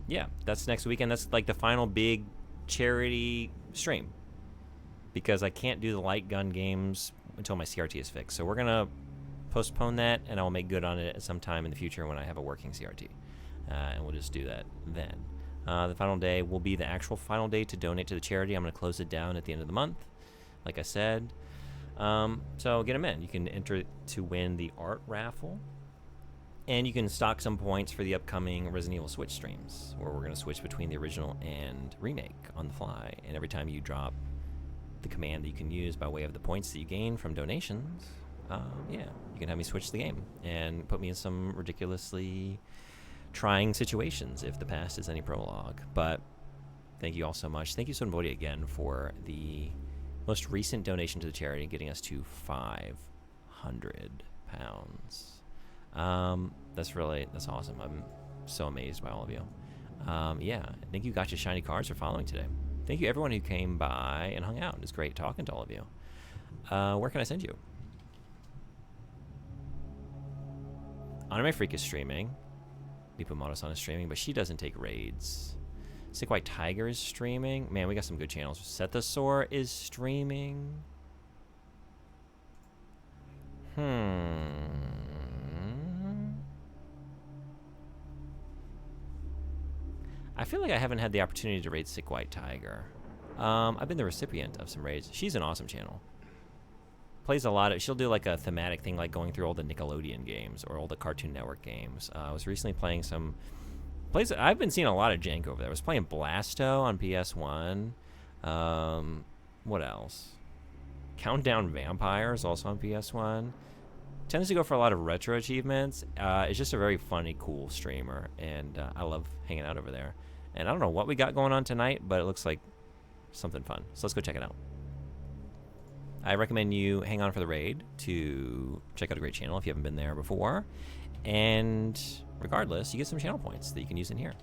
Yeah, that's next weekend. That's like the final big charity stream, because I can't do the light gun games until my CRT is fixed. So we're going to postpone that, and I'll make good on it at some time in the future when I have a working CRT. And we'll just do that then. The final day will be the actual final day to donate to the charity. I'm going to close it down at the end of the month, like I said. So get them in. You can enter to win the art raffle. And you can stock some points for the upcoming Resident Evil Switch streams, where we're going to switch between the original and remake on the fly. And every time you drop the command that you can use by way of the points that you gain from donations, yeah, you can have me switch the game and put me in some ridiculously trying situations if the past is any prologue. But thank you all so much. Thank you, Sonvodi, again for the most recent donation to the charity, getting us to 500 pounds. That's awesome. I'm so amazed by all of you. Yeah, thank you, Gotcha Shiny Cards, for following today. Thank you, everyone who came by and hung out. It was great talking to all of you. Where can I send you? Anime Freak is streaming. Lipa Motosan is streaming, but she doesn't take raids. Sick White Tiger is streaming. Man, we got some good channels. Sethasaur is streaming. I feel like I haven't had the opportunity to raid Sick White Tiger. I've been the recipient of some raids. She's an awesome channel. Plays a lot of, she'll do like a thematic thing, like going through all the Nickelodeon games or all the Cartoon Network games. I was recently playing some plays. I've been seeing a lot of jank over there. I was playing Blasto on PS1. What else? Countdown Vampires, also on PS1. Tends to go for a lot of retro achievements. It's just a very funny, cool streamer, and I love hanging out over there. And I don't know what we got going on tonight, but it looks like something fun. So let's go check it out. I recommend you hang on for the raid to check out a great channel if you haven't been there before. And regardless, you get some channel points that you can use in here.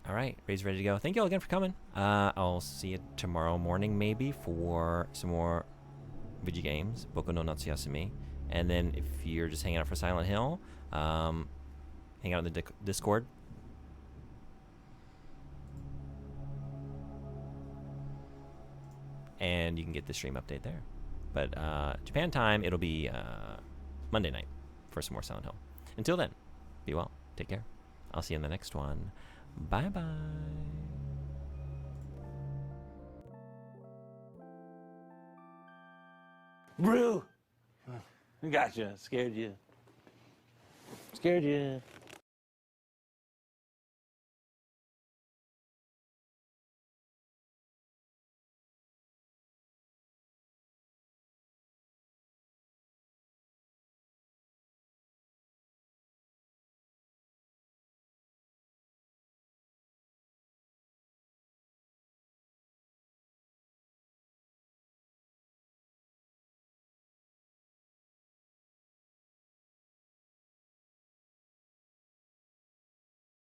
All right, raid's ready to go. Thank you all again for coming. I'll see you tomorrow morning maybe for some more video games, Boku no Natsuyasumi. And then if you're just hanging out for Silent Hill, hang out in the Discord. And you can get the stream update there. But Japan time, it'll be Monday night for some more Silent Hill. Until then, be well. Take care. I'll see you in the next one. Bye-bye. Brew! Gotcha. Scared you. Scared you.